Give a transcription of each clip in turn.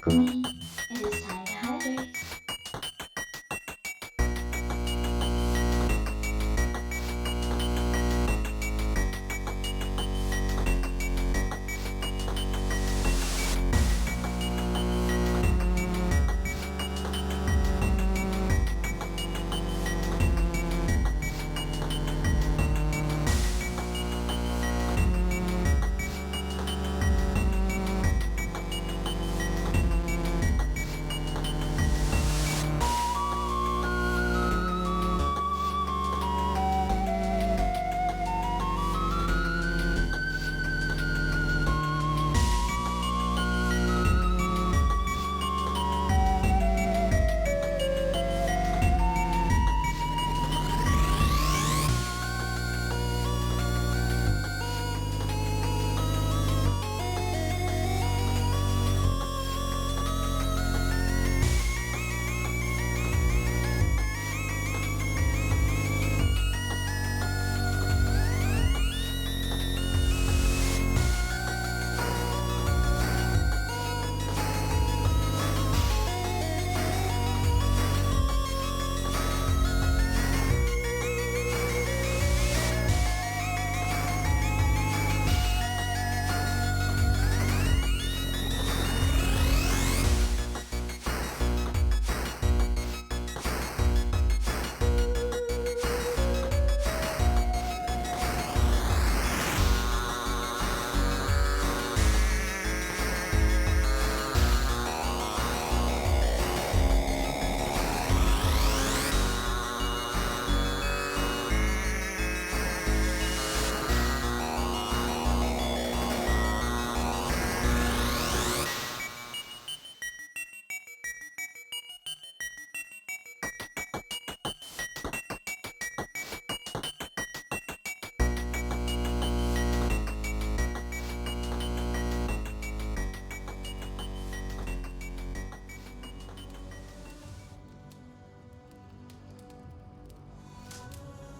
Queen, it is time to hydrate.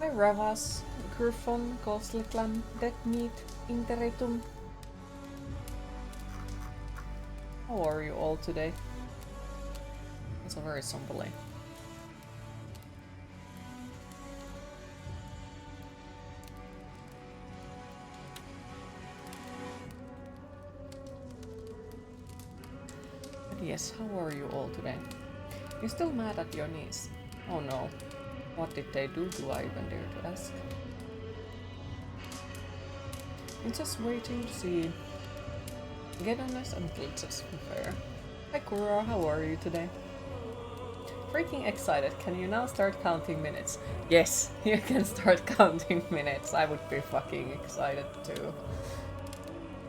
Hi Ravas, Gurfon, Ghostly Clam, Dead Meat, Interitum. How are you all today? It's a very somber day. But yes, how are you all today? You're still mad at your niece? Oh no. What did they do I even dare to ask? I'm just waiting to see Gedonis and glitches fair. Hi Kura, how are you today? Freaking excited. Can you now start counting minutes? Yes, you can start counting minutes. I would be fucking excited too.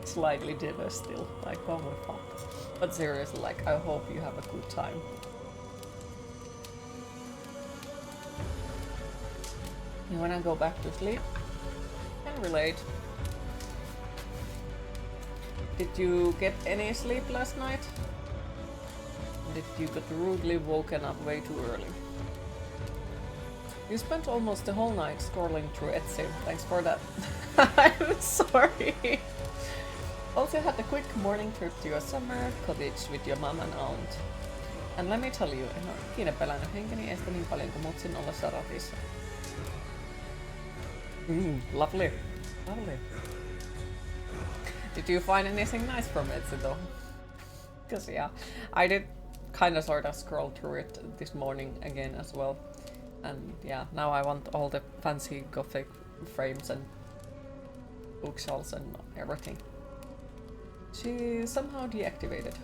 Slightly jealous still. Like, oh my fuck. But seriously, like, I hope you have a good time. You wanna go back to sleep? Can relate. Did you get any sleep last night? Did you get rudely woken up way too early? You spent almost the whole night scrolling through Etsy. Thanks for that. I'm sorry. Also had a quick morning trip to your summer cottage with your mom and aunt. And let me tell you, en ole ikinä pelännyt henkeni estä niin paljon kuin mutsin ollessa ratissa. Lovely. Lovely. Did you find anything nice from Etsy though? Because yeah, I did kind of sort of scroll through it this morning again as well. And yeah, now I want all the fancy gothic frames and bookshelves and everything. She somehow deactivated.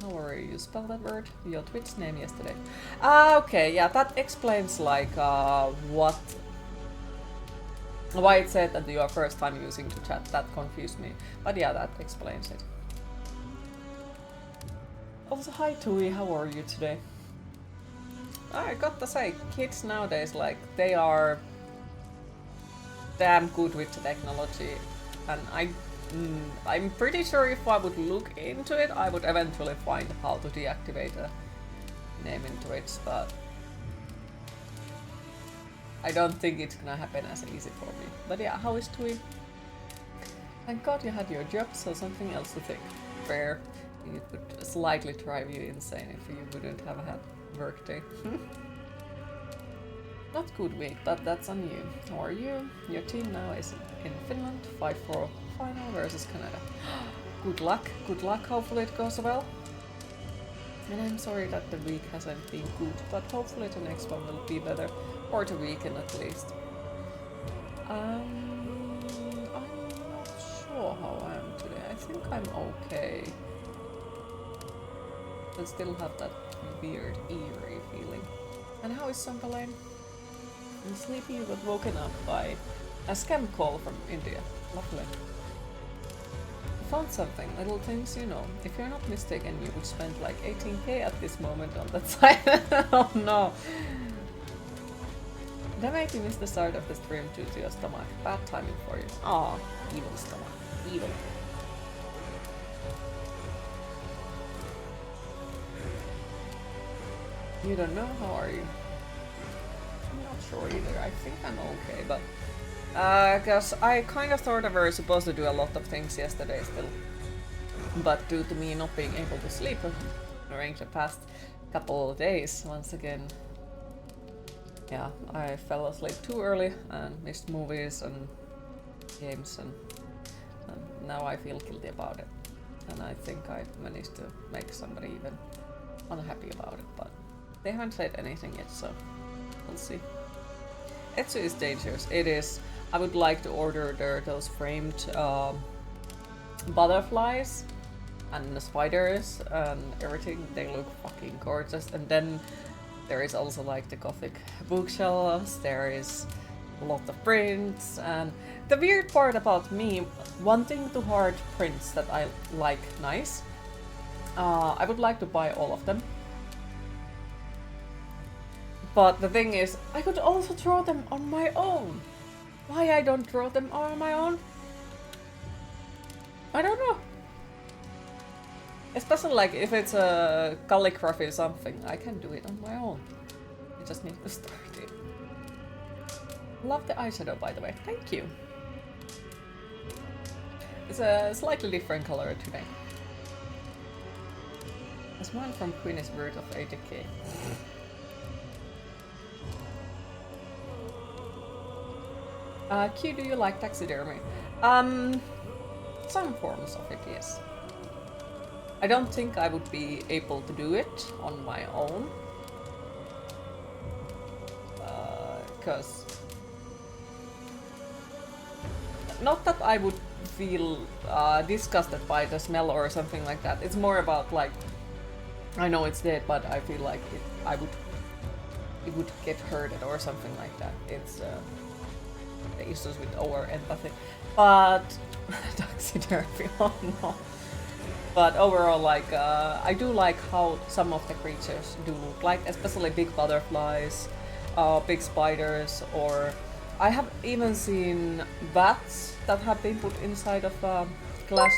How are you? Spell that word? Your Twitch name yesterday. Ah, okay, yeah, that explains like why it said that you are first time using the chat. That confused me. But yeah, that explains it. Also, hi Tui, how are you today? I gotta say, kids nowadays, like, they are damn good with the technology. And I'm pretty sure if I would look into it, I would eventually find how to deactivate a name in Twitch, but I don't think it's gonna happen as easy for me. But yeah, how is Tui? Thank God you had your job, so something else to think. Fair. it would slightly drive you insane if you wouldn't have had work day. Not good week, but that's on you. How are you? Your team now is in Finland, 5-4 final versus Canada. Good luck, hopefully it goes well. And I'm sorry that the week hasn't been good, but hopefully the next one will be better. Or the weekend at least. I'm not sure how I am today. I think I'm okay. I still have that weird eerie feeling. And how is Sampalane? I'm sleepy but woken up by a scam call from India. Lovely. I found something, little things you know. If you're not mistaken, you would spend like 18k at this moment on that site. Oh no! That made me miss the start of the stream due to your stomach. Bad timing for you. Aw, evil stomach. Evil. You don't know? How are you? I'm not sure either. I think I'm okay, but... cause I kind of thought I were supposed to do a lot of things yesterday still. But due to me not being able to sleep during the past couple of days, once again, yeah, I fell asleep too early and missed movies and games and now I feel guilty about it. And I think I managed to make somebody even unhappy about it, but they haven't said anything yet, so we'll see. Etsu is dangerous. It is. I would like to order those framed butterflies and the spiders and everything. They look fucking gorgeous. And then there is also like the gothic bookshelves. There is a lot of prints. And the weird part about me wanting to hoard prints that I like nice, I would like to buy all of them. But the thing is, I could also draw them on my own. Why I don't draw them on my own? I don't know. Especially like if it's a calligraphy or something, I can do it on my own. I just need to start it. Love the eyeshadow, by the way. Thank you. It's a slightly different color today. A smile from Queen is worth of 80k. Q, do you like taxidermy? Some forms of it, yes. I don't think I would be able to do it on my own. Because... not that I would feel disgusted by the smell or something like that. It's more about like... I know it's dead, but I feel like it would get hurted or something like that. It's... the issues with over empathy, but taxidermy, oh no. But overall, like I do like how some of the creatures do look like, especially big butterflies, big spiders, or I have even seen bats that have been put inside of glass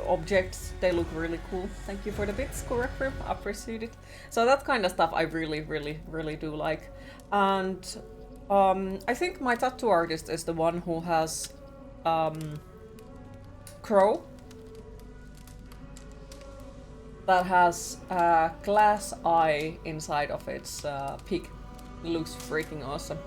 objects. They look really cool. Thank you for the bits, Kurakrim. Appreciate it. So that kind of stuff I really do like. And I think my tattoo artist is the one who has crow that has a glass eye inside of its peak. It looks freaking awesome.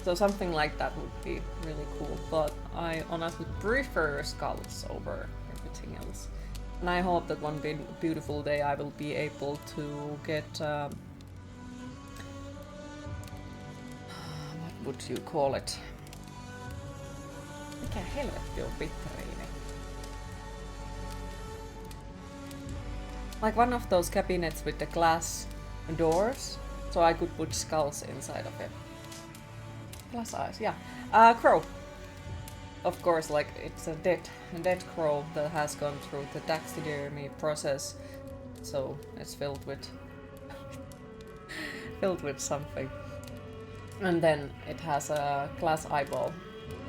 So something like that would be really cool, but I honestly prefer skulls over everything else. And I hope that one beautiful day I will be able to get what would you call it? Mikä helvetti on bitteriini? Like one of those cabinets with the glass doors, so I could put skulls inside of it. Glass eyes, yeah. Crow. Of course, like it's a dead crow that has gone through the taxidermy process, so it's filled with something. And then it has a glass eyeball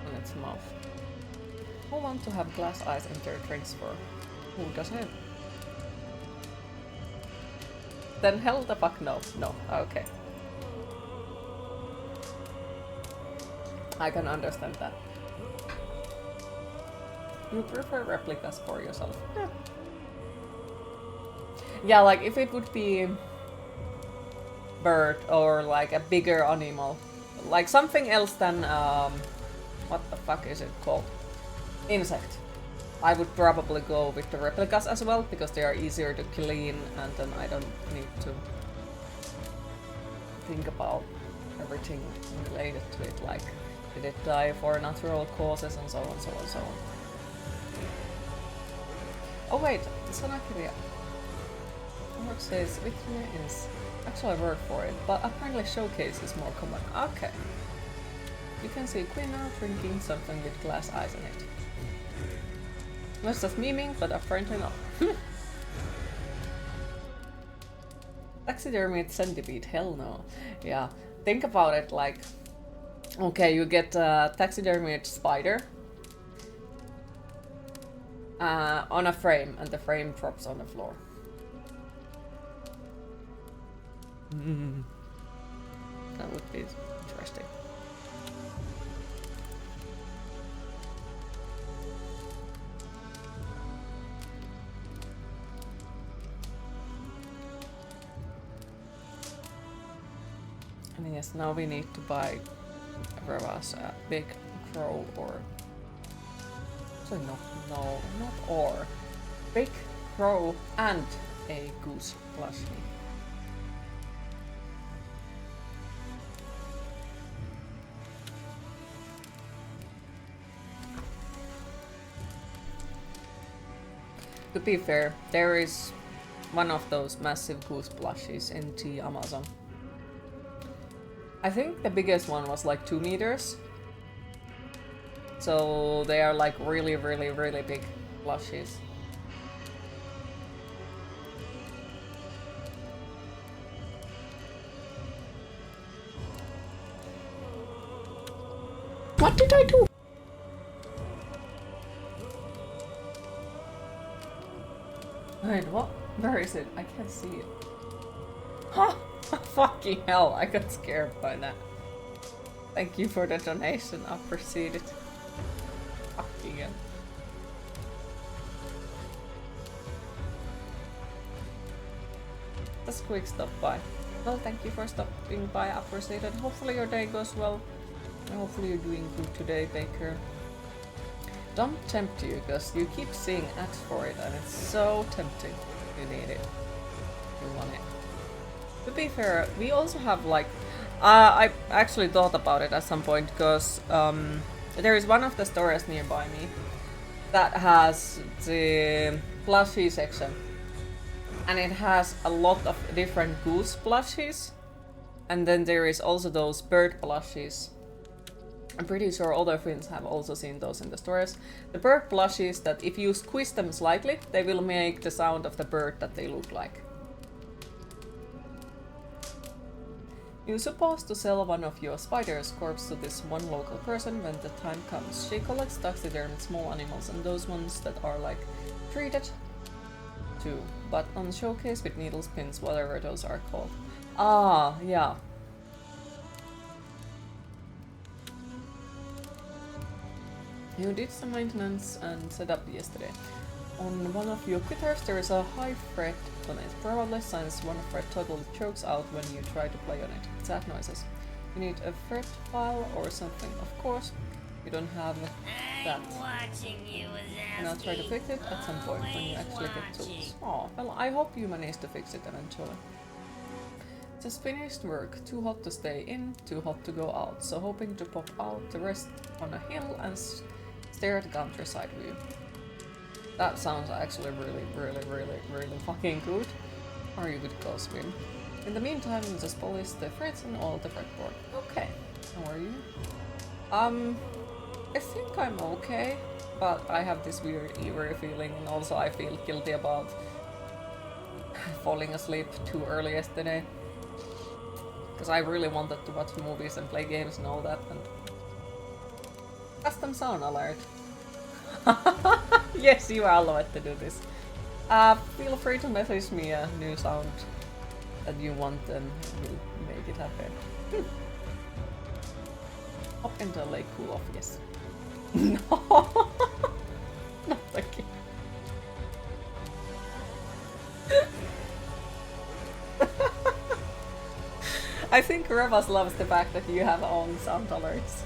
in its mouth. Who wants to have glass eyes in their drinks for? Who doesn't? Then hell the fuck no. No, okay. I can understand that. You prefer replicas for yourself? Yeah. Yeah, like if it would be bird or like a bigger animal, like something else than what the fuck is it called? Insect. I would probably go with the replicas as well because they are easier to clean and then I don't need to think about everything related to it, like did it die for natural causes and so on, so on, so on. Oh wait, Sanakirya. Homework says Victoria is actually a word for it, but apparently showcase is more common. Okay. You can see Queen now drinking something with glass eyes in it. Not just memeing, but apparently not. Taxidermied centipede, hell no. Yeah, think about it like, okay, you get a taxidermied spider on a frame, and the frame drops on the floor. That would be interesting. And yes, now we need to buy Rava's a big crow or... Actually no, not or. Big crow and a goose plushie. To be fair, there is one of those massive goose plushies in the Amazon. I think the biggest one was like 2 meters. So they are like really, really, really big plushies. What did I do? Wait, what? Where is it? I can't see it. Huh! Fucking hell, I got scared by that. Thank you for the donation, I appreciate it. Fucking hell. Just quick stop by. Well, thank you for stopping by, I appreciate it. Hopefully your day goes well. And hopefully you're doing good today, Baker. Don't tempt you, because you keep seeing ads for it and it's so tempting. You need it. You want it. To be fair, we also have like... I actually thought about it at some point, because there is one of the stores nearby me that has the plushie section. And it has a lot of different goose plushies. And then there is also those bird plushies. I'm pretty sure other Finns have also seen those in the stores. The bird plushies that if you squeeze them slightly, they will make the sound of the bird that they look like. You're supposed to sell one of your spider's corpse to this one local person when the time comes. She collects taxidermed small animals and those ones that are like treated too, but on showcase with needles, pins, whatever those are called. Ah, yeah. You did some maintenance and setup yesterday. On one of your quitters there is a high fret on it, probably since one fret totally chokes out when you try to play on it. Sad noises. You need a fret file or something, of course. You don't have that. Now try to fix it at some point when you actually get tools. Oh, well, I hope you manage to fix it eventually. Just finished work, too hot to stay in, too hot to go out, so hoping to pop out the rest on a hill and stare at the countryside view. That sounds actually really fucking good. Or you could go swim. In the meantime, just polish the frets and all the fretboard. Okay. How are you? I think I'm okay, but I have this weird eerie feeling, and also I feel guilty about falling asleep too early yesterday. Because I really wanted to watch movies and play games and all that, and... Custom sound alert. Yes, you are allowed to do this. Feel free to message me a new sound that you want and we'll make it happen. Hop into a lake, cool off, yes. No! Thank you. I think Revas loves the fact that you have own sound alerts.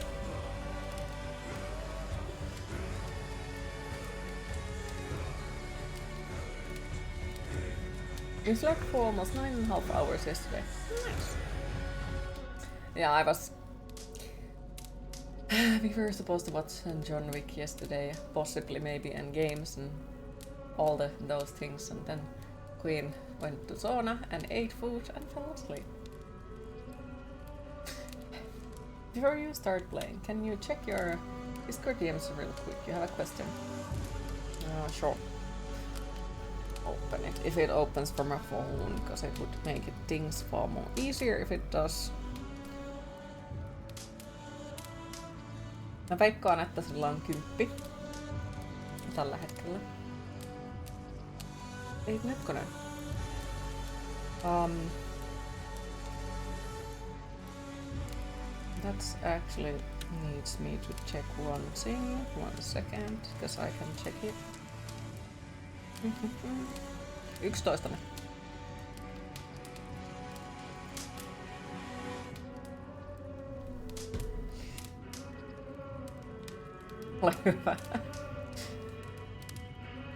We slept for almost 9.5 hours yesterday. Nice. Yeah, I was... we were supposed to watch John Wick yesterday, possibly maybe and games and all those things, and then Queen went to sauna and ate food and fell asleep. Before you start playing, can you check your Discord DMs real quick? You have a question. Sure. Open it. If it opens from a phone, because it would make it things far more easier if it does. Mä veikkaan, että sillä on 10 tällä hetkellä. Ei netkonen. That's actually needs me to check one thing. 1 second, because I can check it. 11.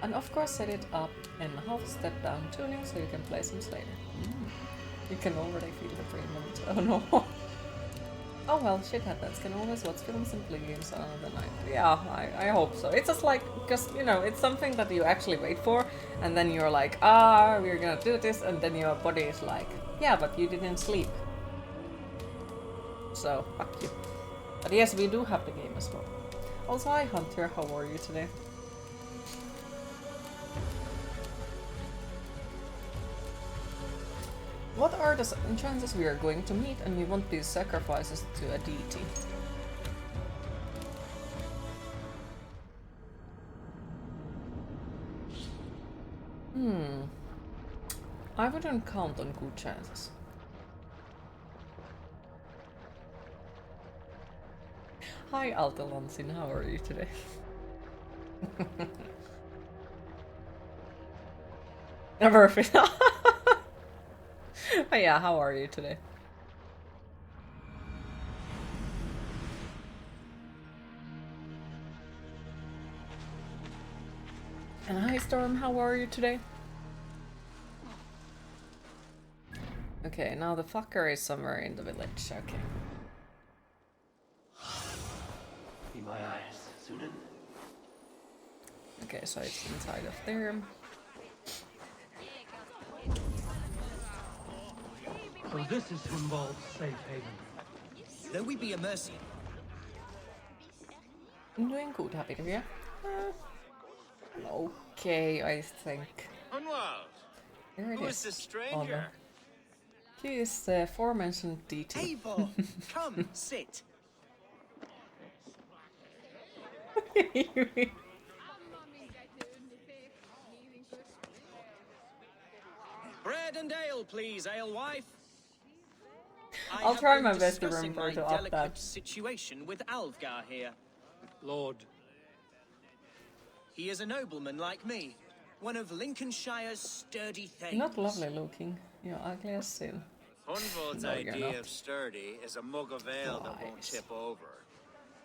And of course set it up in half step down tuning so you can play some later. You can already feel the premium. Oh no. Oh well, shit happens. Can always watch films and play games another night. Yeah, I hope so. It's just like, because, you know, it's something that you actually wait for, and then you're like, we're gonna do this, and then your body is like, yeah, but you didn't sleep. So, fuck you. But yes, we do have the game as well. Also, hi Hunter, how are you today? What are the chances we are going to meet and we want these sacrifices to a deity? I wouldn't count on good chances. Hi Altalansin, how are you today? Perfect. Oh yeah, how are you today? And hi Storm, how are you today? Okay, now the fucker is somewhere in the village, okay. Be my eyes, Sunan. Okay, so it's inside of there. So this is Humbald's safe haven. Though we be a mercy. I'm doing good, happy to hear. Okay, I think. Hunwald, There it who is. is this stranger? He is the aforementioned DT. Eivor, come, sit. Bread and ale, please, alewife. I'll try my best to remember to up that. Situation with Alfgar here. Lord. He is a nobleman like me, one of Lincolnshire's sturdy thanes. Not lovely looking. You're ugly as sin. Hunwald's No, you're idea not. of sturdy is a mug of ale that won't Lies. tip over.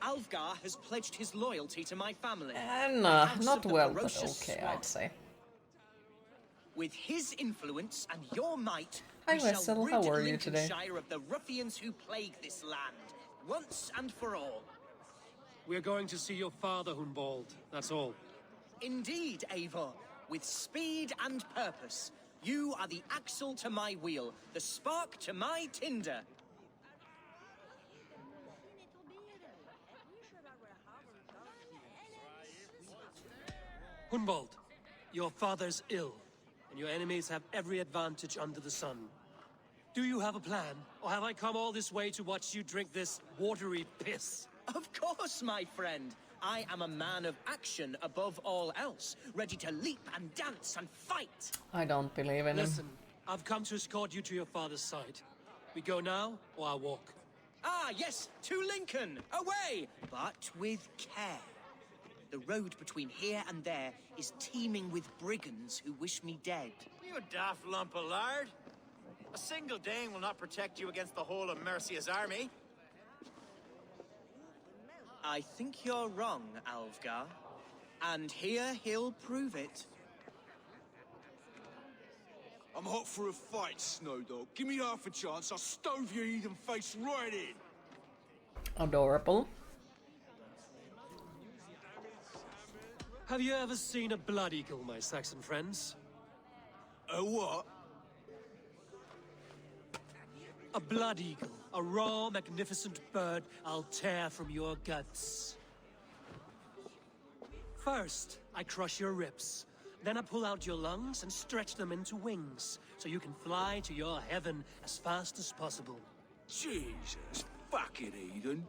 Alfgar has pledged his loyalty to my family. Nah, House not of the well, but ferocious okay, swan. I'd say. With his influence and your might, Hi, we shall Wessel, rid how are you today? Lincolnshire of the ruffians who plague this land, once and for all. We're going to see your father, Humbald. That's all. Indeed, Eivor, with speed and purpose, you are the axle to my wheel, the spark to my tinder. Humbald, your father's ill, and your enemies have every advantage under the sun. Do you have a plan, or have I come all this way to watch you drink this watery piss? Of course, my friend. I am a man of action above all else, ready to leap and dance and fight. I don't believe in him. Listen, I've come to escort you to your father's side. We go now, or I walk? Ah, yes, to Lincoln, away, but with care. The road between here and there is teeming with brigands who wish me dead. You daft lump of lard. A single Dane will not protect you against the whole of Mercia's army. I think you're wrong, Alfgar. And here he'll prove it. I'm hot for a fight, Snowdog. Give me half a chance, I'll stove your heathen face right in. Adorable. Have you ever seen a blood eagle, my Saxon friends? A what? A blood eagle. A raw, magnificent bird I'll tear from your guts. First, I crush your ribs. Then I pull out your lungs and stretch them into wings, so you can fly to your heaven as fast as possible. Jesus, fucking heathen.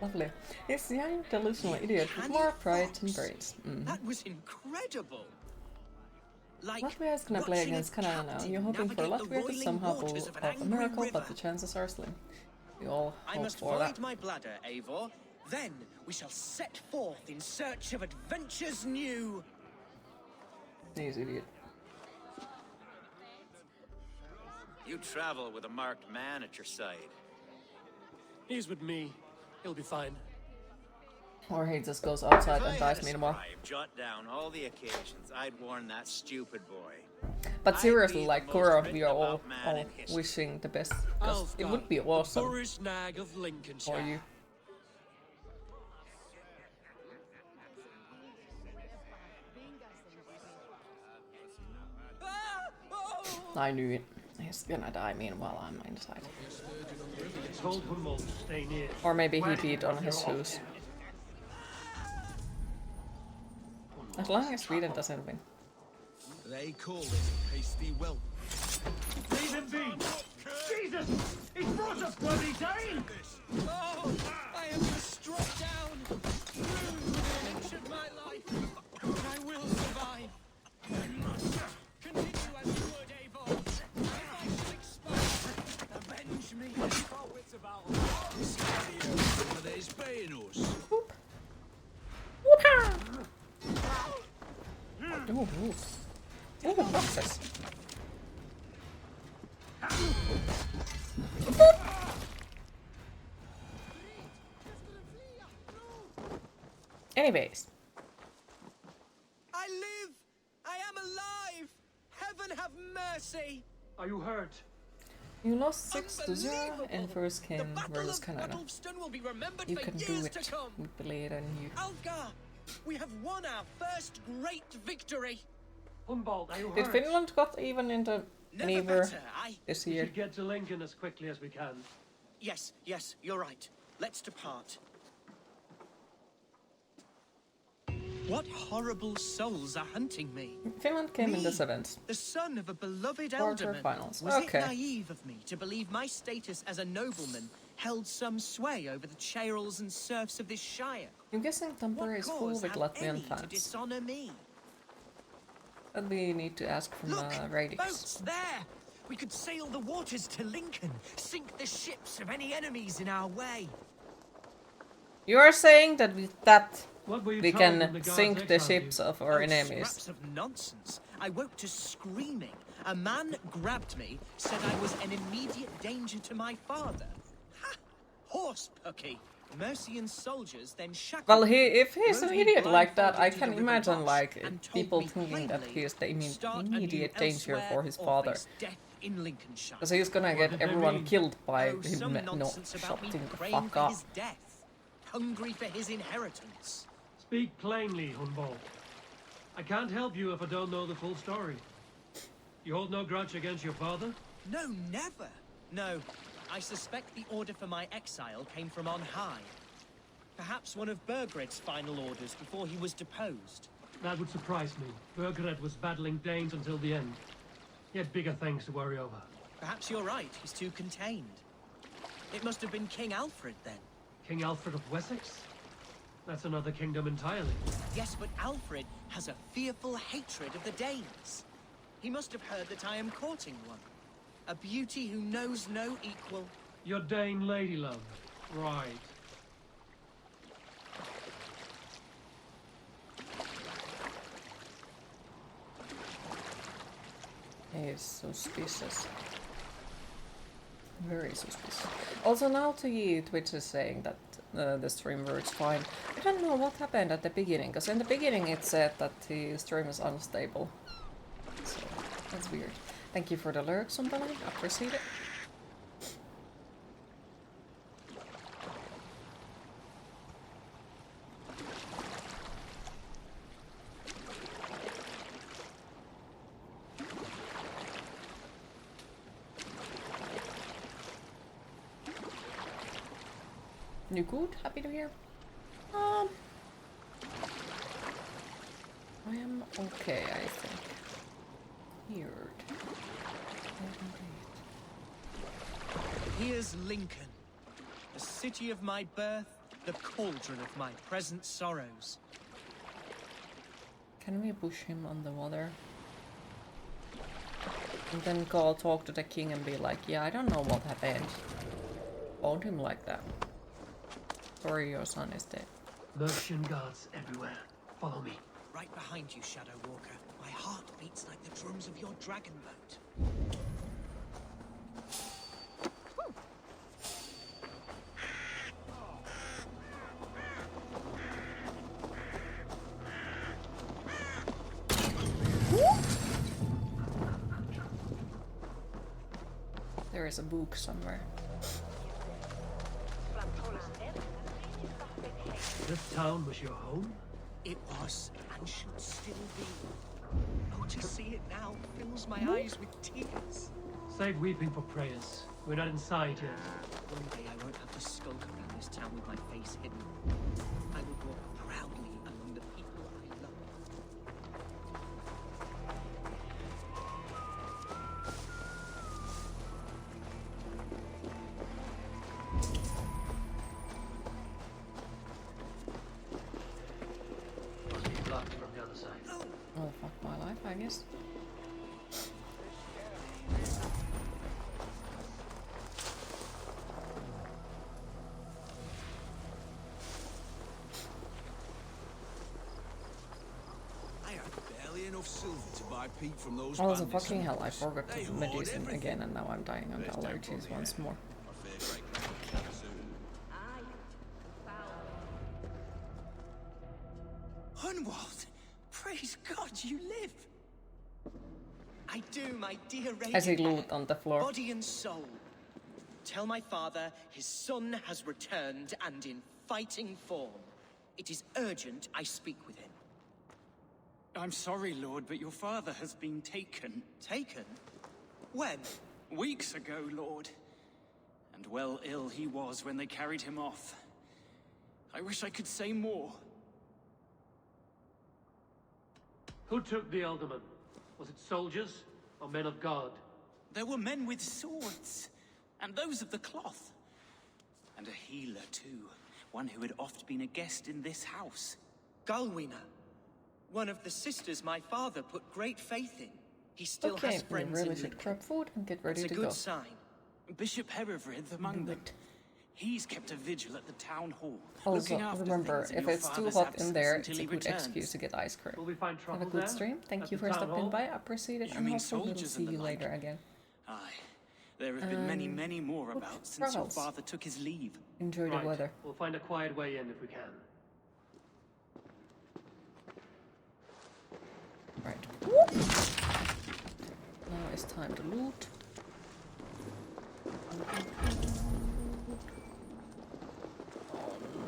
Lovely. He's a young, delusional idiot with more pride than brains. That was incredible. Like Latvia is gonna play watching a against Canada now. captain You're hoping for navigate the Latvia to roiling somehow pull waters of an off a angry miracle, but river. the chances are slim. We all I hope must for void that. my bladder, Eivor. Then we shall set forth in search of adventures new. He's idiot. You travel with a marked man at your side. He's with me. He'll be fine. Or he just goes outside If I and had dies a meanwhile. scribe jot down all the occasions I'd warn that stupid boy. But I'd seriously, be like the Cora, most we are all, written about man in history. wishing the best. Because it Alfgar, would be the awesome boorish nag of Lincolnshire. for you. I knew it. He's gonna die meanwhile I'm inside. Told Hummel to stay near. Or maybe he beat on his shoes. As long as Sweden doesn't win. They call it a hasty whelp. Leave him be! Jesus! He's brought a bloody Dane! Oh, I am struck down. Within an inch of my life, but I will survive. Continue as you would, Eivor. If I shall expire, avenge me. There's baying us. Ooh, ooh. Ooh, boxes. Anyways, I live! I am alive! Heaven have mercy! Are you hurt? you lost 6-0 in first The game Battle versus of Canada. Battleston will be remembered You for can do years it. to come. We believe in you. Alfgar, we have won our first great victory. Humboldt, are you Did hurt? Finland got even into Never neither better. this We year? should get to Lincoln as quickly as we can. Yes, you're right. Let's depart. What horrible souls are hunting me? Finland came in the Me, 7th. The son of a beloved Quarter elderman. finals. Was Okay. it naive of me to believe my status as a nobleman held some sway over the churls and serfs of this shire? I'm guessing Tampere What is full cause with have Latvian any to fans. dishonor me? But we need to ask from Look, ratings. boats there! We could sail the waters to Lincoln, sink the ships of any enemies in our way. You are saying that with that What were you we told when can the guards sink the exiled you? ships of our Oh, enemies? scraps of nonsense. I woke to screaming. A man grabbed me, said I was an immediate danger to my father. Ha! Horse pucky. Mercian soldiers then shackled Well, me, if he's an rode me idiot like that, I blindfolded to can the river imagine Bosch, like and told people me thinking that plainly, he is the "Start anew immediate danger elsewhere for his or father. face death in Lincolnshire." Because he's gonna get did they everyone mean? killed by Oh, him some not nonsense about me shutting the praying fuck for up. his death, hungry for his inheritance. Speak plainly, Humboldt. I can't help you if I don't know the full story. You hold no grudge against your father? No, never. No, I suspect the order for my exile came from on high. Perhaps one of Burgred's final orders before he was deposed. That would surprise me. Burgred was battling Danes until the end. He had bigger things to worry over. Perhaps you're right, he's too contained. It must have been King Alfred then. King Alfred of Wessex? That's another kingdom entirely. Yes, but Alfred has a fearful hatred of the Danes. He must have heard that I am courting one. A beauty who knows no equal. Your Dane lady love. Right. He's suspicious. Very suspicious. Also now Twitch is saying that the stream works fine. I don't know what happened at the beginning, because in the beginning it said that the stream is unstable. So that's weird. Thank you for the lurk, somebody. Appreciate it. You good? Happy to hear? I am okay, I think. Weird. Here's Lincoln, the city of my birth, the cauldron of my present sorrows. Can we push him on the water? And then go talk to the king and be like, yeah, I don't know what happened. Hold him like that. Sorry, your son is dead. Mercian guards everywhere. Follow me. Right behind you, Shadow Walker. My heart beats like the drums of your dragon boat. There is a book somewhere. This town was your home? It was, and should still be. Oh, to see it now fills my eyes with tears. Save weeping for prayers. We're not inside yet. One day I won't have to skulk around this town with my face hidden. I will walk proudly among the people I love. Must be blocked from the other side. Oh, fuck my life, I guess. I have barely enough silver to buy peat from those Also, bandits. fucking hell, I forgot They to hoard medicine everything. again and now I'm dying on the There's down allergies from once the more. My favourite kind of soon. Hunwald! Praise God you live! I do, my dear As he Raven. loot on the floor. Body and soul. Tell my father his son has returned and in fighting form. It is urgent I speak with him. I'm sorry, Lord, but your father has been taken. Taken? When? Weeks ago, Lord. And well ill he was when they carried him off. I wish I could say more. Who took the alderman? Was it soldiers or men of God? There were men with swords, and those of the cloth. And a healer, too. One who had oft been a guest in this house. Galwina. One of the sisters my father put great faith in. He still Okay, has we friends really in should Lincoln. grab food and get ready It's a to good go. sign. Bishop Herefrith among Do them. it. He's kept a vigil at the town hall, Also, looking after remember, things in if your it's too father's hot in absence there, until it's a he good returns. excuse to get ice cream. Will we find Have trouble a good there? stream. Thank At you the for town stopping hall? by. Appreciate it. You And mean hopefully we'll soldiers see and the you like? later again. Aye. There have been many, Um, many more good about since your travels. father took his leave. Enjoy Right. the weather. We'll find a quiet way in if we can. Right. Now it's time to loot.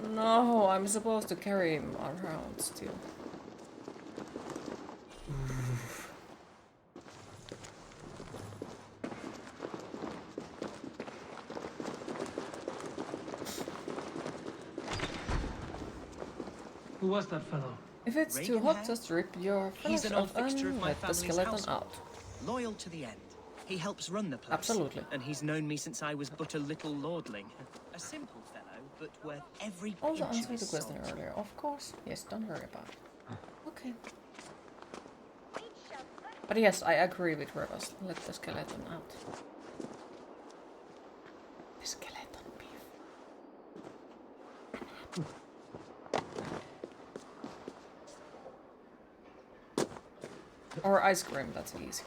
Oh no, I'm supposed to carry him around still. Who was that fellow? If it's too Reagan hot, hair? just rip your He's flesh an old off and fixture of my let the family's skeleton household. out. Loyal to the end. He helps run the place. Absolutely. And he's known me since I was but a little lordling. A simple fellow, but worth every Also inch of answered the his question soul. earlier, of course. Yes, don't worry about it. Okay. But yes, I agree with Rivers. Let the skeleton out. The skeleton beef. Or ice cream, that's easier.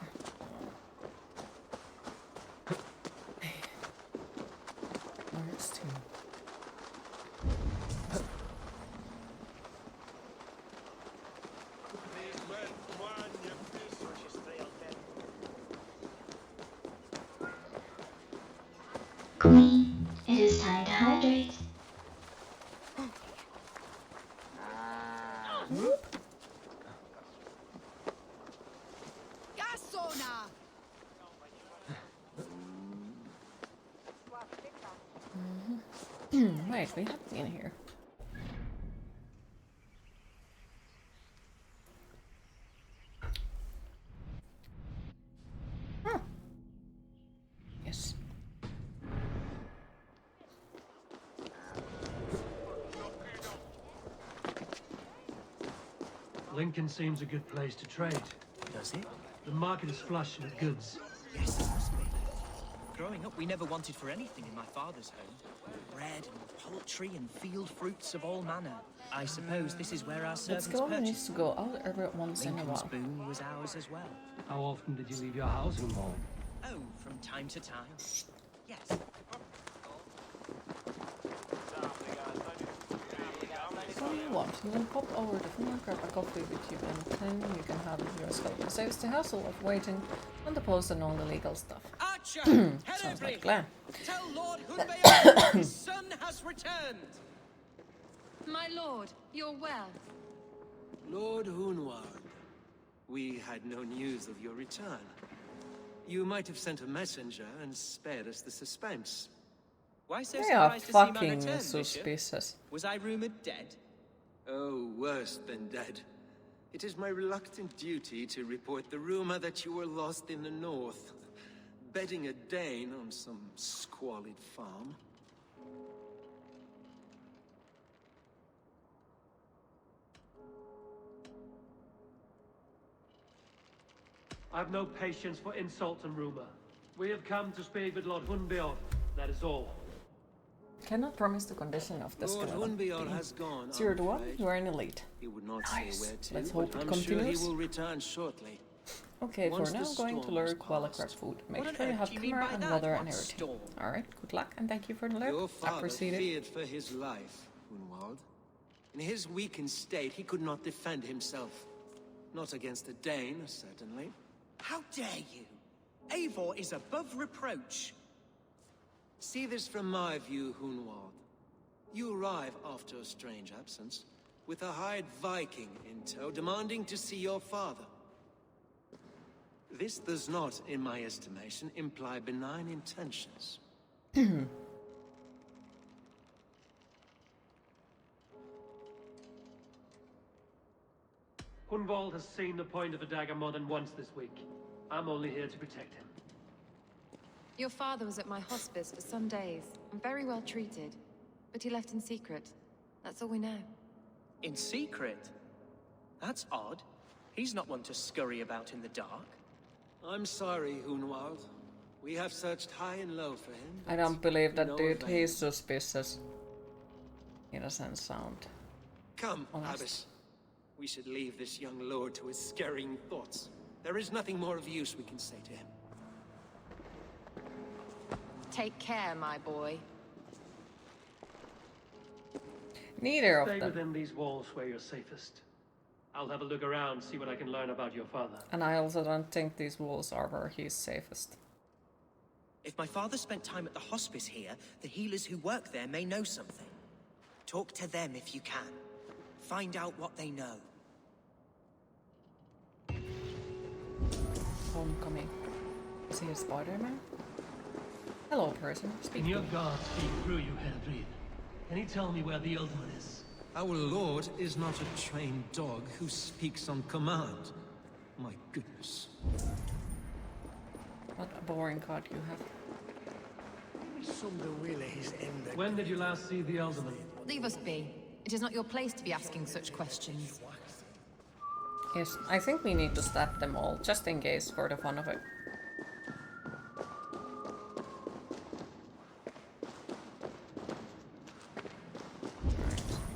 Where's two? Queen, it is time to hydrate. Wait, we have been here. Huh. Yes. Lincoln seems a good place to trade. Does it? The market is flush with goods. Yes, it must be. Growing up, we never wanted for anything in my father's home. Bread and poultry and field fruits of all manner. I suppose this is where our Let's servants go. We need purchased. to go out every once in a Lincoln's while. boon was ours as well. How often did you leave your house, Unwald? Oh, from time to time. Yes. So you want, you can pop over the phone and grab a coffee with you, and then you can have it yourself. It saves the hassle of waiting on the post and all the legal stuff. Archer, head Sounds over like here. Glenn. Tell Lord Hunbear his son has returned. My lord, you're well. Lord Hunwald, we had no news of your return. You might have sent a messenger and spared us the suspense. Why so They are surprised to see my fucking return, Bishop? suspicious. Was I rumored dead? Oh, worse than dead. It is my reluctant duty to report the rumor that you were lost in the north, bedding a Dane on some squalid farm. I've no patience for insult and rumor. We have come to speak with Lord Hunbeor, that is all. Cannot promise the condition of the Lord skeleton. Hunbeor has gone. 0 to 1, afraid. you are in the lead. He would not Nice. say where to, Let's but hope it I'm sure he continues. will return shortly. Okay, for Once now the going to storm lure is koala past. crab food. Make What on sure you earth have do you mean camera by and that? water What and everything. storm? Alright, good luck and thank you for the Your lure. father Appreciate it. feared for his life, Hunwald. In his weakened state, he could not defend himself. Not against a Dane, certainly. How dare you? Eivor is above reproach. See this from my view, Hunwald. You arrive after a strange absence, with a hired Viking in tow, demanding to see your father. This does not, in my estimation, imply benign intentions. Hunwald has seen the point of a dagger more than once this week. I'm only here to protect him. Your father was at my hospice for some days, and very well treated. But he left in secret. That's all we know. In secret? That's odd. He's not one to scurry about in the dark. I'm sorry, Hunwald. We have searched high and low for him. I don't believe that No dude. avail. He's suspicious. He doesn't sound. Come, honest. Abbess. We should leave this young lord to his scurrying thoughts. There is nothing more of use we can say to him. Take care, my boy. Neither of Stay them. within these walls where you're safest. I'll have a look around, see what I can learn about your father. And I also don't think these walls are where he's safest. If my father spent time at the hospice here, the healers who work there may know something. Talk to them if you can. Find out what they know. Homecoming. Is he a Spider-Man? Hello, person. Speak to me. God speak through you, Henry. Can you tell me where the ultimate is? Our lord is not a trained dog who speaks on command. My goodness. What a boring card you have. When did you last see the Alderman? Leave us be. It is not your place to be asking such questions. Yes, I think we need to stab them all, just in case, for the fun of it. Alright.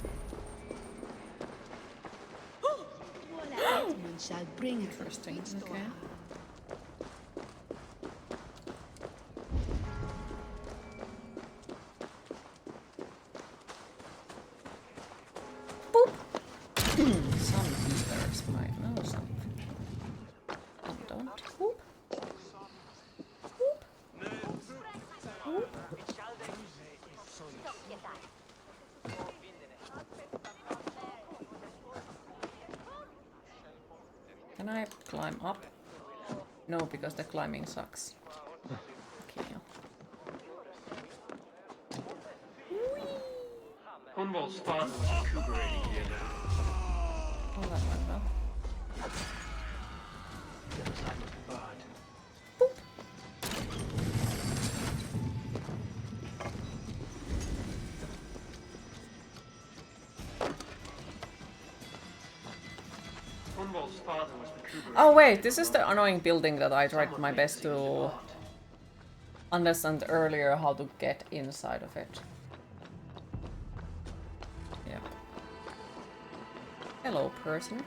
shall bring it. Interesting. Okay. Some visitors might know something. And don't. Whoop. Whoop. Whoop. Can I climb up? No, because the climbing sucks. Okay. Hunwald's father was recuperating here now. Oh, that went well. The other side must be barred. Hunwald's father was recuperating. Oh wait, this is the annoying building that I tried my best to understand earlier how to get inside of it. Yeah. Hello, person.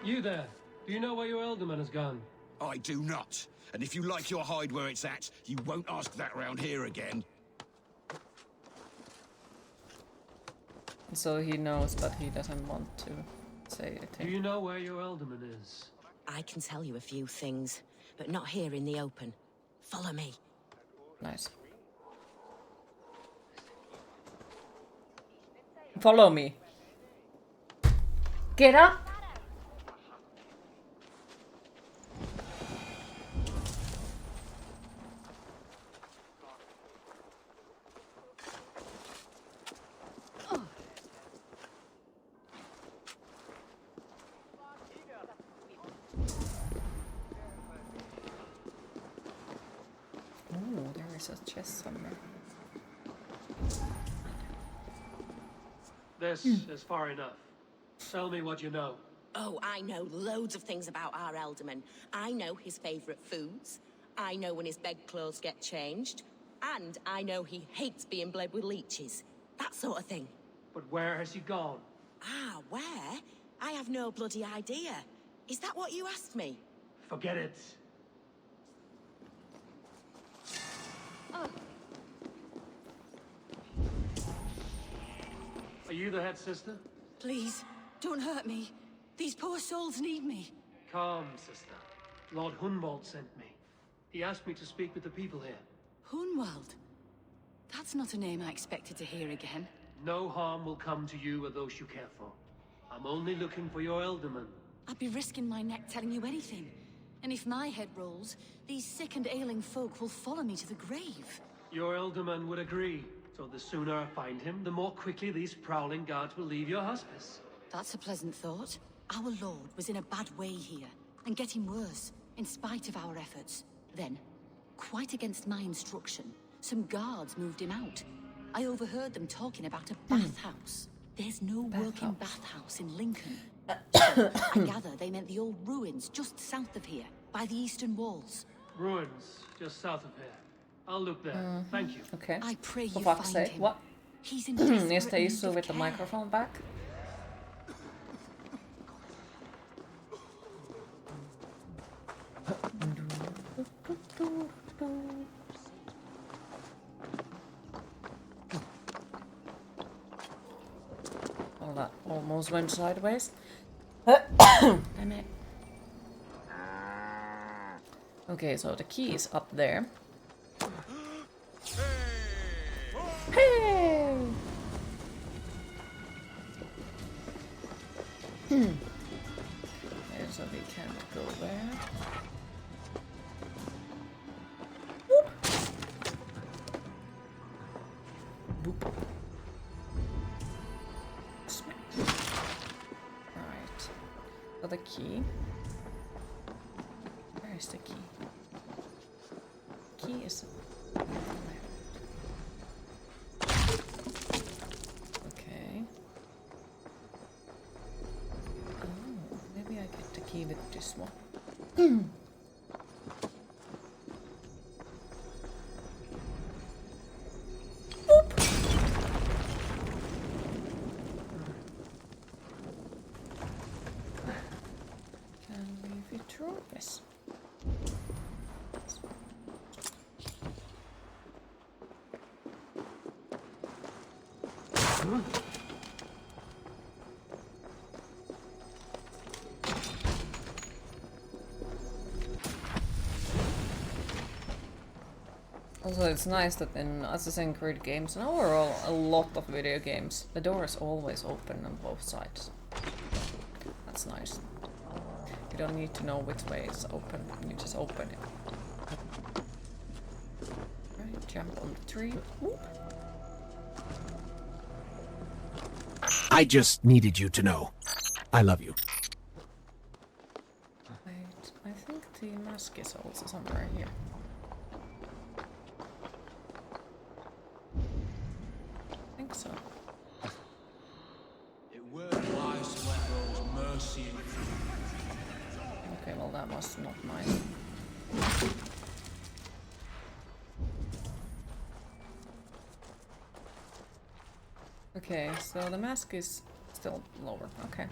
You there. Do you know where your elderman has gone? I do not. And if you like your hide where it's at, you won't ask that round here again. So he knows, but he doesn't want to say Do anything. you know where your elderman is? I can tell you a few things, but not here in the open. Follow me. Nice. Follow me. Get up! Ooh, there is a chest somewhere. This is far enough. Tell me what you know. Oh, I know loads of things about our Elderman. I know his favourite foods. I know when his bedclothes get changed. And I know he hates being bled with leeches. That sort of thing. But where has he gone? Ah, where? I have no bloody idea. Is that what you asked me? Forget it. Are you the head sister? Please, don't hurt me. These poor souls need me. Calm, sister. Lord Hunwald sent me. He asked me to speak with the people here. Hunwald? That's not a name I expected to hear again. No harm will come to you or those you care for. I'm only looking for your elderman. I'd be risking my neck telling you anything. And if my head rolls, these sick and ailing folk will follow me to the grave. Your elderman would agree. So the sooner I find him, the more quickly these prowling guards will leave your hospice. That's a pleasant thought. Our lord was in a bad way here, and getting worse, in spite of our efforts. Then, quite against my instruction, some guards moved him out. I overheard them talking about a bathhouse. There's no working bathhouse in Lincoln. So, I gather they meant the old ruins just south of here, by the eastern walls. Ruins, just south of here. I'll look there. Thank you. Okay. I pray you For fuck's find sake, him. what? He's in Is desperate the need issue of with the care. microphone back? Well, that almost went sideways. Damn it. Okay, so the key is up there. Hey! Okay, so we can't go there. Whoop. Boop. Smack. Right. So the key. Where is the key? Key is okay. Oh, maybe I get the key with this one. Can sure? Yes. Also, it's nice that in Assassin's Creed games and overall a lot of video games, the door is always open on both sides. That's nice. You don't need to know which way it's open, you just open it. Right, jump on the tree. Whoop. I just needed you to know. I love you. Wait, I think the mask is also somewhere here. I think so. It weren't wise to let those mercy in. Okay, well that was not nice. Okay, so the mask is still lower. Okay.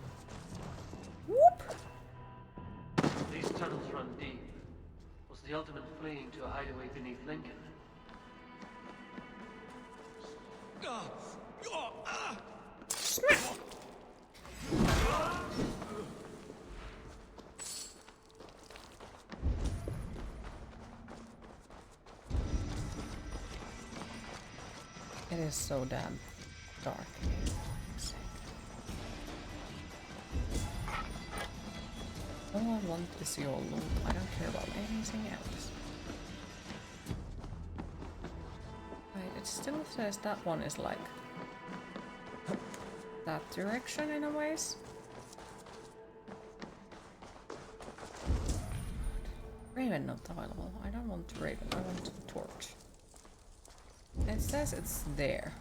Whoop! These tunnels run deep. Was the ultimate fleeing to a hideaway beneath Lincoln? It is so damn dark. All I want is your loot. I don't care about anything else. Wait, it still says that one is like that direction in a ways. Raven not available. I don't want Raven, I want Torch. It says it's there.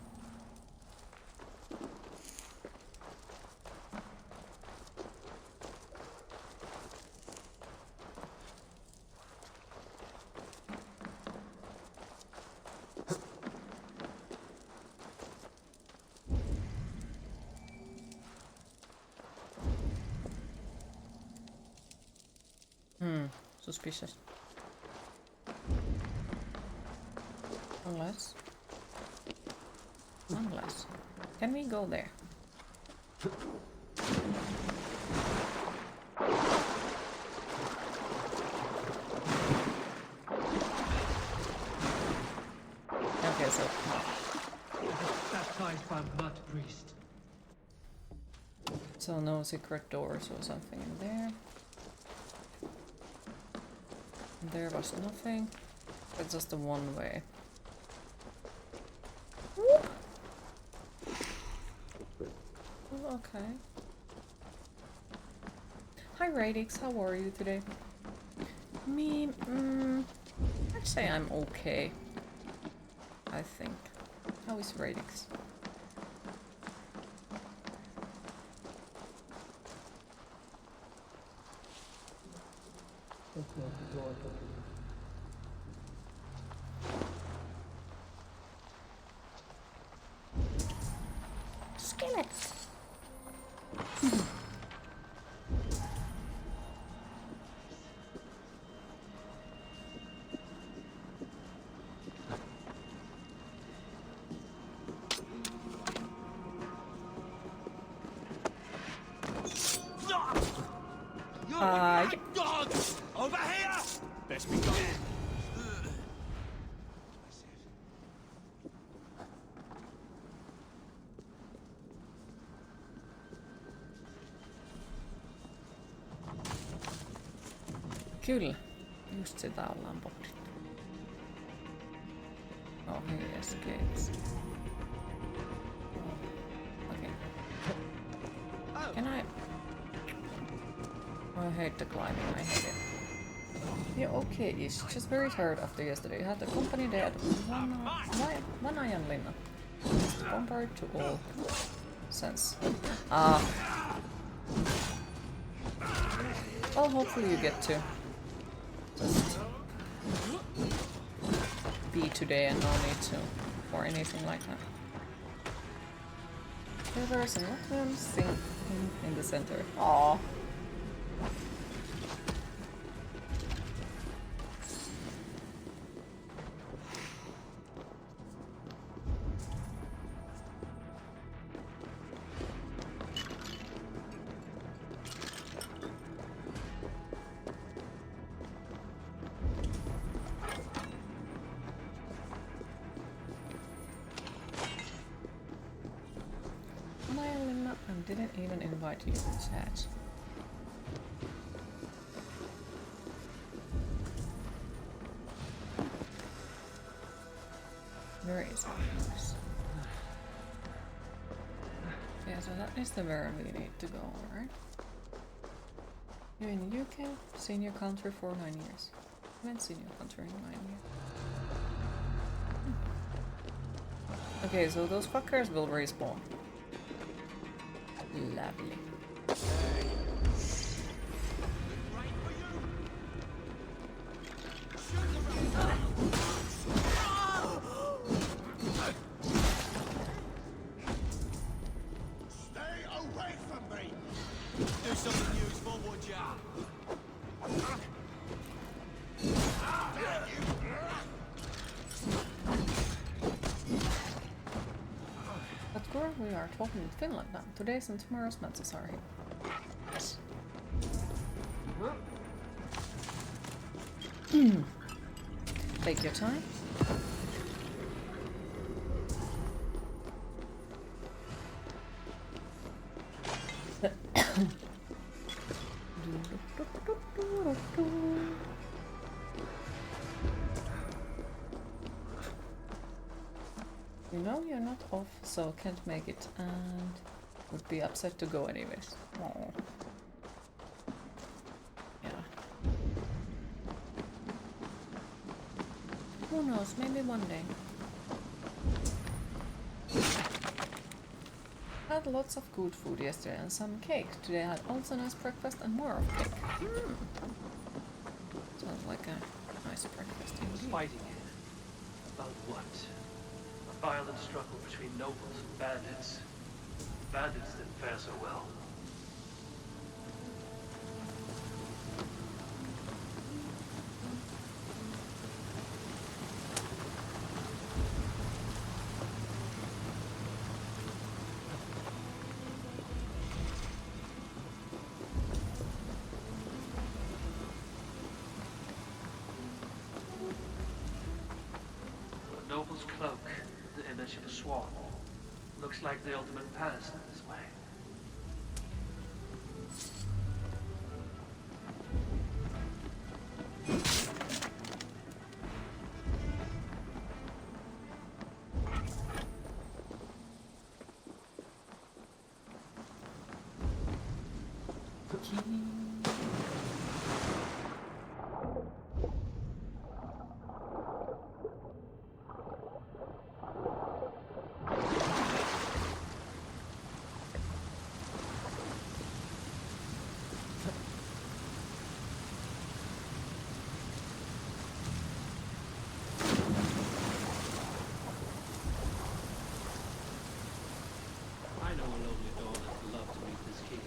Suspicious. Unless... Can we go there? Okay, so... Baptized by mud priest. So no secret doors or something in there. There was nothing. It's just a one way. Whoop. Oh, okay. Hi Radix, how are you today? Me, I'd say I'm okay. I think. How is Radix? Skillet! Dogs! Over here! Best be gone. Kyllä. Just sitä ollaan pohdittu. Oh, he escapes. Okay. Can I... I hate the climbing, I hate it. Yeah, okay-ish. Just very tired after yesterday. Had the company day at one Iron Linna. Compared to all sense. Well, hopefully you get to just be today and no need to or anything like that. There's a Latvian thing in the center. Aww. can't even invite you to chat. Where is it? Yeah, so that is the where we need to go, right? You're in the UK, senior country for 9 years. Went senior country in 9 years. Okay, so those fuckers will respawn. Lovely. Stay away from me! Do something useful, would ya? But girl, we are talking in Finland now. Today's and tomorrow's menses are here. Yes. Take your time. You know you're not off, so can't make it, and would be upset to go anyways. Aww. Yeah. Who knows, maybe one day. Had lots of good food yesterday and some cake. Today I had also nice breakfast and more of cake. Sounds like a nice breakfast indeed. Fighting about what? A violent struggle between nobles and bandits. Bandits didn't fare so well. A noble's cloak, the image of a swan. Looks like the ultimate passed this way. I know a lonely door that'd love to meet this king.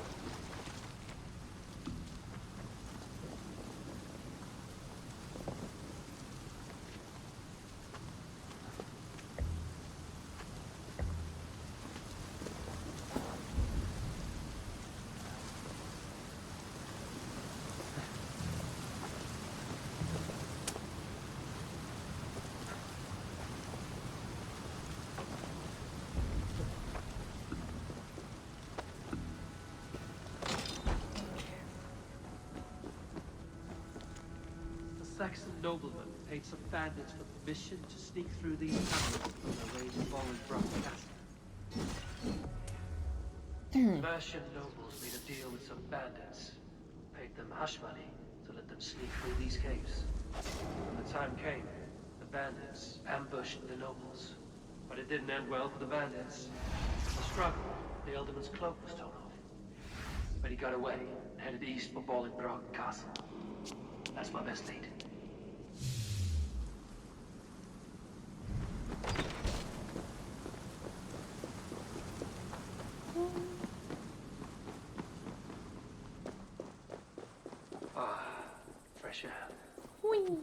Saxon nobleman paid some bandits for permission to sneak through these tunnels on their way to Valhalla Castle. Mercian nobles made a deal with some bandits, paid them hush money to let them sneak through these caves. When the time came, the bandits ambushed the nobles. But it didn't end well for the bandits. In the struggle, the Elderman's cloak was torn off. But he got away and headed east for Valhalla Castle. That's my best lead. Ah, fresh air. Whee!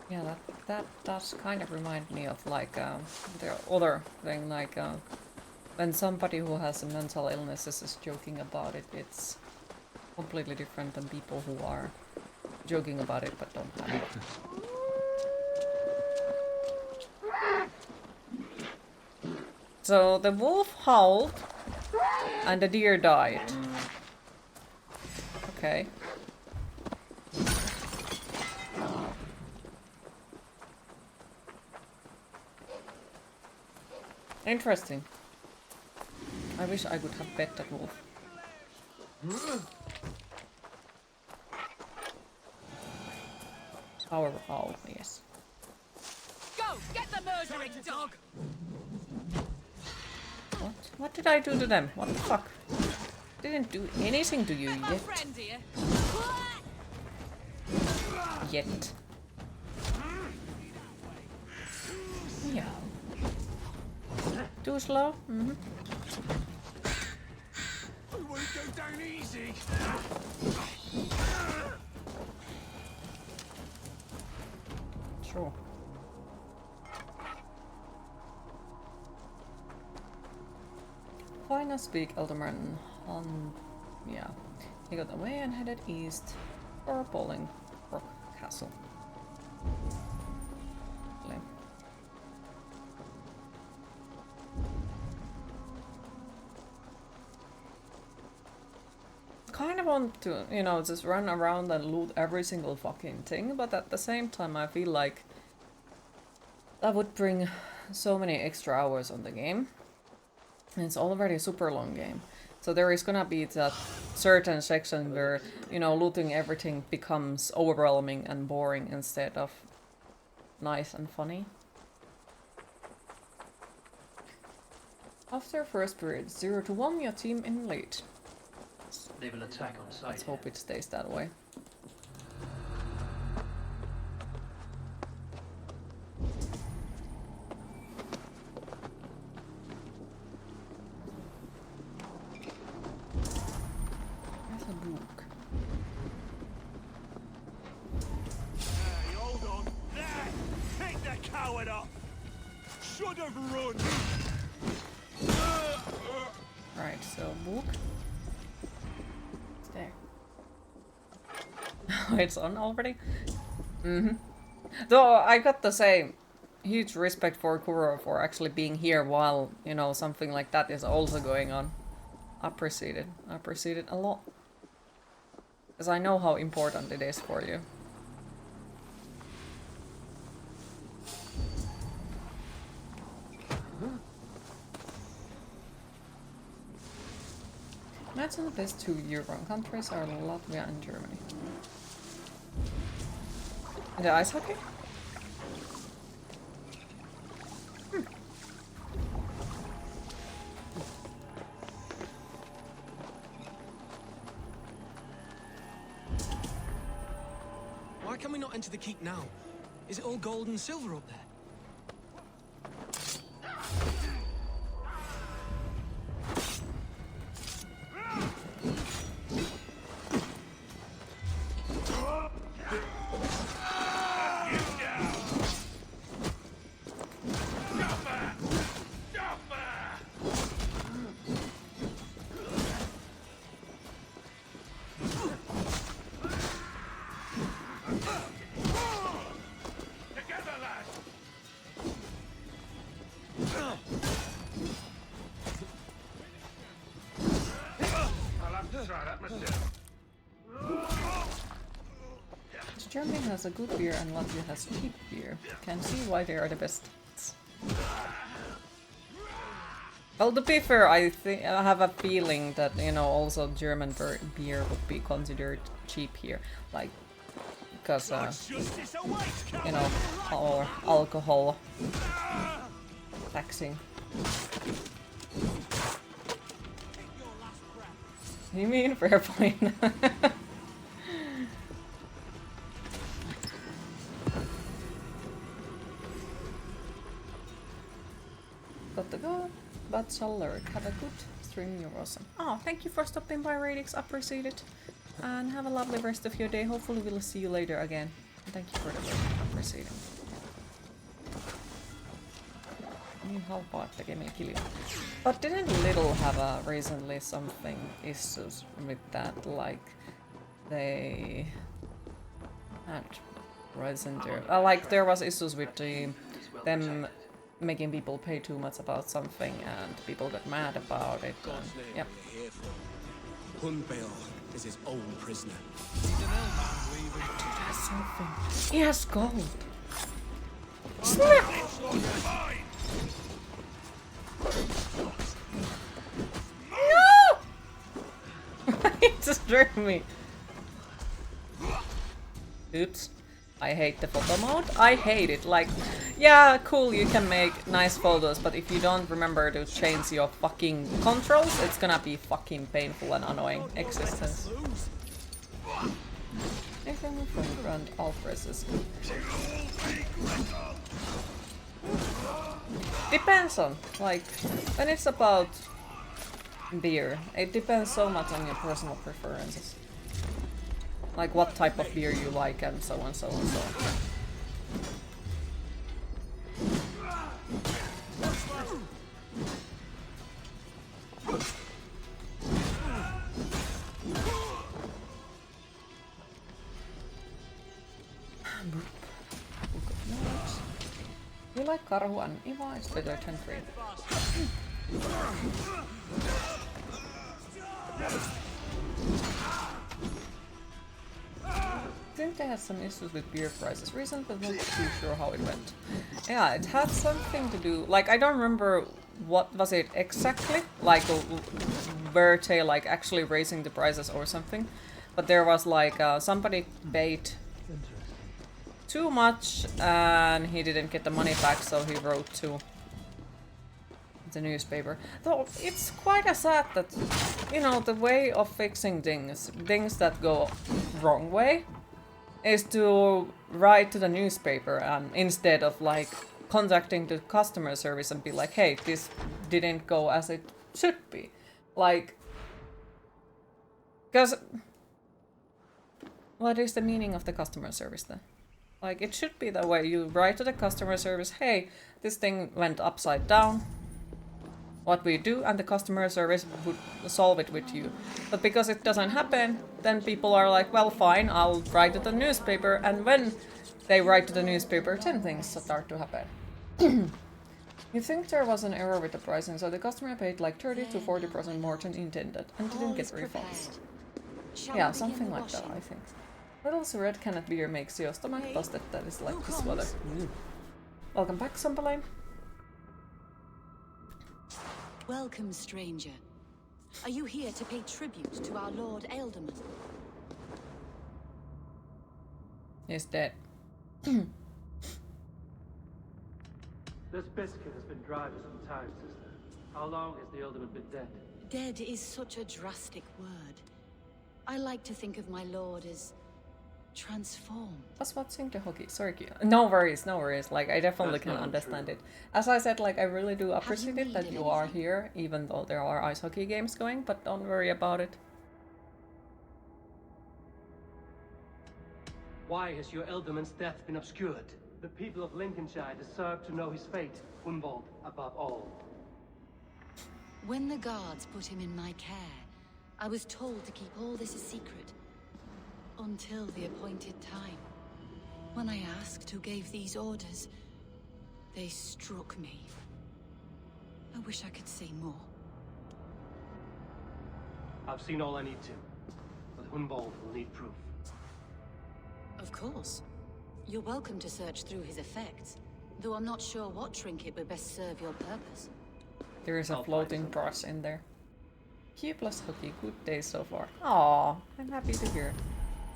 Yeah, that does kind of remind me of like the other thing, like when somebody who has a mental illness is joking about it, it's completely different than people who are joking about it but don't have it. So the wolf howled and the deer died. Okay. Interesting. I wish I could have bet that wolf. Power owl, yes. Go! Get the murdering dog! What? What did I do to them? What the fuck? Didn't do anything to you yet. Yet. Yeah. Too slow? Mm-hmm. We won't go down easy. Sure. Finally speak, Elderman. Yeah. He got away and headed east for Bowling Rock Castle. Lovely. Kind of want to, you know, just run around and loot every single fucking thing, but at the same time I feel like that would bring so many extra hours on the game. And it's already a super long game. So there is gonna be that certain section where, you know, looting everything becomes overwhelming and boring instead of nice and funny. After first period, 0 to 1, your team in lead. They will attack on sight. Let's hope it stays that way. There's a book. Hey, hold on. There! Pick the coward up! Should have run! Right, so book. It's there. It's on already? Mm-hmm. Though I got to say, huge respect for Kuro for actually being here while, you know, something like that is also going on. I appreciate it. I appreciate it a lot. Because I know how important it is for you. Imagine the best two European countries are Latvia and Germany. And the ice hockey? Why can we not enter the keep now? Is it all gold and silver up there? Germany has a good beer and Latvia has cheap beer. Can see why they are the best. Well, to be fair, I have a feeling that, you know, also German beer would be considered cheap here, like because you know, or alcohol taxing. You mean fair point? Got to go, but shall lurk. Have a good stream, you're awesome. Oh, thank you for stopping by, Radix, appreciate it. And have a lovely rest of your day. Hopefully we'll see you later again. Thank you for the word proceeding. Niin halpaa, että tekee kilja. But didn't Little have recently something issues with that, like they had Resident like there was issues with them making people pay too much about something and people got mad about it. Yep. Hunbeil is his own prisoner. Dude has something. He has gold. Snap! No! He just drew me. Oops. I hate the photo mode. I hate it. Like, yeah, cool, you can make nice photos, but if you don't remember to change your fucking controls, it's gonna be fucking painful and annoying existence. Anything from Grand Alfred is good. Depends on, like, when it's about beer, it depends so much on your personal preferences. Like what type of beer you like and so on, so on, so on. Book of Notes. You like Karhu and Iva, it's better than free. I think they had some issues with beer prices recently, but not too sure how it went. Yeah, it had something to do, like I don't remember what was it exactly, like were they like actually raising the prices or something, but there was like somebody paid too much and he didn't get the money back, so he wrote to the newspaper. Though it's quite a sad that, you know, the way of fixing things that go wrong way is to write to the newspaper instead of like contacting the customer service and be like, hey, this didn't go as it should be. Like, because what is the meaning of the customer service then? Like, it should be the way you write to the customer service, hey, this thing went upside down, what we do, and the customer service would solve it with you. But because it doesn't happen, then people are like, well, fine, I'll write to the newspaper, and when they write to the newspaper, 10 things start to happen. You think there was an error with the pricing, so the customer paid like 30 to 40% more than intended, and didn't get refunds. Yeah, something like that, I think. Little's red can of beer makes your stomach busted, that is like this weather. Welcome back, Sumpalane. Welcome, stranger. Are you here to pay tribute to our Lord Ealdorman? He's dead. This biscuit has been dry for some time, sister. How long has the Ealdorman been dead? Dead is such a drastic word. I like to think of my lord as transformed. I was watching the hockey. Sorry, no worries, no worries. Like, I definitely can understand it. As I said, like, I really do appreciate it that you are here, even though there are ice hockey games going, but don't worry about it. Why has your Ealdorman's death been obscured? The people of Lincolnshire deserve to know his fate, Hunwald above all. When the guards put him in my care, I was told to keep all this a secret. Until the appointed time. When I asked who gave these orders, they struck me. I wish I could say more. I've seen all I need to, but Hunwald will need proof. Of course. You're welcome to search through his effects, though I'm not sure what trinket would best serve your purpose. There is a floating brush in there. Q plus hockey, good day so far. Aww, I'm happy to hear.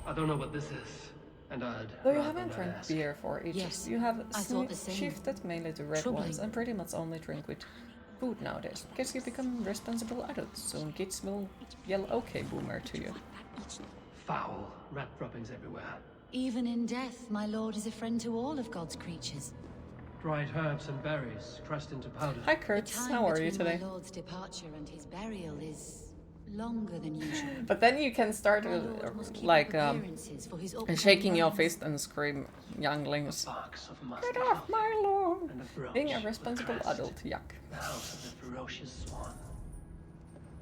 I don't know what this is, and I'd Though you haven't drank beer for ages, Yes, you have same. shifted mainly to red ones and pretty much only drink with food nowadays. Guess you become responsible adults. Soon kids will yell okay boomer to you. Foul rat droppings everywhere. Even in death, my lord is a friend to all of God's creatures. Dried herbs and berries crushed into powder. Hi Kurt, how are you today? My lord's departure and his burial is Longer than usual. But then you can start like shaking your fist and scream, younglings. Get off my lawn! Being a responsible adult, yuck. The house of the ferocious swan.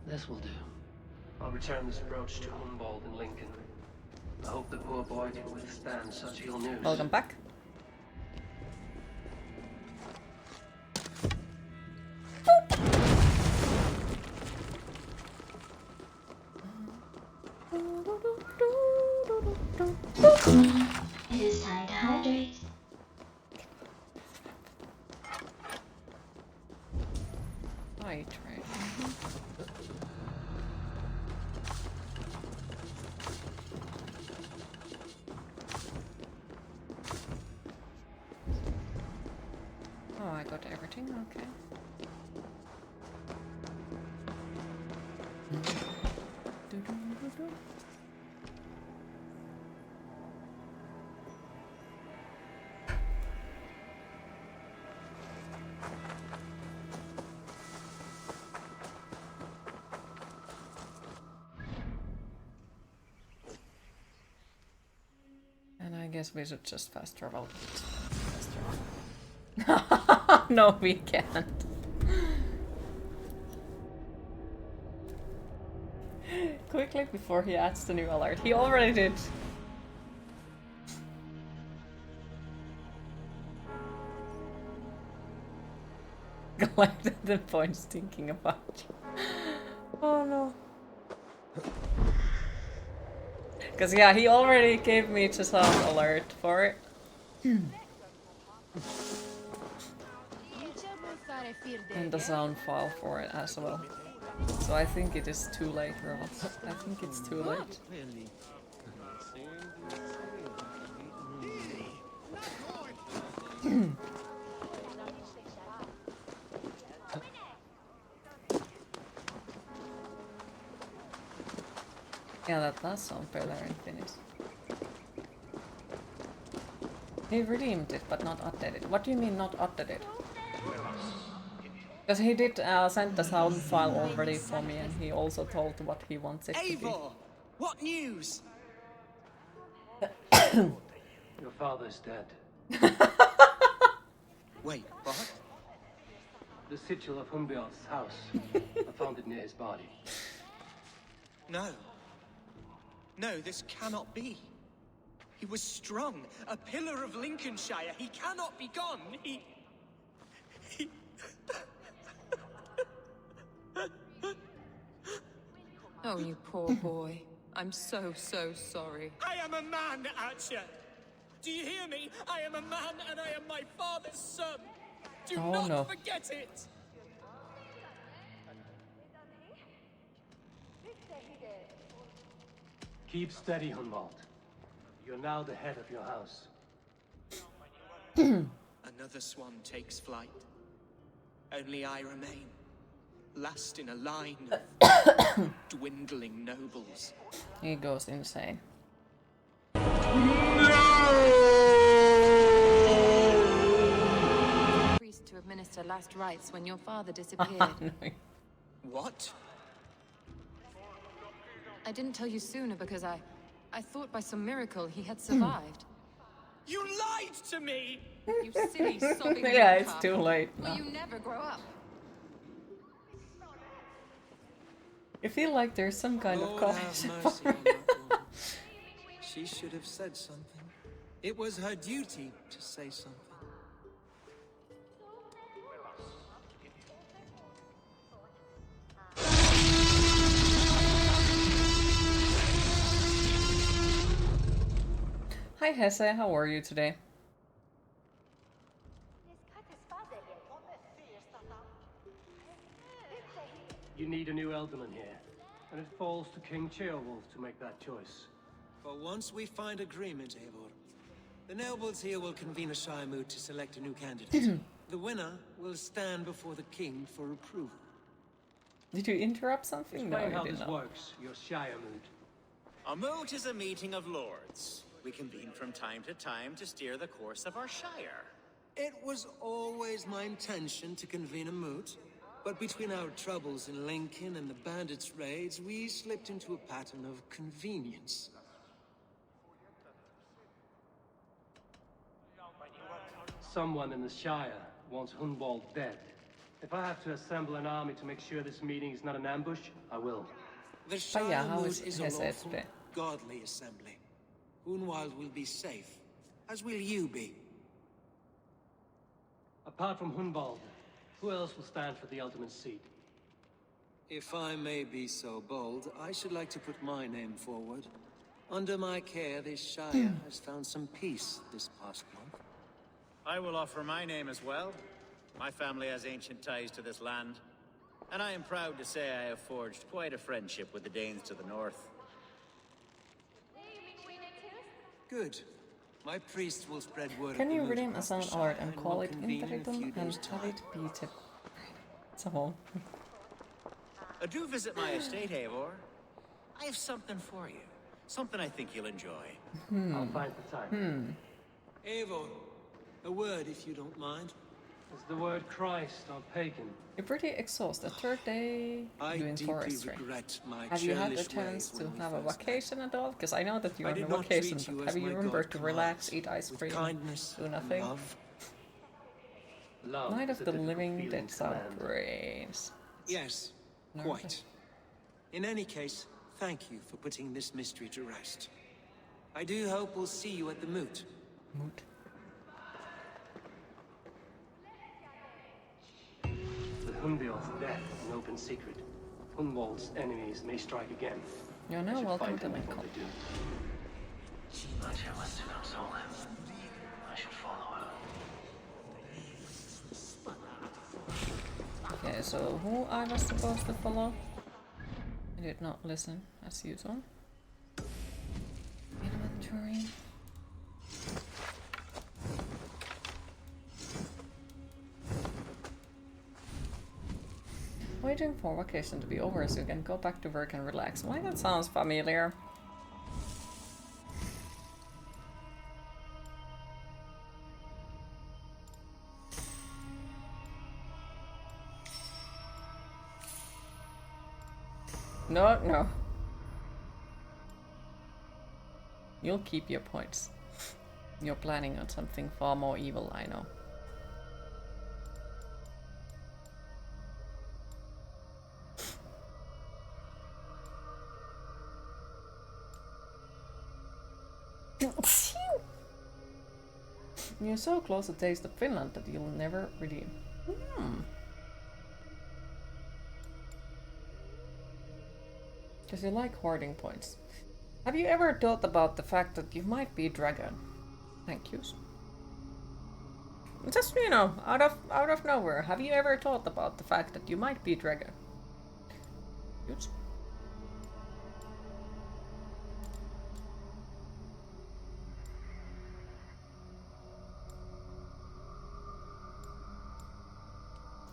This will do. I'll return this brooch to Humboldt in Lincoln. I hope the poor boy can withstand such ill news. Welcome back. It is time to hydrate. Hydrate. Oh, I got everything, okay. And I guess we should just fast travel. No, we can't. Quickly before he adds the new alert. He already did. Collected the points thinking about you. Oh no. Because yeah, he already gave me the sound alert for it. And the sound file for it as well. So I think it is too late, Robert. I think it's too late. Yeah, that does sound better in Finnish. He redeemed it, but not updated. What do you mean not updated? Because he did send the sound file already for me, and he also told what he wants it to be. Eivor, what news? Your father's dead. Wait, what? The sigil of Humboldt's house. I found it near his body. No. No, this cannot be. He was strong, a pillar of Lincolnshire. He cannot be gone. He... Oh, you poor boy. I'm so sorry. I am a man, Archer. Do you hear me? I am a man and I am my father's son. Do not forget it. Keep steady, Humboldt. You're now the head of your house. Another swan takes flight. Only I remain. Last in a line of dwindling nobles. He goes insane. Priest to administer last rites when your father disappeared. What? I didn't tell you sooner because I thought by some miracle he had survived. You lied to me! You silly sobbing Yeah, it's cup. too late Will now. you never grow up? I feel like there's some kind Lord of have connection. mercy on that woman. She should have said something. It was her duty to say something. Hi Hesse, how are you today? You need a new alderman here, and it falls to King Ceolwulf to make that choice. But once we find agreement, Eivor, the nobles here will convene a Shire moot to select a new candidate. The winner will stand before the king for approval. Did you interrupt something? No, Explain you how did this not. works, your Shire moot. A moot is a meeting of lords. We convene from time to time to steer the course of our shire. It was always my intention to convene a moot. But between our troubles in Lincoln and the bandits' raids, we slipped into a pattern of convenience. Someone in the Shire wants Hunwald dead. If I have to assemble an army to make sure this meeting is not an ambush, I will. The But Shire yeah, how moot is is a his lawful, HP? godly assembly. Hunwald will be safe, as will you be. Apart from Hunwald, who else will stand for the ultimate seat? If I may be so bold, I should like to put my name forward. Under my care, this Shire has found some peace this past month. I will offer my name as well. My family has ancient ties to this land, and I am proud to say I have forged quite a friendship with the Danes to the north. Good. My priests will spread word. Can of the you moot redeem a across the sound Shire art and and call will it convene in a Interitum few and days' have it time. be to... So... Do visit my estate, Eivor. I have something for you. Something I think you'll enjoy. I'll find the time. Eivor, a word if you don't mind. Is the word Christ or pagan? You're pretty exhausted. Third day I doing deeply forestry. regret my Have you had the churlish chance ways to when we have a first vacation at all? Because I know that you're I on a did not vacation, treat you but as have you my remembered God to relax, commands, eat ice with cream, kindness do and nothing? love? Love Night is of a the difficult Living feeling Dead to sound command. Yes, brains. Nervous. quite. In any case, thank you for putting this mystery to rest. I do hope we'll see you at the moot. Mood. With Hunwald's death an open secret, Hunwald's enemies may strike again. You're I now should welcome find to them my before call. they do. She wants to console him. I should follow her. Okay, so who I was supposed to follow? I did not listen, as usual. Inventory. Waiting for vacation to be over so you can go back to work and relax. Why that sounds familiar? No, no. You'll keep your points. You're planning on something far more evil, I know. You're so close to Taste of Finland that you'll never redeem. Because you like hoarding points. Have you ever thought about the fact that you might be a dragon? Thank yous. Just, you know, out of nowhere, have you ever thought about the fact that you might be a dragon? Yous.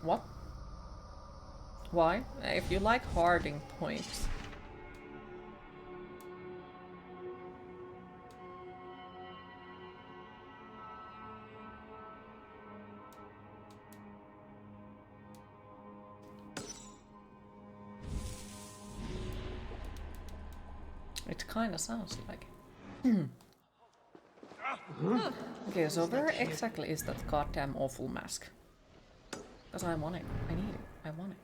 What? Why? If you like hoarding points. It kinda sounds like it. Okay, so where exactly is that goddamn awful mask? Because I want it. I need it. I want it.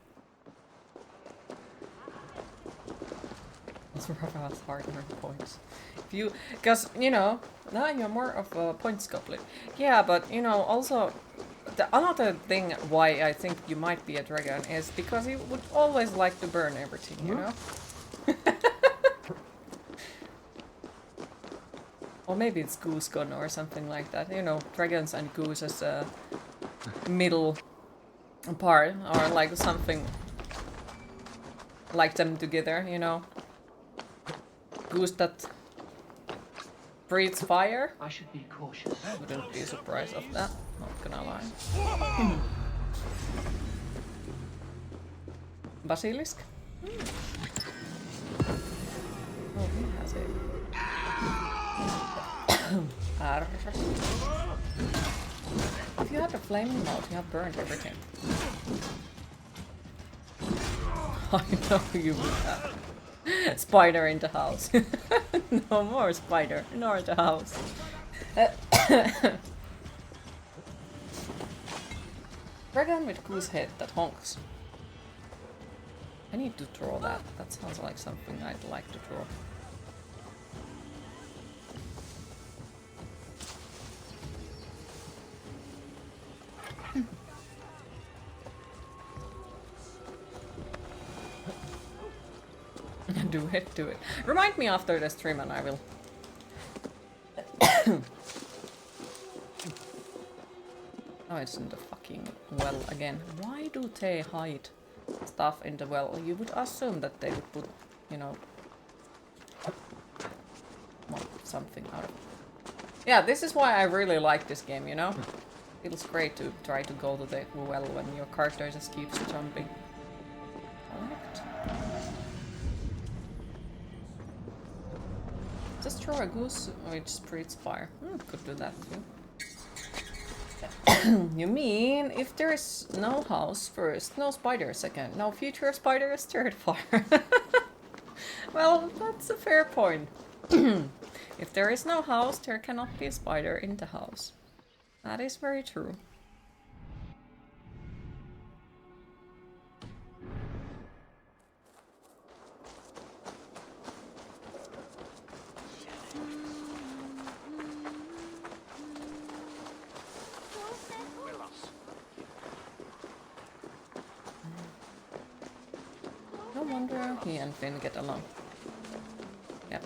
Let's rough out hard points. If you, because you know, now you're more of a points goblin. Yeah, but you know, also the another thing why I think you might be a dragon is because you would always like to burn everything, you know. Or maybe it's Goose Gun or something like that. You know, dragons and gooses middle part, or like something like them together, you know. Goose that breathes fire. I should be cautious. Wouldn't be surprised of that, not gonna lie. Basilisk? Oh, he has it. If you had a flaming mouth, you have burned everything. I know you would have. Spider in the house. No more spider, nor the house. Dragon with goose head that honks. I need to draw that. That sounds like something I'd like to draw. Do it, do it. Remind me after the stream and I will. Oh, it's in the fucking well again. Why do they hide stuff in the well? You would assume that they would put, you know, something out of it. Yeah, this is why I really like this game, you know? It feels great to try to go to the well when your character just keeps jumping. Correct. Just throw a goose which breathes fire. Could do that too. You mean if there is no house first, no spider second, no future spiders third fire? Well, that's a fair point. If there is no house, there cannot be a spider in the house. That is very true. No wonder he and Finn get along. Yep.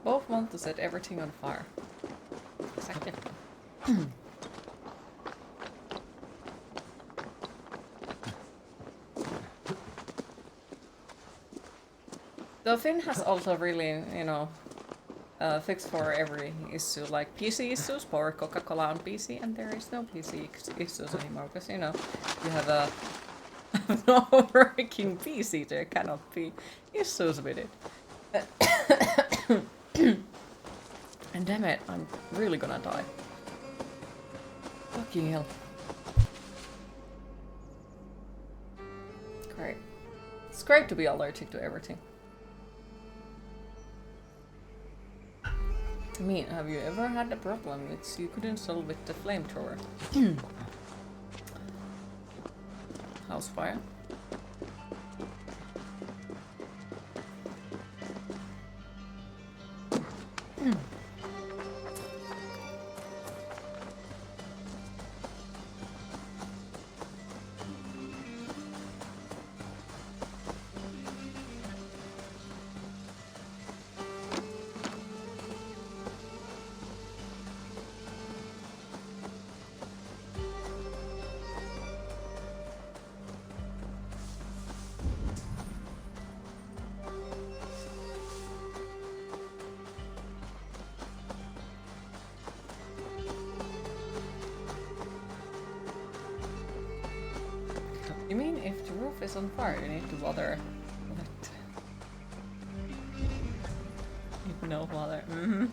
Both want to set everything on fire. Exactly. The Finn has also really, you know, fixed for every issue, like PC issues for Coca-Cola on PC, and there is no PC issues anymore, because, you know, you have a no working PC, there cannot be issues with it. And damn it, I'm really gonna die. Fucking hell. Great. It's great to be allergic to everything. I mean, have you ever had a problem which you couldn't solve with the flamethrower? House fire? You mean if the roof is on fire, you need to water it? No water. Mm-hmm.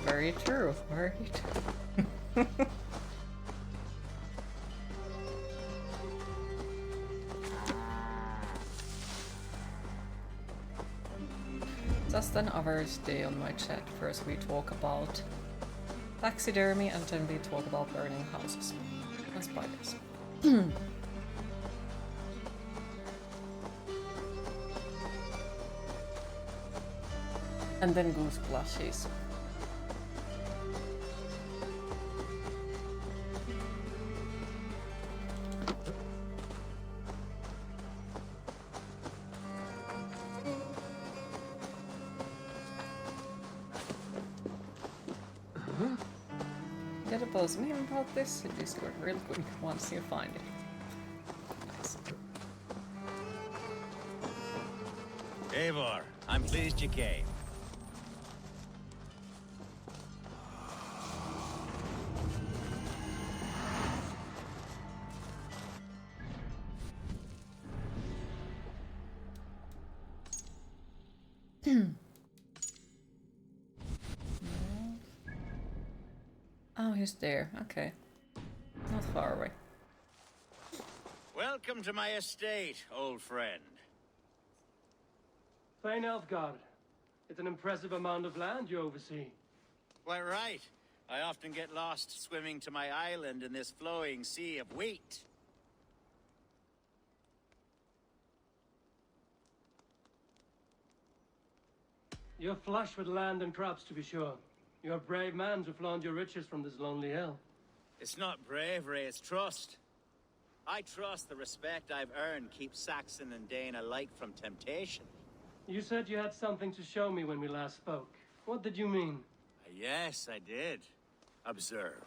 Very true. Very true. Just an average day on my chat. First we talk about taxidermy and then we talk about burning houses and spiders. And then goose plushies. Get a post meme about this in Discord real quick once you find it. Nice. Eivor, I'm pleased you came. Oh, he's there. Okay. Not far away. Welcome to my estate, old friend. Plain Elfgard. It's an impressive amount of land you oversee. Quite right. I often get lost swimming to my island in this flowing sea of wheat. You're flush with land and crops, to be sure. You're a brave man to flaunt your riches from this lonely hill. It's not bravery, it's trust. I trust the respect I've earned keeps Saxon and Dane alike from temptation. You said you had something to show me when we last spoke. What did you mean? Yes, I did. Observe.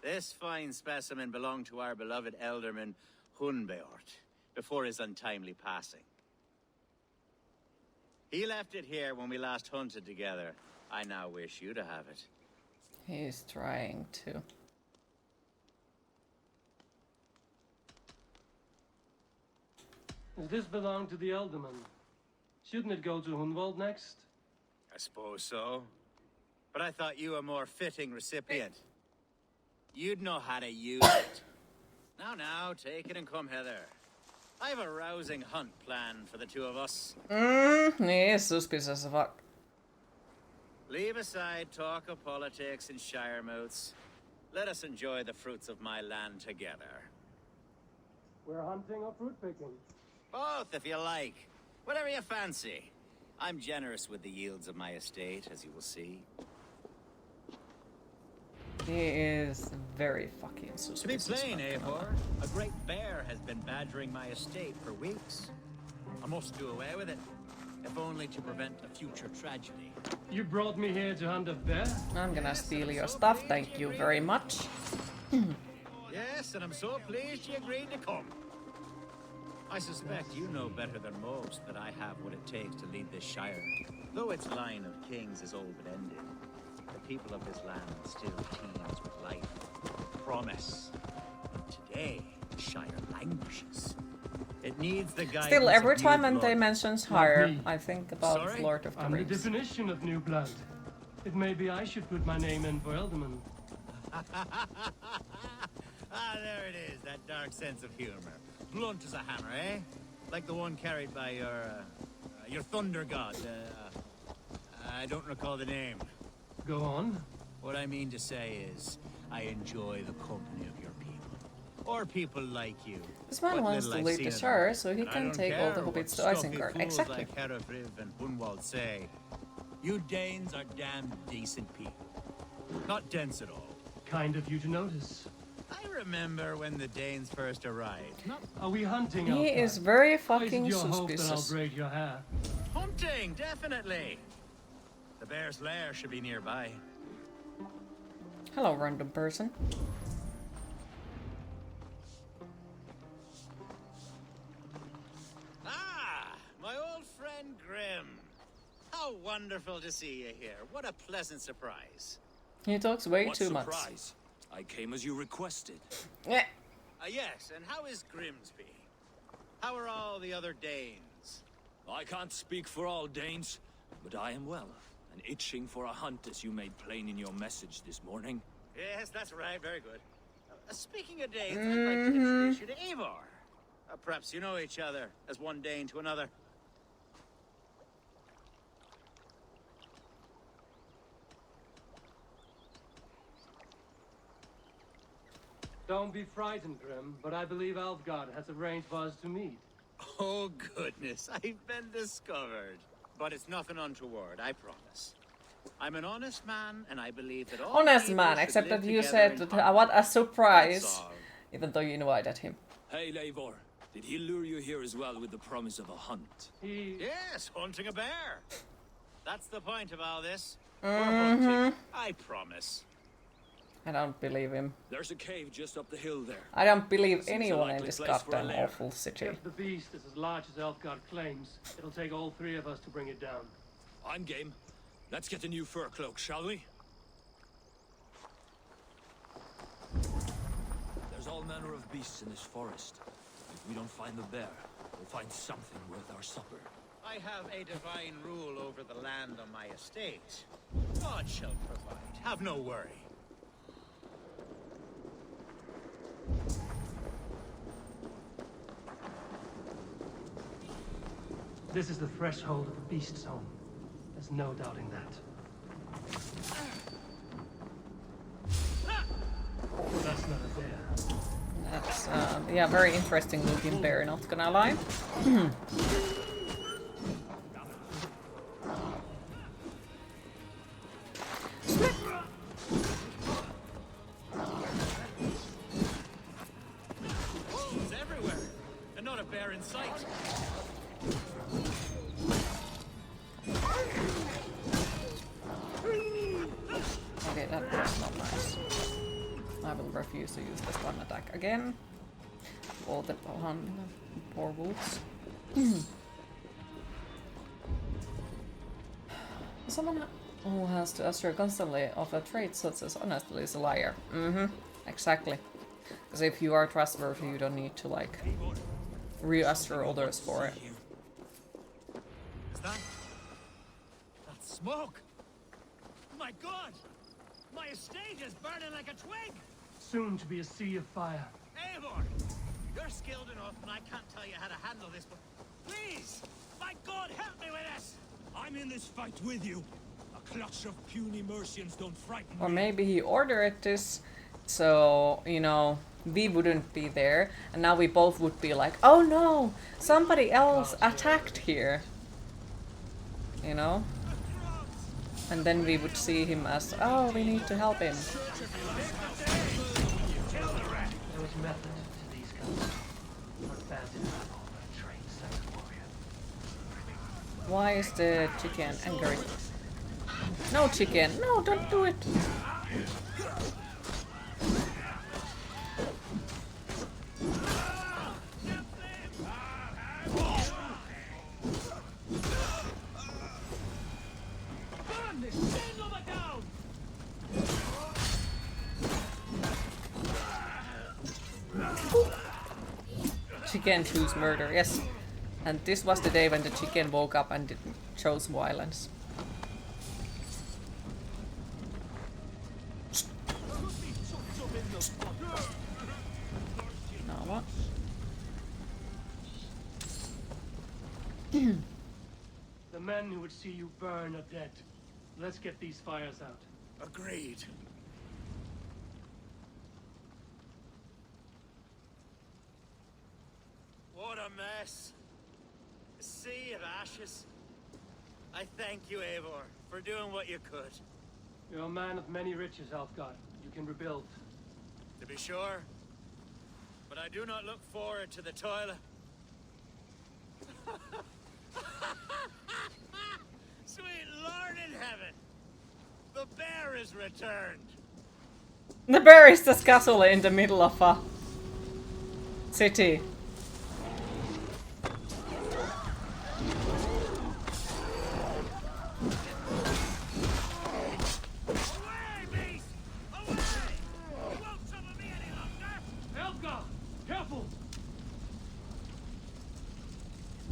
This fine specimen belonged to our beloved elderman, Hunbeort, before his untimely passing. He left it here when we last hunted together. I now wish you to have it. He's trying to. Does this belong to the Elderman? Shouldn't it go to Hunwald next? I suppose so. But I thought you a more fitting recipient. You'd know how to use it. Now, take it and come hither. I have a rousing hunt planned for the two of us. He is suspicious as fuck. Leave aside talk of politics and shire moats. Let us enjoy the fruits of my land together. We're hunting or fruit picking? Both, if you like. Whatever you fancy. I'm generous with the yields of my estate, as you will see. He is very fucking To be suspicious. plain, Eivor, a great bear has been badgering my estate for weeks. I must do away with it, if only to prevent a future tragedy. You brought me here to hunt a bear? I'm gonna steal your stuff, thank you very much. Yes, and I'm so pleased you agreed to come. I suspect you know better than most that I have what it takes to lead this shire. Though its line of kings is old but ended, the people of this land still teems with life, promise. And today, the shire languishes. It needs the guidance. Still, every of time new when they blood. mention Hire, I think about Sorry? Lord of the I'm the Rings. definition of new blood. It may be I should put my name in for Elderman. Ah, there it is, that dark sense of humor. Blunt as a hammer, eh? Like the one carried by your thunder god. I don't recall the name. Go on. What I mean to say is, I enjoy the company of your people. Or people like you. This man What wants little to I've leave seen the of Shire them. so he And I can don't take all the care what hobbits to stuffy Isengard. fools Exactly. like Herefriv and Hunwald say. You Danes are damn decent people. Not dense at all. Kind of you to notice. I remember when the Danes first arrived. Not Are we hunting? He Elfgard? is very Or is it fucking your hope that I'll suspicious. braid your hair? hunting, definitely. The bear's lair should be nearby. Hello, random person. Ah, my old friend Grim. How wonderful to see you here. What a pleasant surprise. He talks way What too much. surprise. I came as you requested. Yeah. Yes, and how is Grimsby? How are all the other Danes? I can't speak for all Danes, but I am well, and itching for a hunt as you made plain in your message this morning. Yes, that's right. Very good. Speaking of Danes, I'd like to introduce you to Eivor. Perhaps you know each other as one Dane to another. Don't be frightened, Grim, but I believe Elfgard has arranged for us to meet. Oh, goodness, I've been discovered. But it's nothing untoward, I promise. I'm an honest man, and I believe that all Honest people man, should except live that you together said in that, harmony. what a surprise. That's all. Even though you invited him. Hey, Eivor, did he lure you here as well with the promise of a hunt? Yes, hunting a bear. That's the point of all this. We're hunting, I promise. I don't believe him. There's a cave just up the hill there. I don't believe Seems a anyone in likely this place for a goddamn lair. awful city. If the beast is as large as Elfgard claims, it'll take all three of us to bring it down. I'm game. Let's get a new fur cloak, shall we? There's all manner of beasts in this forest. If we don't find the bear, we'll find something worth our supper. I have a divine rule over the land on my estate. God shall provide. Have no worry. This is the threshold of the beast's home. There's no doubting that. That's not a bear. That's, yeah, very interesting looking bear, not gonna lie. It's everywhere, and not a bear in sight. Okay, that was not nice. I will refuse to use the stun attack again. All the poor wolves. Someone who has to assure constantly of a trait such as honesty is a liar. Exactly. Because if you are trustworthy, you don't need to like reassure others for it. Is that smoke? My God! My estate is burning like a twig! Soon to be a sea of fire. Eivor! You're skilled enough, and I can't tell you how to handle this, but please! My God, help me with this! I'm in this fight with you. A clutch of puny Mercians don't frighten Or me. maybe he ordered this so, you know, we wouldn't be there, and now we both would be like, oh no, somebody else attacked here. You know? And then we would see him as, oh, we need to help him. There was method to these guns. Not bad in battle, but a trained second warrior. Why is the chicken angry? No, chicken. No, don't do it. Chicken choose murder, yes. And this was the day when the chicken woke up and chose violence. Now what? The men who would see you burn are dead. Let's get these fires out. Agreed. What a mess. A sea of ashes. I thank you, Eivor, for doing what you could. You're a man of many riches, Alfgard. You can rebuild. To be sure. But I do not look forward to the toil. Sweet Lord in heaven! The bear is returned! The bear is this castle in the middle of a city.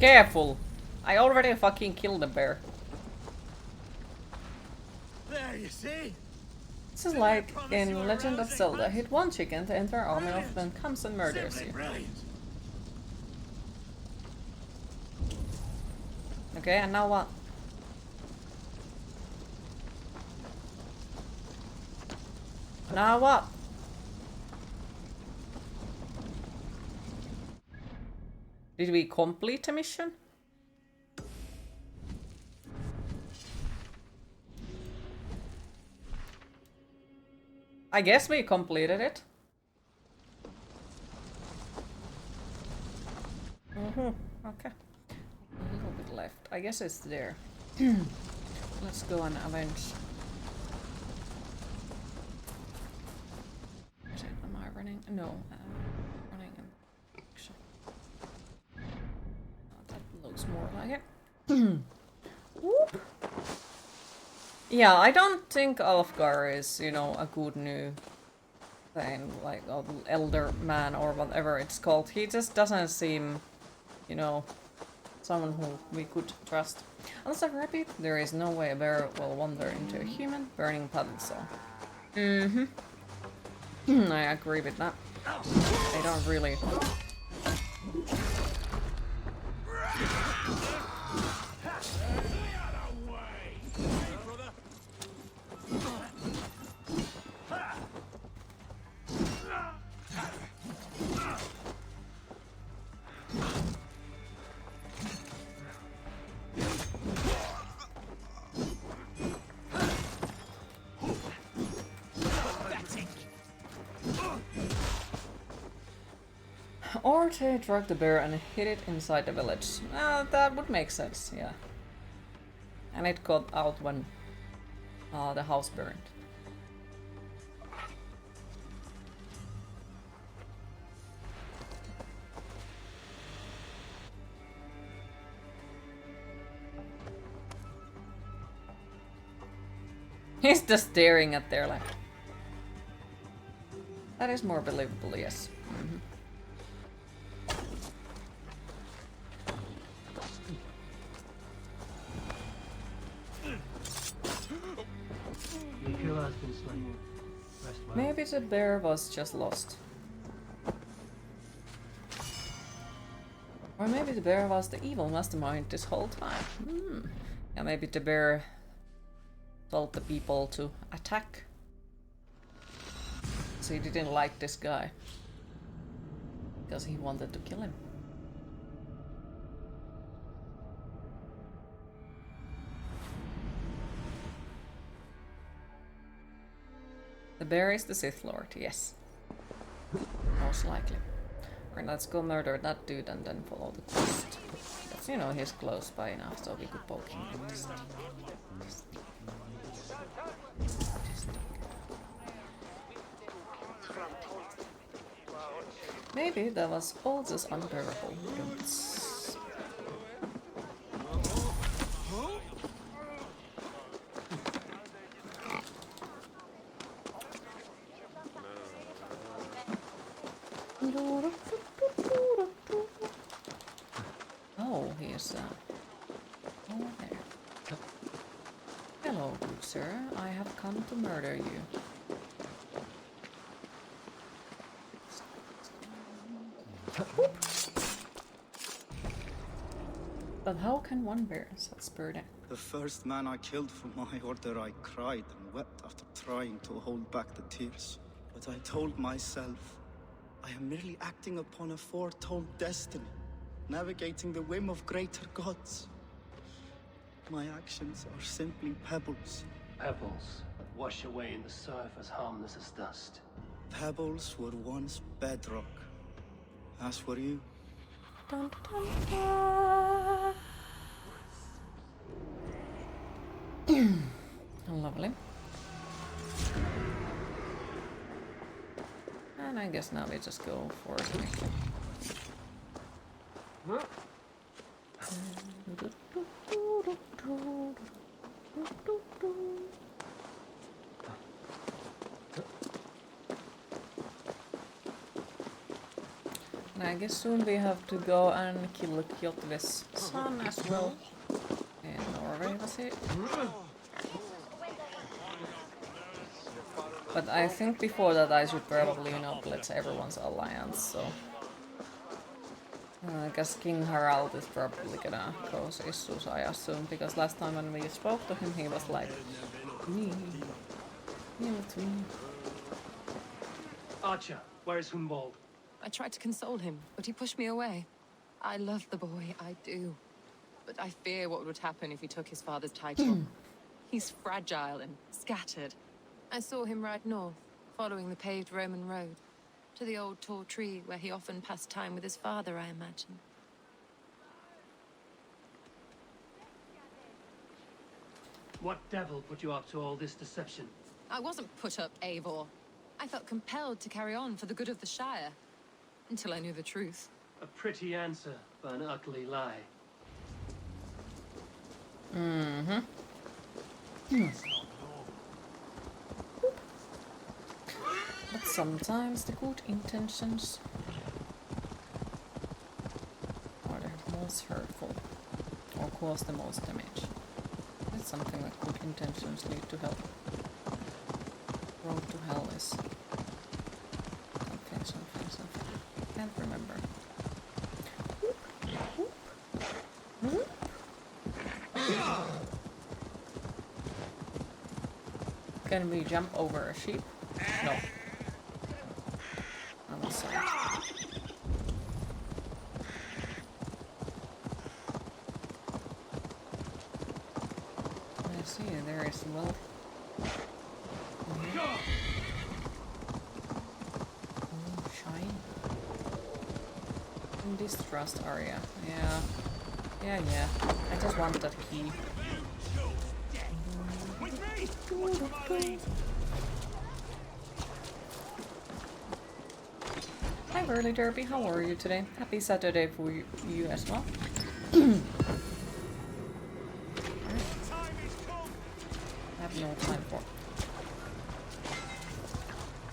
Careful! I already fucking killed the bear. There, you see? This is like in Legend of Zelda. Hit one chicken, the entire army of them comes and murders you. Okay, and now what? Now what? Did we complete the mission? I guess we completed it. Okay. A little bit left. I guess it's there. Let's go and avenge. Am I running? No. Running in action. That looks more like it. Whoop. Yeah, I don't think Alfgar is, you know, a good new thing, like elder man or whatever it's called. He just doesn't seem, you know, someone who we could trust. Unless I repeat, there is no way a bear will wander into a human burning puddle, so. I agree with that. They don't really. Or they drug the bear and hid it inside the village. That would make sense, yeah. And it got out when the house burned. He's just staring at there like... That is more believable, yes. The killer has been slain. Rest well. Maybe the bear was just lost. Or maybe the bear was the evil mastermind this whole time. Yeah, maybe the bear told the people to attack. So he didn't like this guy. Because he wanted to kill him. The bear is the Sith Lord, yes. Most likely. Alright, let's go murder that dude and then follow the quest. Because, you know, he's close by enough, so we could poke him with this thing. Maybe that was all just unbearable. Oh, here's over there. Hello, good sir. I have come to murder you. But how can one bear such burden? The first man I killed for my order, I cried and wept after trying to hold back the tears. But I told myself, I am merely acting upon a foretold destiny, navigating the whim of greater gods. My actions are simply pebbles. Pebbles that wash away in the surf as harmless as dust. Pebbles were once bedrock, as were you. Dun, dun, dun. Lovely. And I guess now we just go for it. And I guess soon we have to go and kill Kjotve's son as well. In Norway, was it? But I think before that I should probably, you know, pledge everyone's alliance, so... I guess King Harald is probably gonna cause issues, I assume, because last time when we spoke to him he was like... Me. With me. Archer, where is Humbald? I tried to console him, but he pushed me away. I love the boy, I do. But I fear what would happen if he took his father's title. He's fragile and scattered. I saw him ride north, following the paved Roman road, to the old tall tree where he often passed time with his father, I imagine. What devil put you up to all this deception? I wasn't put up, Eivor. I felt compelled to carry on for the good of the Shire, until I knew the truth. A pretty answer for an ugly lie. But sometimes the good intentions are the most hurtful, or cause the most damage. That's something that good intentions lead to hell. Road to hell is something. Can't remember. Can we jump over a sheep? No. On the side. I see, there is wealth. Shine. Distrust area. Yeah. Yeah. I just want that key. With me! Watch for my lead! Hi Burly Derby, how are you today? Happy Saturday for you as well. I have no time for.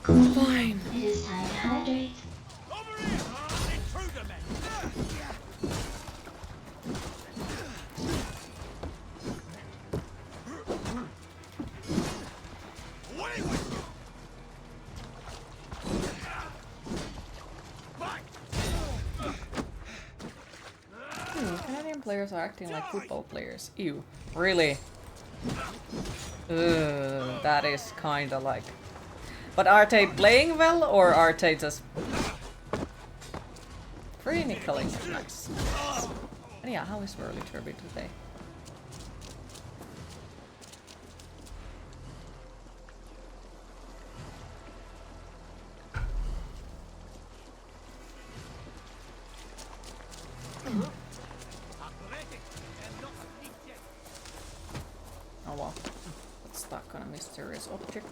Fine. It is time to hydrate. Canadian players are acting like football players. Ew. Really? Ugh, that is kinda like... But are they playing well, or are they just... Free nickeling is nice. And yeah, how is Whirly Turby today? Oh well, it's stuck on a mysterious object.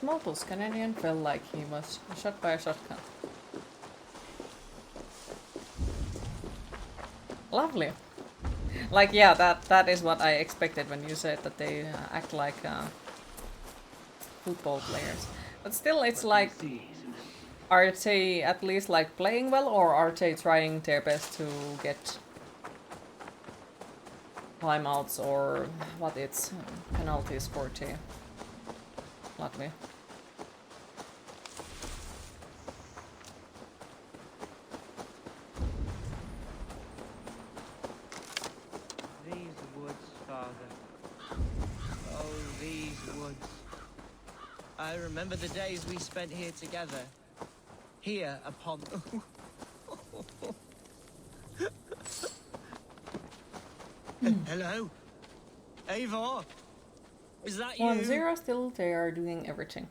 Smoltle's Canadian felt like he was shot by a shotgun. Lovely. Like, yeah, that is what I expected when you said that they act like football players. But still, it's like, are they at least like playing well, or are they trying their best to get timeouts or what it's penalties for the Latvia? These woods, Father. Oh, these woods. I remember the days we spent here together. Here upon... Hello? Eivor? Is that you? 1-0 still, they are doing everything.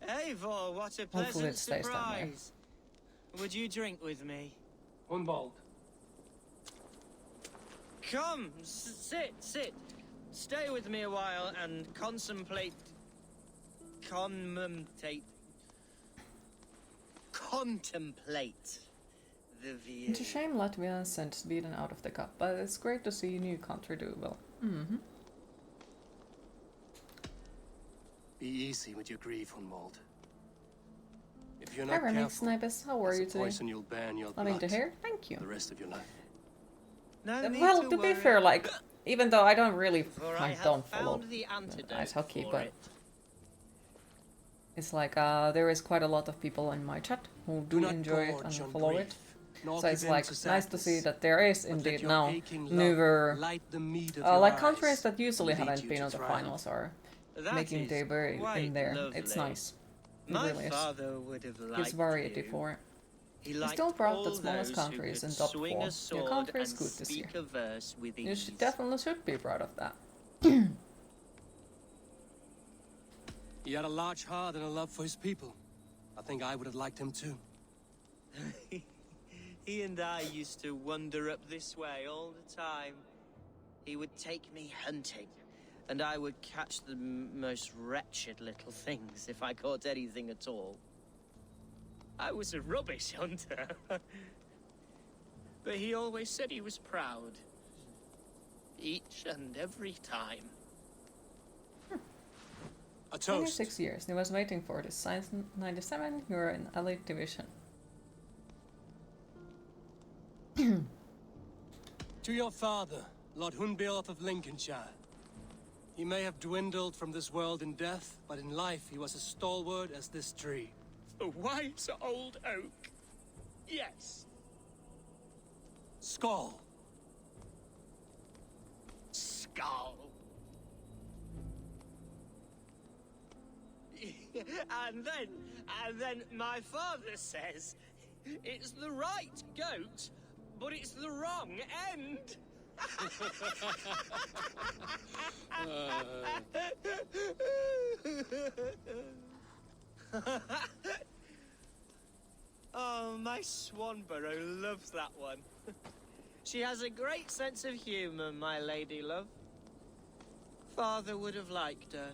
Eivor, what a Hopefully pleasant it stays that way. surprise. Would you drink with me? Unbold. Come, sit. Stay with me a while and contemplate the view. It's a shame Latvia sent Sweden out of the cup, but it's great to see a new country do well. Mm-hmm. Be easy with your grief, Unmold. If you're Hi not Remix careful, Snipers, how are you it's a today? poison you'll bear in your Loving to blood hear, thank you. the rest of your life. No need Well, to be worry. fair, like, even though I don't really, For I I have don't follow found the antidote ice hockey, for but it. it's like, there is quite a lot of people in my chat who do not enjoy it gorge and on follow grief, it. nor So it's give in like to nice to see sadness, that there is but let indeed your now aching love newer, light the mead of your like eyes countries that usually and lead haven't you been to on the triumph. finals are That making is debut in quite there. lovely. It's nice. It My really is. father would have liked Gives variety you. for it. He It's liked still proud all that smallest those who country is could in top 4. swing a Your sword country is and good this year. speak a verse with You ease. definitely should be proud of that. He had a large heart and a love for his people. I think I would have liked him too. He and I used to wander up this way all the time. He would take me hunting, and I would catch the most wretched little things if I caught anything at all. I was a rubbish hunter. But he always said he was proud. Each and every time. A toast. 26 years. He was waiting for this. Since 97, you were in elite division. To your father, Lord Hunbeolf of Lincolnshire. He may have dwindled from this world in death, but in life he was as stalwart as this tree. A wise old oak. Yes. Skull. Skull. And then my father says it's the right goat, but it's the wrong end. Oh, my Swanborough loves that one. She has a great sense of humor, my lady love. Father would have liked her.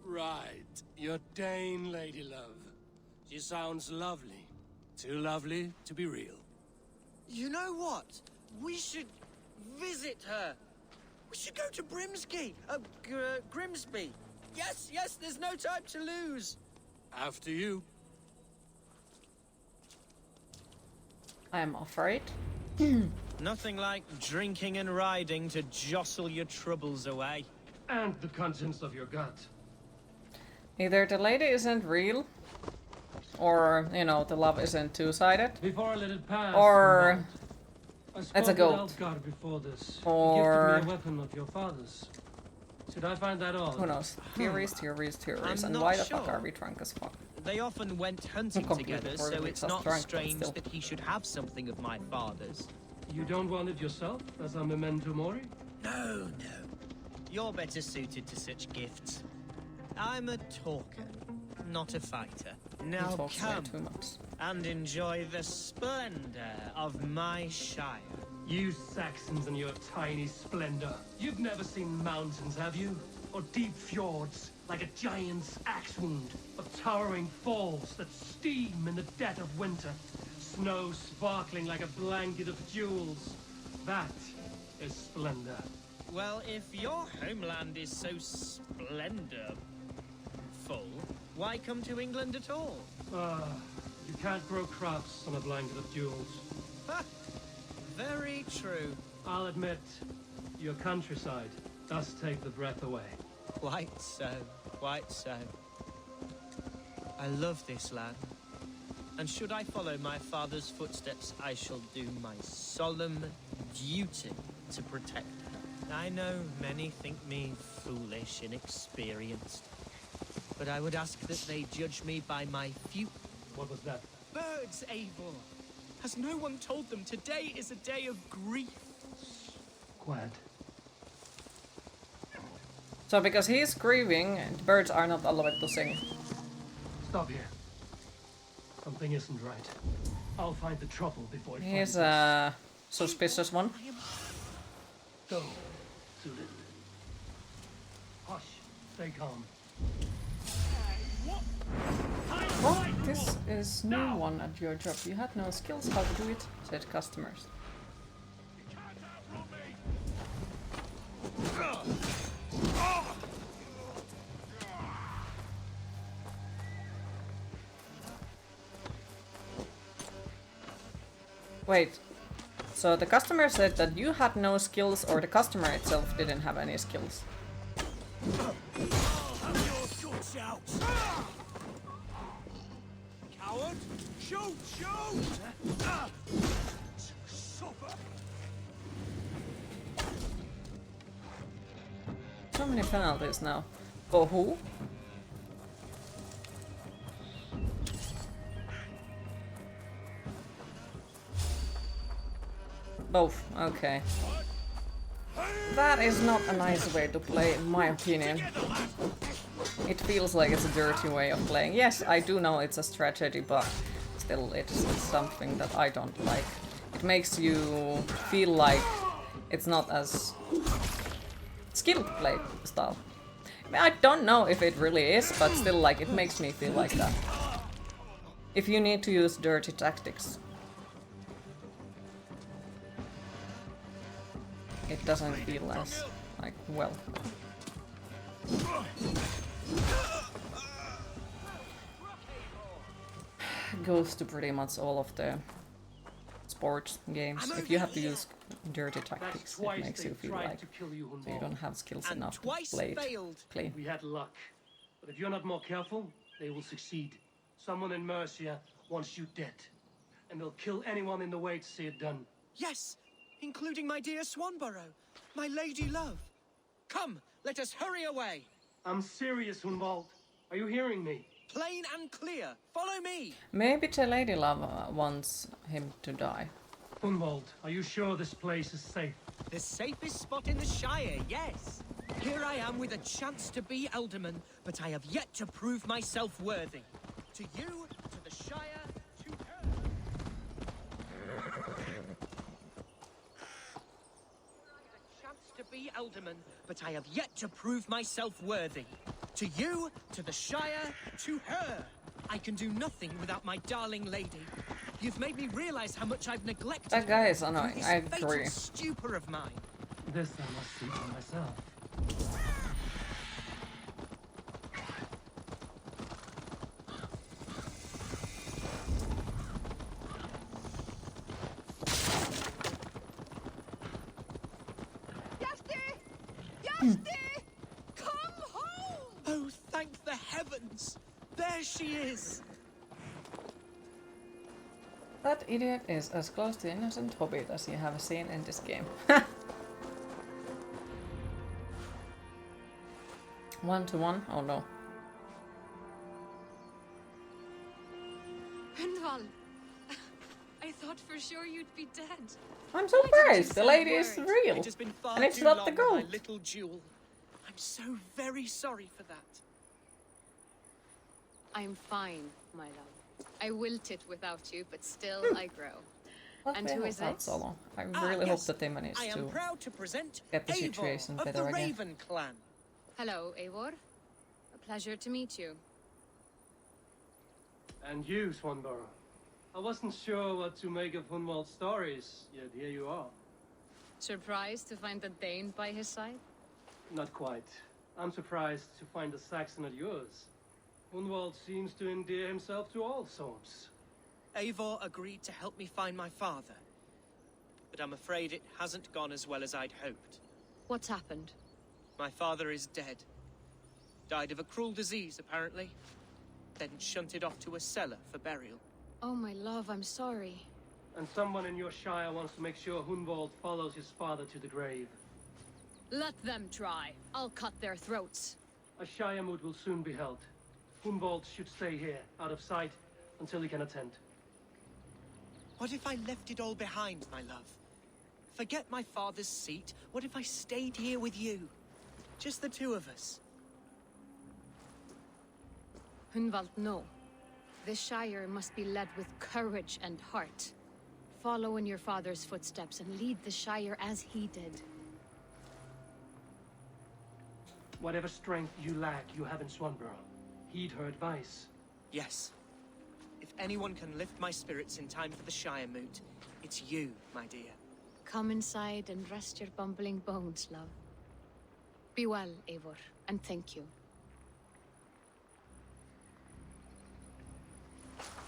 Right. Your Dane lady love. She sounds lovely. Too lovely to be real. You know what? We should visit her. We should go to Grimsby. Yes, yes, there's no time to lose. After you. I am afraid. Nothing like drinking and riding to jostle your troubles away. And the contents of your gut. Either the lady isn't real, or, you know, the love isn't two-sided, Before I let it pass, or I it's a goat, Elfgar before this. or... He gifted me a weapon of your father's. Should I find that odd? Who knows? Theories, theories, theories, I'm and not why the sure. fuck are we drunk as fuck? They often went hunting Completely together, bored so with it's us not drunk, but strange still. that he should have something of my father's. You don't want it yourself, as a memento mori? No, no. You're better suited to such gifts. I'm a talker, not a fighter. Now talks way come too much. and enjoy the splendor of my shire. You Saxons and your tiny splendor. You've never seen mountains, have you? Or deep fjords, like a giant's axe wound. Or towering falls that steam in the dead of winter. Snow sparkling like a blanket of jewels. That is splendor. Well, if your homeland is so splendorful, why come to England at all? You can't grow crops on a blanket of jewels. Ha! Very true. I'll admit, your countryside does take the breath away. Quite so, quite so. I love this land. And should I follow my father's footsteps, I shall do my solemn duty to protect her. I know many think me foolish, inexperienced. But I would ask that they judge me by my future. What was that? Birds, Eivor. Has no one told them today is a day of grief? Quiet. So because he's grieving, the birds are not allowed to sing. Stop here. Something isn't right. I'll find the trouble before it He's finds a suspicious one. Go, Zulin. Hush. Stay calm. What? This is new one at your job. You had no skills how to do it, said customers. Wait, so the customer said that you had no skills, or the customer itself didn't have any skills? Coward! Shoot! Shoot! Supper! So many penalties now. For who? Both, okay. That is not a nice way to play, in my opinion. It feels like it's a dirty way of playing. Yes, I do know it's a strategy, but still it's something that I don't like. It makes you feel like it's not as skilled play style. I mean, I don't know if it really is, but still, like, it makes me feel like that. If you need to use dirty tactics. It doesn't feel as, like, well. Goes to pretty much all of the sports games. If you have to use dirty tactics, it makes you feel like so you don't have skills enough to play it clean. We had luck. But if you're not more careful, they will succeed. Someone in Mercia wants you dead. And they'll kill anyone in the way to see it done. Yes, including my dear Swanborough, my lady love. Come, let us hurry away. I'm serious, Hunwald. Are you hearing me? Plain and clear. Follow me. Maybe the lady love wants him to die. Hunwald, are you sure this place is safe? The safest spot in the Shire, yes. Here I am with a chance to be Alderman, but I have yet to prove myself worthy. To you, to the Shire, to her. A chance to be Alderman, but I have yet to prove myself worthy. To you, to the Shire, to her. I can do nothing without my darling lady. You've made me realize how much I've neglected That guy is her annoying, through I this fatal agree. stupor of mine. This I must see for myself. Yasti! Come home! Oh, thank the heavens! There she is! That idiot is as close to innocent hobbit as you have seen in this game. 1-1? Oh no. Gunvald! I thought for sure you'd be dead. I'm surprised! The lady is real! It has been far And it's too not the long, my goat! little jewel. I'm so very sorry for that. I'm fine, my love. I wilted without you, but still I grow. And They who have is that it? so long. I really hope that they manage I am to proud to present get the Eivor situation of better the again. Raven clan. Hello, Eivor. A pleasure to meet you. And you, Swanborough. I wasn't sure what to make of Hunwald's stories, yet here you are. Surprised to find a Dane by his side? Not quite. I'm surprised to find a Saxon at yours. Hunwald seems to endear himself to all sorts. Eivor agreed to help me find my father. But I'm afraid it hasn't gone as well as I'd hoped. What's happened? My father is dead. Died of a cruel disease, apparently. Then shunted off to a cellar for burial. Oh, my love, I'm sorry. And someone in your shire wants to make sure Hunwald follows his father to the grave. Let them try. I'll cut their throats. A shire moot will soon be held. Hunwald should stay here, out of sight, until he can attend. What if I left it all behind, my love? Forget my father's seat. What if I stayed here with you? Just the two of us. Hunwald, no. This Shire must be led with courage and heart. Follow in your father's footsteps and lead the Shire as he did. Whatever strength you lack, you have in Swanborough. Heed her advice. Yes. If anyone can lift my spirits in time for the Shire moot, it's you, my dear. Come inside and rest your bumbling bones, love. Be well, Eivor, and thank you.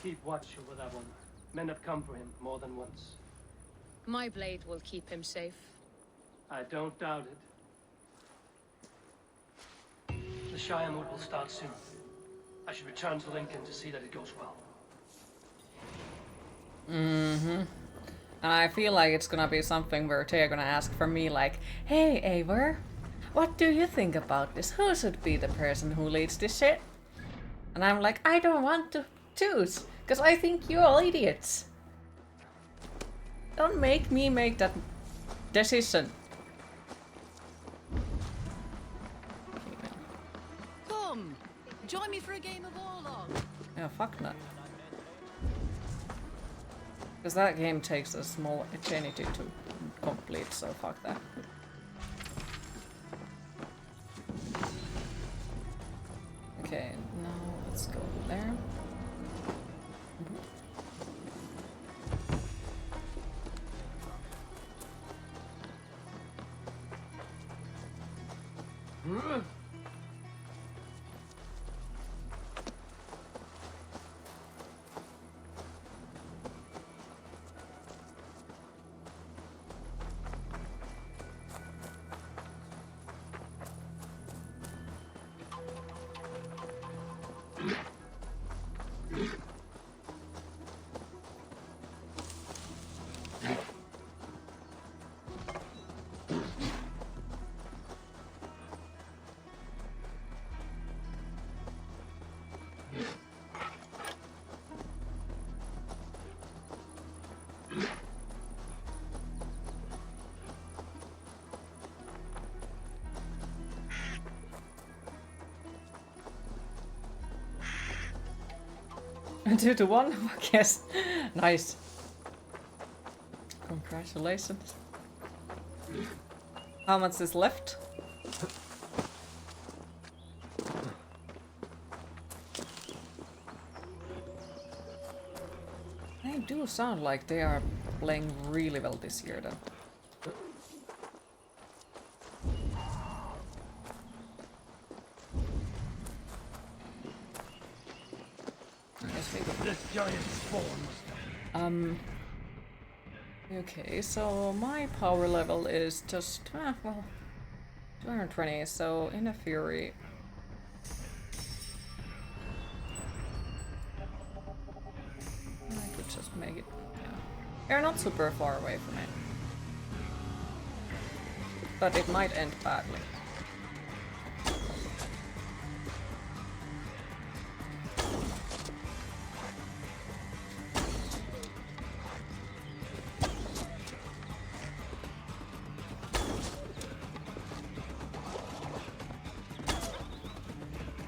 Keep watch over that one. Men have come for him more than once. My blade will keep him safe. I don't doubt it. The Shire moot will start soon. I should return to Lincoln to see that it goes well. Mm-hmm. And I feel like it's gonna be something where they're gonna ask for me like, hey Eivor, what do you think about this? Who should be the person who leads this shit? And I'm like, I don't want to choose, because I think you're all idiots. Don't make me make that decision. Come, join me for a game of Warlock. Yeah, fuck that. Because that game takes a small eternity to complete, so fuck that. Okay, now let's go there. 2 to 1? Yes. Nice. Congratulations. How much is left? They do sound like they are playing really well this year then. This giant spawn. Okay, so my power level is just, well, 220, so in a fury. I could just make it, yeah. They're not super far away from it. But it might end badly.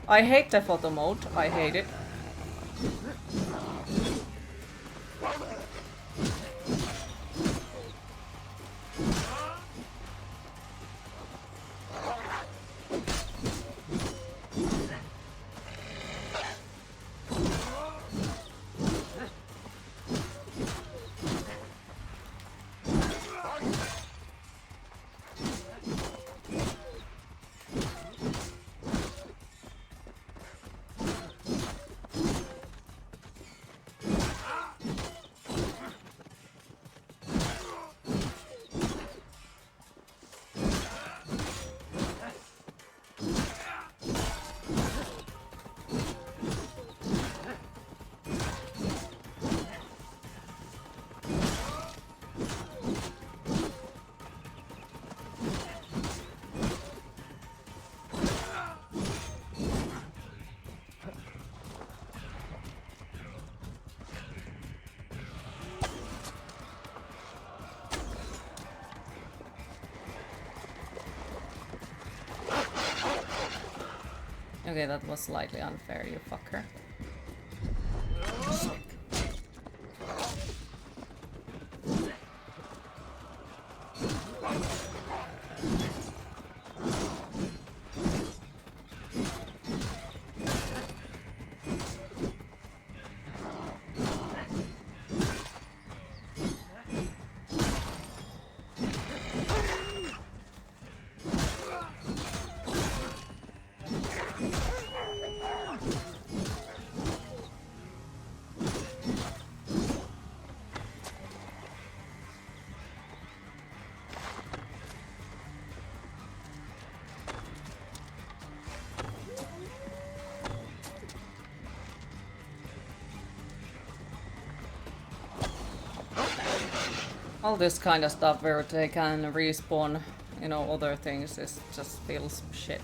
I hate the photo mode, I hate it. Okay, that was slightly unfair, you fucker. All this kind of stuff where they can respawn, you know, other things, it just feels shit.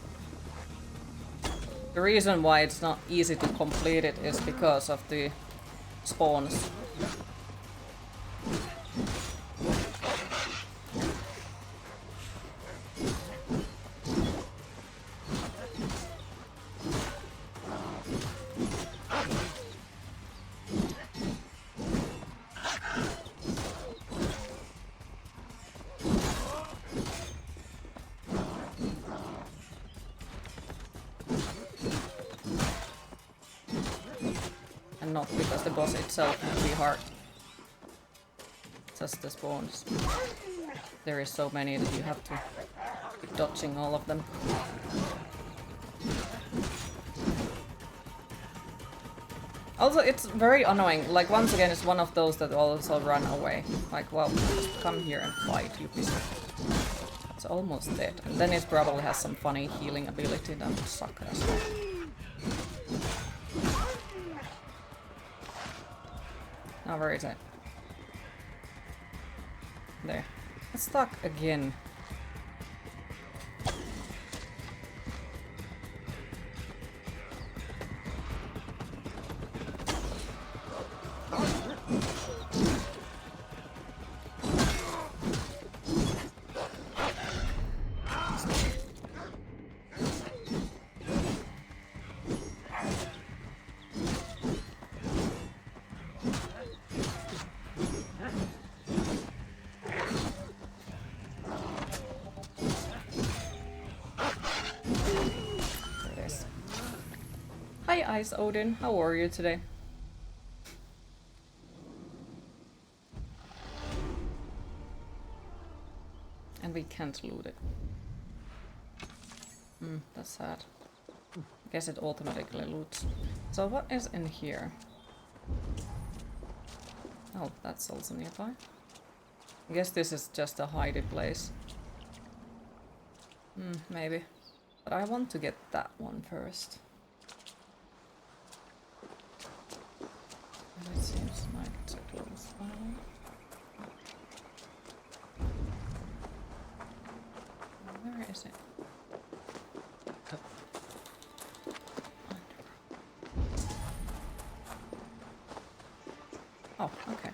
The reason why it's not easy to complete it is because of the spawns. Not because the boss itself can be hard. Just the spawns. There is so many that you have to be dodging all of them. Also, it's very annoying. Like, once again, it's one of those that also run away. Like, well, just come here and fight, you piece of... It's almost dead. And then it probably has some funny healing ability that would suck as well. Now, where is it? There. It's stuck again. Ice Odin. How are you today? And we can't loot it. That's sad. Guess it automatically loots. So what is in here? Oh, that's also nearby. I guess this is just a hidey place. Maybe. But I want to get that one first. And it seems like it's a close one. Where is it? Oh, okay.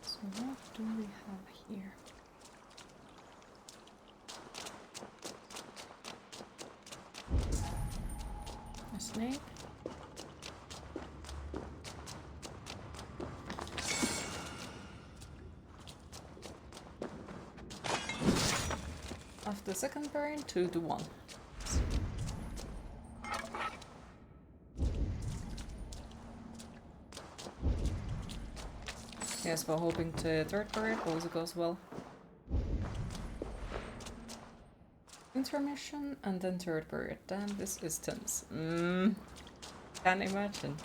So what do we have here? A snake. After the second variant, 2 to 1. Yes, we're hoping the third variant also goes well. Intermission and then third period. Damn, this is tense. Can't imagine.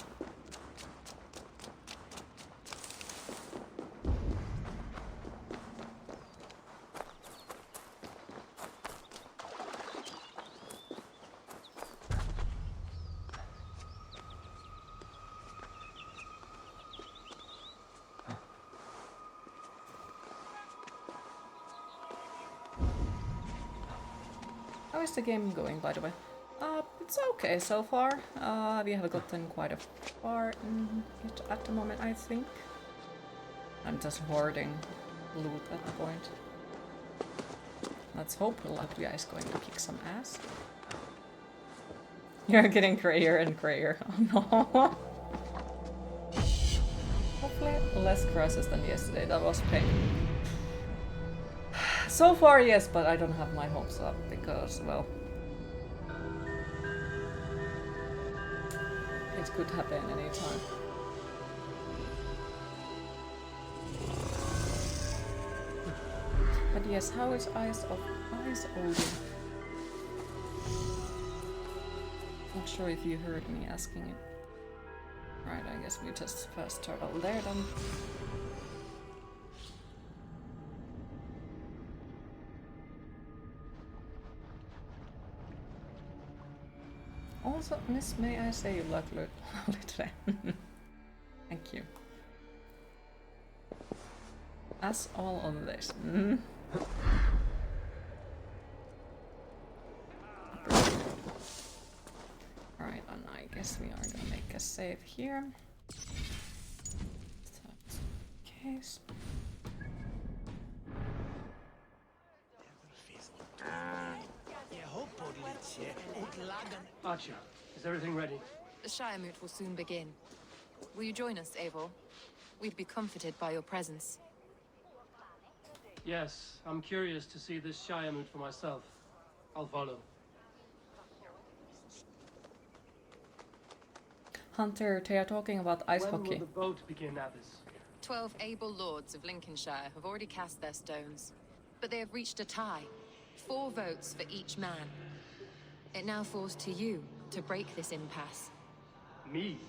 How is the game going, by the way? It's okay so far. We have gotten quite a far in it at the moment, I think. I'm just hoarding loot at the point. Let's hope Latvia is going to kick some ass. You're getting grayer and grayer. Oh no. Hopefully less crashes than yesterday. That was pain. So far, yes, but I don't have my hopes up because, well, it could happen anytime. But yes, how is Ice Odin? Not sure if you heard me asking it. Right, I guess we just fast travel there then. Also, Miss, may I say you look lovely today? Thank you. As all on this. Alright, and I guess we are gonna make a save here. That's the case. Archer, is everything ready? The Shire Moot will soon begin. Will you join us, Eivor? We'd be comforted by your presence. Yes, I'm curious to see this Shire Moot for myself. I'll follow. Hunter, they are talking about ice hockey. When will the boat begin, Abbess? 12 able lords of Lincolnshire have already cast their stones, but they have reached a tie. 4 votes for each man. It now falls to you to break this impasse. Me?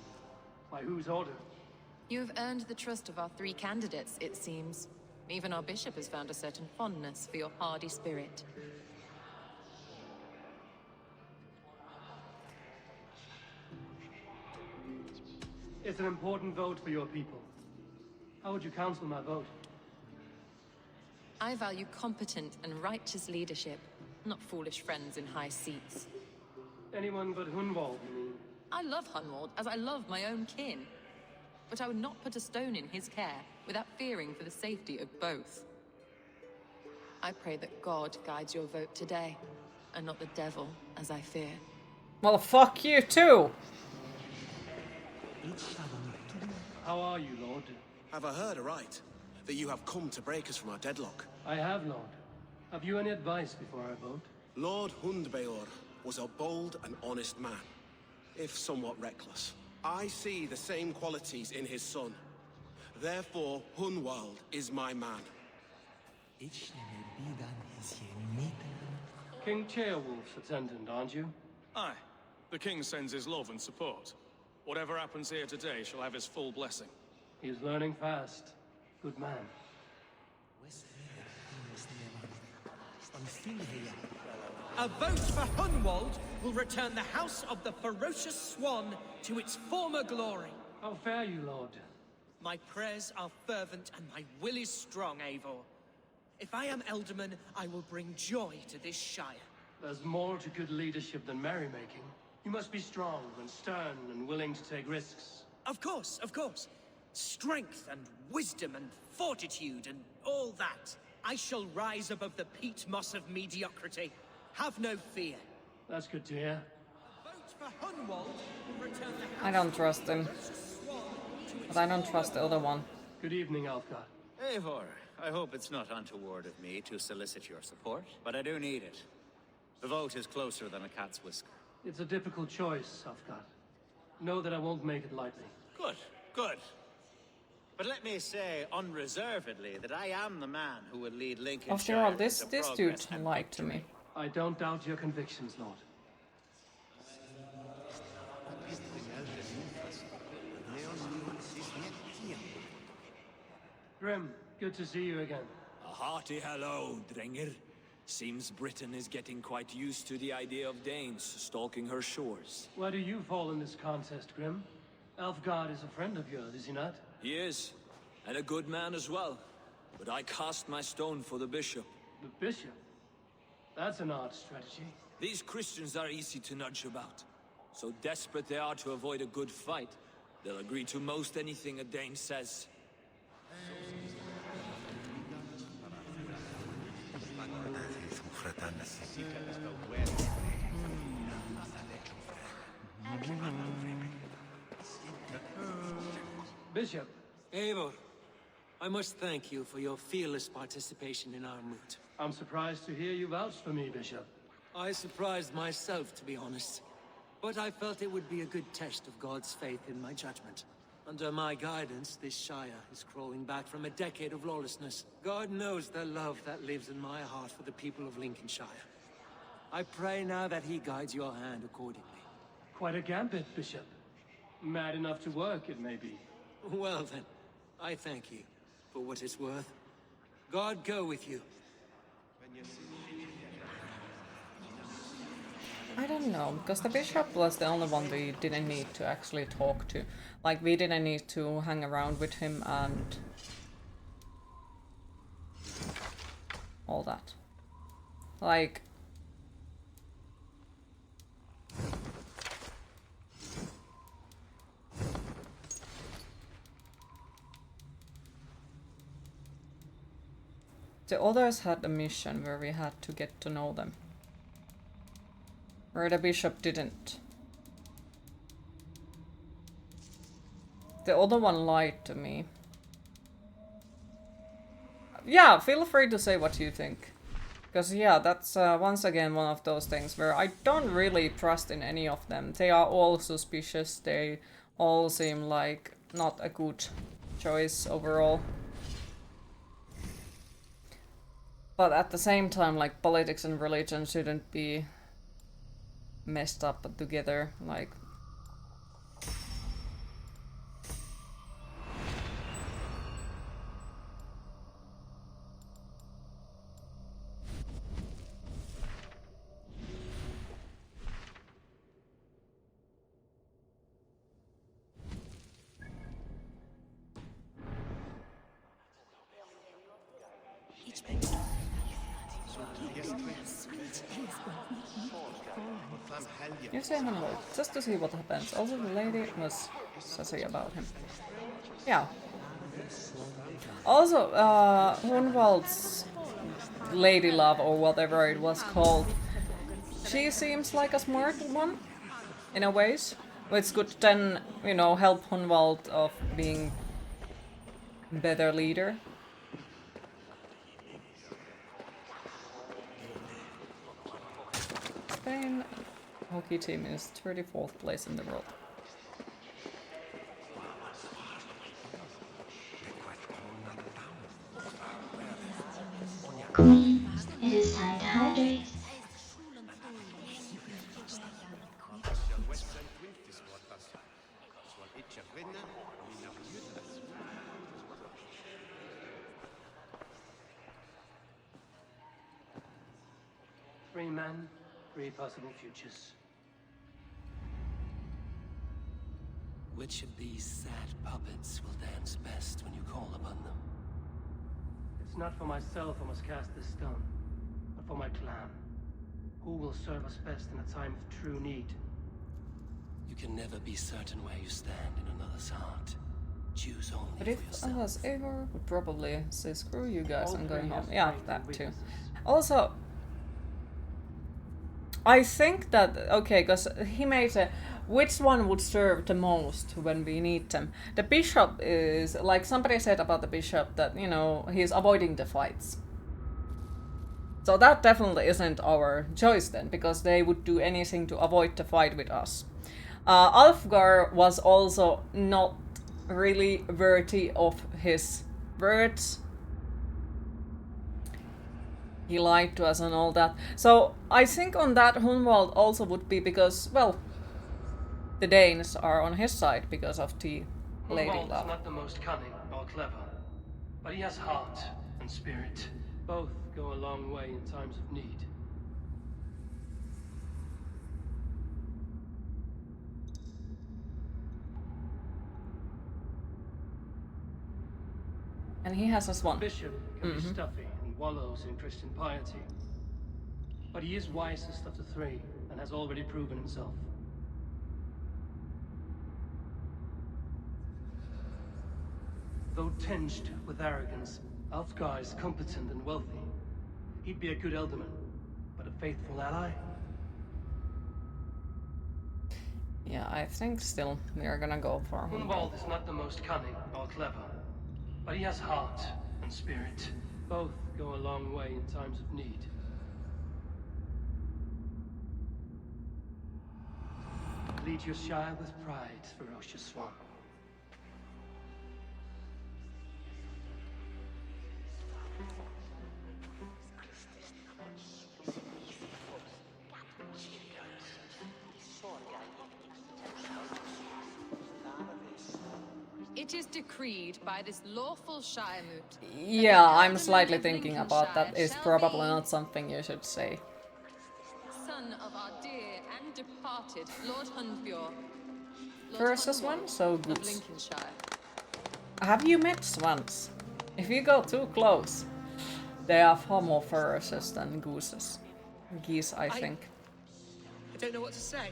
By whose order? You have earned the trust of our 3 candidates, it seems. Even our bishop has found a certain fondness for your hardy spirit. It's an important vote for your people. How would you counsel my vote? I value competent and righteous leadership, not foolish friends in high seats. Anyone but Hunwald, you mean? I love Hunwald, as I love my own kin. but I would not put a stone in his care without fearing for the safety of both. I pray that God guides your vote today, and not the devil, as I fear. Well, fuck you too! How are you, Lord? Have I heard aright? That you have come to break us from our deadlock? I have, Lord. Have you any advice before I vote? Lord Hundbeor was a bold and honest man, if somewhat reckless. I see the same qualities in his son. Therefore, Hunwald is my man. King Ceolwulf's attendant, aren't you? Aye. The king sends his love and support. Whatever happens here today shall have his full blessing. He is learning fast. Good man. A vote for Hunwald will return the House of the Ferocious Swan to its former glory. How fare you, Lord? My prayers are fervent and my will is strong, Eivor. If I am Elderman, I will bring joy to this Shire. There's more to good leadership than merrymaking. You must be strong and stern and willing to take risks. Of course, of course. Strength and wisdom and fortitude and all that. I shall rise above the peat moss of mediocrity. Have no fear. That's good to hear. Vote for Hunwald will return the I don't trust him. But I don't trust the other one. Good evening, Alfgar. Eivor, I hope it's not untoward of me to solicit your support, but I do need it. The vote is closer than a cat's whisker. It's a difficult choice, Alfgar. Know that I won't make it lightly. Good, good. But let me say unreservedly that I am the man who will lead Lincolnshire. After all, this dude lied to me. I don't doubt your convictions, Lord. Grim, good to see you again. A hearty hello, Drenger. Seems Britain is getting quite used to the idea of Danes stalking her shores. Where do you fall in this contest, Grim? Alfgard is a friend of yours, is he not? He is, and a good man as well. But I cast my stone for the bishop. The bishop? That's an odd strategy. These Christians are easy to nudge about. So desperate they are to avoid a good fight, they'll agree to most anything a Dane says. Bishop. Eivor, I must thank you for your fearless participation in our moot. I'm surprised to hear you vouch for me, Bishop. I surprised myself, to be honest. But I felt it would be a good test of God's faith in my judgment. Under my guidance, this Shire is crawling back from a decade of lawlessness. God knows the love that lives in my heart for the people of Lincolnshire. I pray now that he guides your hand accordingly. Quite a gambit, Bishop. Mad enough to work, it may be. Well then, I thank you for what it's worth. God go with you. I don't know, because the bishop was the only one we didn't need to actually talk to. Like, we didn't need to hang around with him and all that. Like, the others had a mission where we had to get to know them. Where the bishop didn't. The other one lied to me. Yeah, feel free to say what you think. Because yeah, that's once again one of those things where I don't really trust in any of them. They are all suspicious. They all seem like not a good choice overall. But at the same time, like, politics and religion shouldn't be messed up together, like. You say Hunwald, just to see what happens. Also, the lady was sassy about him. Yeah. Also, Hunwald's lady love, or whatever it was called, she seems like a smart one, in a ways. Which could then, you know, help Hunwald of being a better leader. Spain hockey team is 34th place in the world. Queen, it is time to hydrate. Three men, three possible futures. Which of these sad puppets will dance best when you call upon them? It's not for myself I must cast this stone, but for my clan. Who will serve us best in a time of true need? You can never be certain where you stand in another's heart. Choose only But for if I yourself. was Eivor, would probably say screw you guys, All I'm going three home. have Yeah, strengths that and too. weaknesses. Also, I think that, okay, because he made a, which one would serve the most when we need them? The bishop is, like somebody said about the bishop, that, you know, he's avoiding the fights. So that definitely isn't our choice then, because they would do anything to avoid the fight with us. Alfgar was also not really worthy of his words. He lied to us and all that. So I think on that Hunwald also would be because, well, the Danes are on his side because of the lady Hunwald is love. not the most cunning or clever, but he has heart and spirit. Both go a long way in times of need. And he has a swan. Bishop can be stuffy and wallows in Christian piety. But he is wisest of the three, and has already proven himself. Though tinged with arrogance, Alfgar is competent and wealthy. He'd be a good Elderman, but a faithful ally? Yeah, I think still we are gonna go for Hunwald. Hunwald is not the most cunning or clever, but he has heart and spirit. Both go a long way in times of need. Lead your Shire with pride, ferocious swan. It is decreed by this lawful Shiremoot. Yeah, I'm slightly thinking about that. Is probably not something you should say. Son of our dear and departed Lord Hundbjorn. Versus one, so Of good. Lincolnshire. Have you met swans? If you go too close, they are far more ferocious than gooses. Geese, I think. I don't know what to say.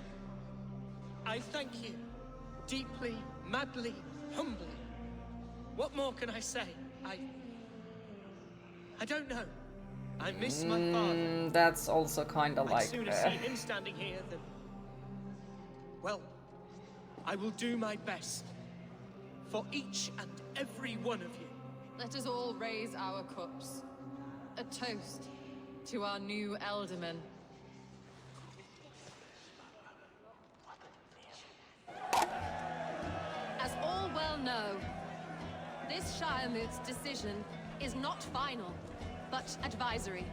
I thank you. Deeply, madly, humbly. What more can I say? I don't know. I miss my father. That's also kind of I'd like... sooner see him standing here than... Well, I will do my best. For each and every one of you. Let us all raise our cups. A toast to our new Elderman. As all well know, this Shiremoot's decision is not final, but advisory.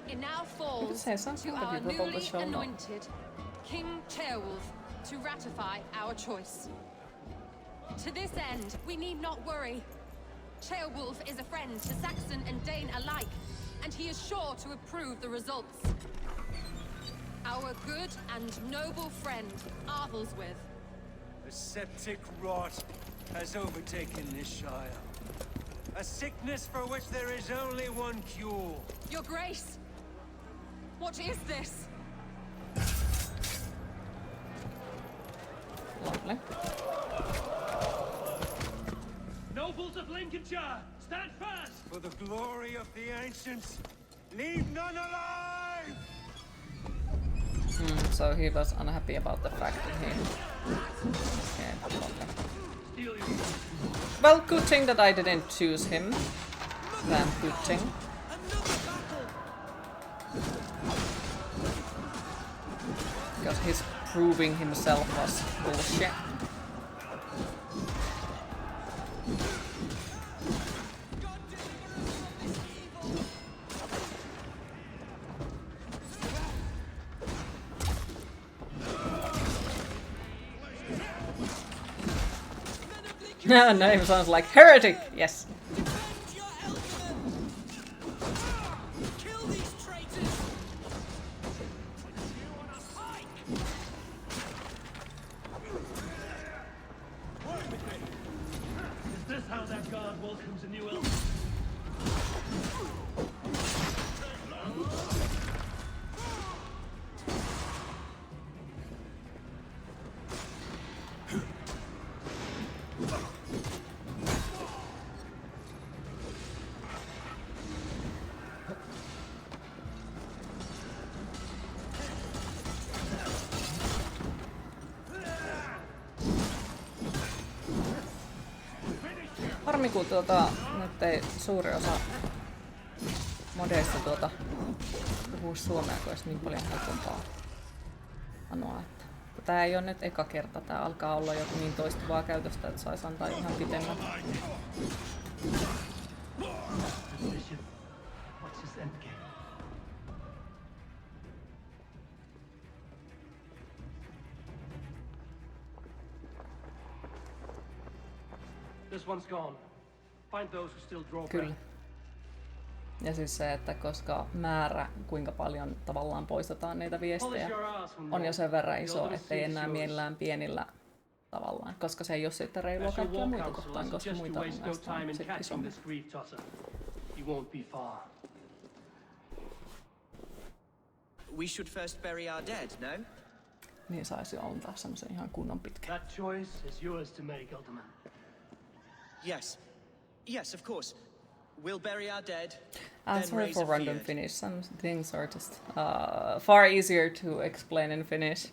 It now falls say something, to but our you probably newly shall not. anointed King Ceolwulf to ratify our choice. To this end, we need not worry. Ceolwulf is a friend to Saxon and Dane alike, and he is sure to approve the results. Our good and noble friend, Arthelswith. The septic rot has overtaken this shire. A sickness for which there is only one cure. Your Grace! What is this? Lovely. Nobles of Lincolnshire, stand fast! For the glory of the ancients, leave none alive! So he was unhappy about the fact that he... Okay, lovely. Well, good thing that I didn't choose him. Then good thing. Because his proving himself was bullshit. Name sounds like heretic. Yes. Is this how that guard welcomes a new elf? Harmi, kun nyt ei suuri osa modeista puhuu suomea, kun olisi niin paljon helpompaa anoa. Tää ei ole nyt eka kerta, tää alkaa olla jo niin toistuvaa käytöstä, että saisi antaa ihan pitemmän. This one's gone. Find those who still draw Kyllä. Ja siis se, että koska määrä, kuinka paljon tavallaan poistetaan niitä viestejä, on jo sen verran iso, ettei enää mielellään pienillä tavallaan, koska se ei ole sitten reilua kaikkia muita kohtaan, koska muita on näistä sitten isommin. We should first bury our dead, no? Niin saisi antaa semmosen ihan kunnon pitkä. That choice is yours to make, Alderman. Yes. Yes, of course. We'll bury our dead. Sorry for random Finnish. Some things are just far easier to explain in Finnish.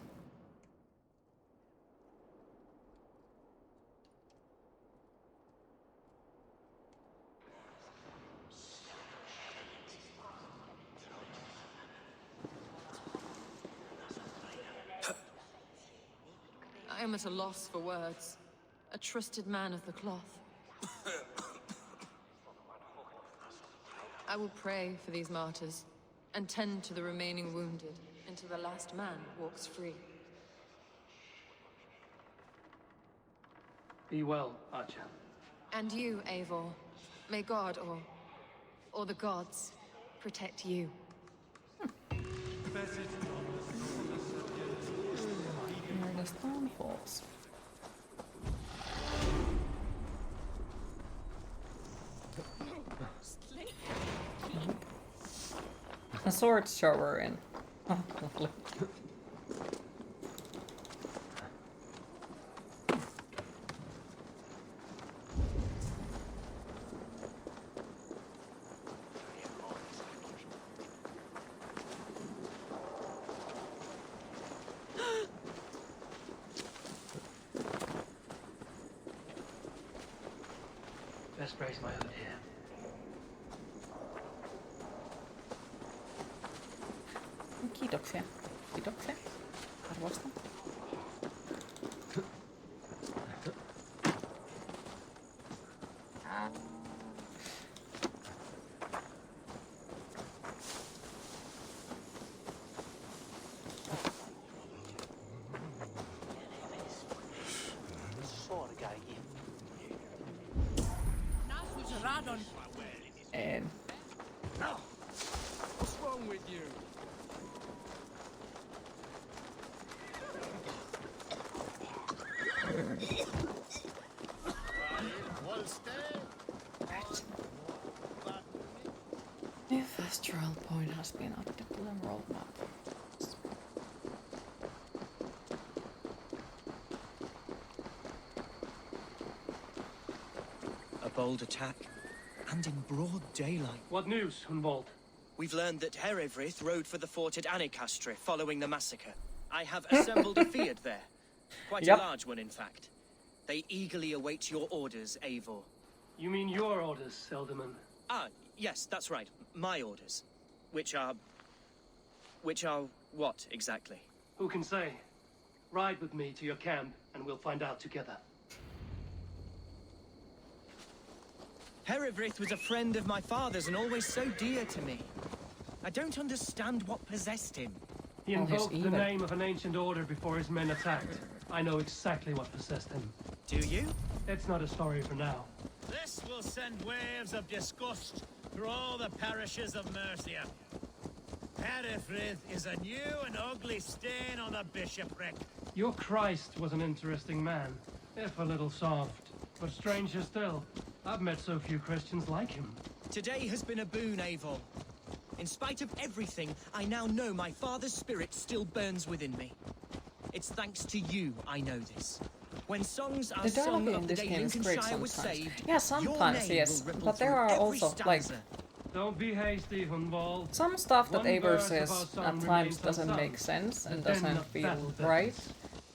I am at a loss for words. A trusted man of the cloth. I will pray for these martyrs and tend to the remaining wounded until the last man walks free. Be well, Archer. And you, Eivor. May God or the gods protect you. Where the stone falls. A sword shower in. Oh, lovely. Best brace my hood here. Kiitoksia. Kiitoksia. Arvostan. En. What's wrong with you? If astral point has been added to the roadmap. bold attack, and in broad daylight. What news, Hunwald? We've learned that Herevrith rode for the fort at Annikastre following the massacre. I have assembled a field there. Quite a large one, in fact. They eagerly await your orders, Eivor. You mean your orders, Elderman? Ah, yes, that's right. My orders. Which are what, exactly? Who can say? Ride with me to your camp, and we'll find out together. Herevrith was a friend of my father's and always so dear to me. I don't understand what possessed him. He invoked the name of an ancient order before his men attacked. I know exactly what possessed him. Do you? It's not a story for now. This will send waves of disgust through all the parishes of Mercia. Herefrith is a new and ugly stain on the bishopric. Your Christ was an interesting man, if a little soft. But stranger still, I've met so few Christians like him. Today has been a boon, Eivor. In spite of everything, I now know my father's spirit still burns within me. It's thanks to you I know this. When songs are The sung dialogue of in the this day game is great Lincolnshire was sometimes. saved, Yeah, sometimes, yes. But there are also, like, Don't be hasty, Hunwald. some stuff that One Eivor verse of says our at song times remains doesn't unsung. make sense and The den doesn't of feel battle right. days.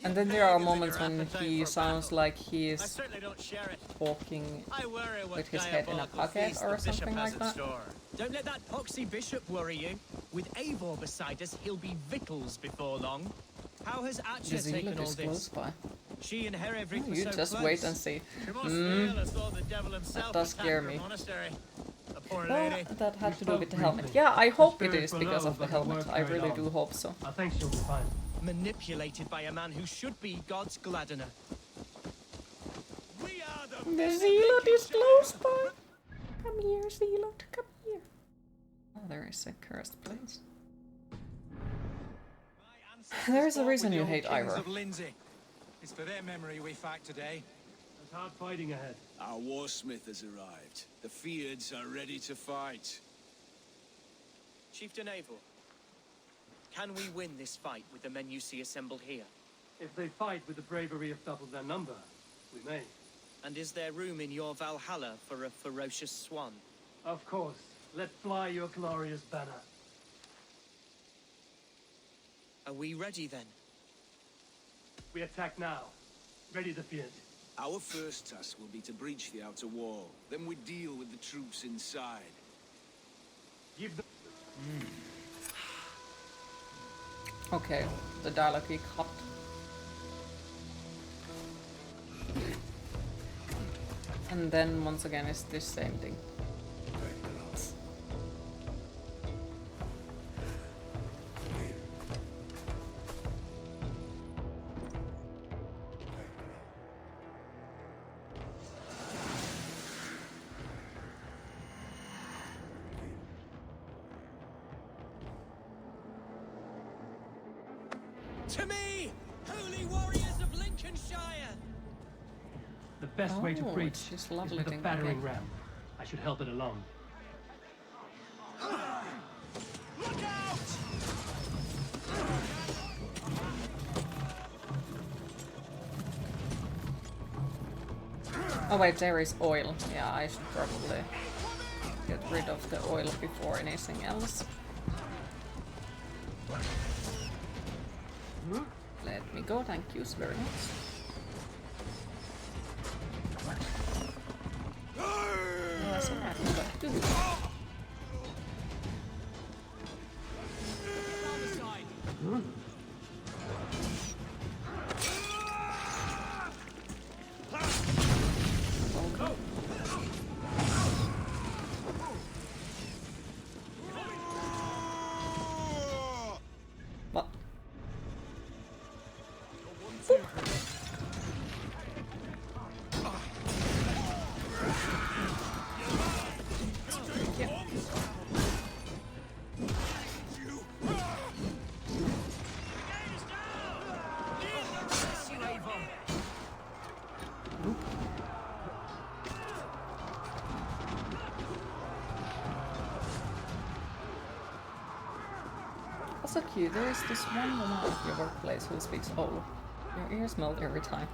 And then there are moments when he sounds like he I is certainly don't share it. talking I worry what with his head in a diabolical pocket feast or the bishop something has like in that. store. Don't let that poxy bishop worry you. With Eivor beside us, he'll be victuals before long. How has The Atcha taken zealot all is close this? by. She and Herevrith were You so just close. wait and see. She must feel as though the devil himself does attacked scare her me. monastery. The poor Well, lady. that had to do with the spoke helmet. briefly. Yeah, I hope it spirit is because below, of the but it helmet. worked I very really long. do hope so. I think she'll be fine. Manipulated by a man who should be God's gladdener. We are the The zealot is close by. Come here, zealot. Come here. Oh, there is a cursed place. There's a reason you hate Ivor. Of Lindsay. It's for their memory we fight today. There's hard fighting ahead. Our warsmith has arrived. The Feards are ready to fight. Chieftain Eivor, can we win this fight with the men you see assembled here? If they fight with the bravery of double their number, we may. And is there room in your Valhalla for a ferocious swan? Of course. Let fly your glorious banner. Are we ready then? We attack now. Ready the field. Our first task will be to breach the outer wall. Then we deal with the troops inside. Give the... Okay, the dialogue he cut. And then once again it's this same thing. To me, holy warriors of Lincolnshire! The best way to Oh, breach it's just is lovely with a thing, battering okay. ram. I should help it along. Look out! Oh wait, there is oil. Yeah, I should probably get rid of the oil before anything else. Let me go, thank you very much. Oh, så här kan det vara. What? Also cute, there is this one woman at your workplace who speaks Olo. Your ears melt every time.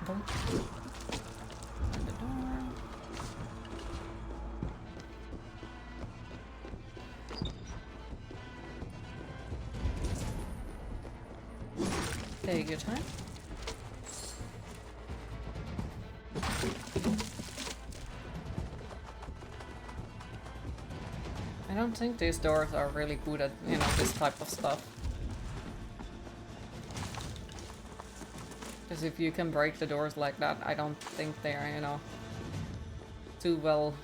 Don't. Open the door. Take your time. I don't think these doors are really good at, you know, this type of stuff. Because if you can break the doors like that, I don't think they're, you know, too well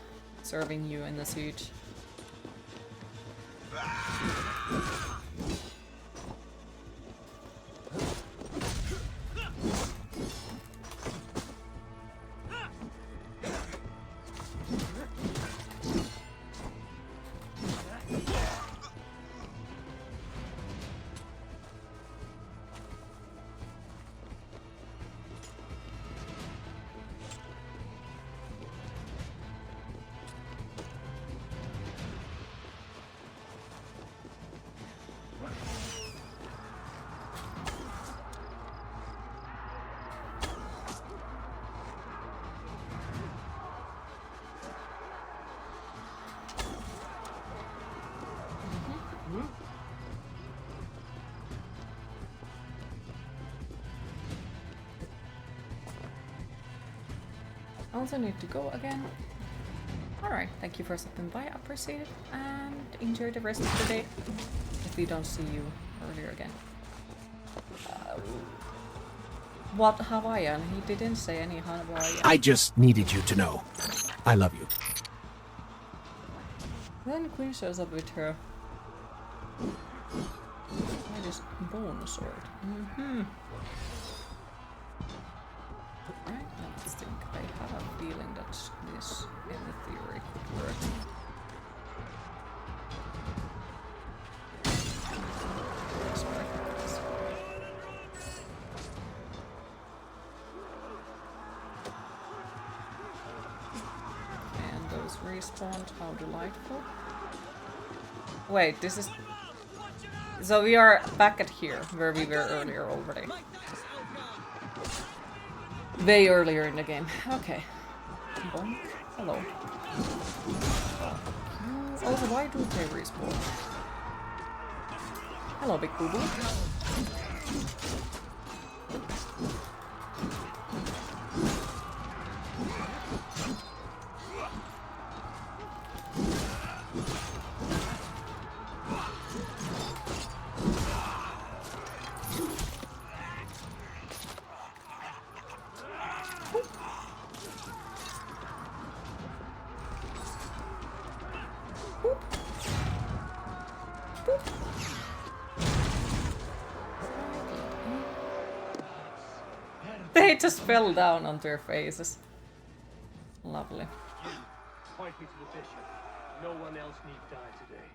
serving you in the siege. Also need to go again. Alright, thank you for stopping by, appreciate it, and enjoy the rest of the day if we don't see you earlier again. What Hawaiian? He didn't say any Hawaiian. I just needed you to know. I love you. Then Queen shows up with her latest bone sword. Right, let's think. I have a feeling that this, in the theory, could work. And those respawned, how delightful. Wait, this is... So we are back at here, where we were earlier already. Way earlier in the game. Okay. Bonk. Hello. Also, why do they respawn? Hello, big boo boo. They just fell down on their faces. Lovely. Point me to the bishop. No one else need die today.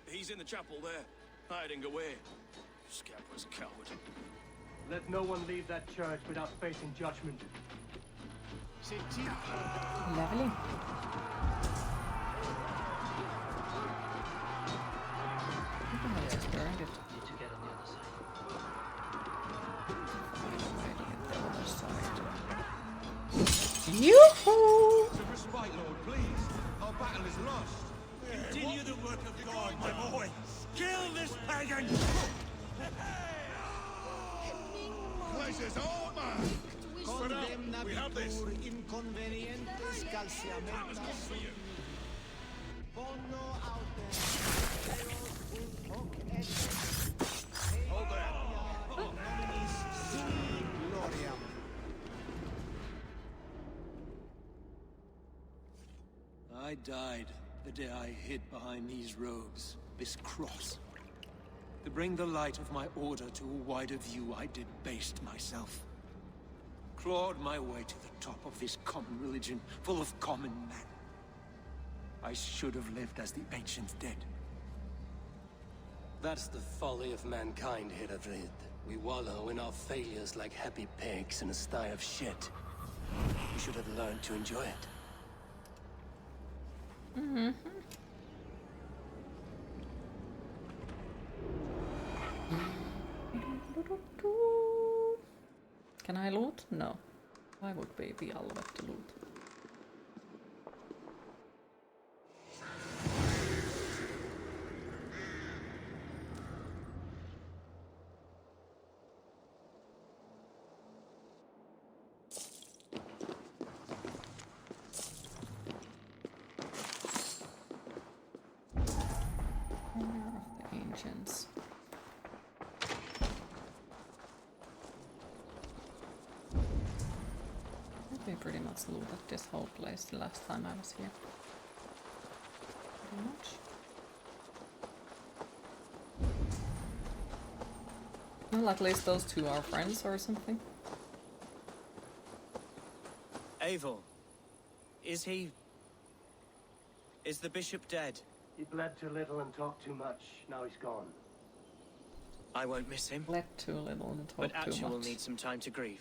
He's in the chapel there, hiding away. Scap was a coward. Let no one leave that church without facing judgment. Lovely. I just burned it. Need to get on the other side. Yoo-hoo! To respite, Lord, please. Our battle is lost. Continue the work of God, my boy. Kill this pagan! Place is all mine. We have this. Hold there. I died the day I hid behind these robes, this cross. To bring the light of my order to a wider view, I debased myself. Clawed my way to the top of this common religion, full of common men. I should have lived as the ancients did. That's the folly of mankind, Hiradrid. We wallow in our failures like happy pigs in a sty of shit. We should have learned to enjoy it. Mm-hmm. Can I loot? No. Why would baby allowed to loot? Corner of the Ancients. We pretty much looted this whole place the last time I was here. Pretty much. Well, at least those two are friends or something. Eivor, is he... is the bishop dead? He bled too little and talked too much. Now he's gone. I won't miss him. Bled too little and talked but too Atcha will much. need some time to grieve.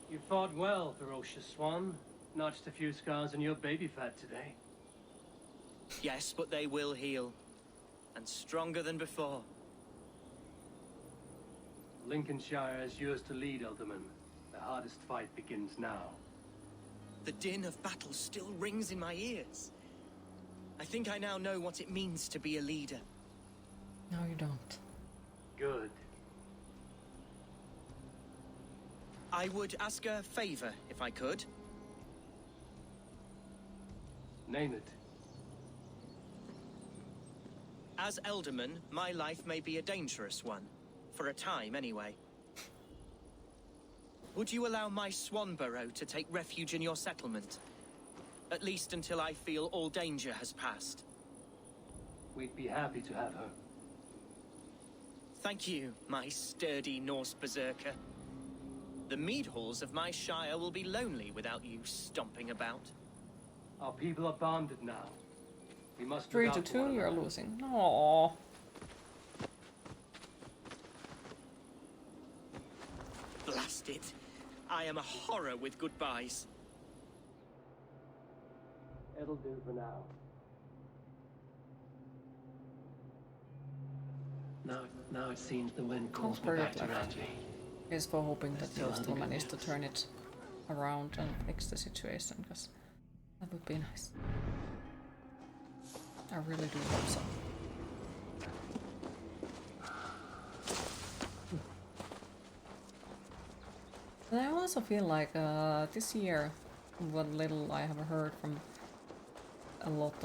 You fought well, ferocious swan. Notched a few scars on your baby fat today. Yes, but they will heal. And stronger than before. Lincolnshire is yours to lead, Alderman. The hardest fight begins now. The din of battle still rings in my ears. I think I now know what it means to be a leader. No, you don't. Good. I would ask a favor, if I could. Name it. As Elderman, my life may be a dangerous one. For a time, anyway. Would you allow my Swanborough to take refuge in your settlement? At least until I feel all danger has passed. We'd be happy to have her. Thank you, my sturdy Norse berserker. The mead halls of my shire will be lonely without you stomping about. Our people are bonded now. We must 3 look to out for 2, one you're another. losing. Aww. Blast it. I am a horror with goodbyes. It'll do for now. Now it seems the wind calls me back to Ranji. Here's for hoping that Still you still good manage to news. turn it around and fix the situation, because that would be nice. I really do hope so. And I also feel like this year, what little I have heard from a lot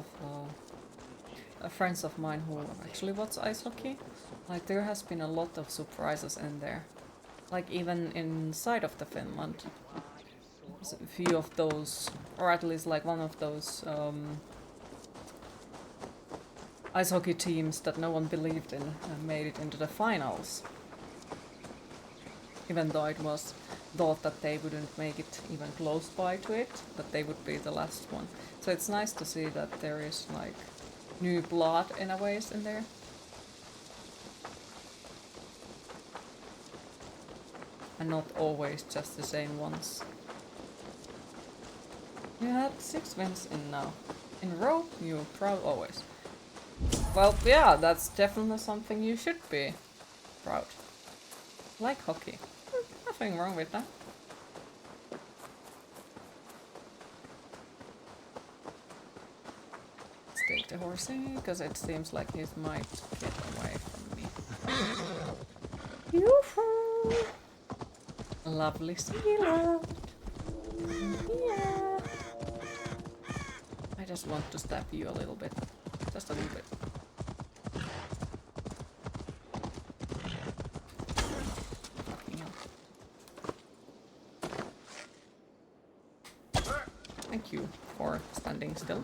of friends of mine who actually watch ice hockey, like there has been a lot of surprises in there. Like even inside of the Finland, there's a few of those, or at least like one of those ice hockey teams that no one believed in made it into the finals. Even though it was thought that they wouldn't make it even close by to it, that they would be the last one. So it's nice to see that there is like new blood in a ways in there. And not always just the same ones. You had 6 wins in now. In a row, you're proud always. Well, yeah, that's definitely something you should be proud. Like hockey. Nothing wrong with that. Let's take the horsey, because it seems like he might get away from me. Yoo-hoo! Lovely sealer. Yeah. I just want to stab you a little bit. Just a little bit. Fucking hell. Thank you for standing still.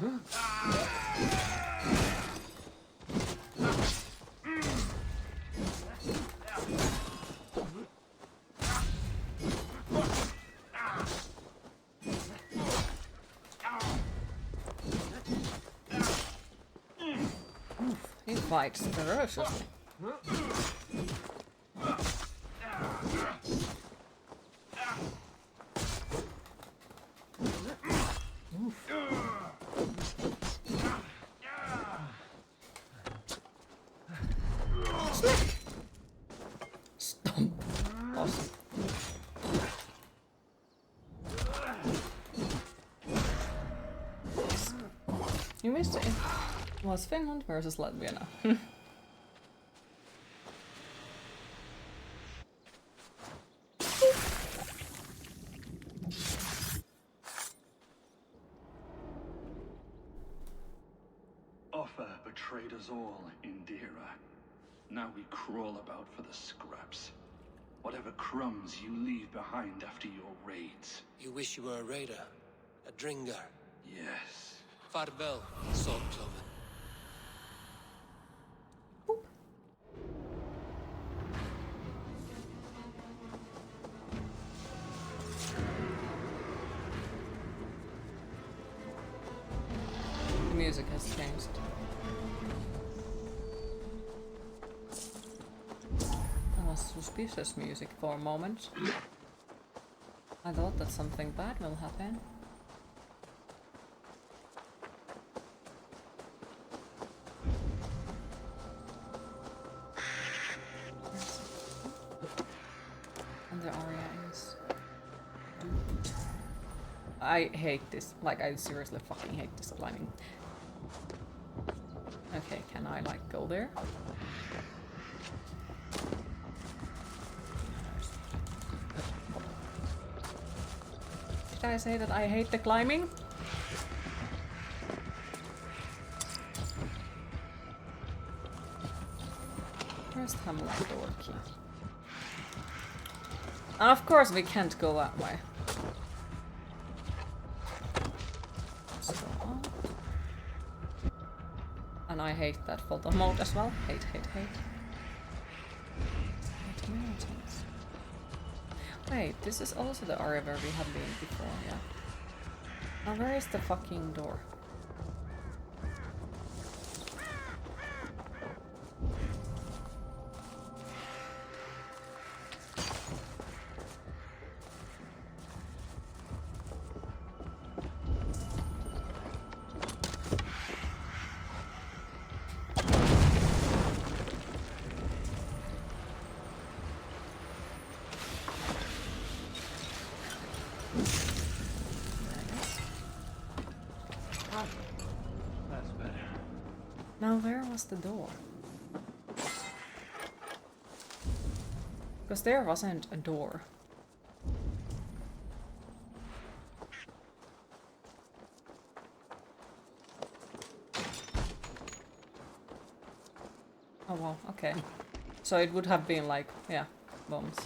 fights ferociously. Stomp. Awesome. You missed it. Was Finland versus Latvia now? Offa betrayed us all, Indira. Now we crawl about for the scraps. Whatever crumbs you leave behind after your raids. You wish you were a raider? A Dringar? Yes. Farvel, Salt Cloven. The music has changed. That was suspicious music for a moment. I thought that something bad will happen. And the aria is... I hate this. Like, I seriously fucking hate this climbing. Okay, can I, like, go there? Did I say that I hate the climbing? First Hamlet door key. And of course we can't go that way. Let's go on. And I hate that photo mode as well. Hate, hate, hate. Hate mountains. Wait, this is also the area where we have been before, yeah. Now where is the fucking door? That's better. Now where was the door? Because there wasn't a door. Oh wow, okay. So it would have been like, yeah, bombs.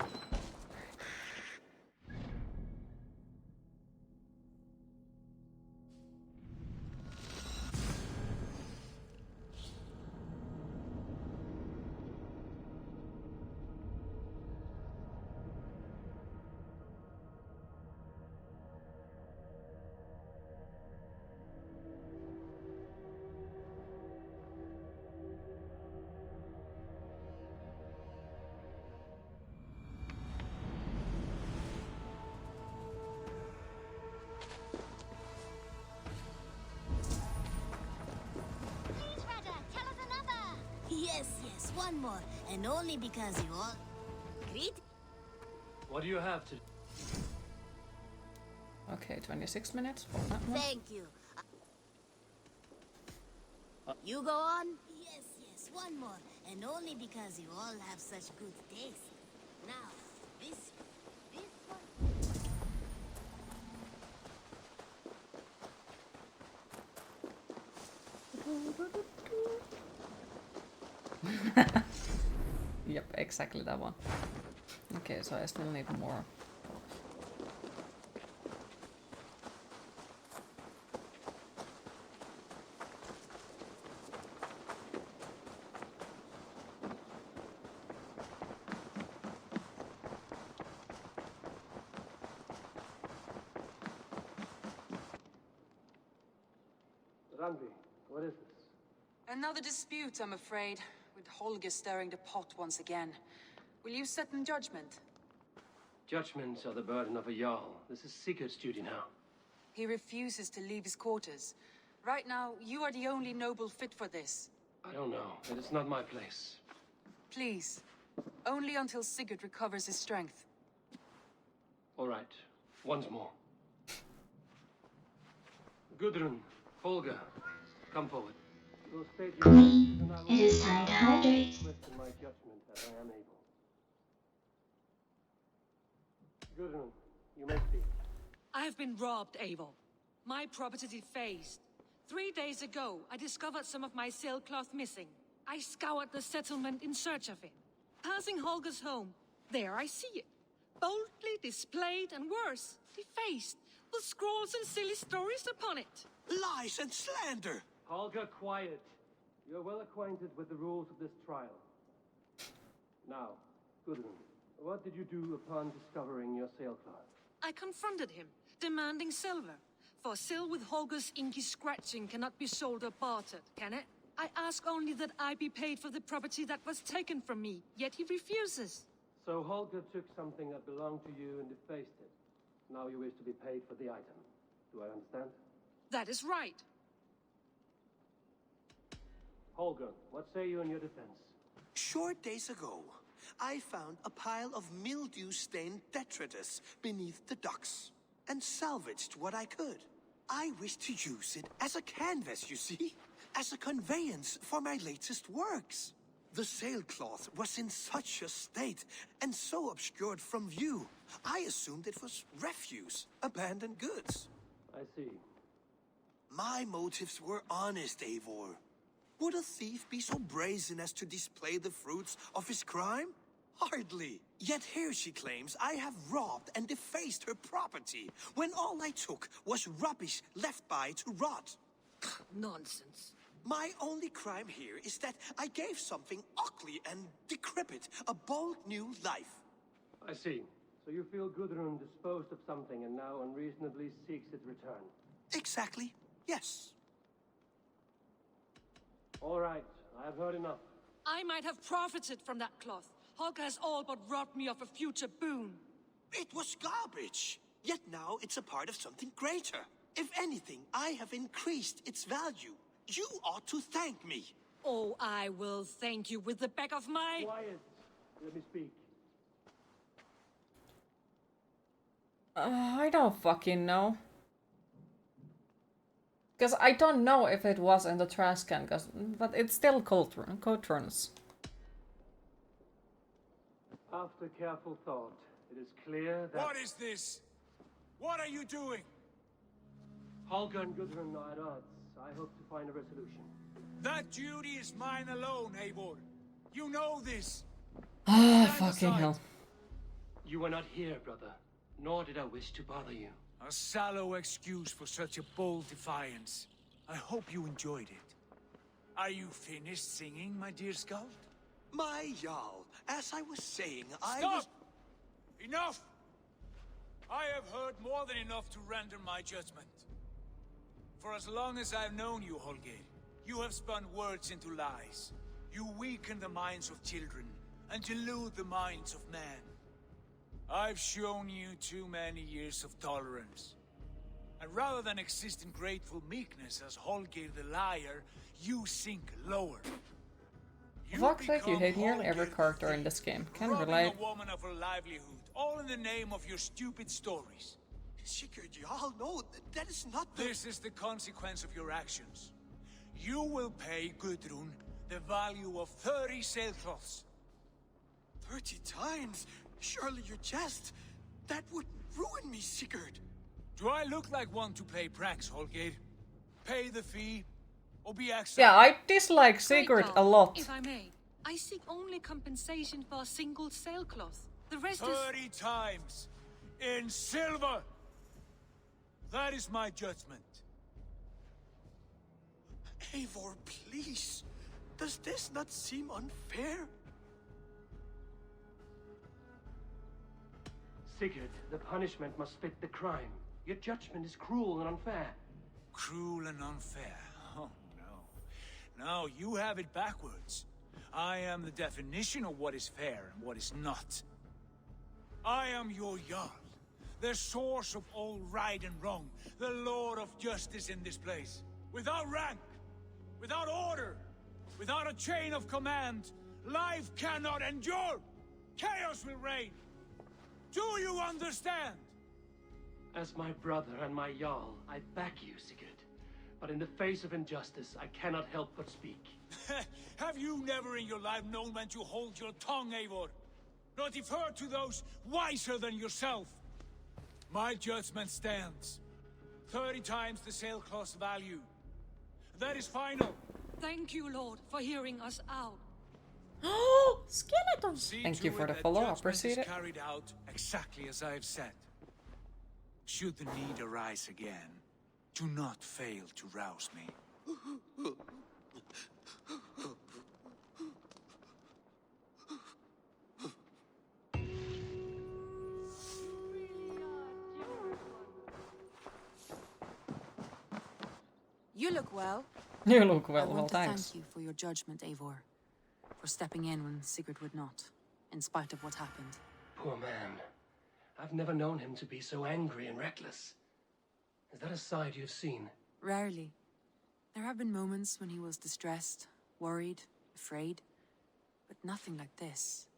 Yes, one more, and only because you all agreed. What do you have to... Okay, 26 minutes for that one. Thank you. You go on? Yes, one more, and only because you all have such good taste. Now, this one. Yep, exactly that one. Okay, so I still need more. Randi, what is this? Another dispute, I'm afraid, with Holger stirring the pot once again. Will you sit in judgment? Judgments are the burden of a Jarl. This is Sigurd's duty now. He refuses to leave his quarters. Right now, you are the only noble fit for this. I don't know. It is not my place. Please. Only until Sigurd recovers his strength. All right. Once more. Gudrun, Holger, come forward. You will state your Queen, and I will it is time to hydrate. question my judgment as I am able. Gudrun, you may speak. I have been robbed, Eivor. My property defaced. 3 days ago, I discovered some of my sailcloth missing. I scoured the settlement in search of it. Passing Holger's home, there I see it. Boldly displayed and worse, defaced, with scrolls and silly stories upon it. Lies and slander! Holger, quiet. You are well acquainted with the rules of this trial. Now, Gudrun, what did you do upon discovering your sailcloth? I confronted him, demanding silver. For sil with Holger's inky scratching cannot be sold or bartered, can it? I ask only that I be paid for the property that was taken from me, yet he refuses. So Holger took something that belonged to you and defaced it. Now you wish to be paid for the item. Do I understand? That is right. Holger, what say you in your defense? Short days ago, I found a pile of mildew-stained detritus beneath the docks, and salvaged what I could. I wish to use it as a canvas, you see? As a conveyance for my latest works. The sailcloth was in such a state, and so obscured from view, I assumed it was refuse, abandoned goods. I see. My motives were honest, Eivor. Would a thief be so brazen as to display the fruits of his crime? Hardly. Yet here she claims I have robbed and defaced her property, when all I took was rubbish left by to rot. Nonsense. My only crime here is that I gave something ugly and decrepit a bold new life. I see. So you feel Gudrun disposed of something and now unreasonably seeks its return? Exactly. Yes. All right. I have heard enough. I might have profited from that cloth. Holger has all but robbed me of a future boon. It was garbage. Yet now it's a part of something greater. If anything, I have increased its value. You ought to thank me. Oh, I will thank you with the back of my... Quiet. Let me speak. I don't fucking know. Because I don't know if it was in the trash can, but it's still Cotrons. After careful thought, it is clear that... What is this? What are you doing? Holger and Gudrun are at odds. I hope to find a resolution. That duty is mine alone, Eivor. You know this. Ah, fucking hell. You were not here, brother. Nor did I wish to bother you. A sallow excuse for such a bold defiance. I hope you enjoyed it. Are you finished singing, my dear Skald? My Jarl, as I was saying, Stop! Enough! I have heard more than enough to render my judgment. For as long as I've known you, Holger, you have spun words into lies. You weaken the minds of children and delude the minds of men. I've shown you too many years of tolerance. And rather than exist in grateful meekness as Holger the liar, you sink lower. Fuck's sake, you hate nearly every character in this game. Can relate. A woman of her livelihood, all in the name of your stupid stories. Sigurd, Jarl, no, that is not the... This is the consequence of your actions. You will pay Gudrun the value of 30 sailcloths. 30 times? Surely you jest. That would ruin me, Sigurd. Do I look like one to play pranks, Holger? Pay the fee, or be exiled. Yeah, I dislike Sigurd a lot. If I may, I seek only compensation for a single sailcloth. The rest 30 times in silver. That is my judgment. Eivor, please. Does this not seem unfair? Sigurd, the punishment must fit the crime. Your judgment is cruel and unfair. Cruel and unfair? Oh, no. No, you have it backwards. I am the definition of what is fair and what is not. I am your Jarl, the source of all right and wrong, the Lord of justice in this place. Without rank, without order, without a chain of command, life cannot endure. Chaos will reign. Do you understand? As my brother and my Jarl, I back you, Sigurd. But in the face of injustice, I cannot help but speak. Have you never in your life known when to hold your tongue, Eivor? Nor defer to those wiser than yourself? My judgment stands. 30 times the sailcloth's value. That is final. Thank you, Lord, for hearing us out. Oh, skeletons! See Thank you to for the that follow, judgment appreciate is it. carried out exactly as I have said. Should the need arise again, do not fail to rouse me. You look well. You look I well, want well, to thanks. thank you for your judgment, Eivor. For stepping in when Sigurd would not, in spite of what happened. Poor man. I've never known him to be so angry and reckless. Is that a side you've seen? Rarely. There have been moments when he was distressed, worried, afraid. But nothing like this.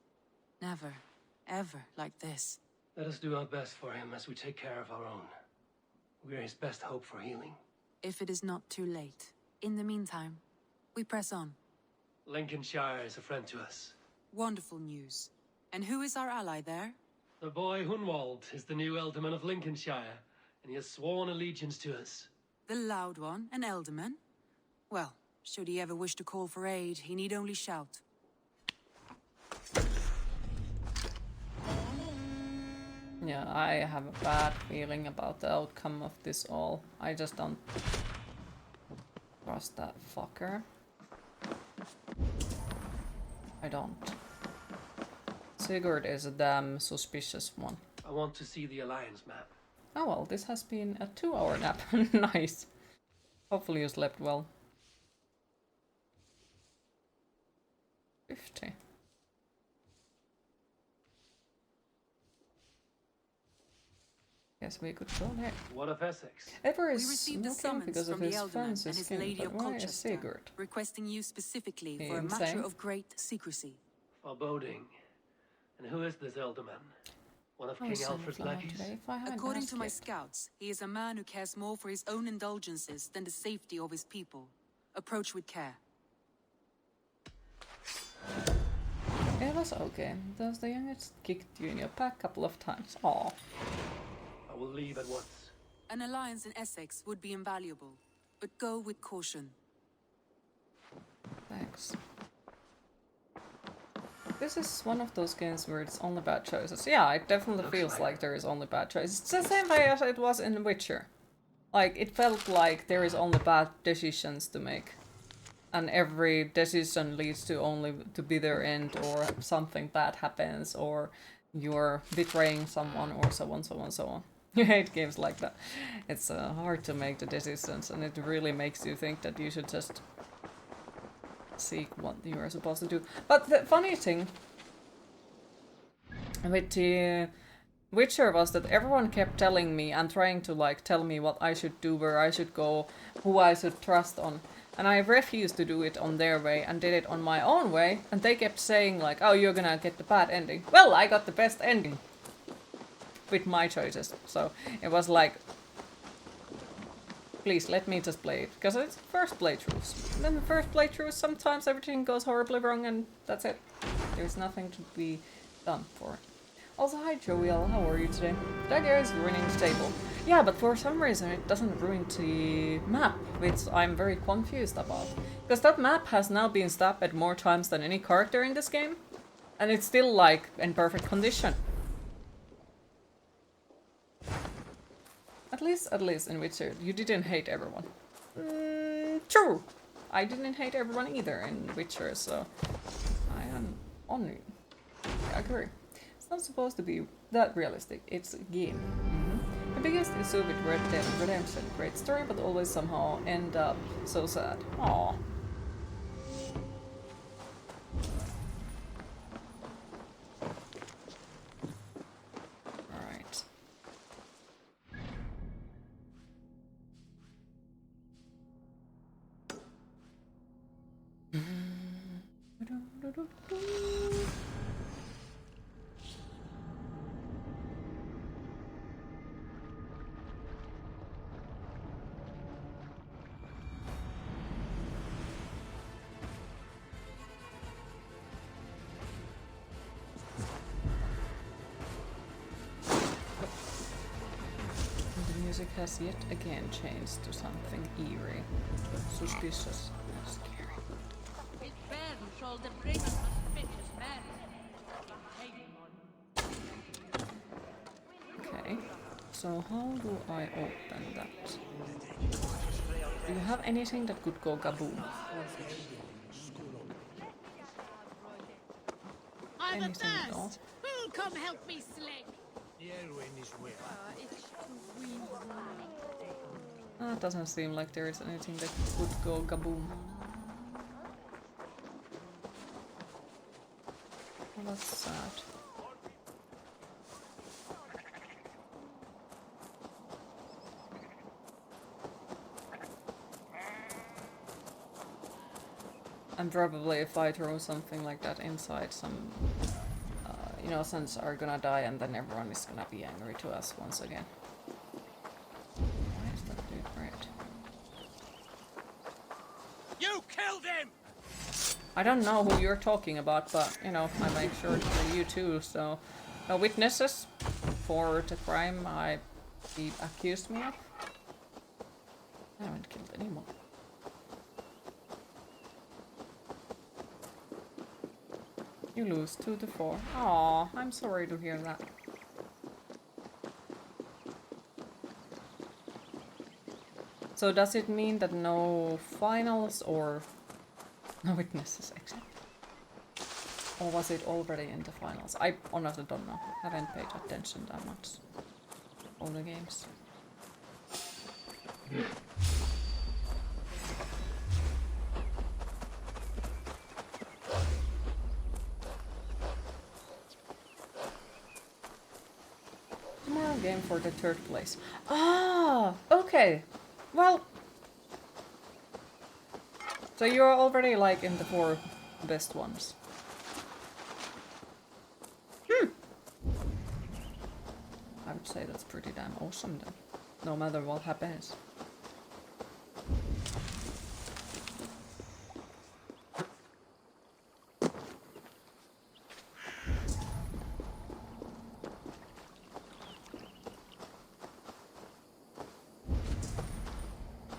Never, ever like this. Let us do our best for him as we take care of our own. We are his best hope for healing. If it is not too late. In the meantime, we press on. Lincolnshire is a friend to us. Wonderful news. And who is our ally there? The boy Hunwald is the new Ealdorman of Lincolnshire, and he has sworn allegiance to us. The loud one, an Ealdorman? Well, should he ever wish to call for aid, he need only shout. Yeah, I have a bad feeling about the outcome of this all. I just don't trust that fucker. I don't. Sigurd is a damn suspicious one. I want to see the Alliance map. Oh well, this has been a 2-hour nap. Nice. Hopefully you slept well. 50. Yes, we could go there. What of Essex? Ever We is received a looking summons because of from the his Ealdorman fancy and his skin, Lady but of why is Colchester, Sigurd? requesting you specifically for a Insane. matter of great secrecy. Foreboding. And who is this Ealdorman? One of Oh, King son of Alfred's Lord, lackeys? today, if I hadn't According asked to my yet. scouts, he is a man who cares more for his own indulgences than the safety of his people. Approach with care. It was okay. Thus the youngest kicked you in your back a couple of times. Aw. I will leave at once. An alliance in Essex would be invaluable, but go with caution. Thanks. This is one of those games where it's only bad choices. Yeah, it definitely feels like there is only bad choices. It's the same way as it was in Witcher. Like, it felt like there is only bad decisions to make. And every decision leads to only to bitter end, or something bad happens, or you're betraying someone, or so on, so on, so on. You hate games like that. It's hard to make the decisions, and it really makes you think that you should just seek what you are supposed to do. But the funny thing with the Witcher was that everyone kept telling me and trying to like tell me what I should do, where I should go, who I should trust on. And I refused to do it on their way and did it on my own way, and they kept saying like, oh, you're gonna get the bad ending. Well, I got the best ending with my choices. So it was like, please let me just play it, because it's first playthroughs. And then the first playthroughs, sometimes everything goes horribly wrong and that's it. There's nothing to be done for it. Also, hi Joel, how are you today? Dagger is ruining the table. Yeah, but for some reason it doesn't ruin the map, which I'm very confused about. Because that map has now been stopped more times than any character in this game, and it's still like in perfect condition. At least in Witcher, you didn't hate everyone. True! I didn't hate everyone either in Witcher, so I am on you. I agree. It's not supposed to be that realistic, it's a game. The biggest issue with Red Dead Redemption, great story, but always somehow end up so sad. Aww. The music has yet again changed to something eerie, suspicious, and scary. Okay, so how do I open that? Do you have anything that could go kaboom? I'm Anything at all? athirst! Who'll come help me sling? That doesn't seem like there is anything that could go kaboom. Well, that's sad. And probably if I throw something like that inside, some innocents are gonna die and then everyone is gonna be angry to us once again. Why is that dude red? You killed him! I don't know who you're talking about, but, you know, I make sure to kill you too, so... No witnesses for the crime he accused me of. I haven't killed anyone. You lose 2 to 4. Aw, I'm sorry to hear that. So does it mean that no finals or no witnesses except? Or was it already in the finals? I honestly don't know. Haven't paid attention that much. All the games. Tomorrow game for the 3rd place. Ah, okay. Well, so you're already like in the 4 best ones. I would say that's pretty damn awesome then, no matter what happens.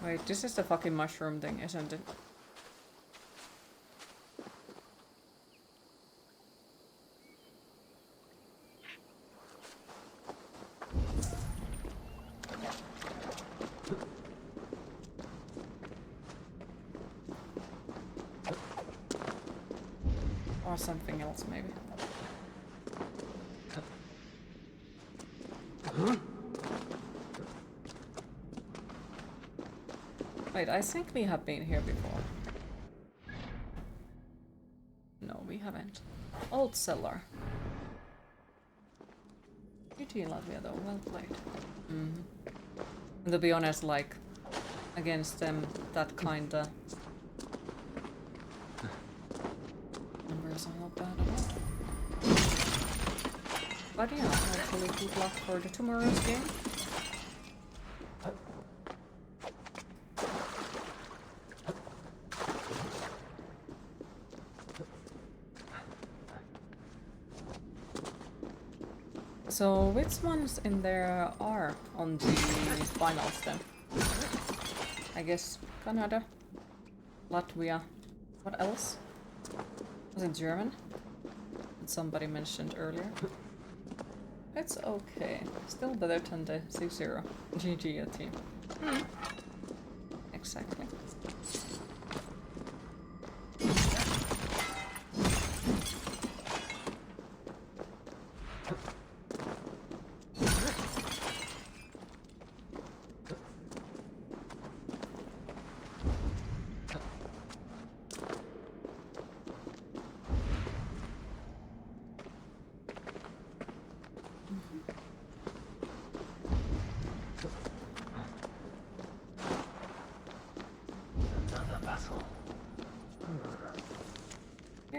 Wait, this is the fucking mushroom thing, isn't it? Or something else, maybe. Wait, I think we have been here before. No, we haven't. Old cellar. GG Latvia though, well played. And to be honest, like, against them, that kinda... numbers are not bad at all. But yeah, hopefully good luck for the tomorrow's game. So, which ones in there are on the finals then? I guess Canada, Latvia, what else? Was it German? That somebody mentioned earlier. It's okay. Still better than the 6-0 GG team. Exactly.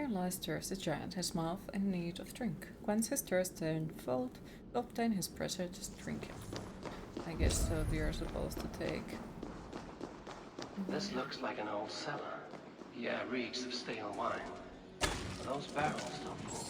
There lies Thirst the giant, his mouth in need of drink. Quench his thirst tenfold to obtain his precious drink. I guess so we are supposed to take. This looks like an old cellar. The air reeks of stale wine. Are those barrels still full?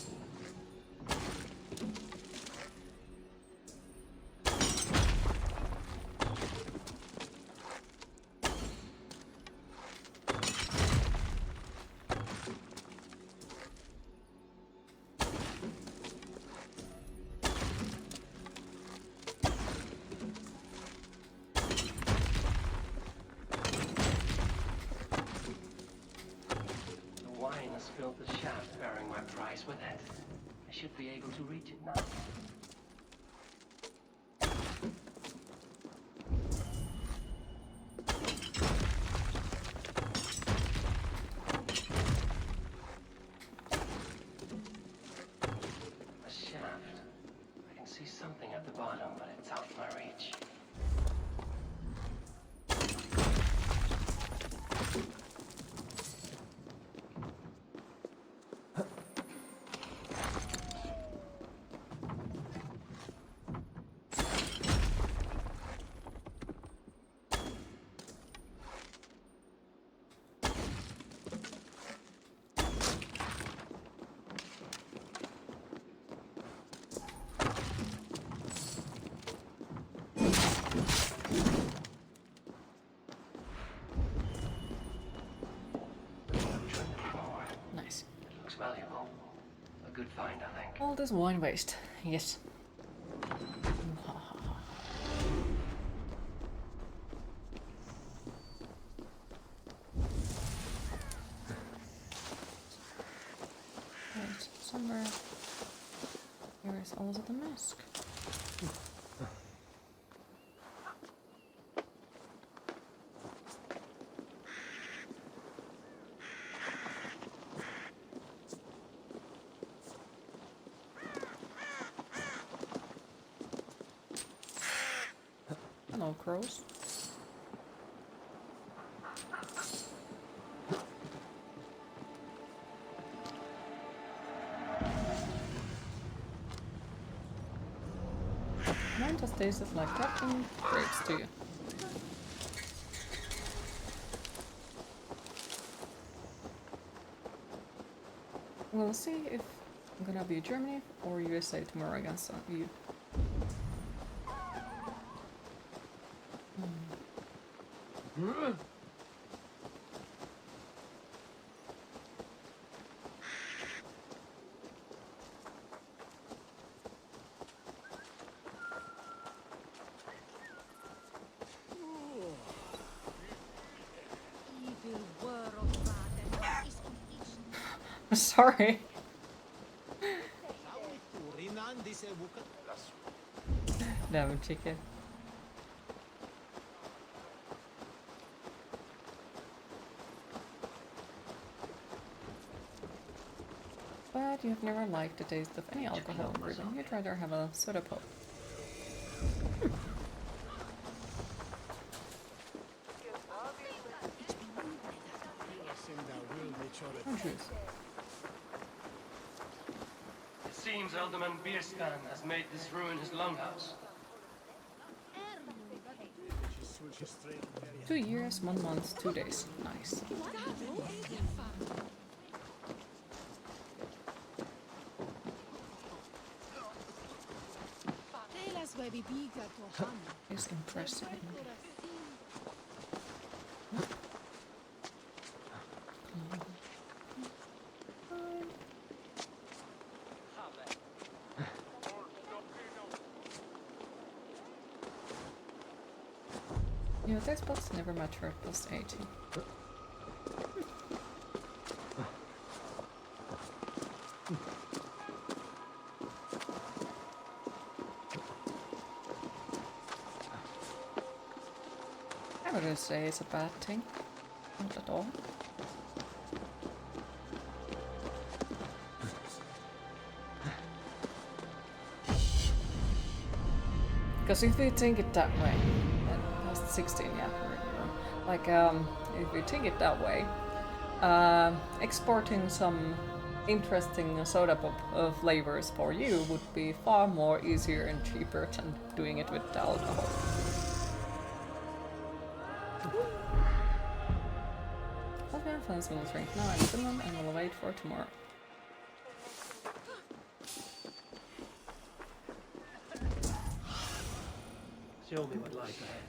Filled the shaft bearing my prize with it. I should be able to reach it now. A shaft. I can see something at the bottom, but it's out of my reach. Valuable. A good find, I think. All this wine waste. Yes. Right, somewhere here is also the mask. Hello, crows. Mine just tastes like Captain grapes to you. We'll see if I'm gonna be Germany or USA tomorrow against you. Sorry. Damn chicken. But you've never liked the taste of any alcohol in Britain. You'd rather have a soda pop. It seems Alderman Bierstan has made this ruin his longhouse. 2 years, 1 month, 2 days. Nice. It's impressive. You know, this box never matured past 80. I wouldn't say it's a bad thing. Not at all. Because if you think it that way, then past 16, yeah, like if you think it that way, exporting some interesting soda pop flavors for you would be far more easier and cheaper than doing it with the alcohol. Latvian fans will drink now in Finland and will wait for tomorrow. Show me what lies ahead.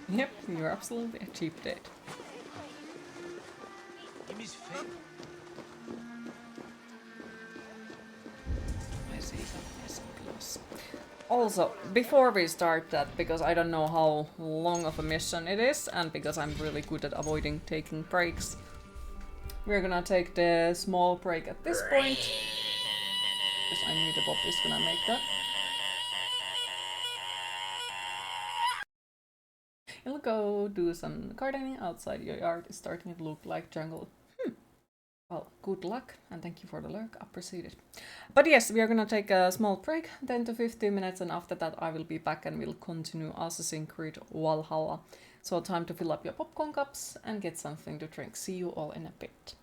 Yep, you're absolutely a cheap date. I see that. Also, before we start that, because I don't know how long of a mission it is, and because I'm really good at avoiding taking breaks, we're gonna take the small break at this point. Because I knew the Bob is gonna make that. You'll go do some gardening outside. Your yard is starting to look like jungle. Well, good luck and thank you for the lurk. Appreciate it. But yes, we are gonna take a small break, 10 to 15 minutes, and after that I will be back and we'll continue Assassin's Creed Valhalla. So time to fill up your popcorn cups and get something to drink. See you all in a bit.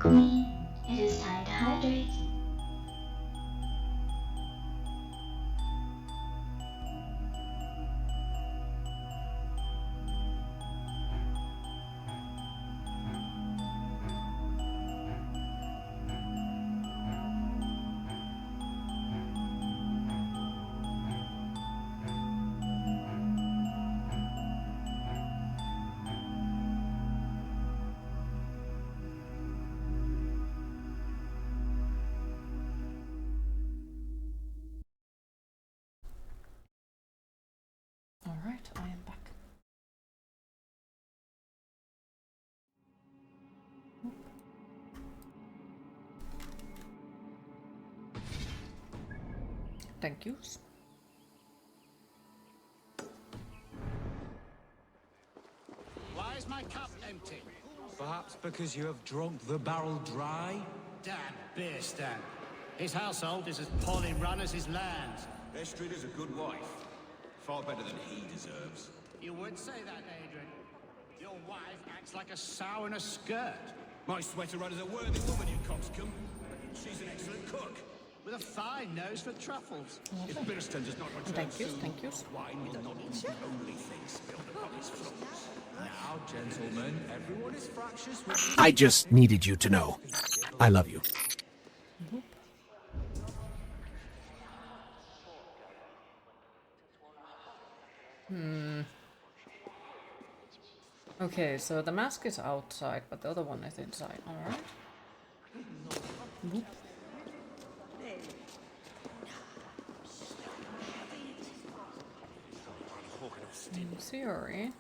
Queen, it is time to hydrate. Alright, I am back. Thank you. Why is my cup empty? Perhaps because you have drunk the barrel dry? Damn beer stand. His household is as poorly run as his land. Estrid is a good wife. Far better than he deserves. You would say that, Adrian. Your wife acts like a sow in a skirt. My sweater run is a worthy woman, you coxcomb. She's an excellent cook. With a fine nose for truffles. If Birston does not return Thank you, soon, thank you. wine will not be the only thing spilled upon his floors. Now, gentlemen, everyone is fractious with... I just needed you to know. I love you. Okay, so the mask is outside, but the other one is inside. Alright. Boop. In theory,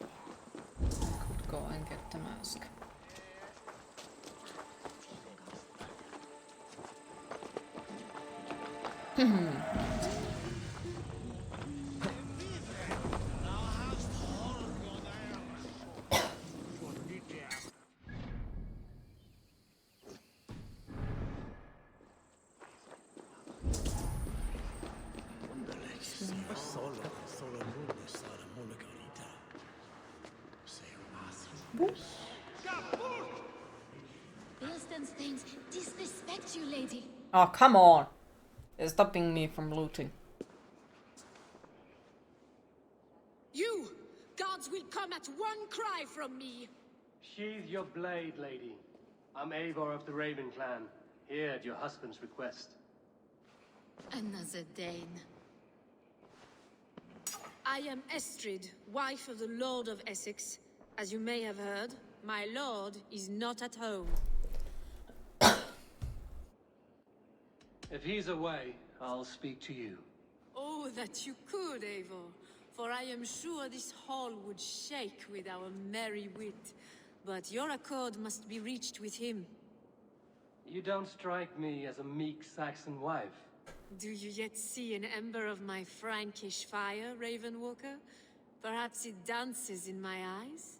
I could go and get the mask. Bilston's things disrespect you, lady. Oh, come on! It's stopping me from looting. You! Gods will come at one cry from me! Sheathe your blade, lady. I'm Eivor of the Raven clan, here at your husband's request. Another Dane. I am Estrid, wife of the Lord of Essex. As you may have heard, my lord is not at home. If he's away, I'll speak to you. Oh, that you could, Eivor. For I am sure this hall would shake with our merry wit. But your accord must be reached with him. You don't strike me as a meek Saxon wife. Do you yet see an ember of my Frankish fire, Ravenwalker? Perhaps it dances in my eyes?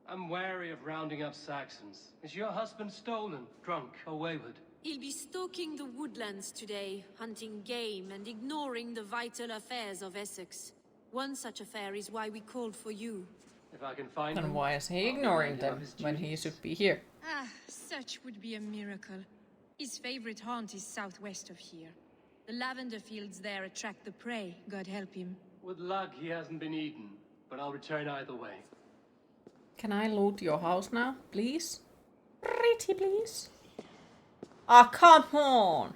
I'm wary of rounding up Saxons. Is your husband stolen, drunk, or wayward? He'll be stalking the woodlands today, hunting game and ignoring the vital affairs of Essex. One such affair is why we called for you. If I can find him... And why is he ignoring them when he should be here? Ah, such would be a miracle. His favorite haunt is southwest of here. The lavender fields there attract the prey, God help him. With luck, he hasn't been eaten, but I'll return either way. Can I loot your house now, please? Pretty please? Ah, come on!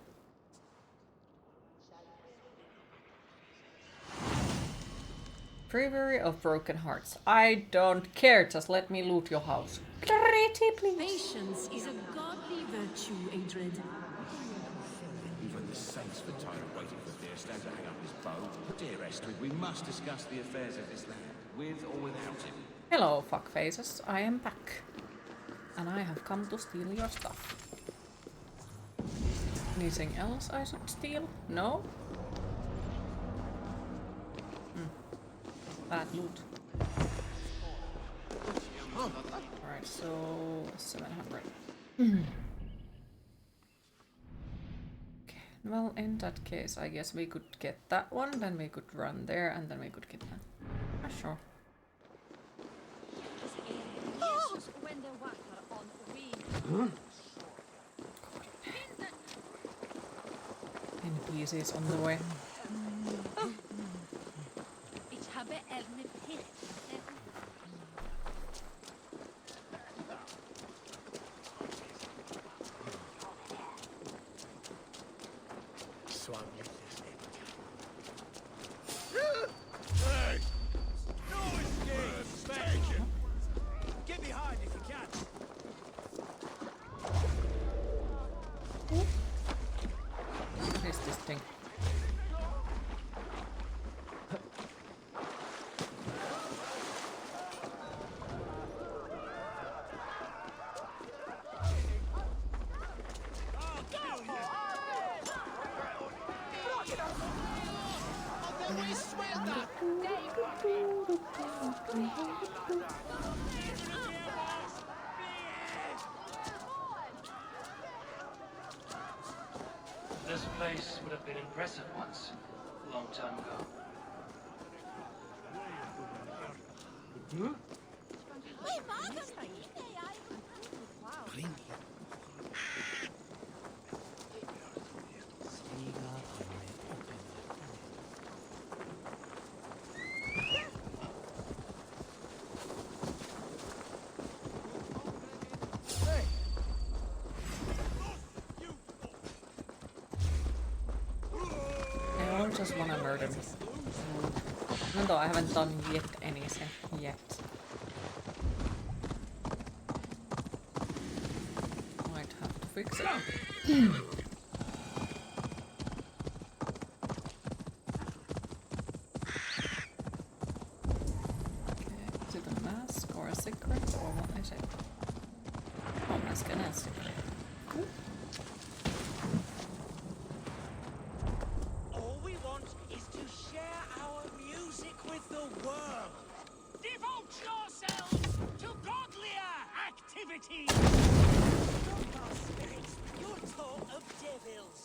Bravery of Broken Hearts. I don't care, just let me loot your house. Pretty please. Patience is a godly virtue, Adred. Even the saints for tired of waiting for Deerstand to hang up his bow. Dear Estrid, we must discuss the affairs of this land, with or without him. Hello, fuckfaces. I am back. And I have come to steal your stuff. Anything else I should steal? No? Bad loot. Alright, so 700. Okay, well, in that case, I guess we could get that one, then we could run there, and then we could get that. Ah, sure. pieces on the way. Ich habe eine Pille. Hey! No escape! Take it! Get behind if you can! What is this thing? This place would have been impressive once, a long time ago. I don't just want to murder me. Even though I haven't done yet anything yet. Might have to fix it. Is it a mask or a secret or what is it? Oh, mask and a secret. Cool. All we want is to share our music with the world. Devote yourselves to godlier activities. From our spirits, you'll talk of devils.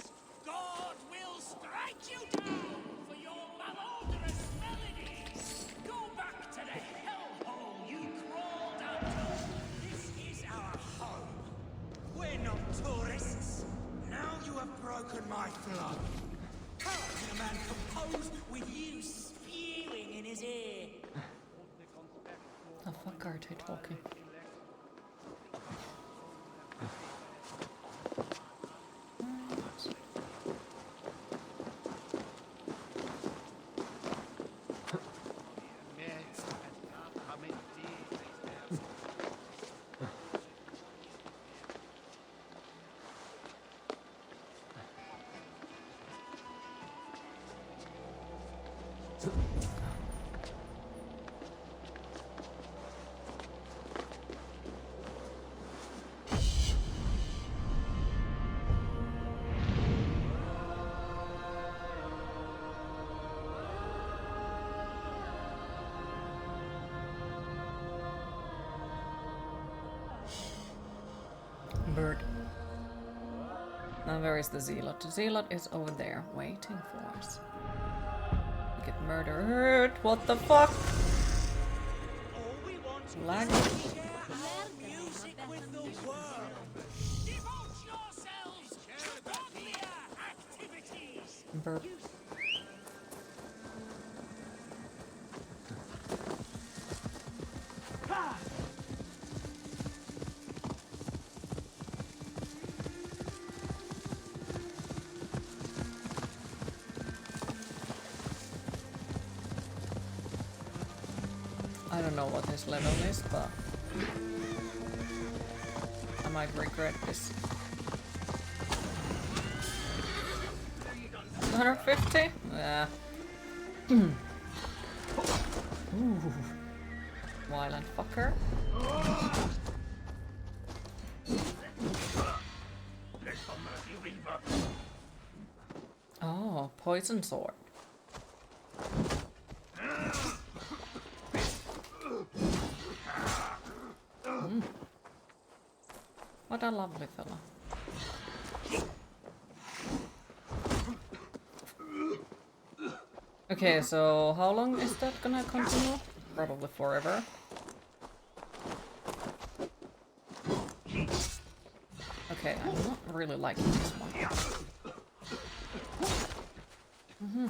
God will strike you down for your malodorous melodies. Go back to the hellhole you crawled out of. This is our home. We're not tourists. Now you have broken my flow. How can a man compose with you spewing in his ear? The fuck are they talking? Bird. Now where is the zealot? The zealot is over there, waiting for us. We get murdered. What the fuck? Lag. Music with the world. Devote yourselves to godlier activities. Burp. I don't know what his level is, but I might regret this. 150? Yeah. Ooh. Violent fucker. Oh, poison sword. What a lovely fella. Okay, so how long is that gonna continue? Probably forever. Okay, I'm not really liking this one. Mm-hmm.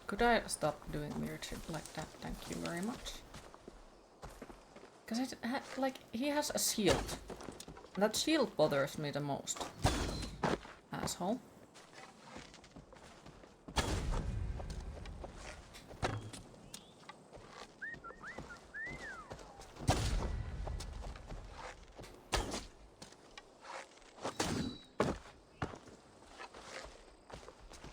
Could I stop doing weird shit like that? Thank you very much. Because like, he has a shield. That shield bothers me the most. Asshole.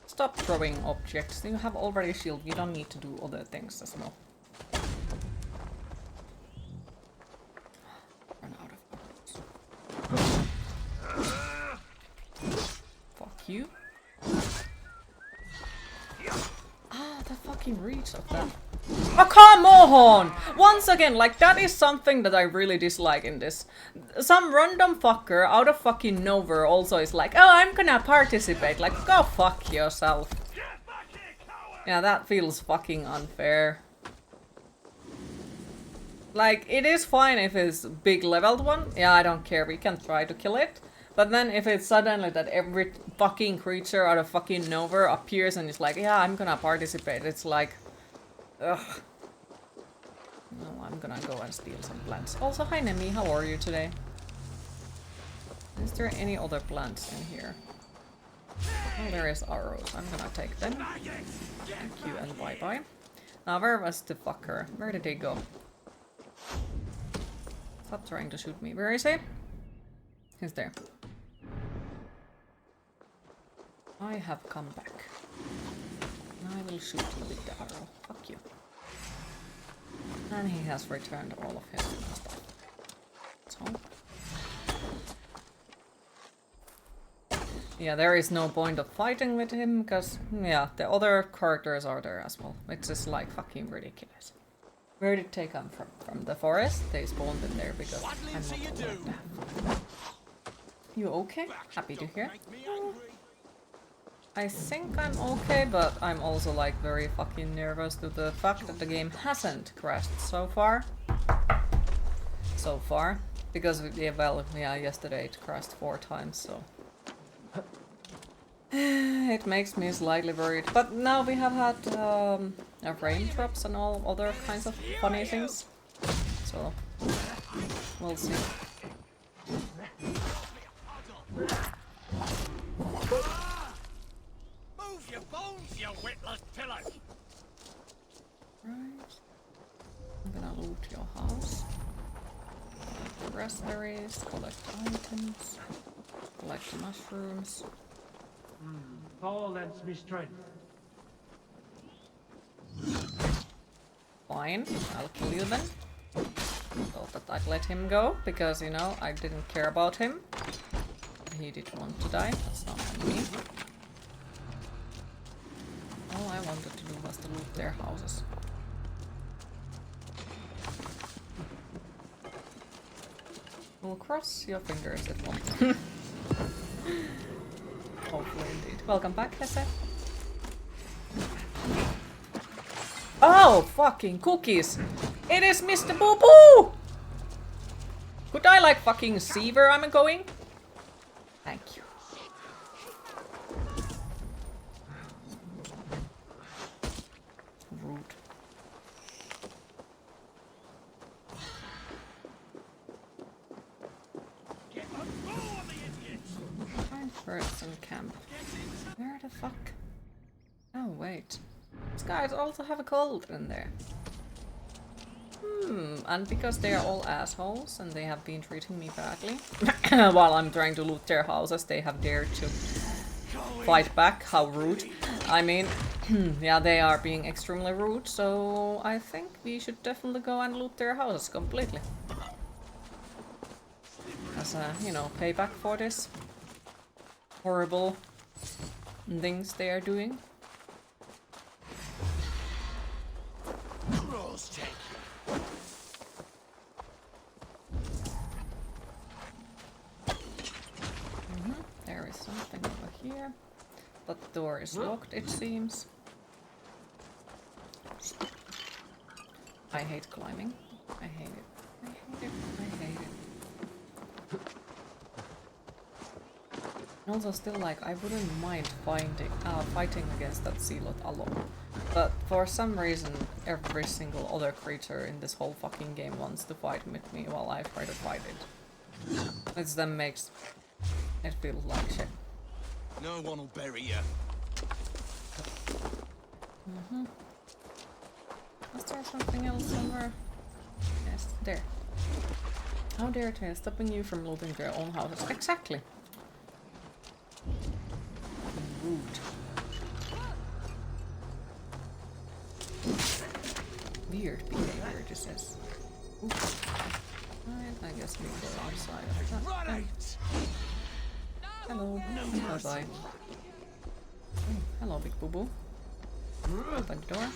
Stop throwing objects. You have already a shield. You don't need to do other things as well. Run out of arrows. Fuck you. Ah, the fucking reach of that. Oh, come on! Once again, like, that is something that I really dislike in this. Some random fucker out of fucking nowhere also is like, oh, I'm gonna participate. Like, go fuck yourself. Yeah, that feels fucking unfair. Like, it is fine if it's big leveled one. Yeah, I don't care. We can try to kill it. But then if it's suddenly that every fucking creature out of fucking nowhere appears and is like, yeah, I'm gonna participate. It's like, ugh. No, I'm gonna go and steal some plants. Also, hi Nemi, how are you today? Is there any other plants in here? Oh, there is arrows. I'm gonna take them. Thank you and bye-bye. Now, where was the fucker? Where did he go? Stop trying to shoot me. Where is he? He's there. I have come back. I will shoot you with the arrow. Fuck you. And he has returned all of his stuff. So. Yeah, there is no point of fighting with him, because, yeah, the other characters are there as well. It's just like fucking ridiculous. Where did they come from? From the forest? They spawned in there because I'm not allowed to have fun. You okay? Happy to hear. I think I'm okay, but I'm also like very fucking nervous to the fact that the game hasn't crashed so far. Because, yeah, well, yeah, yesterday it crashed 4 times, so... It makes me slightly worried. But now we have had raindrops and all other kinds of funny things. So, we'll see. Move your bones, you witless pillar! Right. I'm gonna loot your house. Collect raspberries, collect items, collect mushrooms. Paul lends me strength. Fine, I'll kill you then. Thought that I'd let him go, because, you know, I didn't care about him. He did want to die, that's not on me. All I wanted to do was to loot their houses. We'll cross your fingers it won't. Hopefully indeed. Welcome back, Hesse. Oh, fucking cookies! It is Mr. Boo Boo! Could I like fucking see where I'm going? Thank you. Rude. Person camp. Where the fuck? Oh wait. These guys also have a cold in there. And because they are all assholes and they have been treating me badly while I'm trying to loot their houses, they have dared to fight back. How rude. I mean, yeah, they are being extremely rude, so I think we should definitely go and loot their houses completely. As a, you know, payback for this horrible things they are doing. There is something over here, but the door is locked, it seems. I hate climbing. I hate it. I hate it. I hate it. And also still like, I wouldn't mind fighting against that zealot alone. But for some reason, every single other creature in this whole fucking game wants to fight with me while I try to fight it. Which then makes it feel like shit. No one will bury you. Is there something else somewhere? Yes, there. How dare they stopping you from looting their own houses? Exactly. Rude. Weird behavior, this is. Right, I guess we go outside of that. Right. Hello. Bye bye. Oh, hello, big boo boo. Open the door.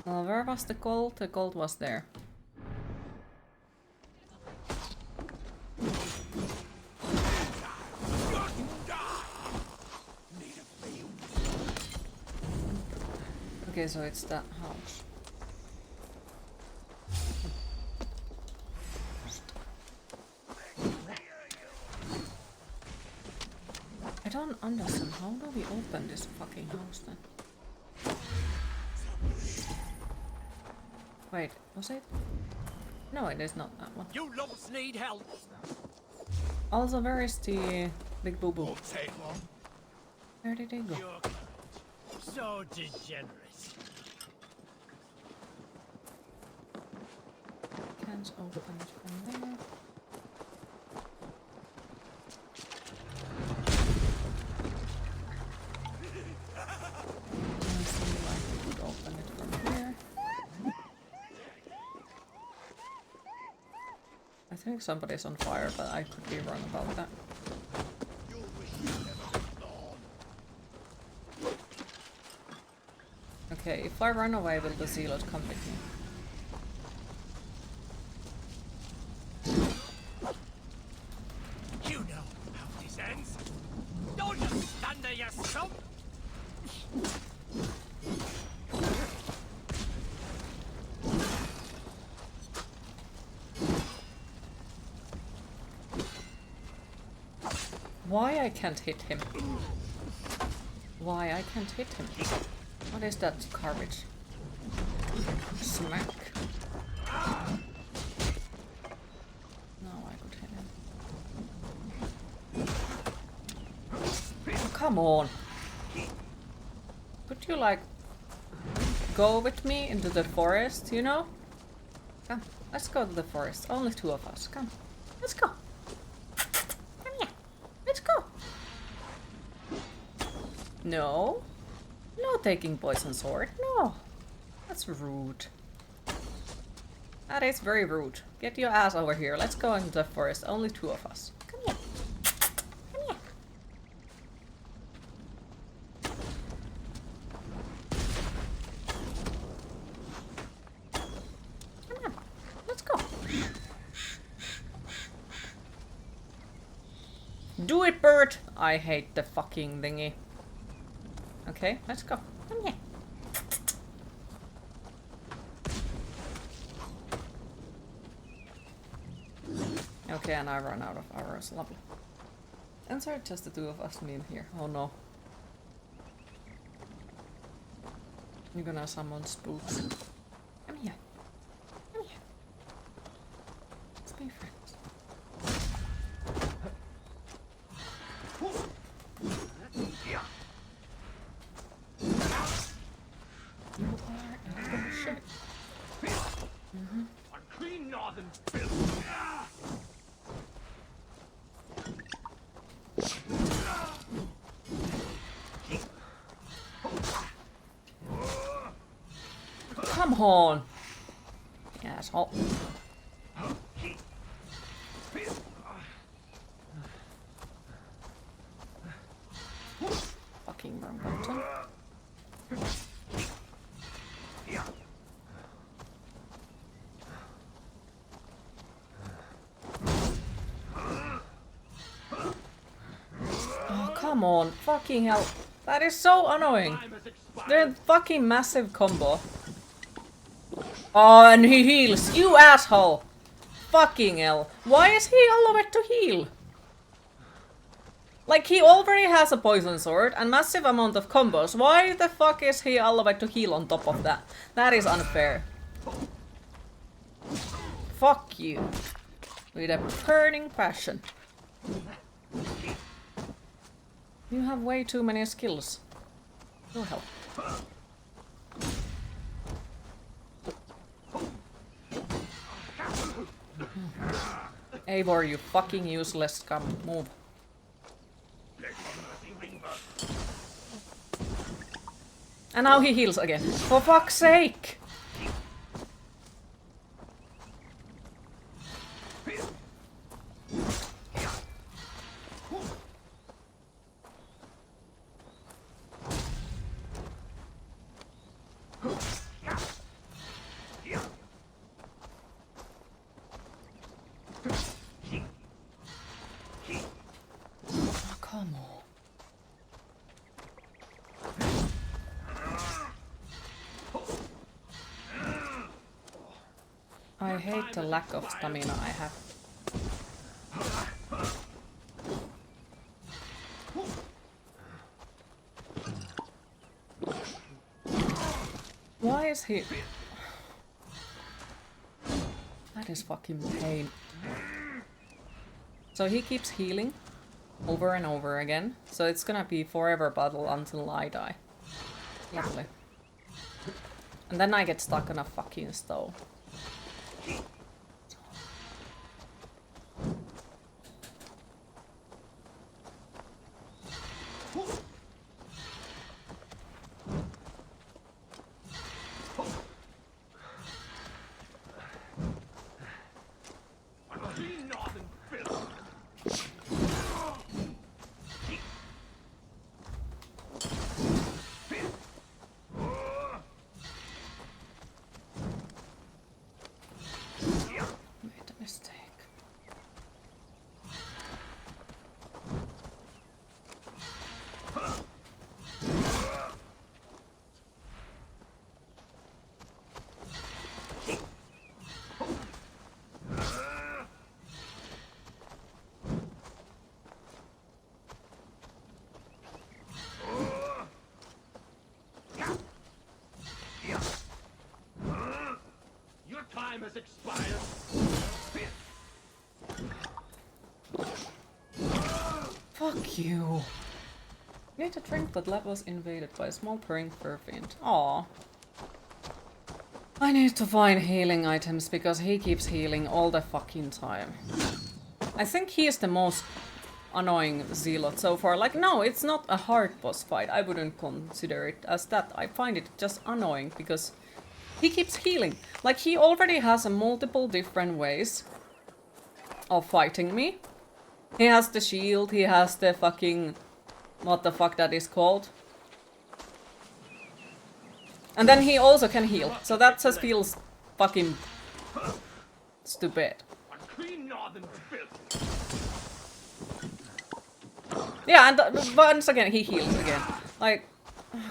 Well, where was the gold? The gold was there. Okay, so it's that house. I don't understand. How do we open this fucking house then? Wait, was it? No, it is not that one. You lumps need help. Also, where is the big boo boo? Where did he go? You're so degenerate. Can't open it from there. I see like we could open it from here. I think somebody's on fire, but I could be wrong about that. Okay, if I run away, will the zealot come with me? You know how this ends. Don't just stand there, you stump. Why I can't hit him? Why I can't hit him? What is that garbage? Smack. No, I could hit him. Oh, come on. Could you like go with me into the forest, you know? Come, let's go to the forest. Only two of us. Come, let's go. Come here. Let's go. No. No taking poison sword. No. That's rude. That is very rude. Get your ass over here. Let's go into the forest. Only two of us. Come here. Come here. Come on. Let's go. Do it, bird! I hate the fucking thingy. Okay, let's go. Come here. Okay, and I run out of arrows. Lovely. And so just the two of us mean here. Oh no. You're gonna summon spooks. Come here. Come here. Let's be friends. You are a little shit. Unclean northern filth. Come on. Asshole. Fucking wrong button. Oh, come on. Fucking hell. That is so annoying. The fucking massive combo. Oh, and he heals. You asshole. Fucking hell. Why is he allowed to heal? Like, he already has a poison sword and massive amount of combos. Why the fuck is he allowed to heal on top of that? That is unfair. Fuck you. With a burning passion. You have way too many skills. No help. Eivor, you fucking useless scum. Move. And now he heals again. For fuck's sake! Oh, come on. I hate the lack of stamina I have. Why is he... That is fucking pain. So he keeps healing over and over again. So it's gonna be forever battle until I die. Lovely. And then I get stuck on a fucking stove. Time has expired. Fuck you. Need a drink that lab was invaded by a small purring fur fiend. Aww. I need to find healing items because he keeps healing all the fucking time. I think he is the most annoying zealot so far. Like, no, it's not a hard boss fight. I wouldn't consider it as that. I find it just annoying because he keeps healing. Like, he already has a multiple different ways of fighting me. He has the shield, he has the fucking... what the fuck that is called. And then he also can heal. So that just feels fucking stupid. Yeah, and once again he heals again. Like,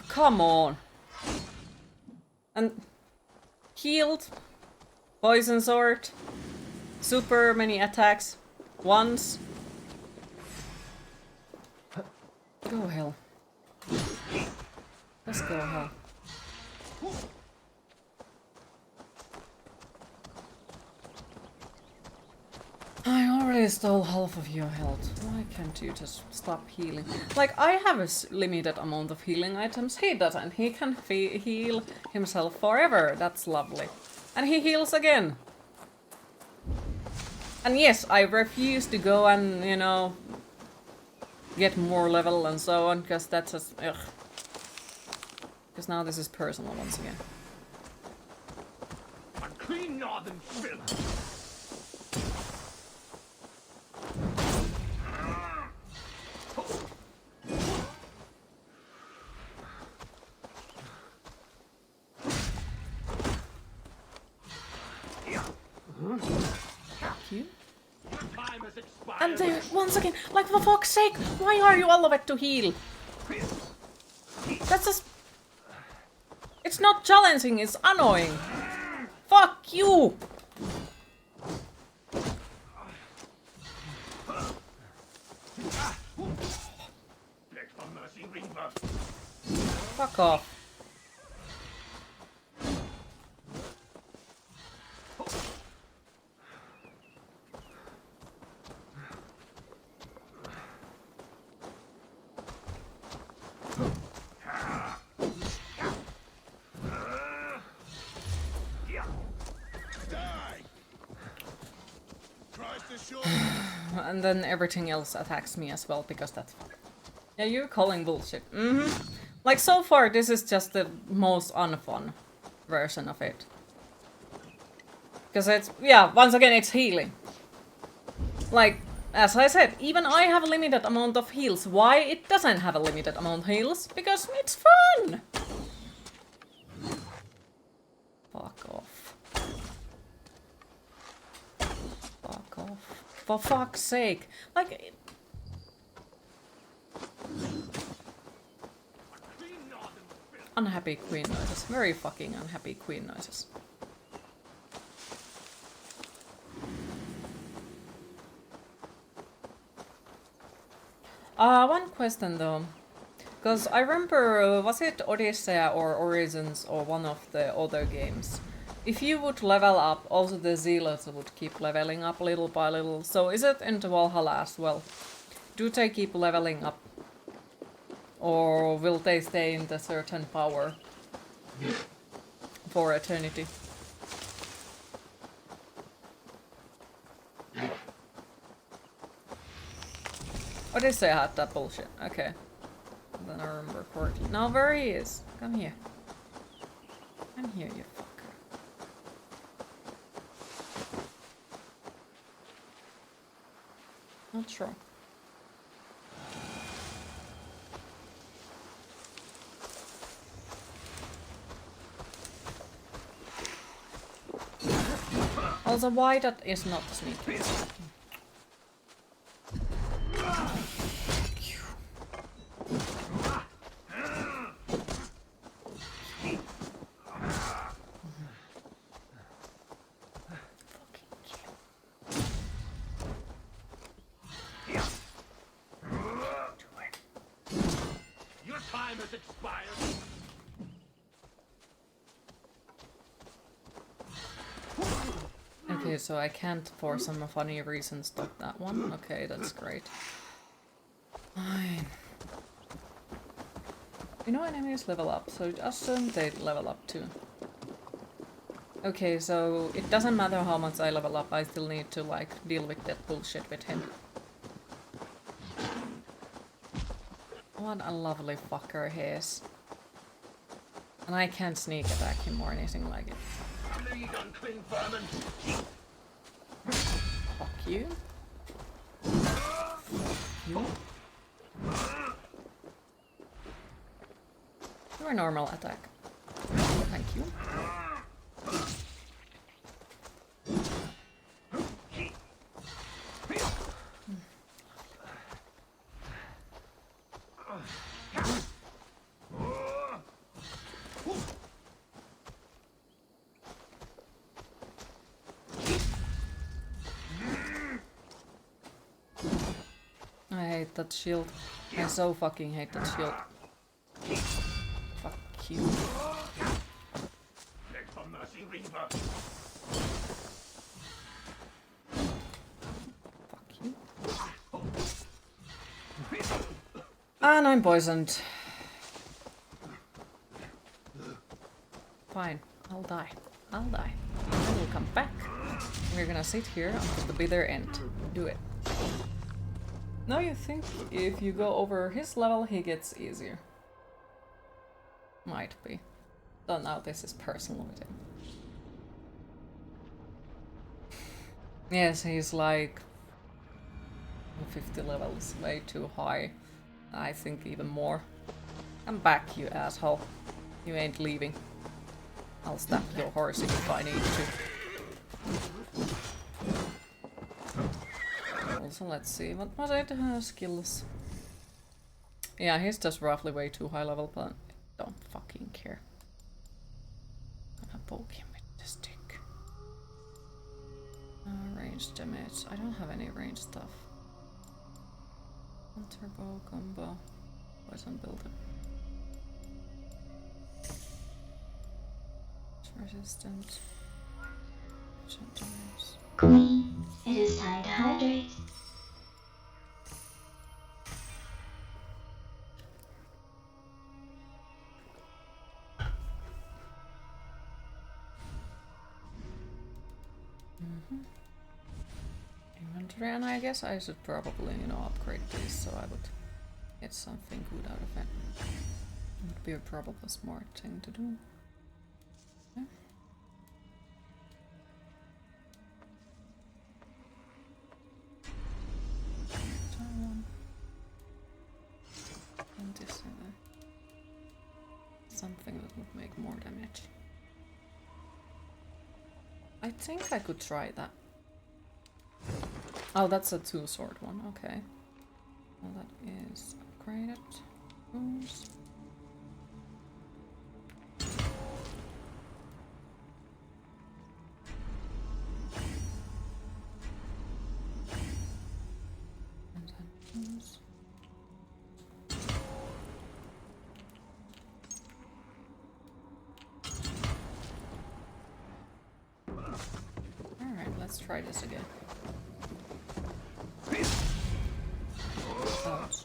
come on. And healed, poison sword, super many attacks, once. Go hell. Let's go hell. I already stole half of your health. Why can't you just stop healing? Like, I have a limited amount of healing items. He doesn't. He can heal himself forever. That's lovely. And he heals again. And yes, I refuse to go and, you know, get more level and so on, because that's just... ugh. Because now this is personal once again. Unclean northern filth. You? And there, once again, like, for fuck's sake, why are you allowed to heal? That's just... it's not challenging, it's annoying. Fuck you! Fuck off. And then everything else attacks me as well, because that's fun. Yeah, you're calling bullshit. Like, so far, this is just the most unfun version of it. Because it's, yeah, once again, it's healing. Like, as I said, even I have a limited amount of heals. Why it doesn't have a limited amount of heals? Because it's fun! Fuck off. Fuck off. For fuck's sake. Like... Unhappy queen noises. Very fucking unhappy queen noises. One question though. Because I remember, was it Odyssey or Origins or one of the other games? If you would level up, also the zealots would keep leveling up little by little. So is it into Valhalla as well? Do they keep leveling up? Or will they stay in the certain power for eternity? Odyssey had that bullshit. Okay. Then I remember correctly. Now where he is? Come here. Come here, you fucker. Not sure. Also, why that is not sneaky? Your time has expired. Okay, so I can't, for some funny reason, stop that one. Okay, that's great. Fine. You know, enemies level up, so assume they level up too. Okay, so it doesn't matter how much I level up, I still need to, like, deal with that bullshit with him. What a lovely fucker he is. And I can't sneak attack him or anything like it. Fuck you. You. You're a normal attack. Thank you. I hate that shield. I so fucking hate that shield. Fuck you. Fuck you. And I'm poisoned. Fine, I'll die. I'll die. I will come back. We're gonna sit here until the bitter end. Do it. Now you think if you go over his level, he gets easier. Might be. Don't know, this is personal with him. Yes, he's like 50 levels, way too high. I think even more. Come back, you asshole. You ain't leaving. I'll stab your horse if I need to. Also, let's see, what was it? Skills. Yeah, he's just roughly way too high level, but I don't fucking care. I'm gonna poke him with the stick. Range damage. I don't have any range stuff. Turbo combo. Poison builder. Resistant. Queen, it is time to hydrate. Inventory, and I guess I should probably, you know, upgrade this so I would get something good out of it. Would be a probably smart thing to do. Yeah. Something that would make more damage. I think I could try that. Oh, that's a 2-sword one, okay. Well, that is upgraded. Oops. Alright, let's try this again. Ouch.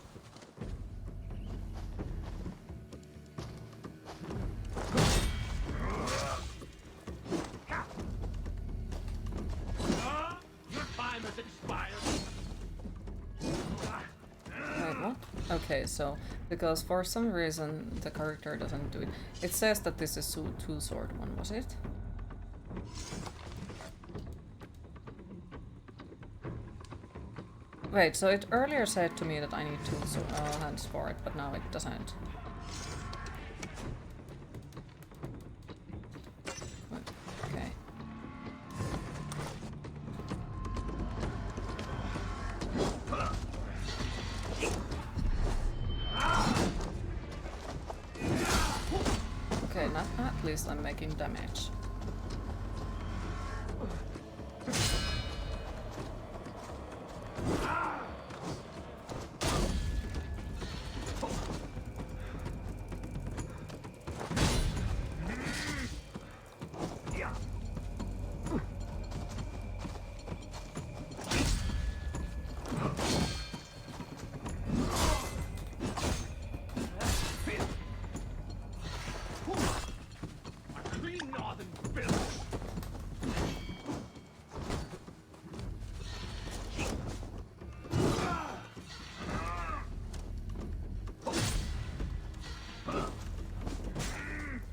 Wait, what? Okay, so because for some reason the character doesn't do it. It says that this is a 2-sword one, was it? Wait, so it earlier said to me that I need 2 hands for it, but now it doesn't. Okay. Okay, at least I'm making damage.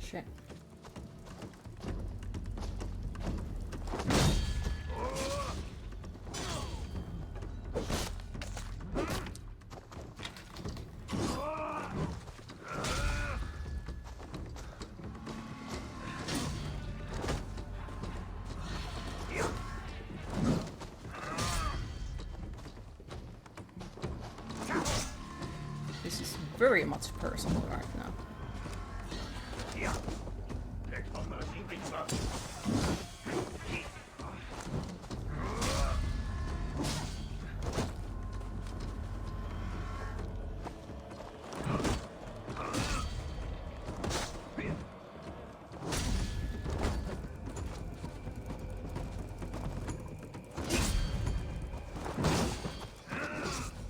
Shit. This is very much personal right now.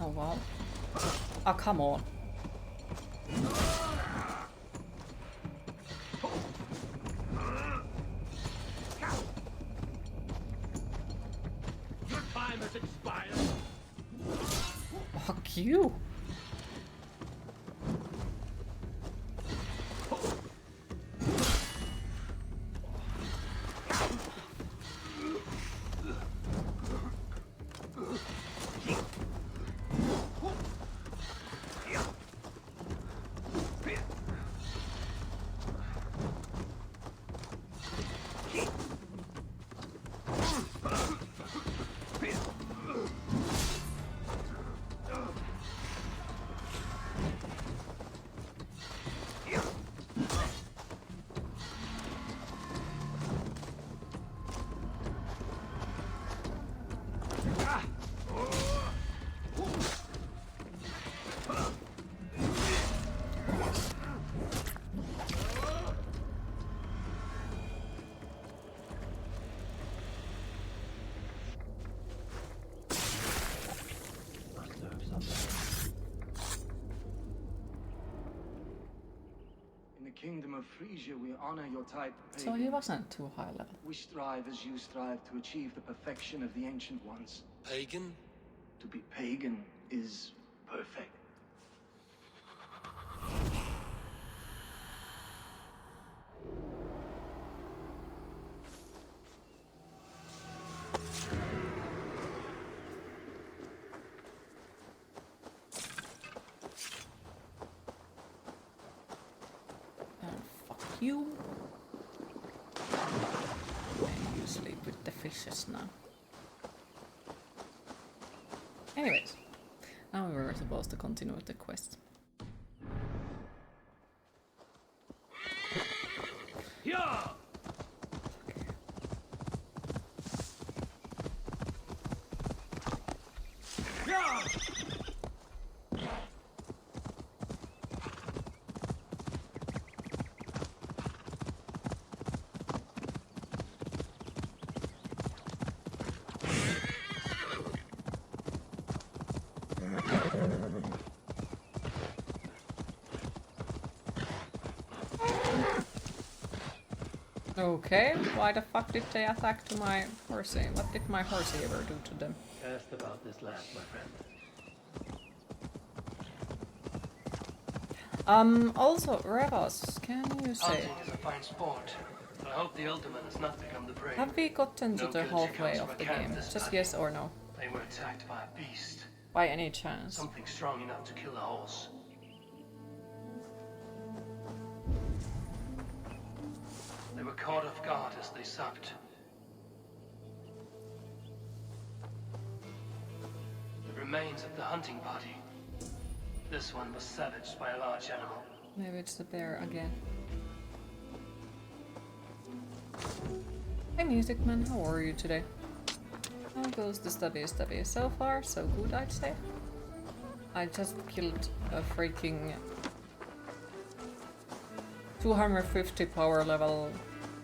Oh wow. Oh, come on. Fuck you. kingdom of Frisia, we honor your type. So he wasn't too high level. We strive as you strive to achieve the perfection of the ancient ones. Pagan? To be pagan is perfect. You. And you sleep with the fishes now. Anyways, now we were supposed to continue with the quest. Yeah! Yeah! Okay, why the fuck did they attack to my horsey? What did my horsey ever do to them? Cast about this land, my friend. Also, Revos, can you say... Hunting is a fine sport. I hope the Ultimate has not become the prey. Have we gotten to No the good halfway accounts of of the a cat game? this Just bad. yes or no? They were attacked by a beast. By any chance? Something strong enough to kill a horse. They were caught off guard as they supped. The remains of the hunting party. This one was savaged by a large animal. Maybe it's the bear again. Hey Music Man, how are you today? How goes the stubby? So far, so good, I'd say. I just killed a freaking 250 power level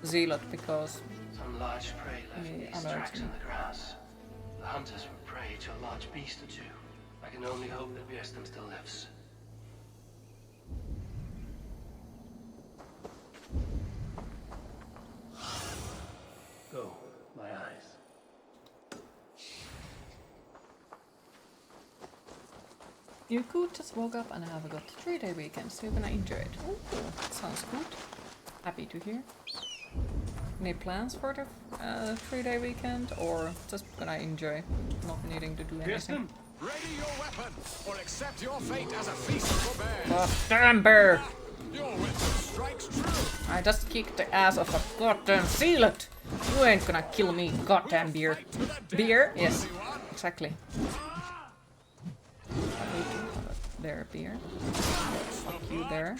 zealot because Some large prey left he these alerted tracks me. in the grass. The hunters were prey to a large beast or two. I can only hope that Bearston still lives. Go, my eyes. You could just woke up and have got a 3-day weekend, so you're gonna enjoy it. Ooh, that sounds good. Happy to hear. Any plans for the 3-day weekend, or just gonna enjoy not needing to do anything? Ready your weapon, or accept your fate as a feast for bears. God damn bear! Your weapon strikes true. I just kicked the ass of a goddamn zealot! You ain't gonna kill me, goddamn beer. Beer? Yes, exactly. There, beer. Fuck you there.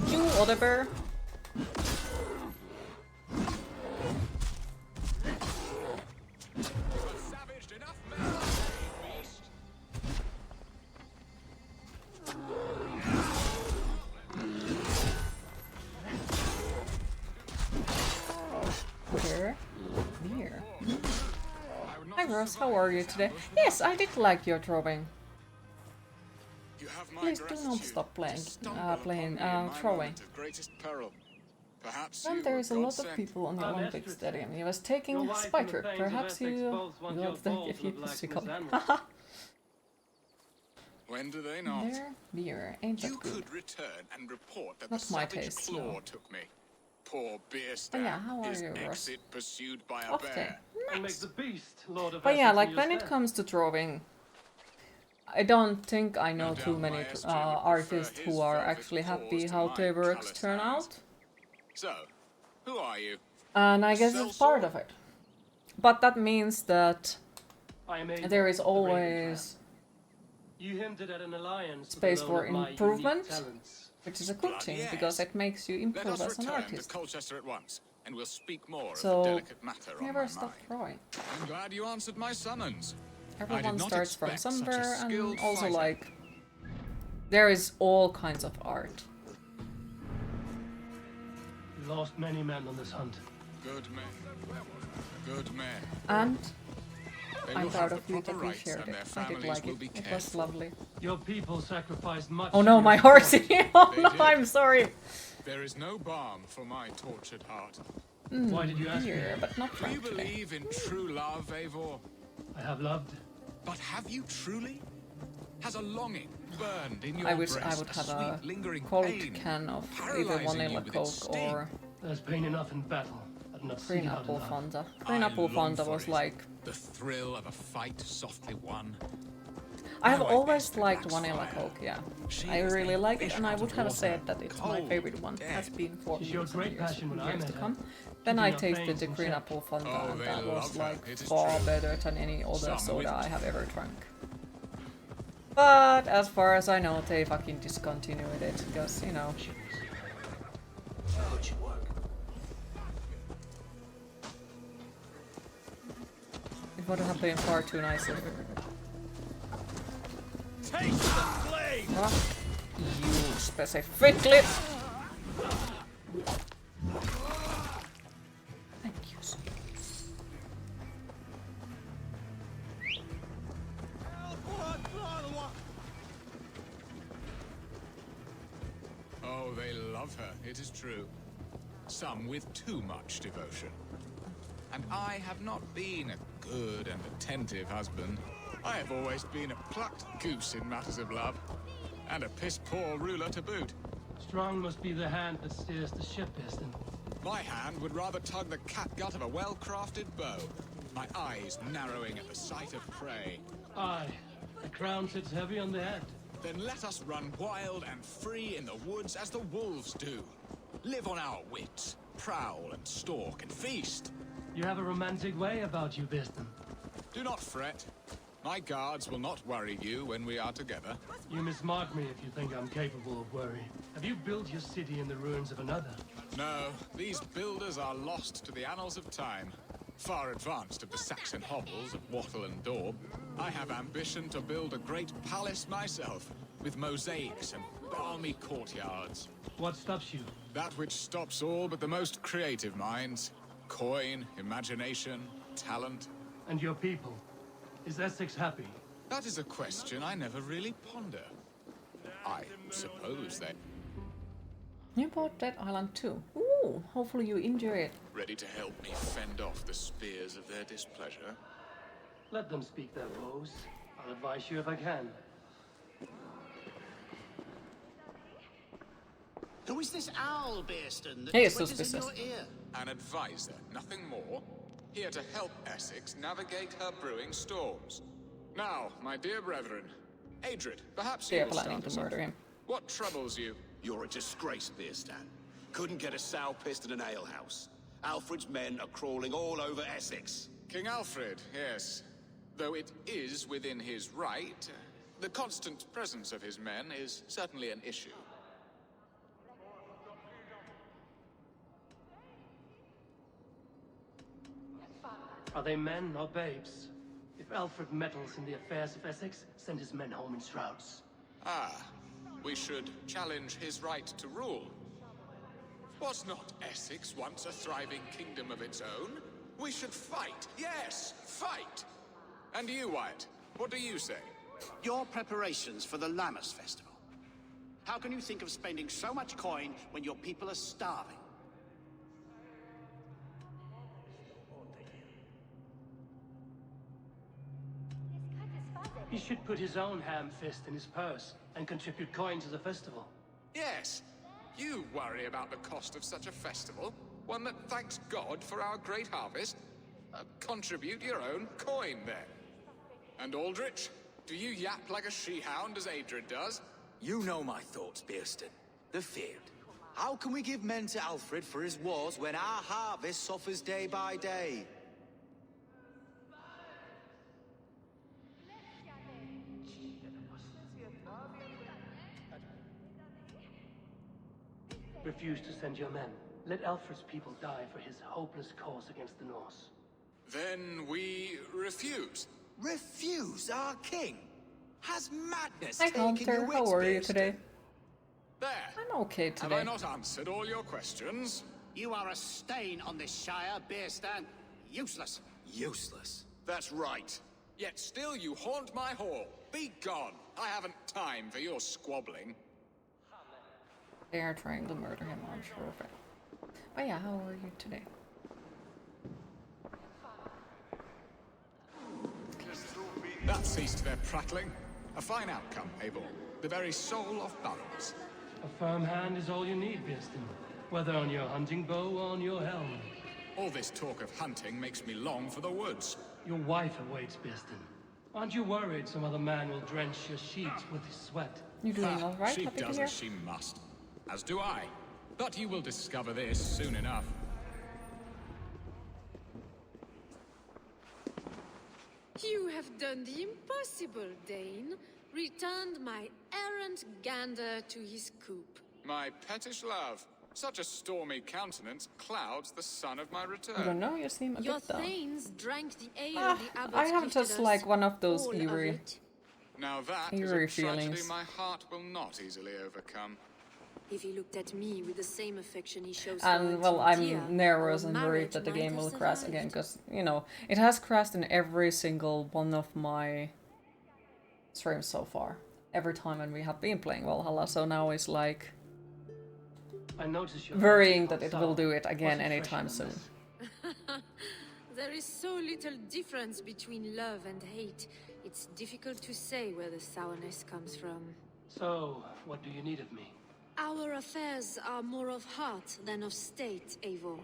You other bear. Beer. Beer. Hi Ross, how are you today? Yes, I did like your drawing. Please do not stop playing, throwing. And there is a lot of people on the Olympic Stadium. He was taking a spy trip. Perhaps you will think if you physical. Haha. When do they not? There, beer, ain't that You good? could return and report that Not the my savage taste, claw no. took me. Poor Beerstan. But yeah, how are His you, Ross? exit pursued by a Okay. bear. And make the beast Lord of But yeah, Essex like in when your it stead. comes to drawing, I don't think I know too many artists who are actually happy how their works turn out. So, who are you? And I guess it's part of it. But that means that I am able there is to bring the always You hinted at an alliance space with alone for of my improvement, unique talents. which is a good thing Yes. because it makes you Let improve us as an return to artist. Colchester at once, and we'll speak more of So the delicate matter on never my stop mind. drawing. I'm glad you answered my summons. I Everyone did not starts from expect such a somewhere, and skilled also fighter. like there is all kinds of art. You lost many men on this hunt. Good men. Good men. And I'm proud of you that you shared it. I did like it. It was lovely. Your people sacrificed much. Oh no, my horsey! Oh no, I'm sorry. There is no balm for my tortured heart. Why did you ask me? But not Do you Frank today. believe in true love, Eivor? I have loved. But have you truly? Has a longing burned in your I wish breast, I would have sweet, a lingering cold pain, can of either paralyzing you vanilla with Coke its sting? or There's pain enough in battle. I've not green seen out apple enough. Fanta. Green apple long Fanta for was it. like... The thrill of a fight softly won. I have I like always best in liked Max vanilla Fire. Coke, yeah. She I is really a like it, fish and I out would of have water, said that it's my cold, favorite one. dead. Has been for She years showed and great years, passion when I years met to her. come. Then I Keeping up tasted veins the and green shit. apple Fanta, Oh, and they that love was her, like it is far true. better than any other Some soda with- I have ever drunk. But as far as I know, they fucking discontinued it, because, you know... It would have been far too nice if... Take the blade! What? You specifically... Thank you, sir. Oh, they love her, it is true. Some with too much devotion. And I have not been a good and attentive husband. I have always been a plucked goose in matters of love. And a piss-poor ruler to boot. Strong must be the hand that steers the ship, Piston. My hand would rather tug the catgut of a well-crafted bow. My eyes narrowing at the sight of prey. Aye, the crown sits heavy on the head. Then let us run wild and free in the woods as the wolves do. Live on our wits, prowl and stalk and feast. You have a romantic way about you, Piston. Do not fret. My guards will not worry you when we are together. You mismark me if you think I'm capable of worry. Have you built your city in the ruins of another? No, these builders are lost to the annals of time. Far advanced of the Saxon hovels of Wattle and Daub, I have ambition to build a great palace myself, with mosaics and balmy courtyards. What stops you? That which stops all but the most creative minds. Coin, imagination, talent. And your people? Is Essex happy? That is a question I never really ponder. I suppose that... You bought Dead Island 2. Ooh, hopefully you enjoy it. Ready to help me fend off the spears of their displeasure? Let them speak their woes. I'll advise you if I can. Who is this owl, Bearston, that He is twitters in suspicious. your ear? An advisor, nothing more. Here to help Essex navigate her brewing storms. Now, my dear brethren, Adred, perhaps They're you will planning start to us off. murder him. What troubles you? You're a disgrace, Beerstan. Couldn't get a sow pissed in an alehouse. Alfred's men are crawling all over Essex. King Alfred, yes. Though it is within his right, the constant presence of his men is certainly an issue. Are they men or babes? If Alfred meddles in the affairs of Essex, send his men home in shrouds. Ah, we should challenge his right to rule. Was not Essex once a thriving kingdom of its own? We should fight, yes, fight! And you, Wyatt, what do you say? Your preparations for the Lammas Festival. How can you think of spending so much coin when your people are starving? He should put his own ham fist in his purse and contribute coin to the festival. Yes, you worry about the cost of such a festival, one that thanks God for our great harvest. Contribute your own coin, then. And Aldrich, do you yap like a she-hound as Adred does? You know my thoughts, Bearston. The field. How can we give men to Alfred for his wars when our harvest suffers day by day? Refuse to send your men. Let Alfred's people die for his hopeless cause against the Norse. Then we refuse. Refuse our king? Has madness Hi taken Hunter, your how wits, are you Bearston? today? There. I'm okay Have today. I not answered all your questions? You are a stain on this Shire, Bearstan. Useless. Useless. That's right. Yet still you haunt my hall. Be gone. I haven't time for your squabbling. They are trying to murder him, I'm sure of it. But yeah, how are you today? That ceased their prattling. A fine outcome, Eivor. The very soul of balance. A firm hand is all you need, Birston. Whether on your hunting bow or on your helm. All this talk of hunting makes me long for the woods. Your wife awaits, Birston. Aren't you worried some other man will drench your sheets with his sweat? You doing all right? She Happy to does hear? as she must. As do I. But you will discover this soon enough. You have done the impossible, Dane. Returned my errant gander to his coop. My pettish love. Such a stormy countenance clouds the sun of my return. I don't know, you seem a Your bit down. thanes drank the ale the abbot I have gifted just us, like one of those all of eerie, it. Now that is eerie a tragedy feelings. my heart will not easily overcome. If he looked at me with the same affection he shows And for well, Antidia, I'm nervous our and worried marriage that the might game have will crash survived. again, because, you know, it has crashed in every single one of my streams so far. Every time when we have been playing Valhalla, so now it's like I notice you're worrying that it will do it again What's anytime refreshing soon. on There is so little difference between love and hate. It's difficult to say where the sourness comes from. So, what do you need of me? Our affairs are more of heart than of state, Eivor.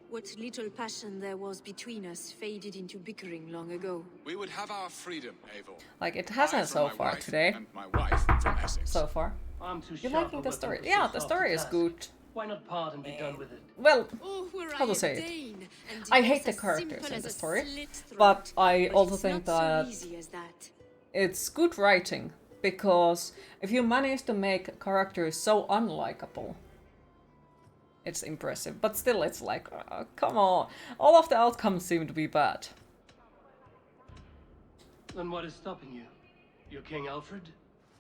What little passion there was between us faded into bickering long ago. We would have our freedom, Eivor. Like, it hasn't I so from my far wife, today. And my wife from Essex. So far. I'm too You sharp liking a the weapon story? for Yeah, so the soft a story is task. good. Why not part and be done with it? Well, Oh, were how I to a say it? Dane, and I it hate was the as characters simple in as the a story, slit throat. but I also it's think not so that easy as that. it's good writing, because if you manage to make characters so unlikable, it's impressive. But still, it's like, come on, all of the outcomes seem to be bad. Then what is stopping you? Your King Alfred?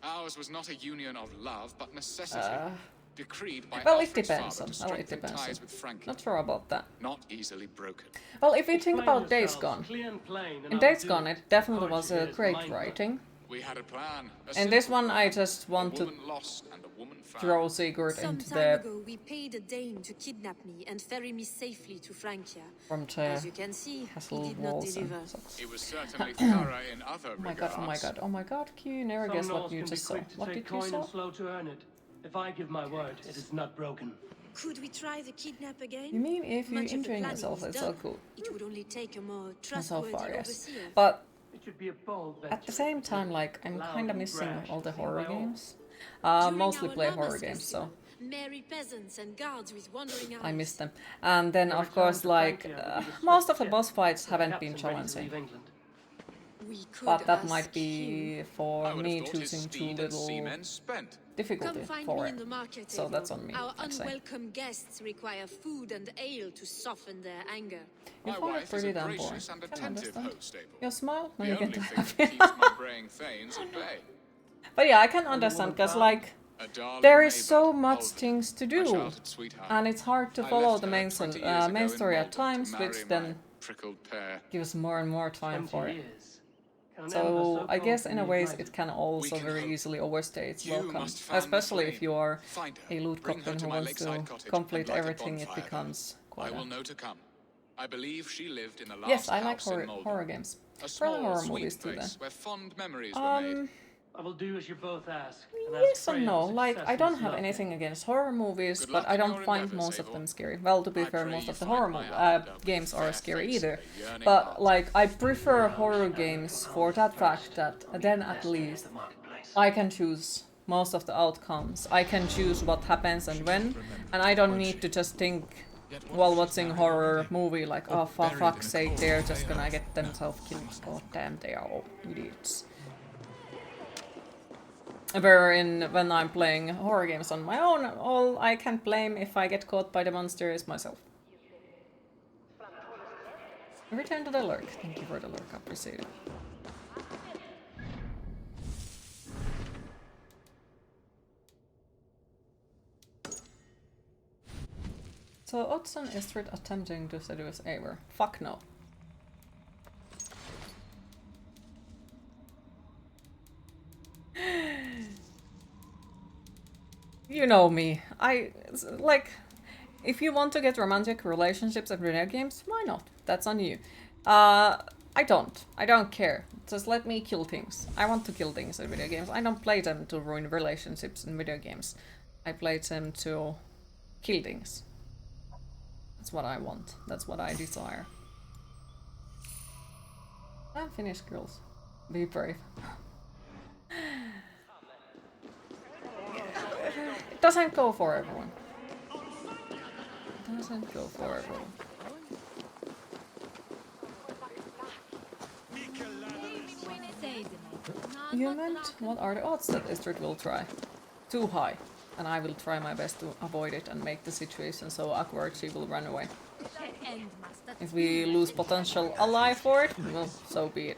Ours was not a union of love, but necessity. Decreed by Well, it Alfred's depends father on. to Well, it strengthen depends. ties with Frankland. Not sure about that. Not easily broken. Well, if you think Explain about Days yourselves, Gone, clear and plain, and in I will Days do Gone it. it definitely Poetry was here a is great mind writing. We had a plan. And this one I just want a to woman lost and a woman found. throw Sigurd Some into time the ago, we paid a Dane to kidnap me and ferry me safely to Francia. from the As you can see, he castle did not walls and deliver. such. It was certainly thorough in other Oh my god, oh my regards. god, oh my god, can you never Some guess what Norse you can be just saw? quick to What take did you coin saw? and slow to earn it. If I give my word, it is not broken. Could we try the kidnap again? You mean if you're Much of the enjoying planning yourself, is it's so done. cool. It would only take a more So trustworthy far, yes. overseer. But It should be a bold venture. at the same time, like, I'm Loud kind of and missing brash, all the seen horror by all. games. During Mostly our play Lammas horror games, so festival, merry peasants and guards with wandering eyes. I miss them. And then, Your of course, return to like, Francia will be the most of the swift boss jet fights for the haven't been captain ready to challenging. leave England. We could But that ask might be him. for I would me have thought his choosing too speed and little seamen spent. difficulty Come find for me it. in the market, So Eivor. that's on me, Our I'd say. unwelcome guests require food and ale to soften their anger. You My find it wife is pretty a damn boring. gracious and Can attentive understand. host, Abel. You smile? No, The you only get thing to that keeps my braying thanes at bay. But yeah, I can understand, because, like, A darling there is neighbour, so much Alfred, things to my do, childhood sweetheart. and it's hard to I follow left the her main, 20 years ago main in story at Malden to times, marry which my then prickled pair. gives more and more time 20 for it. years. Can So never I so guess cold in a be ways ignited. it can also We can very hope. easily overstay its You welcome, must fan the especially if flame. you are Find her, a loot bring her goblin to who my wants to lakeside cottage, complete and light a everything. It bonfire there. becomes I quite will a... know to come. I believe she lived in the last Yes, I like house in horror, Malden. horror games. A Probably small, horror sweet movies too then. place where fond memories were made. I will do as you both ask. And ask Yes and Freya no, for like, success I in don't this have love anything game. against horror movies, Good but luck I in don't your find endeavours, most of Eivor. them scary. Well, to be I fair, pray most you of the find horror my island up games with are fair scary face either. and a yearning But, heart. like, I prefer horror games for that fact that then at least I can choose most of the outcomes. I can choose what happens and when, and I don't need to just think while watching horror movie like, oh, for fuck's sake, they're just gonna get themselves killed. God damn, they are all idiots. When I'm playing horror games on my own, all I can blame if I get caught by the monster is myself. Return to the lurk. Thank you for the lurk, appreciate it. So Otson is attempting to seduce Eivor. Fuck no. you know me. Like, if you want to get romantic relationships in video games, why not? That's on you. I don't. I don't care. Just let me kill things. I want to kill things in video games. I don't play them to ruin relationships in video games. I play them to kill things. That's what I want. That's what I desire. I'm finished, girls. Be brave. It doesn't go for everyone. It doesn't go for everyone. You meant? What are the odds that Istrid will try? Too high. And I will try my best to avoid it and make the situation so awkward she will run away. If we lose potential ally for it, well, so be it.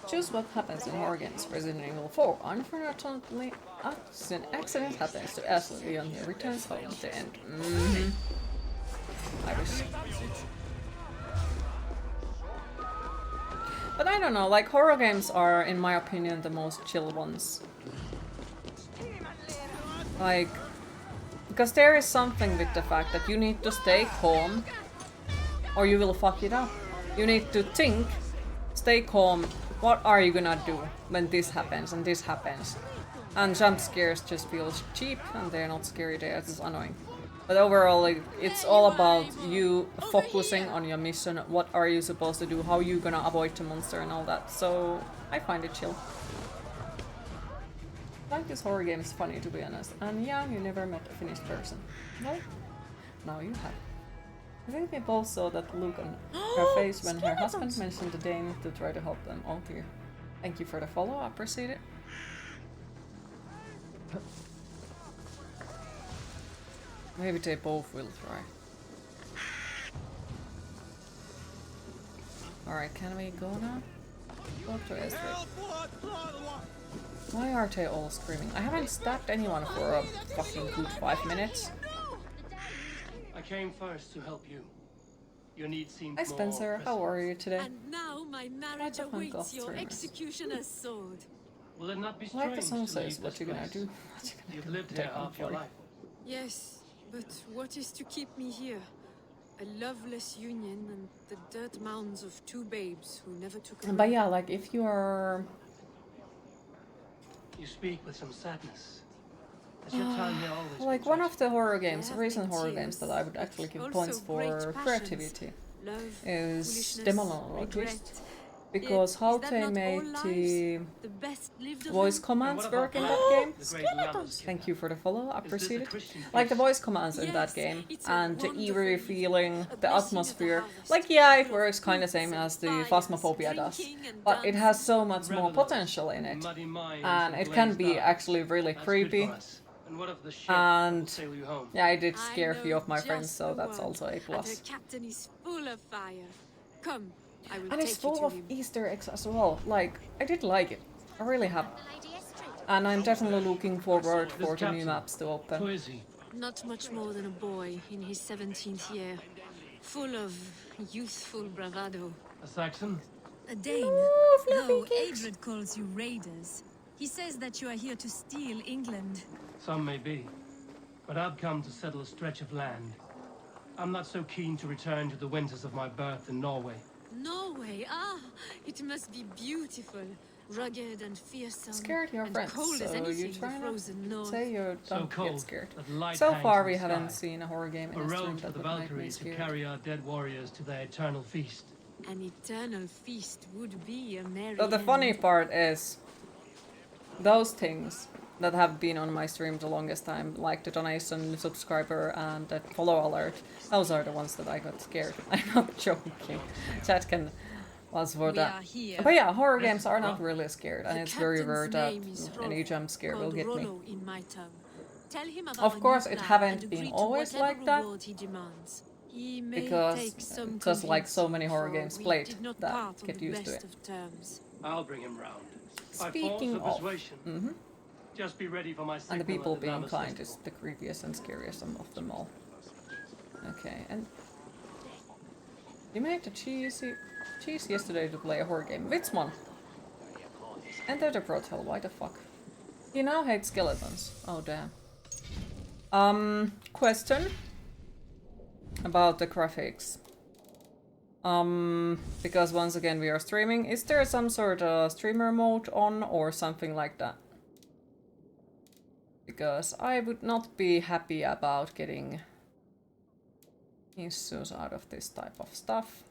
Choose what happens in horror games. Resident Evil 4. Unfortunately, an accident happens to Ashley and he returns home at the end. I wish. But I don't know, like horror games are, in my opinion, the most chill ones. Like, because there is something with the fact that you need to stay calm or you will fuck it up. You need to think, stay calm, what are you gonna do when this happens and this happens? And jump scares just feel cheap and they're not scary, they're just annoying. But overall, like, it's all about you focusing on your mission, what are you supposed to do, how you gonna avoid the monster and all that. So I find it chill. I like this horror game is funny, to be honest. And yeah, you never met a finished person. No? Now you have. I think we both saw that look on her face when her husband mentioned the Dane to try to help them. Oh dear. Thank you for the follow, I appreciate it. Maybe they both will try. Alright, can we go now? Go to Ezra. Why are they all screaming? I haven't stabbed anyone for a fucking good 5 minutes. I came first to help you. Your need seemed Hi Spencer, how are you today? And now my marriage awaits your executioner's sword. Will it not be Like the strange song to says, leave what this you gonna place? do? You've lived here half your life. Yes, but what is to keep me here? A loveless union and the dirt mounds of two babes who never took a But yeah, like if you are... You speak with some sadness. Has your time here always like been one of the horror games, There have recent been horror tears, games that I would actually give also points great for passions. creativity Love, is foolishness, Demonologist. regret. Because Yet, how is that they not made all lives? the The best lived of voice them? commands work in that game. Thank you for the follow, I appreciate it. Like the voice commands in that game and the eerie feeling, the atmosphere. Like yeah, it works kind of same as the Phasmophobia does, but it has so much more potential in it. And it can be actually really creepy. And yeah, I did scare a few of my friends, so that's also a plus. And her captain is full of fire. Come, I will And it's take you full to of him. Easter eggs as well. Like, I did like it. I really have. And I'm definitely looking forward for the new maps to open. Who is he? Not much more than a boy in his 17th year. Full of youthful bravado. A Saxon? A Dane. Though Adred calls you raiders. He says that you are here to steal England. Some may be. But I've come to settle a stretch of land. I'm not so keen to return to the winters of my birth in Norway. Norway, it must be beautiful. Rugged and fearsome. Scared your and friends, cold as so anything you in try the not frozen north. say you don't cold get scared. that light So hangs far in we the haven't sky. seen a horror game in A a stream road for that the would make me Valkyries to scared. carry our dead warriors to their eternal feast. An eternal feast would be a merry So the funny end. part is, those things that have been on my stream the longest time, like the donation, subscriber, and the follow alert, those are the ones that I got scared. I'm not joking. Chat can was for We that. are here. But yeah, horror games are not really scared, and The it's very rare captain's that name is any Rollo, jump scare will called get me. Rollo in my tongue. Tell him about Of a course, new it plan haven't and been agree to always whatever like that, reward he demands. He may because take some just like so convincing, many horror for games we played did not that part on get the used to best it. of terms. I'll bring him round. Speaking I fought of, for persuasion. Just be ready for my and the signal people at the being Damascus. kind is the creepiest and scariest of them all. Okay, and you made the cheese yesterday to play a horror game. Which one? Enter the brothel, why the fuck? You now hate skeletons. Oh damn. Question about the graphics. Because once again we are streaming. Is there some sort of streamer mode on or something like that? Because I would not be happy about getting issues out of this type of stuff.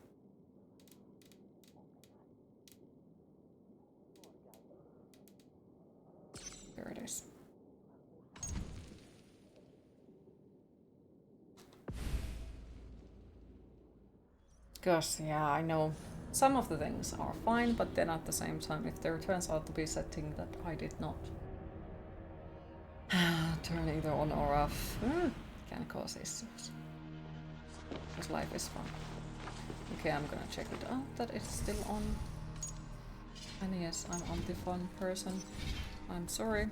There it is. Because, yeah, I know some of the things are fine, but then at the same time, if there turns out to be a setting that I did not turn either on or off, can cause issues. Because life is fun. Okay, I'm gonna check it out that it's still on. And yes, I'm anti-fun person. I'm sorry.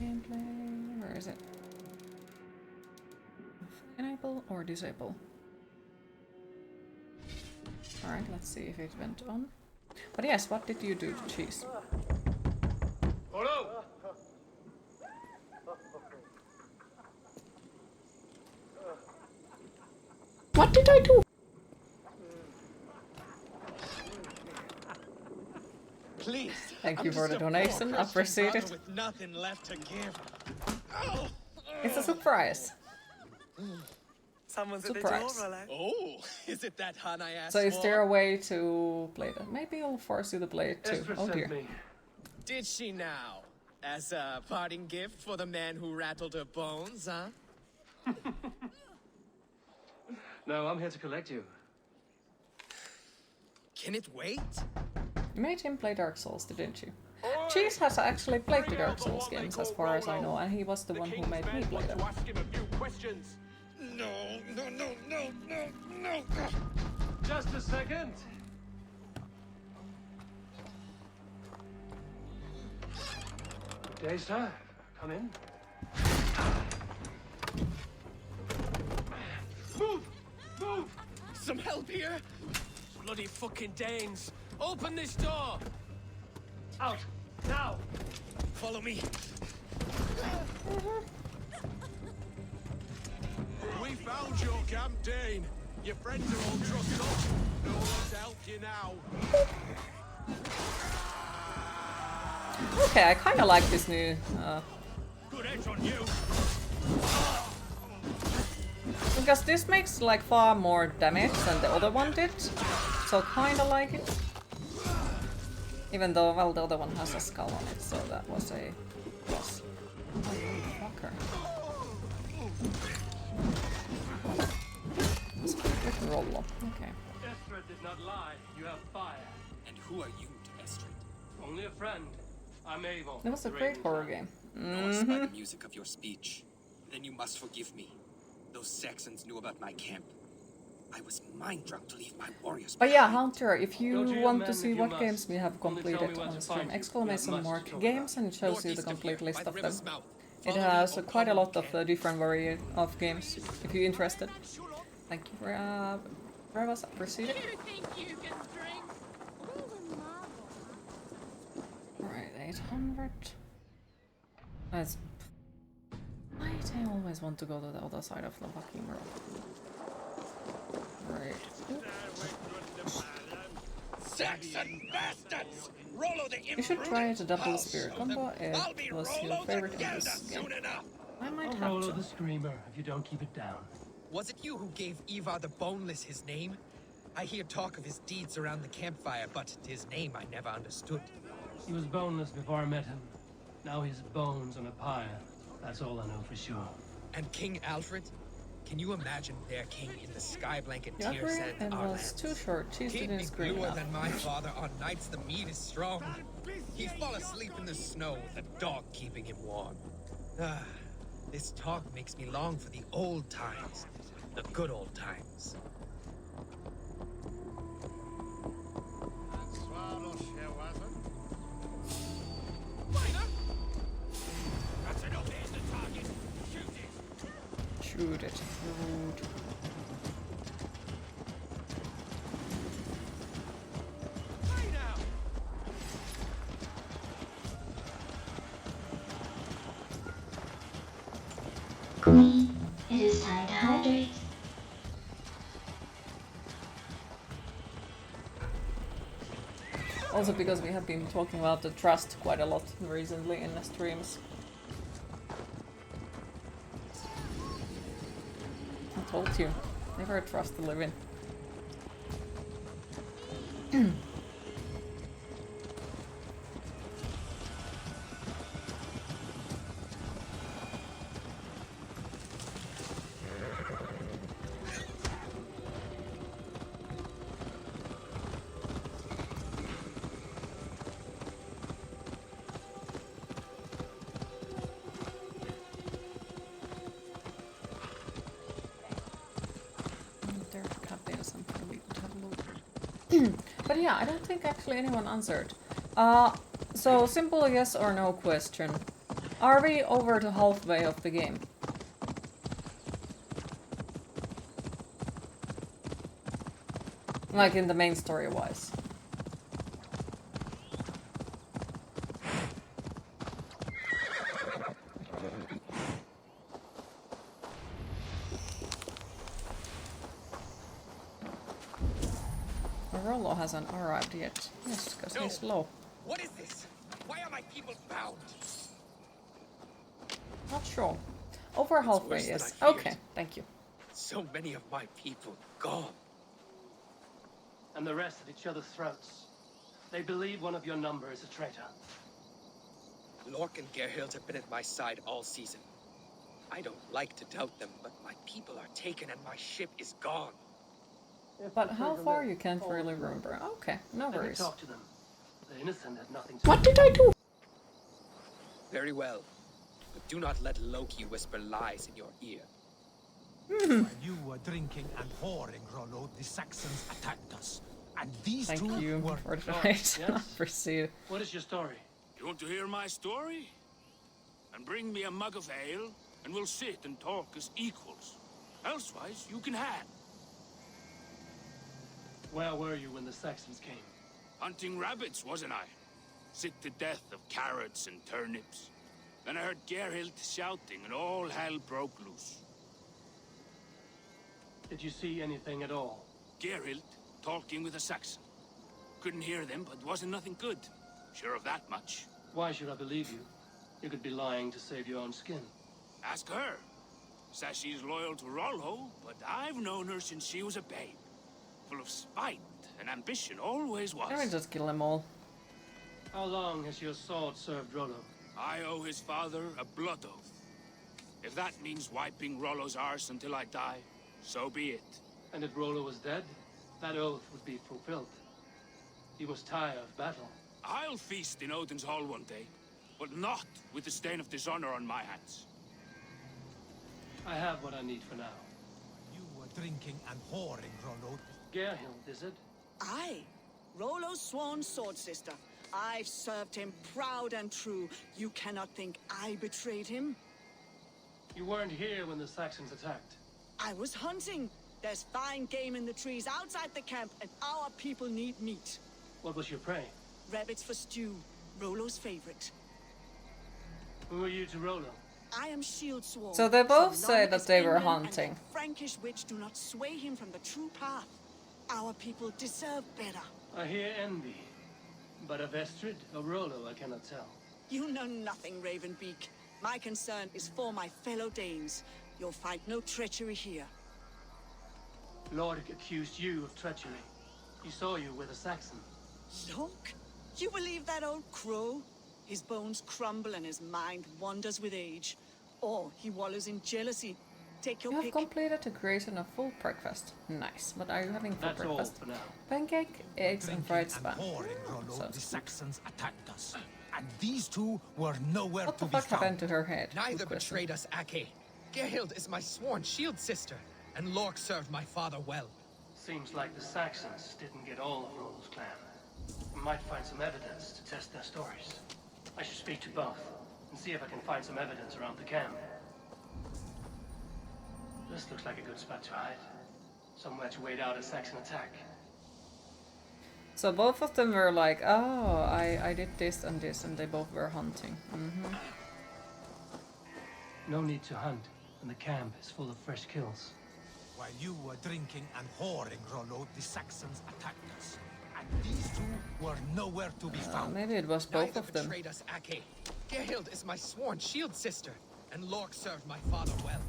Gameplay, where is it? Enable or disable? Alright, let's see if it went on. But yes, what did you do to Cheese? Hello! What did I do? Please. Thank you for the donation, appreciate it. With nothing left to give. It's a surprise. Someone's Surprise. at the door, oh, is it that Hun I asked So is for? there a way to play that? Maybe I'll force you to play it too. Esther Oh sent dear. me. Did she now? As a parting gift for the man who rattled her bones, huh? No, I'm here to collect you. Can it wait? You made him play Dark Souls, didn't you? Cheese has actually played the Dark Souls games as far as I know, and he was the one who made me play them. No, no, no, no, no, no. Just a second. Good day, sir. Come in. Move! Move! Some help here? Bloody fucking Danes! Open this door! Out! Now! Follow me. We found your camp, Dane. Your friends are all trussed up. No one's helped you now. Okay, I kinda like this new Good edge on you. because this makes like far more damage than the other one did. So kinda like it. Even though, well, the other one has a skull on it, so that was a plus. Oh, fucker. It's a freaking roll. Okay. Estrid did not lie. You have fire. And who are you to Estrid? Only a friend. I'm Avon. It was a great horror game. Lost by the music of your speech. Then you must forgive me. Those Saxons knew about my camp. I was mind drunk to leave my warriors. But yeah, Hunter, if you Go to your want men to see if you what must. games we have Only tell me completed where on to stream, find you. exclamation We have mark much to games, and it shows you the Northeast of complete here, list by of the them. river's mouth. It Follow has me or quite a come lot and of different variety of games, if you're interested. Thank you for very much appreciated. Alright, 800. That's... Why do I always want to go to the other side of the fucking road? Right. Saxon bastards! Rollo the You should try the double spirit combo. It was your favorite in this game. I might I'll have roll to. the screamer if you don't keep it down. Was it you who gave Ivar the Boneless his name? I hear talk of his deeds around the campfire, but his name I never understood. He was boneless before I met him. Now he's bones on a pyre. That's all I know for sure. And King Alfred? Can you imagine their king in the sky blanket Yeah, tears great, and it our was lands? too short. Cheese He'd didn't be scream bluer enough. than my father on nights the meat is strong. He'd fall asleep in the snow with a dog keeping him warm. Ah, this talk makes me long for the old times. The good old times. Shoot it. Shoot. Queen, it is time to hydrate. Also because we have been talking about the trust quite a lot recently in the streams. I told you, never trust the living. There have been something we could have a look. But yeah, I don't think actually anyone answered. So simple yes or no question. Are we over to halfway of the game? Like in the main story wise. Rollo hasn't arrived yet. Yes, because he's low. What is this? Why are my people bound? Not sure. Over halfway, worse than yes. I feared. Okay, thank you. So many of my people gone. And the rest at each other's throats. They believe one of your number is a traitor. Lork and Gerhild have been at my side all season. I don't like to doubt them, but my people are taken and my ship is gone. But how far you can't really remember. Okay, no Let me worries. talk to them. The innocent had nothing to What did I do? Very well. But do not let Loki whisper lies in your ear. While you were drinking and whoring, Rollo, the Saxons attacked us. And these Thank two you were... for the right. Proceed. What is your story? You want to hear my story? And bring me a mug of ale, and we'll sit and talk as equals. Elsewise, you can hang. Where were you when the Saxons came? Hunting rabbits, wasn't I? Sick to death of carrots and turnips. Then I heard Gerhild shouting, and all hell broke loose. Did you see anything at all? Gerhild talking with a Saxon. Couldn't hear them, but wasn't nothing good. Sure of that much. Why should I believe you? You could be lying to save your own skin. Ask her. Says she's loyal to Rollo, but I've known her since she was a babe. Full of spite and ambition, always was. Can we just kill them all? How long has your sword served Rollo? I owe his father a blood oath. If that means wiping Rollo's arse until I die, so be it. And if Rollo was dead, that oath would be fulfilled. He was tired of battle. I'll feast in Odin's hall one day, but not with the stain of dishonor on my hands. I have what I need for now. You were drinking and whoring, Rollo. Gerhild, is it? Aye. Rollo's sworn sword sister. I've served him proud and true. You cannot think I betrayed him? You weren't here when the Saxons attacked. I was hunting. There's fine game in the trees outside the camp, and our people need meat. What was your prey? Rabbits for stew. Rollo's favorite. Who are you to Rollo? I am shield sworn. So they both So say long that as they were England and hunting. the Frankish witch do not sway him from the true path. Our people deserve better. I hear envy. But of Estrid or Rollo, I cannot tell. You know nothing, Ravenbeak. My concern is for my fellow Danes. You'll find no treachery here. Lordic accused you of treachery. He saw you with a Saxon. Look, you believe that old crow? His bones crumble and his mind wanders with age. Or he wallows in jealousy. Take your You have pick. completed the creation of full breakfast. Nice. What are you having for That's all breakfast? for now. Pancake, eggs, and fried spam. Whoring, Rollo, Sounds the good. Saxons attacked us. And these two were nowhere What to the be fuck found. happened to her head? Neither Good question. betrayed us, Ake. Gerhild is my sworn shield sister, and Lork served my father well. Seems like the Saxons didn't get all of Rollo's clan. We might find some evidence to test their stories. I should speak to both, and see if I can find some evidence around the camp. This looks like a good spot to hide. Somewhere to wait out a Saxon attack. So both of them were like, oh, I did this, and they both were hunting. No need to hunt. and the camp is full of fresh kills. While you were drinking and whoring, Rollo, the Saxons attacked us. And these two were nowhere to be found. Maybe it was both Neither of them. betrayed us, Ake. Gerhild is my sworn shield sister, and Lork served my father well.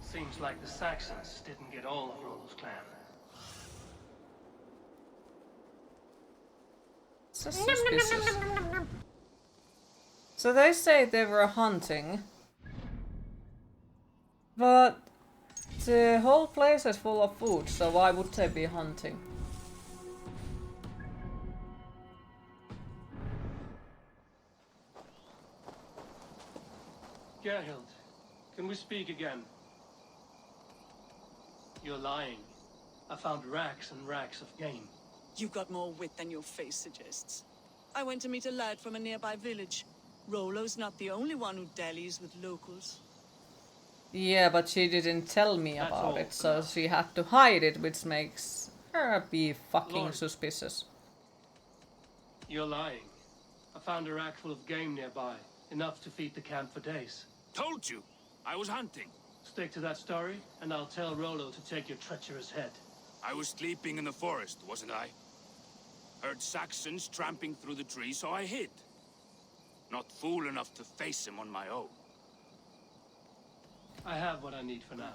Seems like the Saxons didn't get all of Rollo's clan. So suspicious. So they say they were hunting, but the whole place is full of food, so why would they be hunting? Gerhild, can we speak again? You're lying. I found racks and racks of game. You've got more wit than your face suggests. I went to meet a lad from a nearby village. Rollo's not the only one who dallies with locals. Yeah, but she didn't tell me about it, so she had to hide it, which makes her be fucking suspicious. You're lying. I found a rack full of game nearby, enough to feed the camp for days. Told you, I was hunting. Stick to that story, and I'll tell Rollo to take your treacherous head. I was sleeping in the forest, wasn't I? Heard Saxons tramping through the trees, so I hid. Not fool enough to face him on my own. I have what I need for now.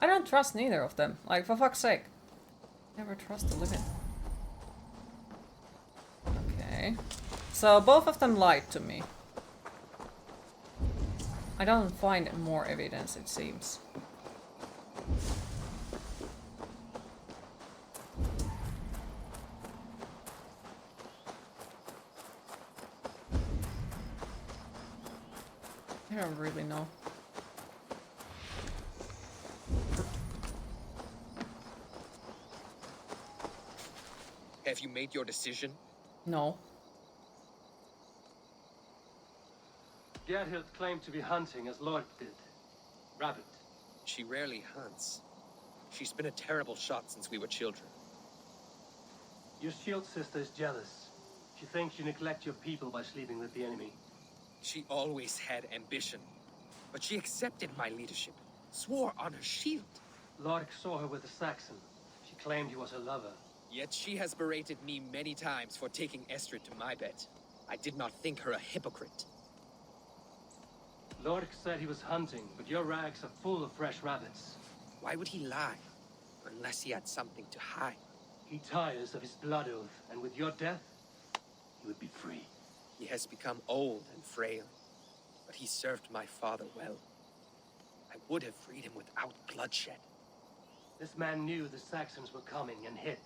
I don't trust neither of them. Like, for fuck's sake. Never trust the living. Okay. So both of them lied to me. I don't find more evidence, it seems. I don't really know. Have you made your decision? No. Gerhild claimed to be hunting as Lord did. Rabbit. She rarely hunts. She's been a terrible shot since we were children. Your shield sister is jealous. She thinks you neglect your people by sleeping with the enemy. She always had ambition, but she accepted my leadership, swore on her shield. Lork saw her with a Saxon. She claimed he was her lover. Yet she has berated me many times for taking Estrid to my bed. I did not think her a hypocrite. Lork said he was hunting, but your rags are full of fresh rabbits. Why would he lie? Unless he had something to hide. He tires of his blood oath, and with your death, he would be free. He has become old and frail, but he served my father well. I would have freed him without bloodshed. This man knew the Saxons were coming and hid.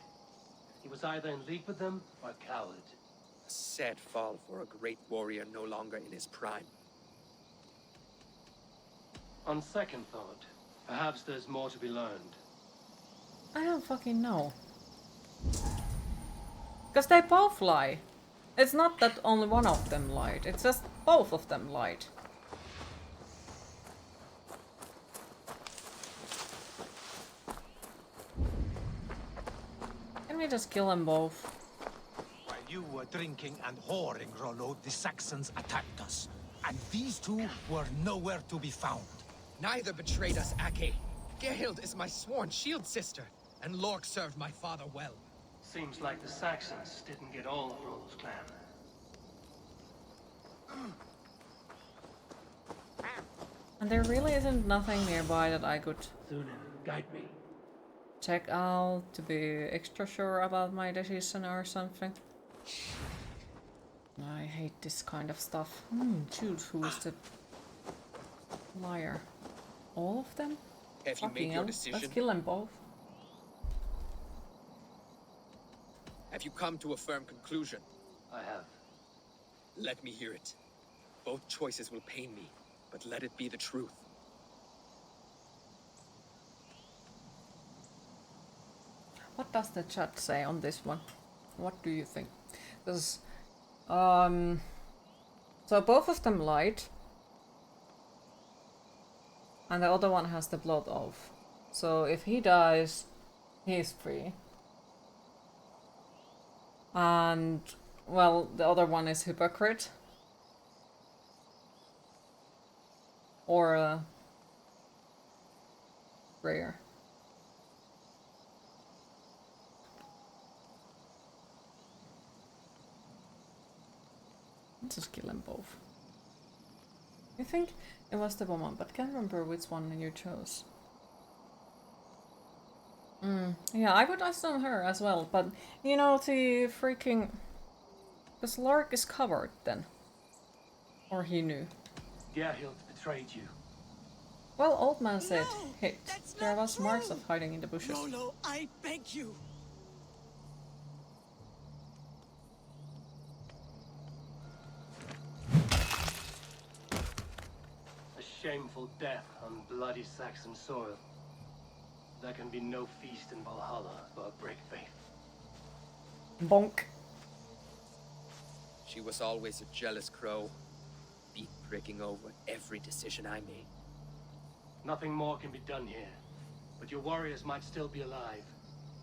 He was either in league with them or a coward. A sad fall for a great warrior no longer in his prime. On second thought, perhaps there's more to be learned. I don't fucking know. Because they both lie. It's not that only one of them lied, it's just both of them lied. Can we just kill them both? While you were drinking and whoring, Rollo, the Saxons attacked us. And these two were nowhere to be found. Neither betrayed us, Ake. Gerhild is my sworn shield sister, and Lork served my father well. Seems like the Saxons didn't get all of Rollo's clan. And there really isn't nothing nearby that I could Thunen, guide me. check out to be extra sure about my decision or something. I hate this kind of stuff. Choose who is the liar. All of them? Have you made your decision? Let's kill them both. Have you come to a firm conclusion? I have. Let me hear it. Both choices will pain me, but let it be the truth. What does the chat say on this one? What do you think? Because, so both of them lied. And the other one has the blood oath. So if he dies, he's free. And, well, the other one is hypocrite. Or rare. Let's just kill them both. I think it was the woman, but can't remember which one you chose. Yeah, I would ask on her as well, but you know, the freaking... Because Lark is covered then. Or he knew. Gerhild betrayed you. Well, old man said, hey, there was marks of hiding in the bushes. Rollo, I beg you. A shameful death on bloody Saxon soil. There can be no feast in Valhalla for a break faith. Bonk. She was always a jealous crow, beak pricking over every decision I made. Nothing more can be done here, but your warriors might still be alive,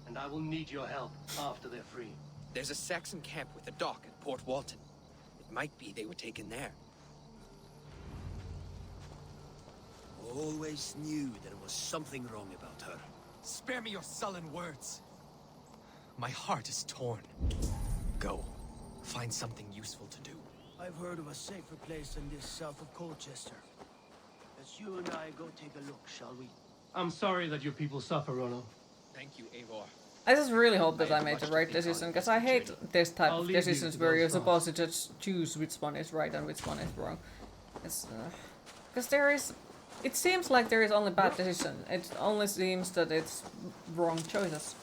and I will need your help after they're free. There's a Saxon camp with a dock at Port Walton. It might be they were taken there. Always knew there was something wrong about her. Spare me your sullen words. My heart is torn. Go. Find something useful to do. I've heard of a safer place than this south of Colchester. Let's you and I go take a look, shall we? I'm sorry that your people suffer, Rollo. Thank you, Eivor. I just really hope that I made the right decision, because I hate this type of decisions where you're supposed to just choose which one is right and which one is wrong. It's... Because there is... It seems like there is only bad decision. It only seems that it's wrong choices.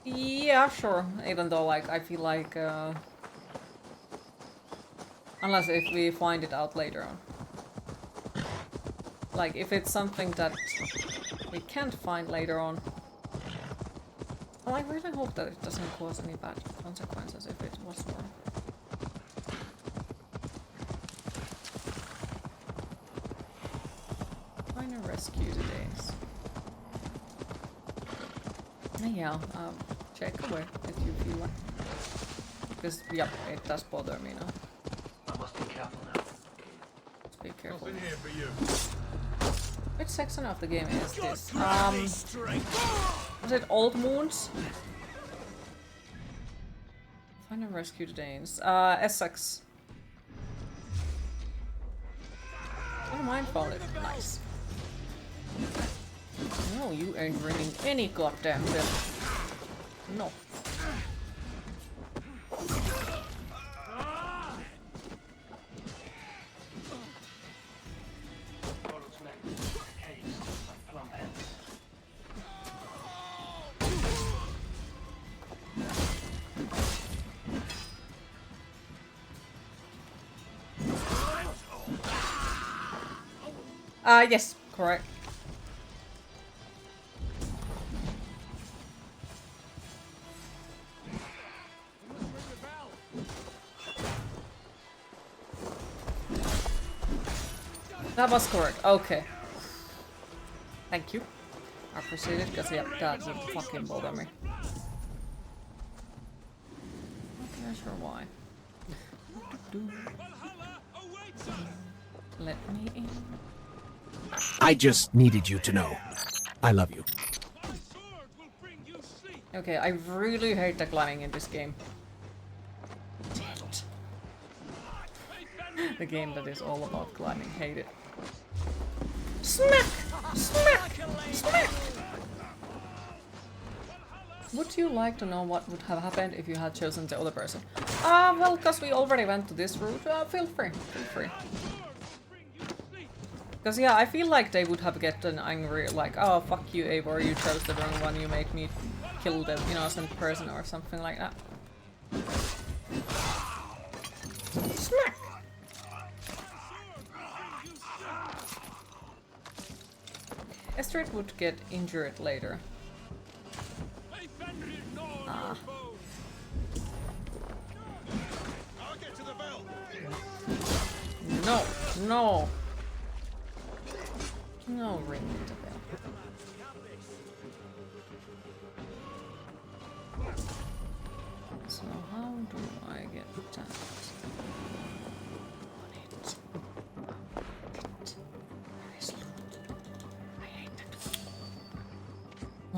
Yeah, sure. Even though, like, I feel like, unless if we find it out later on. Like, if it's something that we can't find later on. Well, I really hope that it doesn't cause any bad consequences if it was wrong. Find a rescue today. Yeah, check away if you feel like. Because, yeah, it does bother me now. I must be careful now. Let's be careful. Nothing here for you. Which section of the game is this? Was it Old Moons? Find and rescue the Danes. Essex. Oh, mine found it. Nice. No, you ain't ringing any goddamn bell. No. Yes, correct. That was correct. Okay. Thank you. I appreciate it, because yeah, that would fucking bother me. Not sure why. Let me in. I just needed you to know. I love you. Okay, I really hate the climbing in this game. Damn it. The game that is all about climbing. Hate it. Smack! Smack! Smack! Would you like to know what would have happened if you had chosen the other person? Well, because we already went to this route, feel free. Feel free. Because yeah, I feel like they would have gotten angry, like, oh, fuck you, Eivor, you chose the wrong one, you made me kill the innocent person or something like that. Smack! Estrid would get injured later. Ah. No, no. No ringing the bell. So how do I get that? On it. Where is Luna?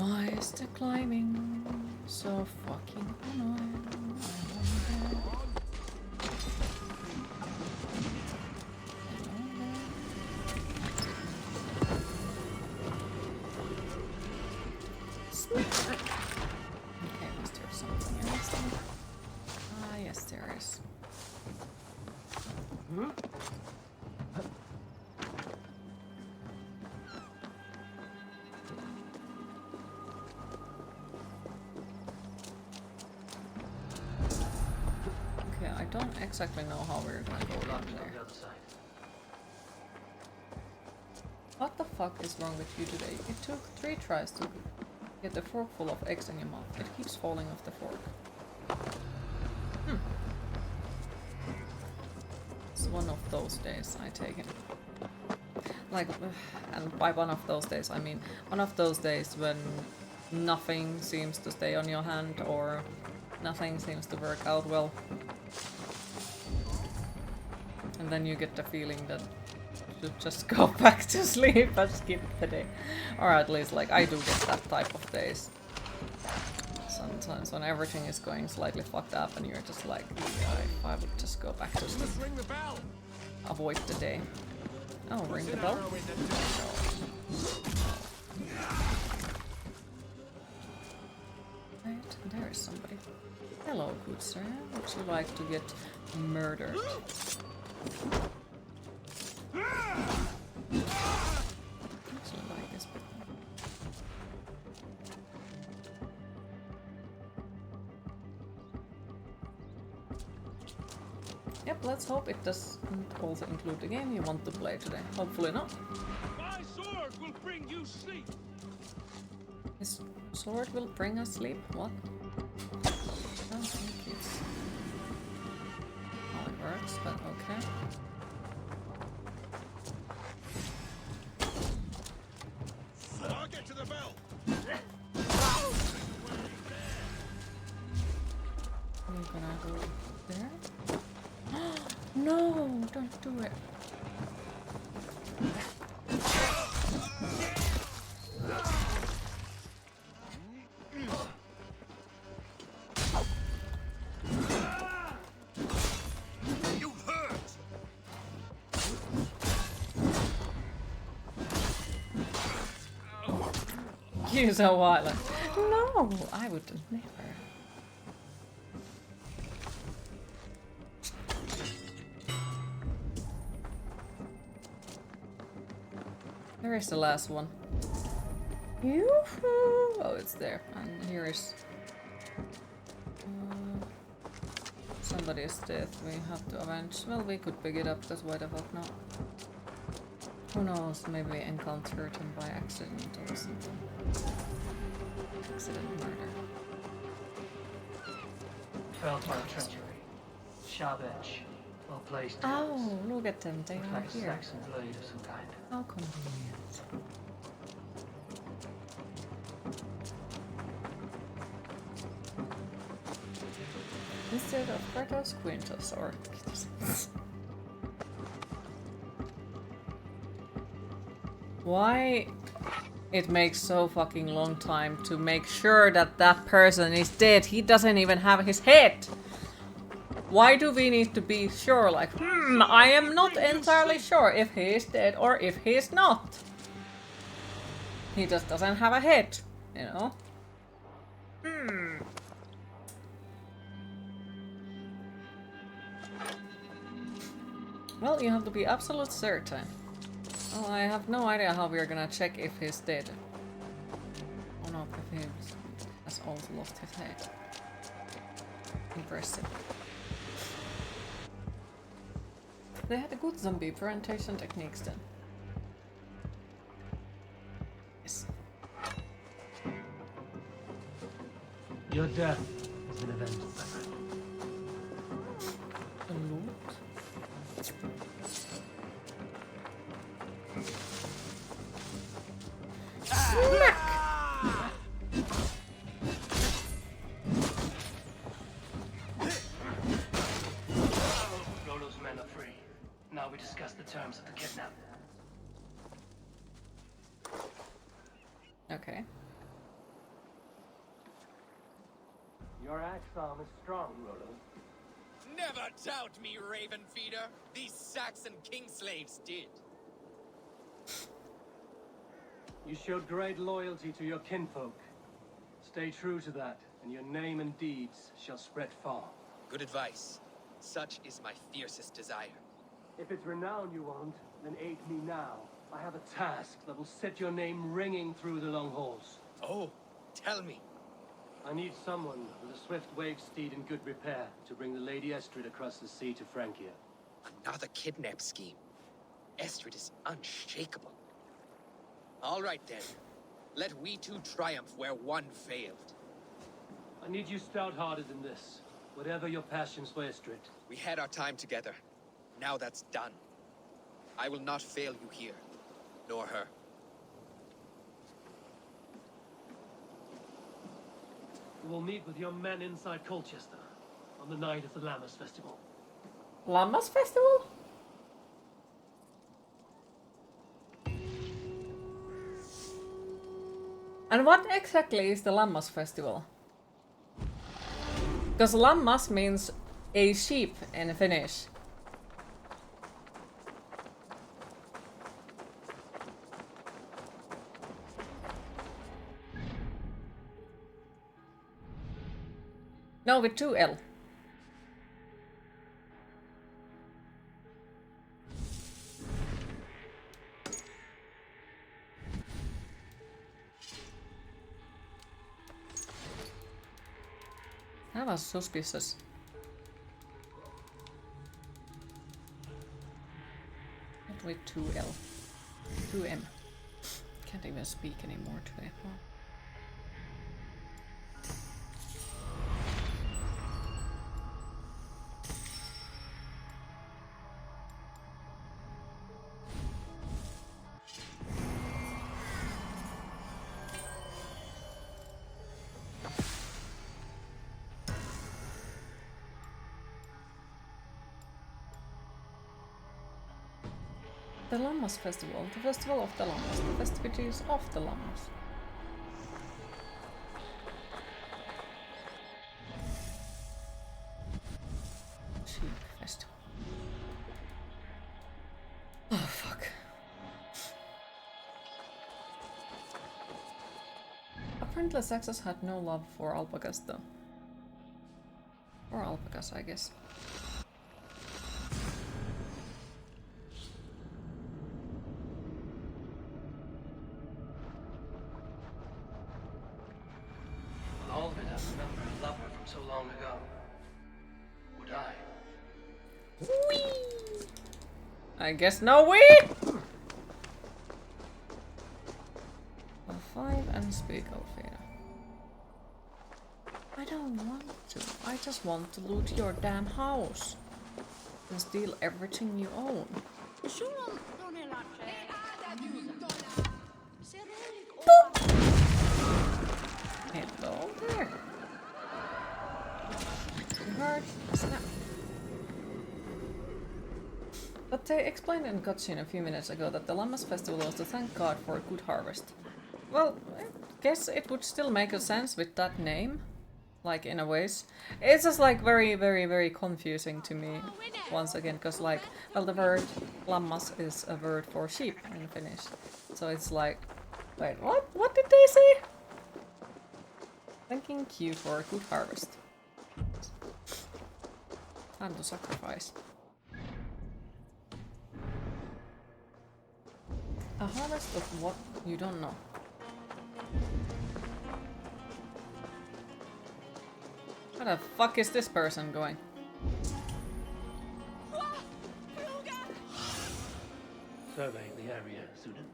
Why is the climbing so fucking annoying? I wonder. Okay, was there something else then? Ah, yes, there is. Okay, I don't exactly know how we're gonna go down there. What the fuck is wrong with you today? It took 3 tries to get the fork full of eggs in your mouth. It keeps falling off the fork. It's one of those days, I take it. Like, and by one of those days, I mean one of those days when nothing seems to stay on your hand or nothing seems to work out well. And then you get the feeling that you should just go back to sleep and skip the day. Or at least, like, I do get that type of days. Sometimes when everything is going slightly fucked up and you're just like, yeah, if I would just go back to sleep. Ring the bell. Avoid the day. Oh, ring the bell? Right, there is somebody. Hello, good sir. Would you like to get murdered? Actually like this bit. Yep, let's hope it doesn't also include the game you want to play today. Hopefully not. My sword will bring you sleep. His sword will bring us sleep? What? I don't think it's how it works, but okay. I'll get to the bell. We're gonna go there. No, don't do it. You hurt. You're so violent. No, I would never. Where is the last one? Yoo-hoo! Oh, it's there. And here is... somebody's death we have to avenge. Well, we could pick it up, because why the fuck not? Who knows, maybe we encountered him by accident or something. Accident murder. Felt by treachery. Sharp edge. Well placed. Oh, look at them, they are Like here. Saxon blade of some kind. How convenient. Instead of Kratos, Quintus, or... Why it makes so fucking long time to make sure that that person is dead? He doesn't even have his head! Why do we need to be sure? Like, I am not entirely sure if he is dead or if he is not. He just doesn't have a head, you know? Well, you have to be absolute certain. Well, I have no idea how we are gonna check if he's dead. Or not, if he has also lost his head. Impressive. They had a good zombie presentation techniques then. Yes. Your death has been avenged. A loot? Rollo's men are free. Now we discuss the terms of the kidnap. Okay. Your axe arm is strong, Rollo. Never doubt me, Raven Feeder. These Saxon king slaves did. You showed great loyalty to your kinfolk. Stay true to that, and your name and deeds shall spread far. Good advice. Such is my fiercest desire. If it's renown you want, then aid me now. I have a task that will set your name ringing through the long halls. Oh, tell me. I need someone with a swift wave steed in good repair to bring the Lady Estrid across the sea to Francia. Another kidnap scheme. Estrid is unshakable. All right then. Let we two triumph where one failed. I need you stout-hearted in this, whatever your passions for Estrid. We had our time together. Now that's done. I will not fail you here, nor her. You will meet with your men inside Colchester on the night of the Lammas Festival. Lammas Festival? And what exactly is the Lammas Festival? Because Lammas means a sheep in Finnish. No, with 2 L. That was suspicious. Not with 2 L. 2 M. Can't even speak anymore today. Oh. The Lammas Festival, the festival of the Lammas, the festivities of the Lammas. Sheep Festival. Oh fuck. Apparently Saxons had no love for alpacas though. Or alpacas, I guess. So long ago. Would I? Whee! I guess no we! 5 and speak Alfina. I don't want to. I just want to loot your damn house. And steal everything you own. Hello there. Hard snap. But they explained in cutscene a few minutes ago that the Lammas Festival was to thank God for a good harvest. Well, I guess it would still make a sense with that name. Like, in a ways. It's just like very confusing to me once again, because like, well, the word lammas is a word for sheep in Finnish. So it's like, wait, what? What did they say? Thanking you for a good harvest. Time to sacrifice. A harvest of what you don't know. Where the fuck is this person going? Surveying the area, Sudan.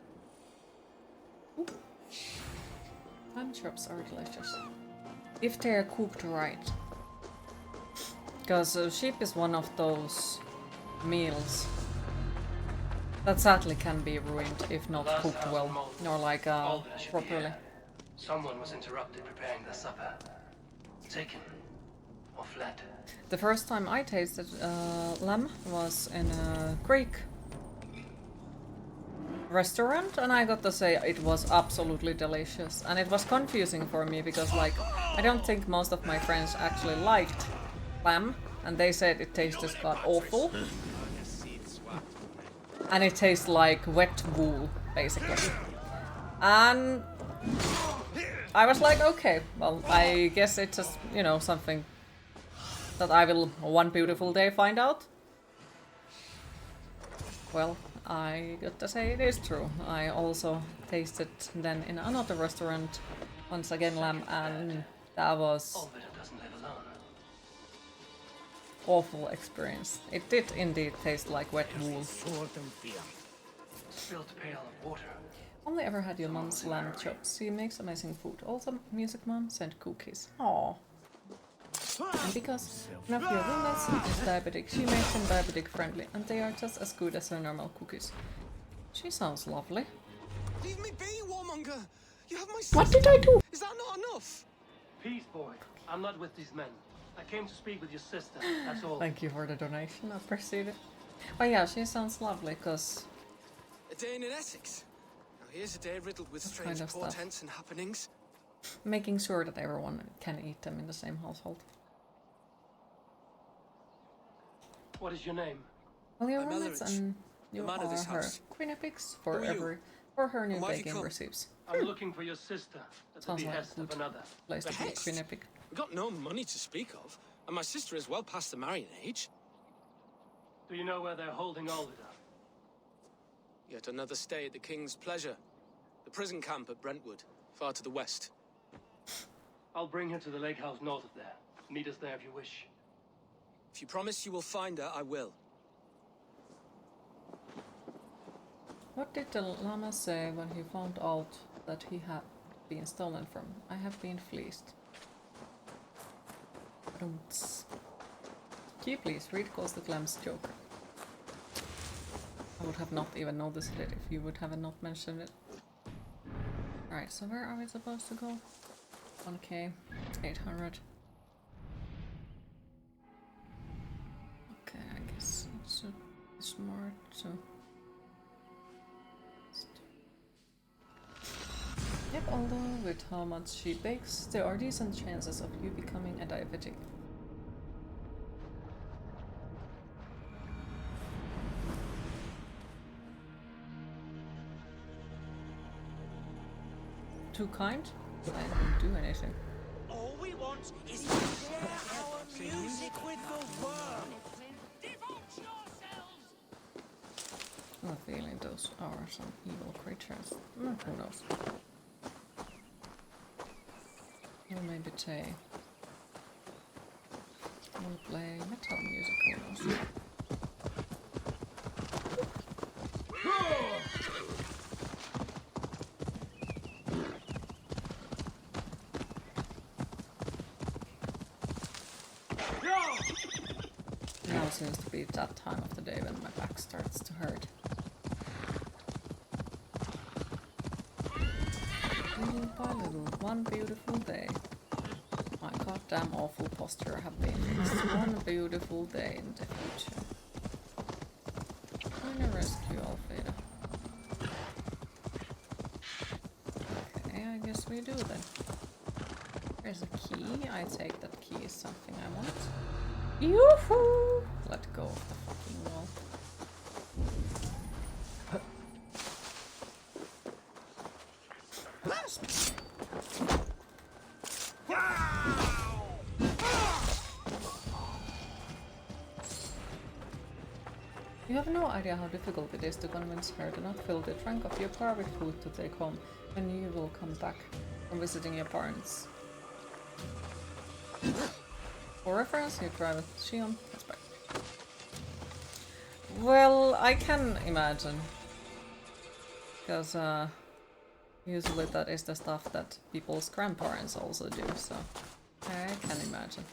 Lamb chops are delicious. If they are cooked right. Because sheep is one of those meals that sadly can be ruined if not cooked well, nor like properly. Someone was interrupted preparing their supper. Taken or fled. The first time I tasted lamb was in a creek restaurant, and I got to say it was absolutely delicious. And it was confusing for me because, like, I don't think most of my friends actually liked lamb, and they said it tastes god awful. And it tastes like wet wool, basically. And I was like, okay, well, I guess it's just, you know, something that I will one beautiful day find out. Well, I got to say it is true. I also tasted then in another restaurant, once again lamb, and that was awful experience. It did indeed taste like wet wool. Spilled a pail of water. Only ever had your mom's lamb chops. She makes amazing food. Also, music mom sent cookies. Aww. And because one of your roommates is diabetic, she makes them diabetic friendly, and they are just as good as her normal cookies. She sounds lovely. Leave me be, warmonger! You have my What did I do? Is that not enough? Peace, boy. I'm not with these men. I came to speak with your sister, that's all. Thank you for the donation, I appreciate it. But yeah, she sounds lovely, because... A day in Essex. Now here's a day riddled with strange kind of portents and happenings. Making sure that everyone can eat them in the same household. What is your name? Well, your I'm roommates Elleridge, and the you man are of this her house. Quinnipigs Who are you? for her new And why have you baking come? recipes. I'm looking for your sister at the Sounds like a behest of good another. place to be a Behest? Quinnipic. We've got no money to speak of, and my sister is well past the marrying age. Do you know where they're holding Alvida? Yet another stay at the King's pleasure. The prison camp at Brentwood, far to the west. I'll bring her to the lake house north of there. Meet us there if you wish. If you promise you will find her, I will. What did the llama say when he found out that he had been stolen from? I have been fleeced. Can you please read Ghost of Lamb's Joker? I would have not even noticed it if you would have not mentioned it. Alright, so where are we supposed to go? 1k, 800. Okay, I guess it's smart to... Yep, although with how much she bakes, there are decent chances of you becoming a diabetic. Too kind? I didn't do anything. All we want is to share our music with the world. Devote yourselves! I have a feeling those are some evil creatures. Who knows? Or maybe Tay. I want to play metal music, who knows? Now seems to be that time of the day when my back starts to hurt. Little by little, one beautiful day. My goddamn awful posture have been fixed. One beautiful day in the future. Trying to rescue Alfeda. Okay, I guess we do then. There's a key. I take that key as something I want. Yoo-hoo! Let go of the fucking wall. You have no idea how difficult it is to convince her to not fill the trunk of your car with food to take home when you will come back from visiting your parents. For reference, you drive with Shion. That's back. Well, I can imagine. Because usually that is the stuff that people's grandparents also do, so I can imagine.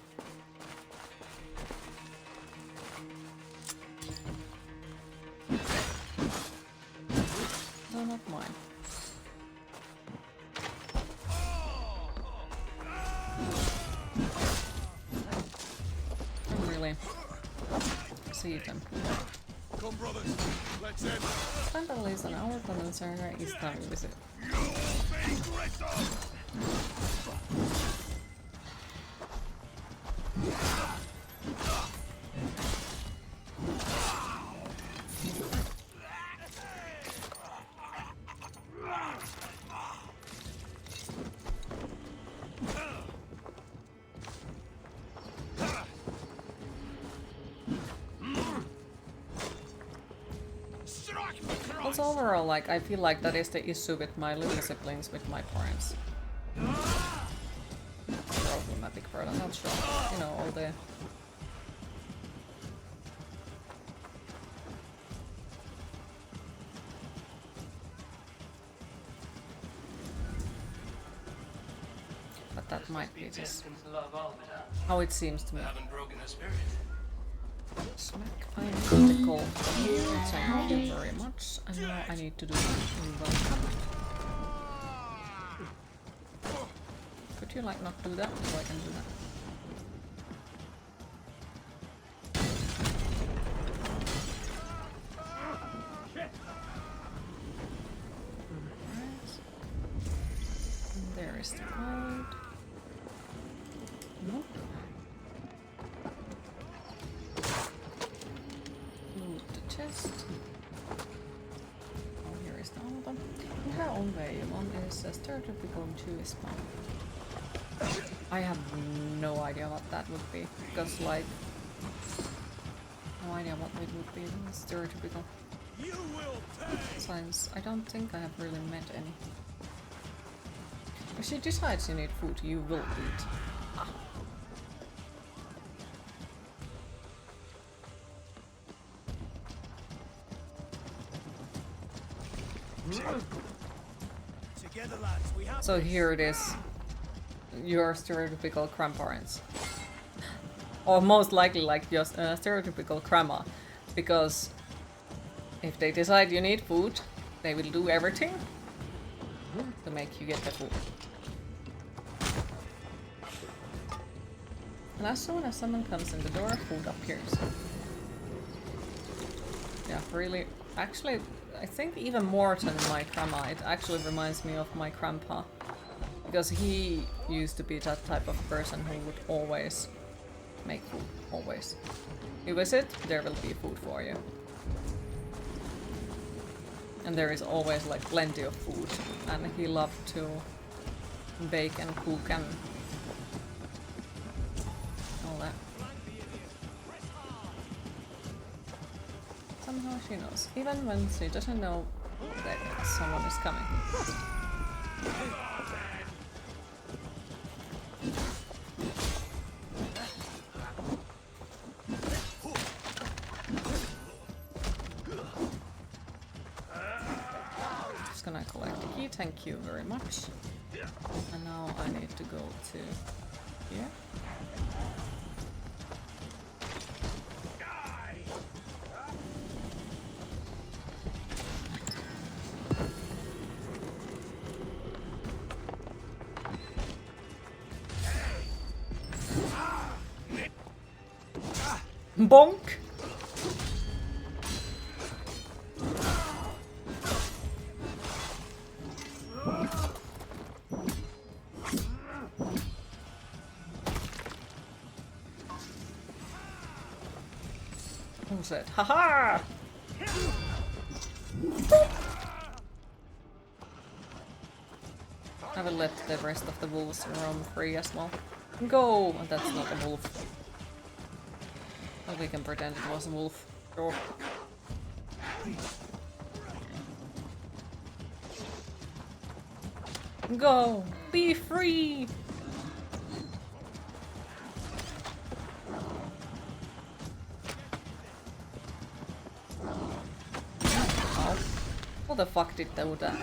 No, not mine. I really see them. Come, brothers. Let's end. Vandal is an hour condenser is time visit. Also overall, like, I feel like that is the issue with my little siblings, with my parents. Problematic part, I'm not sure. You know, all the... But that might be just how it seems to me. Haven't broken her spirit. Smack, I need to call from you, thank you very much, and now I need to do welcome. Could you like not do that so I can do that? Right. And there is the code. Nope. Loot the chest. Oh, here is the album. In her own way, one is a stereotypical Jewish mom. I have no idea what that would be, because like, no idea what it would be. Stereotypical signs. I don't think I have really met any. If she decides you need food, you will eat. Ah. Together, lads, we have So here it is. Your stereotypical grandparents. Or most likely like your stereotypical grandma. Because if they decide you need food, they will do everything to make you get the food. And as soon as someone comes in the door, food appears. Yeah, really. Actually, I think even more than my grandma, it actually reminds me of my grandpa. Because he used to be that type of person who would always make food. Always. You visit, there will be food for you. And there is always like plenty of food. And he loved to bake and cook and all that. Somehow she knows. Even when she doesn't know that someone is coming. Just gonna collect the key, thank you very much. And now I need to go to here. Bonk! Who's that? Haha! I will let the rest of the wolves roam free as well. Go! That's not a wolf. But we can pretend it was a wolf. Sure. Go! Be free! Oh. How the fuck did they do that?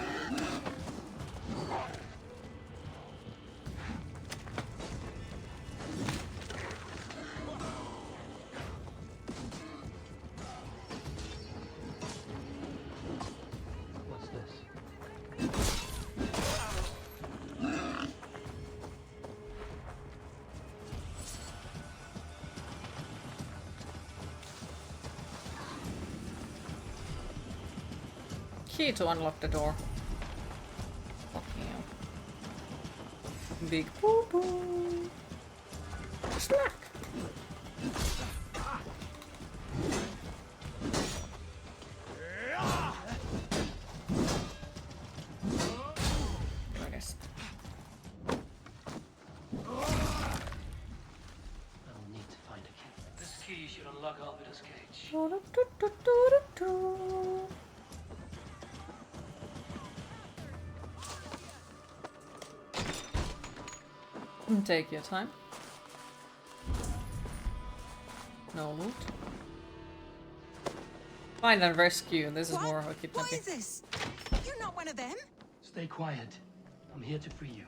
key to unlock the door. Fuck you. Big poo poo. Smack! I guess. I will need to find a key. This key should unlock Alvida's cage. Take your time. No loot. Find and rescue. This is more of a kidnapping. What is this? You're not one of them? Stay quiet. I'm here to free you.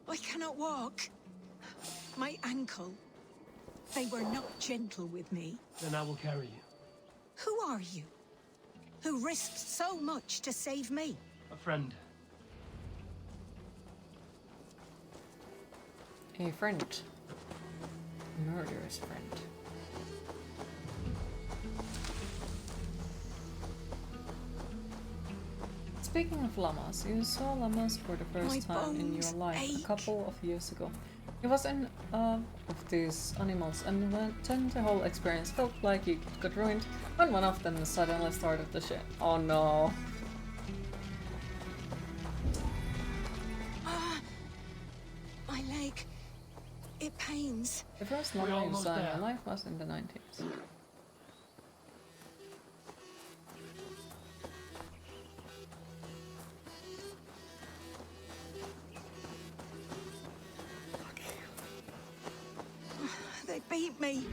I cannot walk. My ankle. They were not gentle with me. Then I will carry you. Who are you? Who risked so much to save me? A friend. A friend. Murderous friend. Speaking of llamas, you saw llamas for the first time in your life a couple of years ago. It was in of these animals, and then the whole experience felt like it got ruined when one of them suddenly started to shit. Oh no. My leg. It pains. The first llama you saw in your life was in the 90s. They beat me.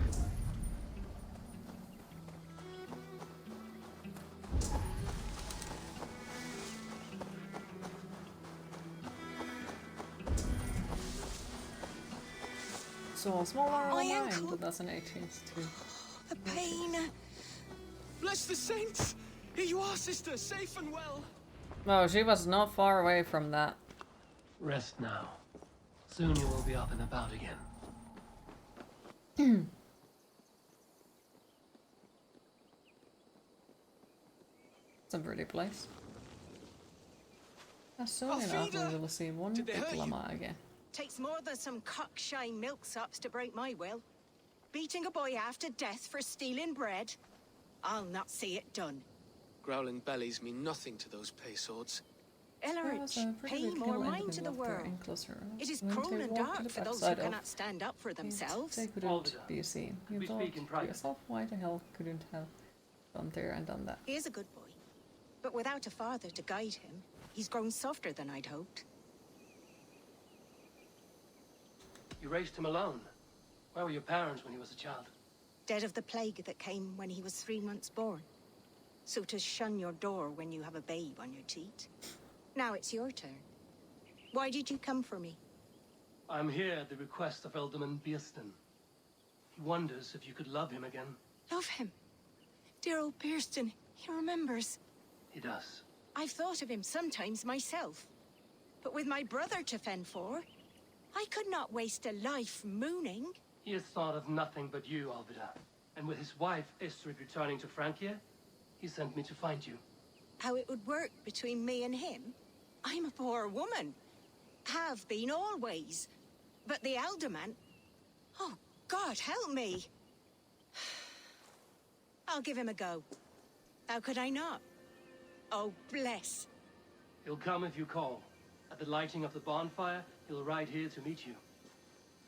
So smaller My llama in ankle. 2018 too. The pain. Bless the saints! Here you are, sister, safe and well. No, she was not far away from that. Rest now. Soon you will be up and about again. It's a pretty place. Soon enough we will see one big llama again. Takes more than some cockshy milksops to break my will. Beating a boy half to death for stealing bread? I'll not see it done. Growling bellies mean nothing to those pay swords. Ellerich, Pretty pay big more hill in mind to the middle of their world. enclosure. It is When cruel they and walked to dark the for those who backside of cannot stand up for themselves. They couldn't be seen. You We thought speak in to private. yourself, why the hell couldn't have gone there and done that? He is a good boy. But without a father to guide him, he's grown softer than I'd hoped. You raised him alone. Where were your parents when he was a child? Dead of the plague that came when he was 3 months born. So to shun your door when you have a babe on your teat. Now it's your turn. Why did you come for me? I'm here at the request of Alderman Beerston. He wonders if you could love him again. Love him. Dear old Beerston, he remembers. He does. I've thought of him sometimes myself. But with my brother to fend for, I could not waste a life mooning. He has thought of nothing but you, Alvida. And with his wife, Istrid, returning to Francia, he sent me to find you. How it would work between me and him? I'm a poor woman. Have been always. But the alderman... Oh, God, help me. I'll give him a go. How could I not? Oh, bless. He'll come if you call. At the lighting of the bonfire, he'll ride here to meet you.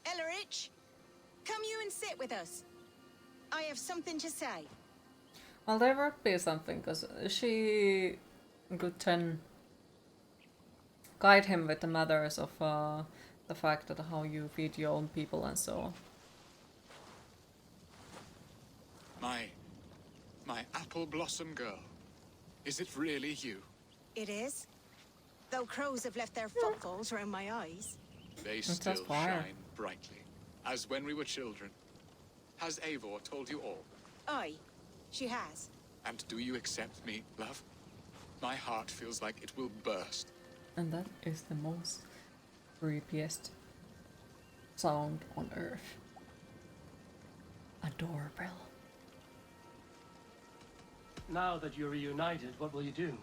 Ellerich, come you and sit with us. I have something to say. Well, there would be something, because she could then guide him with the matters of the fact that how you feed your own people and so on. My apple blossom girl. Is it really you? It is. Though crows have left their footfalls around my eyes. They That's still fire. shine brightly, as when we were children. Has Eivor told you all? Aye, she has. And do you accept me, love? My heart feels like it will burst. And that is the most creepiest sound on earth. A doorbell. Now that you're reunited, what will you do?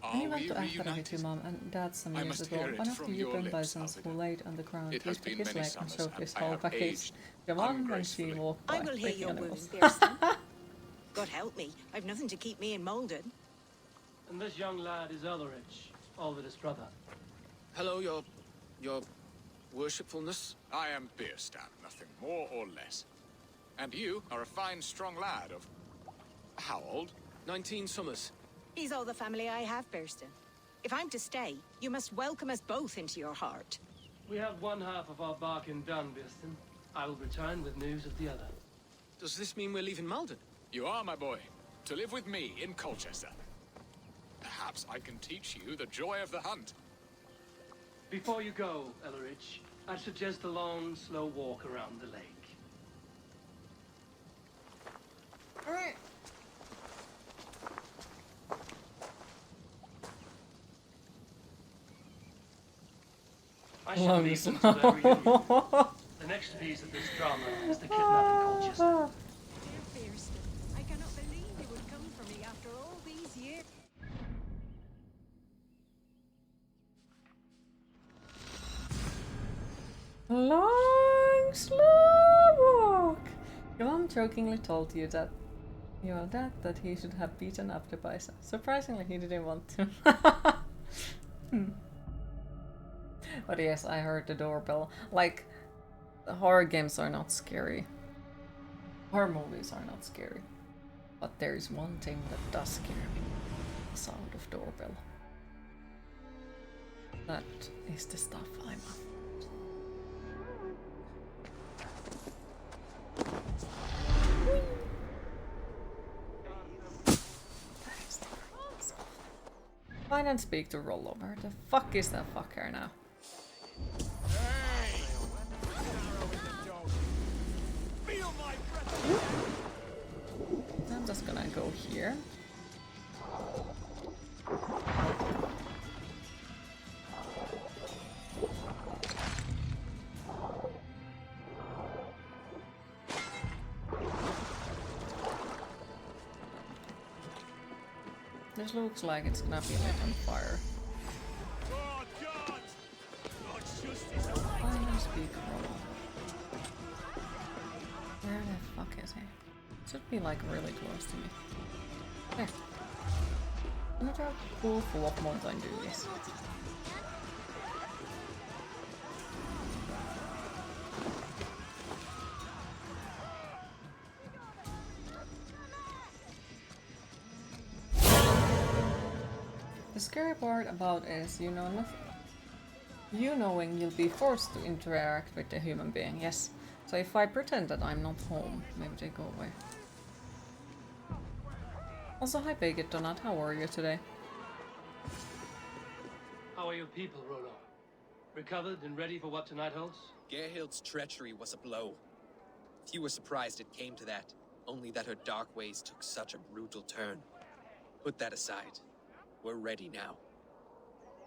When he Are went we to Ahtar with reunited? your mom and dad some I years must ago, hear it one of from the your Yukon lips, bisons who Alvida. laid on the ground It has lifted been his many leg and summers, showed and his I whole have package. aged The one when she ungracefully. walked by. I will heal freaking your animals. wound, Bearston. God help me, I've nothing to keep me in Malden. And this young lad is Elrich, Alvida's brother. Hello, your worshipfulness. I am Beerstan, nothing more or less. And you are a fine, strong lad of... how old? 19 summers. He's all the family I have, Bearston. If I'm to stay, you must welcome us both into your heart. We have one half of our bargain done, Bearston. I will return with news of the other. Does this mean we're leaving Malden? You are, my boy, to live with me in Colchester. Perhaps I can teach you the joy of the hunt. Before you go, Elrich, I suggest a long, slow walk around the lake. Alright. I shall leave them to their reunion. The next piece of this drama is the kidnapping Colchester. Dear Bearston, I cannot believe you would come for me after all these years. Long, slow walk. Your mom jokingly told you that your dad that he should have beaten up the bison. Surprisingly, he didn't want to. But yes, I heard the doorbell. Like, horror games are not scary. Horror movies are not scary. But there is one thing that does scare me. The sound of doorbell. That is the stuff I'm afraid. Find and speak to Rollover. The fuck is that fucker now? I'm just gonna go here. This looks like it's gonna be lit on fire. Find and speak Rollover. Where the fuck is he? Should be like really close to me. There. I'm gonna try pool full of mountain do this. The scary part about it is you know nothing. You knowing you'll be forced to interact with a human being, yes. So if I pretend that I'm not home, maybe they go away. Also, hi Baked Donut, how are you today? How are your people, Rollo? Recovered and ready for what tonight holds? Gerhild's treachery was a blow. Few were surprised it came to that, only that her dark ways took such a brutal turn. Put that aside. We're ready now.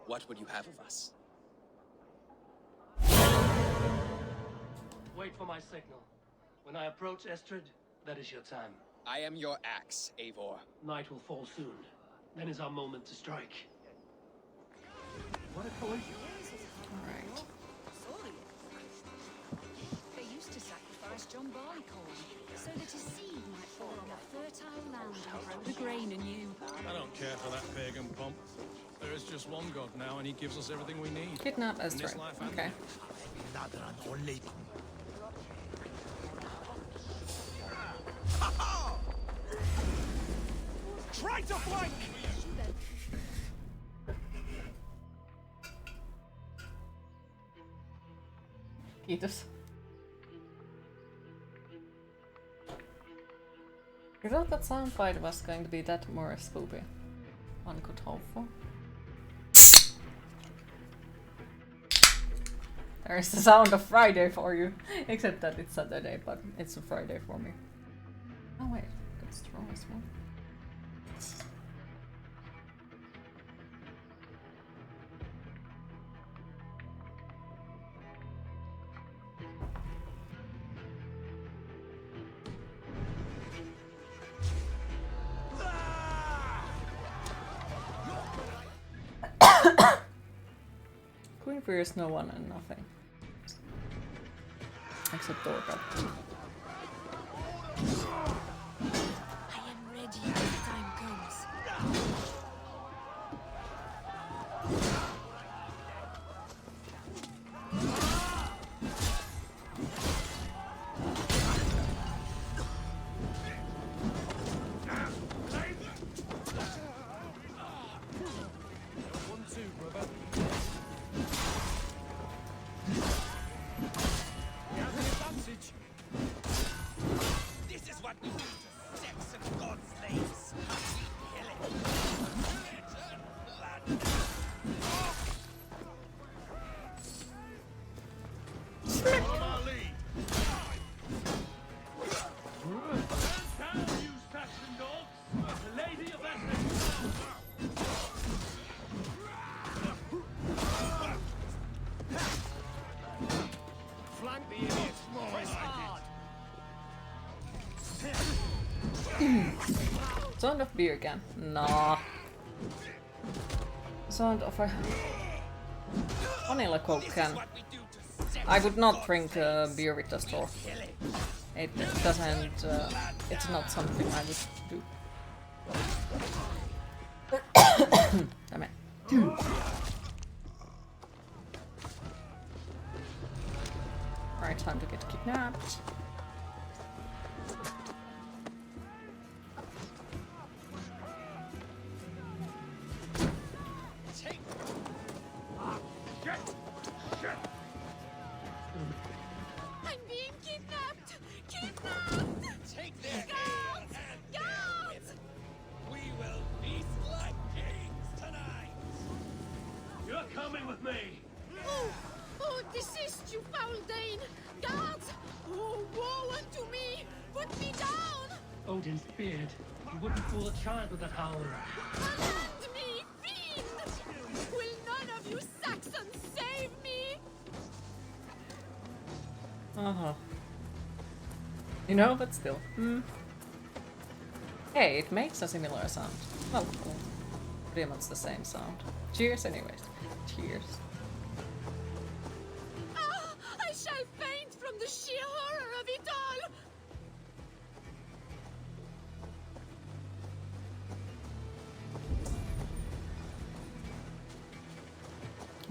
What would you have of us? Wait for my signal. When I approach Estrid, that is your time. I am your axe, Eivor. Night will fall soon. Then is our moment to strike. What a coincidence. Alright. They used to sacrifice John Barleycorn so that his seed might fall on a fertile land and grow the grain anew. I don't care for that pagan pomp. There is just one god now, and he gives us everything we need. Kidnap In this Estrid. life and Okay. Try to flank! Kiitos. You thought that soundbite was going to be that more spoopy. One could hope for. There's the sound of Friday for you. Except that it's Saturday, but it's a Friday for me. Oh wait, that's the wrong one. Queen fears no one and nothing. Except Dorka. I am ready when the time comes. This is what we do to Saxon god slaves. Kill it. Flank the idiots. Press hard. Sound of beer again. Nah. Sound of a vanilla coke can. I would not drink beer with the straw. It doesn't. It's not something I would do. Damn it. Alright, time to get kidnapped. I'm being kidnapped! Kidnapped! Take their Guards! Guards! We will feast like kings tonight. You're coming with me. Oh, desist, you foul Dane! Guards! Oh, woe unto me! Put me down! Odin's beard. You wouldn't fool a child with that howl. Unhand me, fiend! Will none of you Saxons save me? Uh-huh. You know, but still. Hey, it makes a similar sound. Well, pretty much the same sound. Cheers anyways. Cheers. Ah, I shall faint from the sheer horror of it all!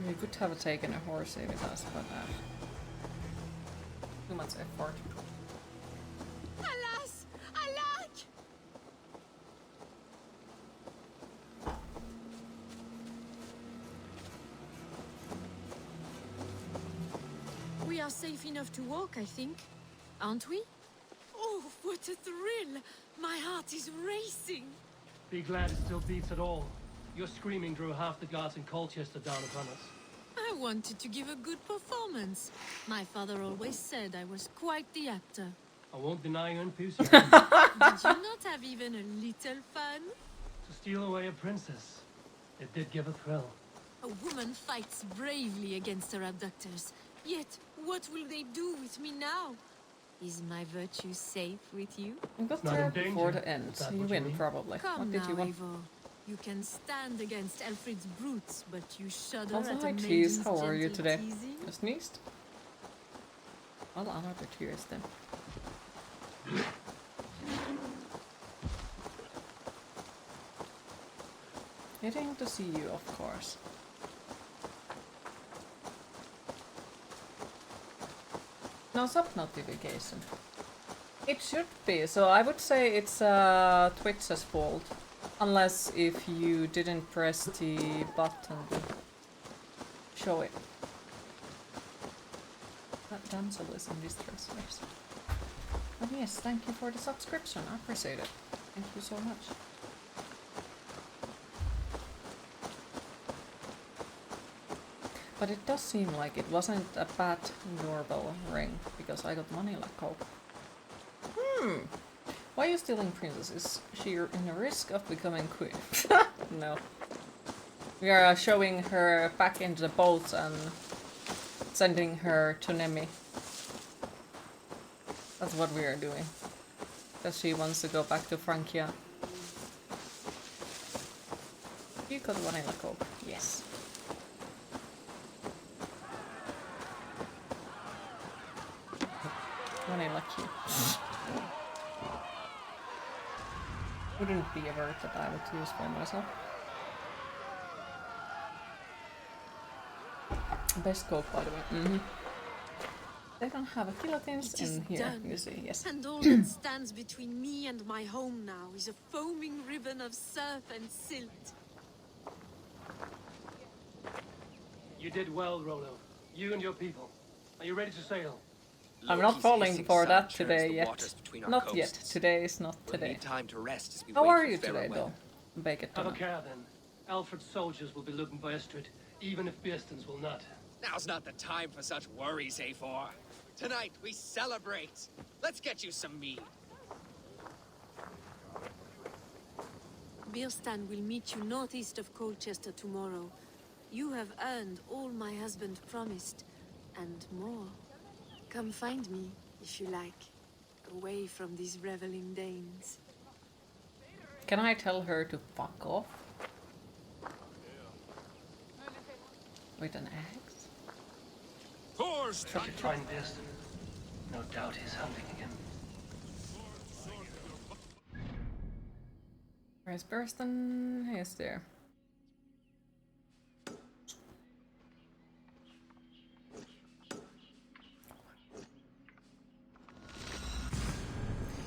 We could have taken a horse with us, but too much effort. Alas! Alack! We are safe enough to walk, I think. Aren't we? Oh, what a thrill! My heart is racing! Be glad it still beats at all. Your screaming drew half the guards in Colchester down upon us. I wanted to give a good performance. My father always said I was quite the actor. I won't deny your enthusiasm. Did you not have even a little fun? To steal away a princess. It did give a thrill. A woman fights bravely against her abductors. Yet, what will they do with me now? Is my virtue safe with you? We got Not there in danger. before the end. Is that You what you win, mean? probably. Come What did now, you want? Eivor. You can stand against Alfred's brutes, but you shudder Also, at hi a Cheese, maiden's how are you gentle today? teasing. You sneezed? Well, another cheers then. Getting to see you, of course. No sub notification. It should be, so I would say it's Twitch's fault. Unless if you didn't press the button to show it. That damsel is in distress, yes. But yes, thank you for the subscription, I appreciate it. Thank you so much. But it does seem like it wasn't a bad doorbell ring, because I got money like coke. Why are you stealing princess? Is she in a risk of becoming queen? No. We are showing her back into the boat and sending her to Nemi. That's what we are doing. Because she wants to go back to Francia. You got vanilla coke. Yes. Wouldn't be a word that I would use for myself. Best coke, by the way. They don't have a guillotines in here, done. you see, yes. And all that stands between me and my home now is a foaming ribbon of surf and silt. You did well, Rollo. You and your people. Are you ready to sail? I'm not falling for that today yet. Not yet. Today is not today. We'll need time to rest as we How wait are for you fairer today, weather. though? Bake it Have a down. care then. Alfred's soldiers will be looking for Estrid, even if Bearstons will not. Now's not the time for such worries, Eivor. Tonight we celebrate. Let's get you some mead. Birstan will meet you northeast of Colchester tomorrow. You have earned all my husband promised, and more. Come find me, if you like, away from these reveling Danes. Can I tell her to fuck off? With an axe? Try to find Bearston. No doubt he's hunting again. Where's Burston? He's there.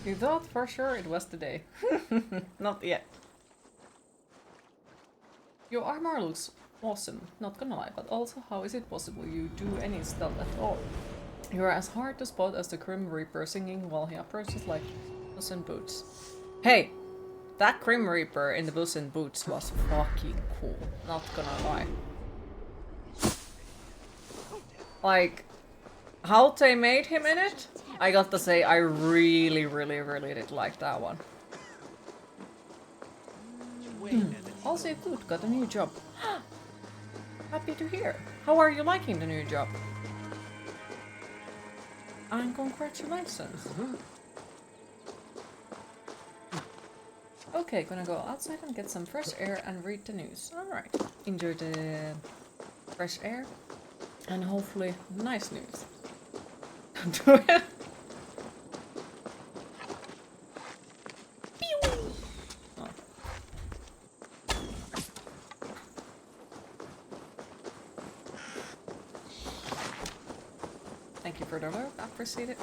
You thought for sure it was today. Not yet. Your armor looks awesome, not gonna lie, but also how is it possible you do any stealth at all? You're as hard to spot as the Grim Reaper singing while he approaches like Puss in Boots. Hey! That Grim Reaper in the Puss in Boots was fucking cool, not gonna lie. Like, how they made him in it? I got to say, I really did like that one. Also, Food got a new job. Happy to hear. How are you liking the new job? And congratulations. Okay, gonna go outside and get some fresh air and read the news. Alright. Enjoy the fresh air and hopefully nice news. Thank you for the work, I appreciate it.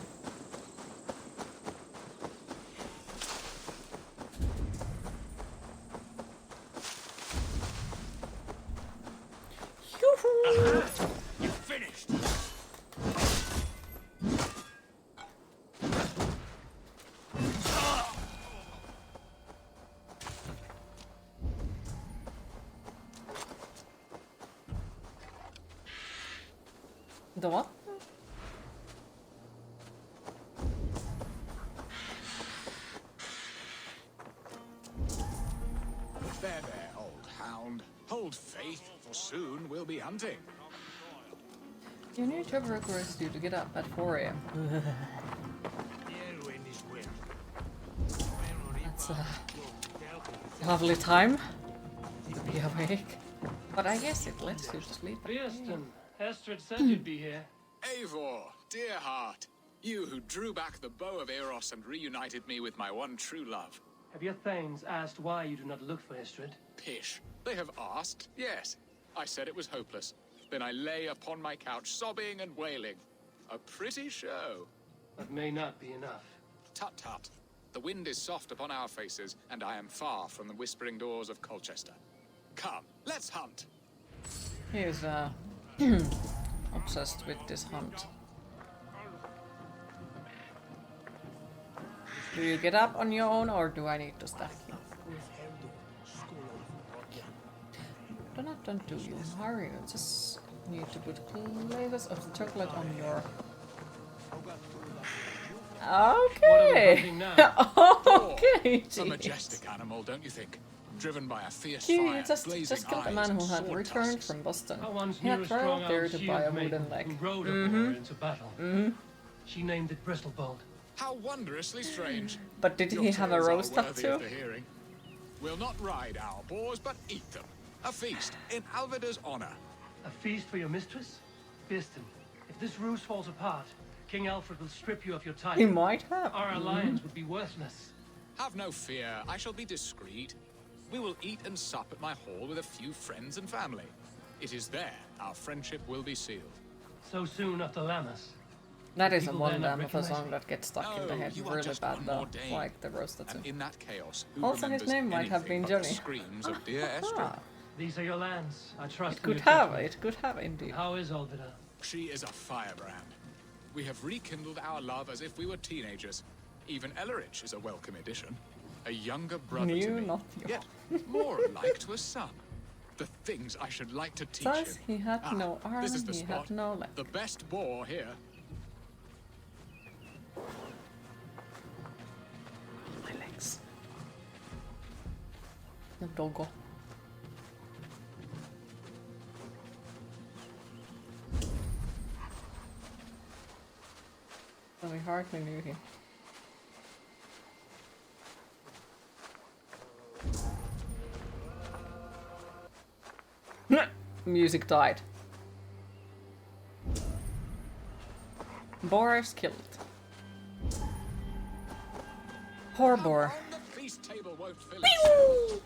You finished. The what? There, old hound. Hold faith, for soon we'll be hunting. Your new job requires you to get up at 4 AM. That's a lovely time to be awake. But I guess it lets you sleep. Bearston, Estrid said you'd be here. Eivor, dear heart, you who drew back the bow of Eros and reunited me with my one true love. Have your thanes asked why you do not look for Estrid? Pish. They have asked, yes. I said it was hopeless. Then I lay upon my couch, sobbing and wailing. A pretty show. That may not be enough. Tut tut. The wind is soft upon our faces, and I am far from the whispering doors of Colchester. Come, let's hunt. He is obsessed with this hunt. Do you get up on your own or do I need to stack you? Don't do you. Hurry, you just need to put layers of chocolate on your... Okay! Okay, A majestic animal, don't you think? Driven by a fierce You fire, just blazing killed a eyes man and who had sword returned tusks. from Boston. I once He knew had a traveled there strong-armed to buy a shield wooden maiden leg. who rode a boar into battle. She named it Bristolbolt. How wondrously strange. But did Your he have a tales are roast up worthy too? of the hearing. We'll not ride our boars, but eat them. A feast in Alvida's honor. A feast for your mistress? Bearston, if this ruse falls apart, King Alfred will strip you of your He title. might have. Our alliance would be worthless. Have no fear, I shall be discreet. We will eat and sup at my hall with a few friends and family. It is there our friendship will be sealed. So soon after Lammas. That is a People one there not damn of a recognize song me? that gets stuck in the No, head you are really just bad one though, more day. like the roasted And in that chaos, who Also, his remembers name might have anything been but the Johnny. screams of dear Esther? These are your lands. I trust It in could your have, judgment. it could have indeed. How is Olvida? She is a firebrand. We have rekindled our love as if we were teenagers. Even Ellerich is a welcome addition. A younger brother to me. Not Yet more alike to a son. The things I should like to teach Thus, him. he had no arm, This is the he spot. had no leg. The best boar here. My legs. The doggo. So we hardly knew him. Music died. Boar is killed. Poor boar. The feast table won't fill itself.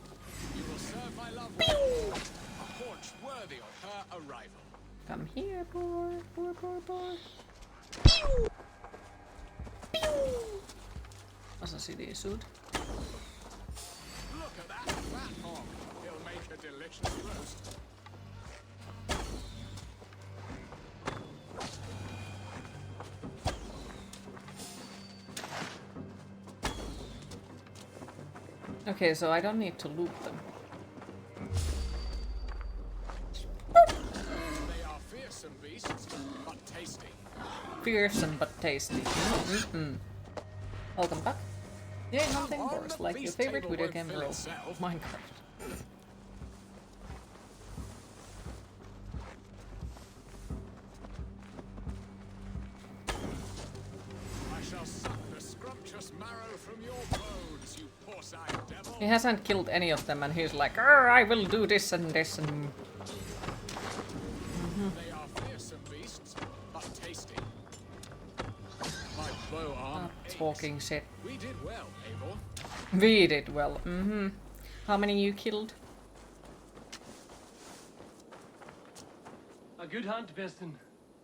You will serve my love well. A haunch worthy of her arrival. Come here, boar. Boar, boar, boar. Asasidisuud. Look at that fat hog. He'll make a delicious roast. Okay, so I don't need to loot them. They are fearsome beasts, but tasty. Fearsome but tasty. Welcome back. Yay, hunting boars, like your favorite video game role, Minecraft. I shall suck the scrumptious marrow from your bones, you porcine devil. He hasn't killed any of them and he's like, I will do this and this and... They are fearsome beasts, but tasty. My bow arm talking shit. We did well, Eivor. We did well. How many you killed? A good hunt, Beston.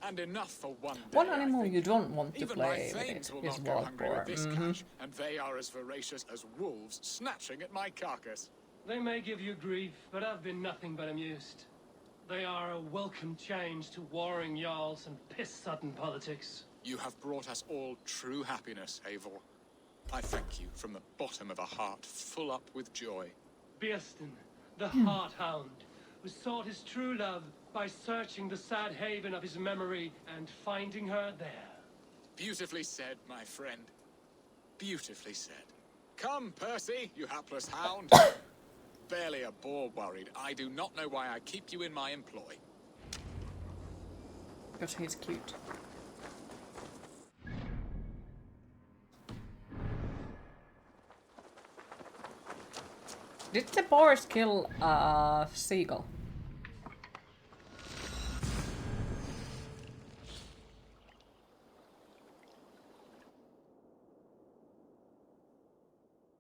And enough for one day. One animal you don't want to Even play my with thanes will is not go wild hungry boar. with this catch, and they are as voracious as wolves snatching at my carcass. They may give you grief, but I've been nothing but amused. They are a welcome change to warring jarls and piss-sudden politics. You have brought us all true happiness, Eivor. I thank you from the bottom of a heart full up with joy. Birsten, the Heart Hound, who sought his true love by searching the sad haven of his memory and finding her there. Beautifully said, my friend. Beautifully said. Come, Percy, you hapless hound. Barely a boar worried. I do not know why I keep you in my employ. Because he's cute. Did the boars kill a seagull?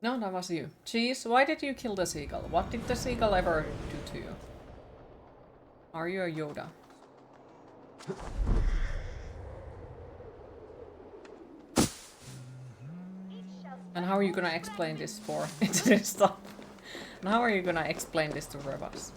No, that was you. Cheese, why did you kill the seagull? What did the seagull ever do to you? Are you a Yoda? And how are you gonna explain this for internet stuff? And how are you gonna explain this to robots?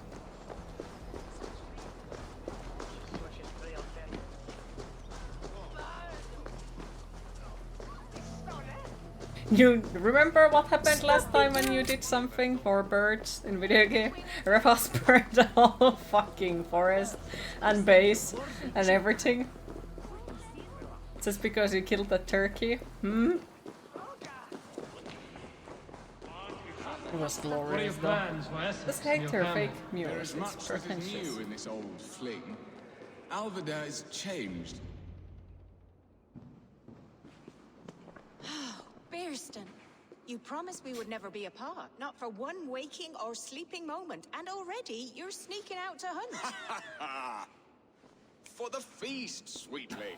You remember what happened last time when you did something for birds in video game? Revas burned the whole fucking forest and base and everything. Just because you killed a turkey? It was glorious though. Just hate her fake There mirrors, is it's much that is pretentious. new in this old fling. Alvida is changed. Birsten, you promised we would never be apart, not for one waking or sleeping moment, and already you're sneaking out to hunt. For the feast, sweetling.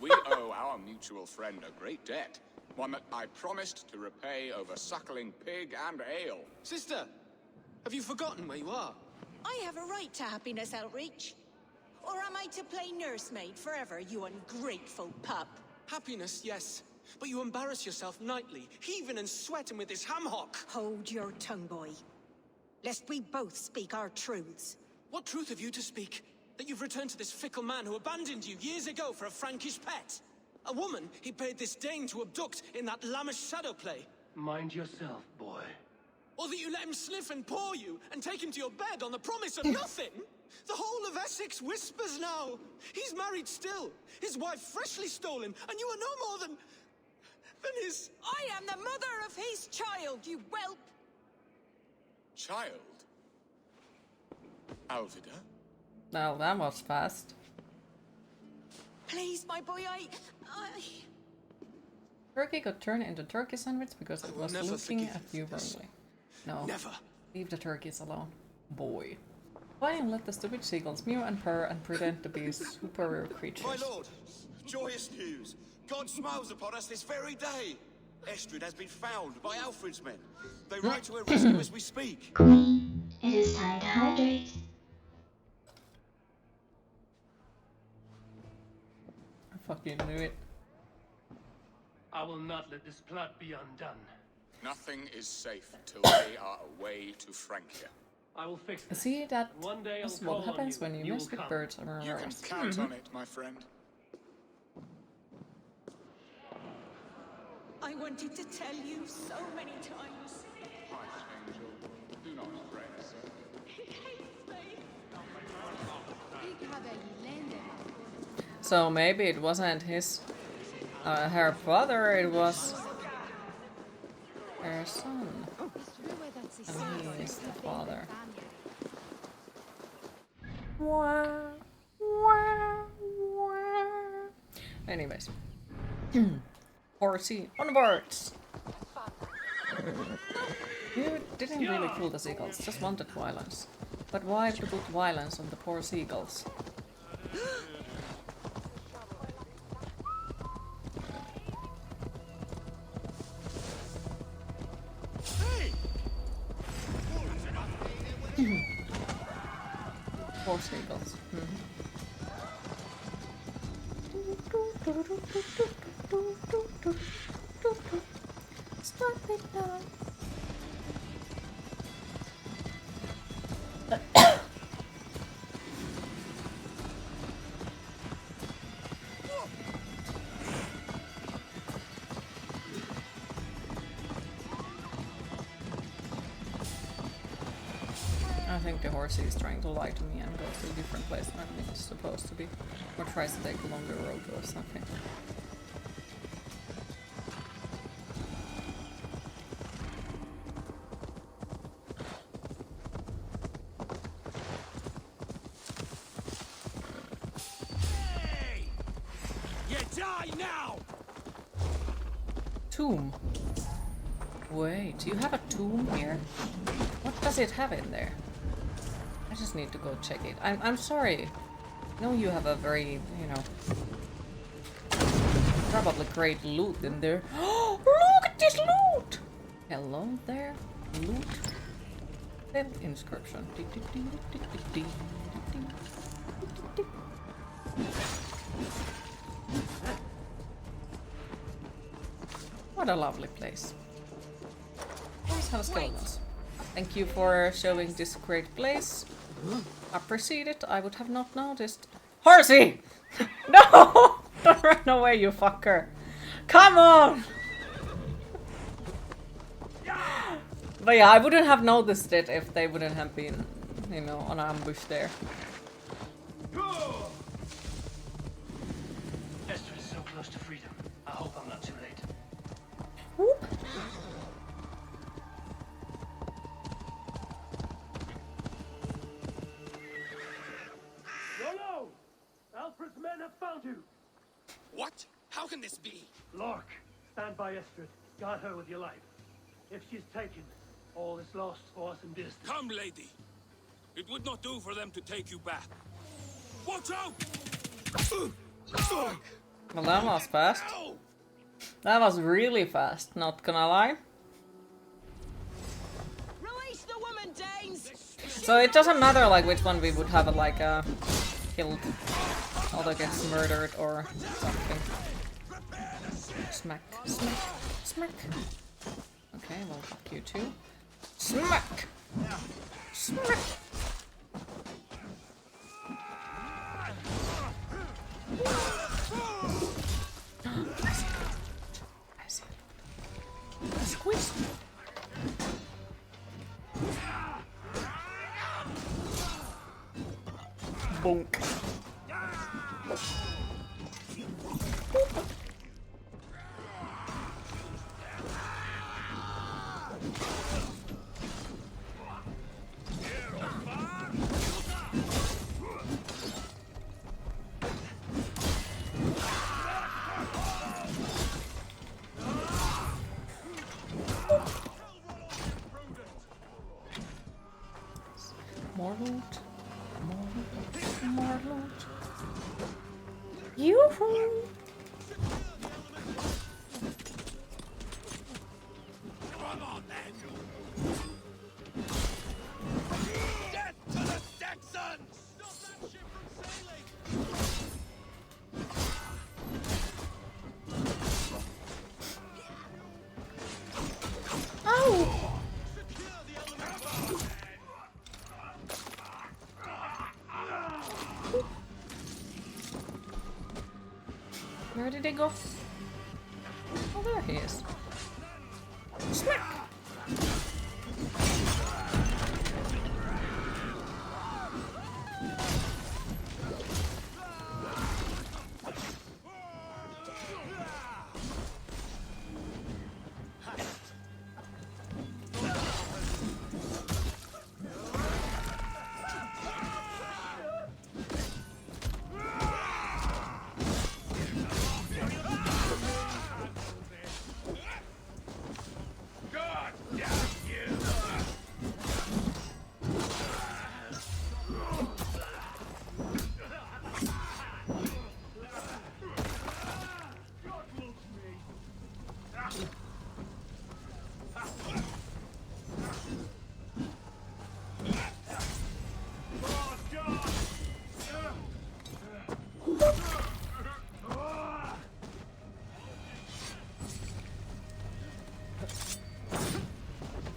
We owe our mutual friend a great debt. One that I promised to repay over suckling pig and ale. Sister, have you forgotten where you are? I have a right to happiness, Outreach. Or am I to play nursemaid forever, you ungrateful pup? Happiness, yes. But you embarrass yourself nightly, heaving and sweating with this ham hock. Hold your tongue, boy. Lest we both speak our truths. What truth have you to speak? That you've returned to this fickle man who abandoned you years ago for a Frankish pet? A woman he paid this Dane to abduct in that lammish shadow play? Mind yourself, boy. Or that you let him sniff and paw you and take him to your bed on the promise of nothing? The whole of Essex whispers now. He's married still. His wife freshly stolen, and you are no more than his... I am the mother of his child, you whelp! Child? Alvida? Well, that was fast. Please, my boy, I... Turkey got turned into turkey sandwich because it was looking at you wrongly. No. Never. Leave the turkeys alone. Boy. Why and let the stupid seagulls mew and purr and pretend to be superior creatures? My lord, joyous news. God smiles upon us this very day. Estrid has been found by Alfred's men. They ride to her rescue as we speak. Queen, it is time to hydrate. I fucking knew it. I will not let this plot be undone. Nothing is safe till they are away to Francia. I will fix this. See, that One day I'll is call what on happens when you will mess with come. birds and You can rivers. count on it, my friend. I wanted to tell you so many times. Christ, angel, do not fret, sir. He hates me. So maybe it wasn't his, her father, it was her son. And he is the father. Anyways. Horsey onwards! You didn't really kill the seagulls, just wanted violence. But why to put violence on the poor seagulls? Poor seagulls. Stop it now. I think the horsey is trying to lie to me and goes to a different place than I think it's supposed to be. Or tries to take a longer road or something. Hey! You die now! Tomb. Wait, you have a tomb here? What does it have in there? I just need to go check it. I'm sorry. I know you have a very, you know, probably great loot in there. Oh, look at this loot! Hello there, loot. Then inscription. What a lovely place. Please have skeletons. Thank you for showing this great place. Appreciate it. I would have not noticed. Horsey! No! Don't run away, you fucker. Come on! But yeah, I wouldn't have noticed it if they wouldn't have been, you know, on ambush there. Esther is so close to freedom. I hope I'm not too late. Whoop. Rollo! Alfred's men have found you! What? How can this be? Lork, stand by Estrid. Guard her with your life. If she's taken, all is lost for us in this. Come, lady. It would not do for them to take you back. Watch out! Well, that was fast. That was really fast, not gonna lie. Release the woman, Danes! So it doesn't matter like which one we would have like killed. Other gets murdered or something. Smack, smack, smack. Okay, well fuck you too. Smack! Smack! I see. I see. Squish. Bonk. More loot. More loot. More loot. Yoo-hoo! Come on, then! Death to the Saxons! Stop that ship from sailing! Oh! Where did he go? Oh, there he is. Smack!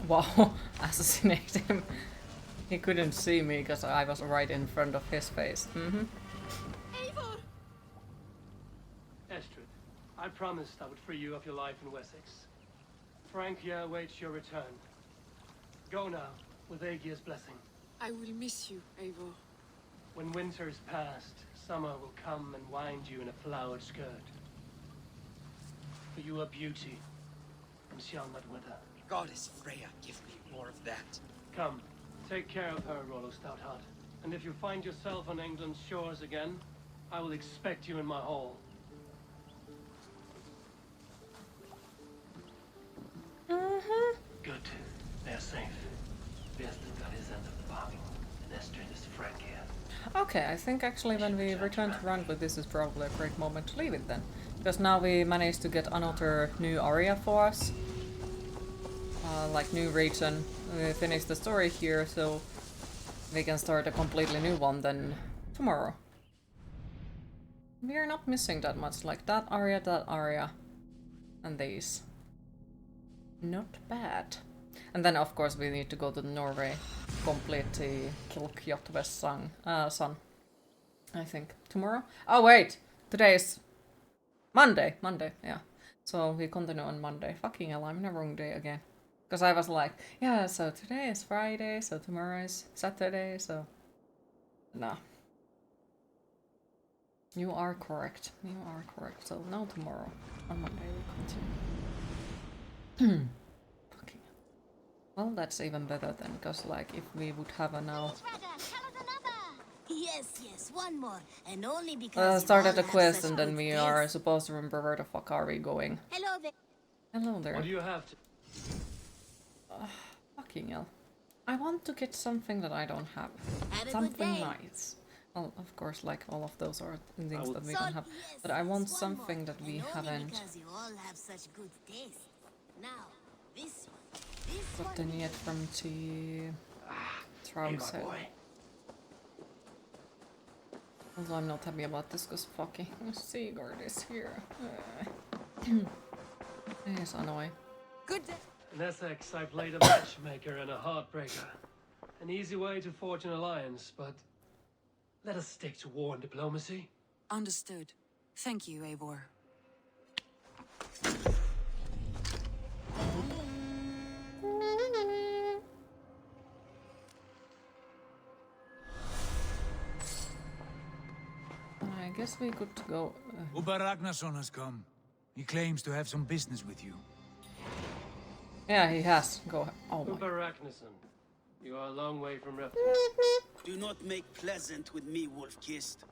Wow, assassinate him. He couldn't see me because I was right in front of his face. Estrid, I promised I would free you of your life in Wessex. Francia awaits your return. Go now, with Aegir's blessing. I will miss you, Eivor. When winter is past, summer will come and wind you in a flowered skirt. For you are beauty, and shall not wither. Goddess Freya, give me more of that. Come, take care of her, Rollo Stoutheart. And if you find yourself on England's shores again, I will expect you in my hall. Good. They are safe. Birston got his end of the bargain, and Estrid is Francia. Okay, I think actually when we return to Randwood, this is probably a great moment to leave it then. Because now we managed to get another new area for us. Like new region. We finished the story here, so we can start a completely new one then tomorrow. We are not missing that much, like that area, and these. Not bad. And then of course we need to go to Norway, complete the Kilkjotve's son, I think. Tomorrow? Oh wait! Today is Monday, yeah. So we continue on Monday. Fucking hell, I'm in the wrong day again. Because I was like, yeah, so today is Friday, so tomorrow is Saturday, so... No. You are correct. You are correct. So no tomorrow. On Monday we continue. Fucking hell. Well, that's even better then, because like, if we would have a now... Yes, one more, and only because started a quest and then we are supposed to remember where the fuck are we going. Hello there. Hello there. What do you have to... Fucking hell. I want to get something that I don't have. Have a Something good day. nice. Well, of course, like all of those are things that we can have, but I want something that we haven't Because you all have such good taste. Now, this one. gotten yet from the trouser. Although I'm not happy about this because fucking Sigurd is here. He's annoying. Good day. In Essex, I played a matchmaker and a heartbreaker. An easy way to forge an alliance, but let us stick to war and diplomacy. Understood. Thank you, Eivor. I guess we could go. Uber Ragnarsson has come. He claims to have some business with you. Yeah, he has. Go. Oh my. Uber Ragnarsson, you are a long way from refuge. Do not make pleasant with me, Wolf-Kissed.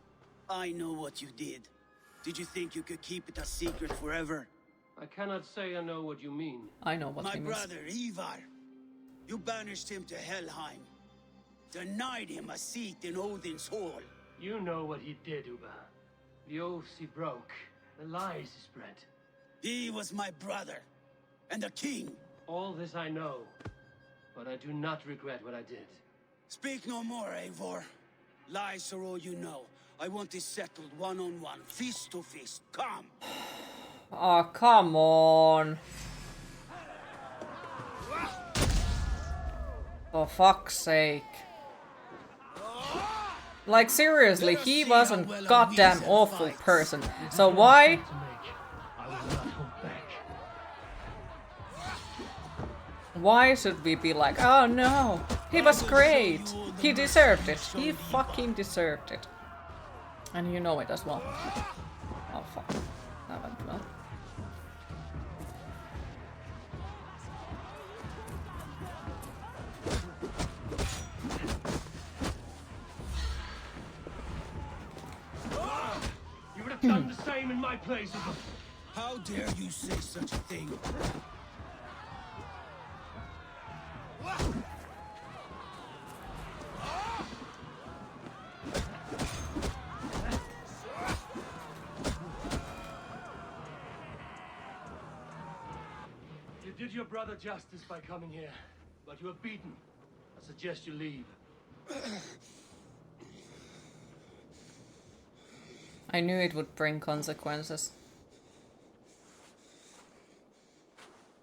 I know what you did. Did you think you could keep it a secret forever? I cannot say I know what you mean. I know what My he means. brother, Ivar. You banished him to Helheim. Denied him a seat in Odin's hall. You know what he did, Uber. The oaths he broke. The lies he spread. He was my brother. And the king. All this I know. But I do not regret what I did. Speak no more, Eivor. Lies are all you know. I want this settled one-on-one, fist to fist. Come! Oh, come on. For fuck's sake. Like, seriously, he was a goddamn awful person. So why? Why should we be like, oh no, he was great. He deserved it. He fucking deserved it. And you know it as well. Oh fuck. That went well. You would have done the same in my place. How dare you say such a thing? You did your brother justice by coming here, but you are beaten. I suggest you leave. I knew it would bring consequences.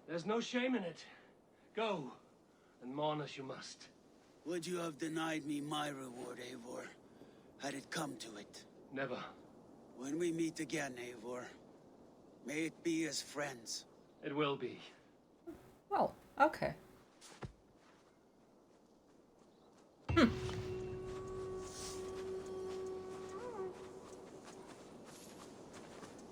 There's no shame in it. Go, and mourn as you must. Would you have denied me my reward, Eivor, had it come to it? Never. When we meet again, Eivor, may it be as friends. It will be. Well, okay.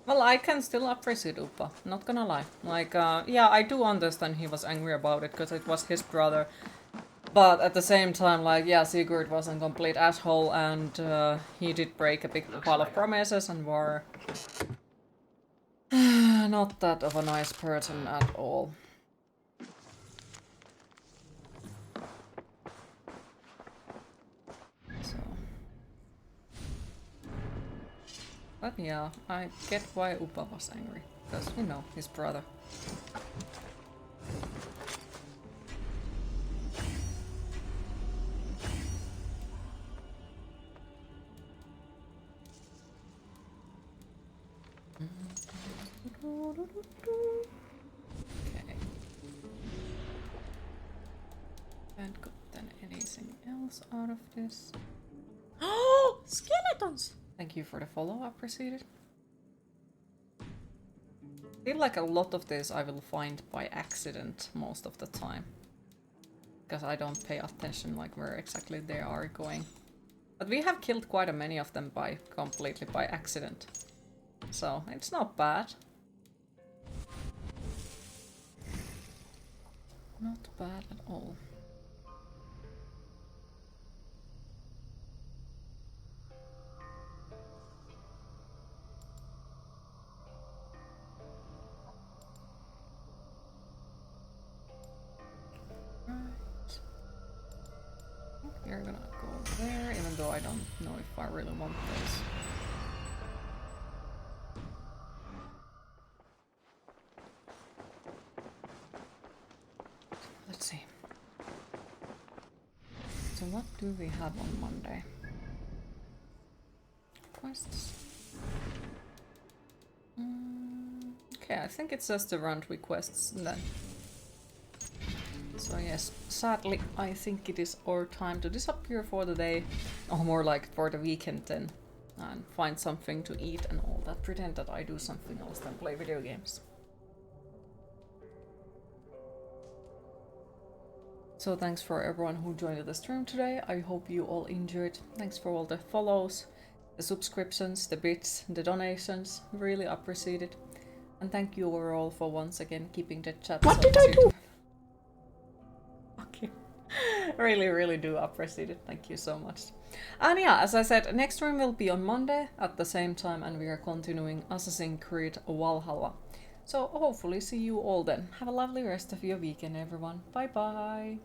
Well, I can still appreciate Uppa, not gonna lie. Like, yeah, I do understand he was angry about it, because it was his brother. But at the same time, like, yeah, Sigurd was a complete asshole, and he did break a big pile of promises and were not that of a nice person at all. So. But yeah, I get why Uppa was angry, because, you know, his brother. Okay. Haven't gotten anything else out of this. Oh, skeletons! Thank you for the follow, appreciate it. I feel like a lot of this I will find by accident most of the time. Because I don't pay attention like where exactly they are going. But we have killed quite a many of them completely by accident. So it's not bad. Not bad at all. Right. You're gonna go there, even even though I don't know if I really want this. Let's see. So what do we have on Monday? Quests. Okay, I think it's just the run requests then. So yes, sadly, I think it is our time to disappear for the day, or more like for the weekend then, and find something to eat and all that. Pretend that I do something else than play video games. So thanks for everyone who joined the stream today. I hope you all enjoyed. Thanks for all the follows, the subscriptions, the bits, the donations. Really appreciate it. And thank you overall for once again keeping the chat. What did I do? Okay. Really do appreciate it. Thank you so much. And yeah, as I said, next stream will be on Monday at the same time, and we are continuing Assassin's Creed Valhalla. So hopefully see you all then. Have a lovely rest of your weekend, everyone. Bye bye.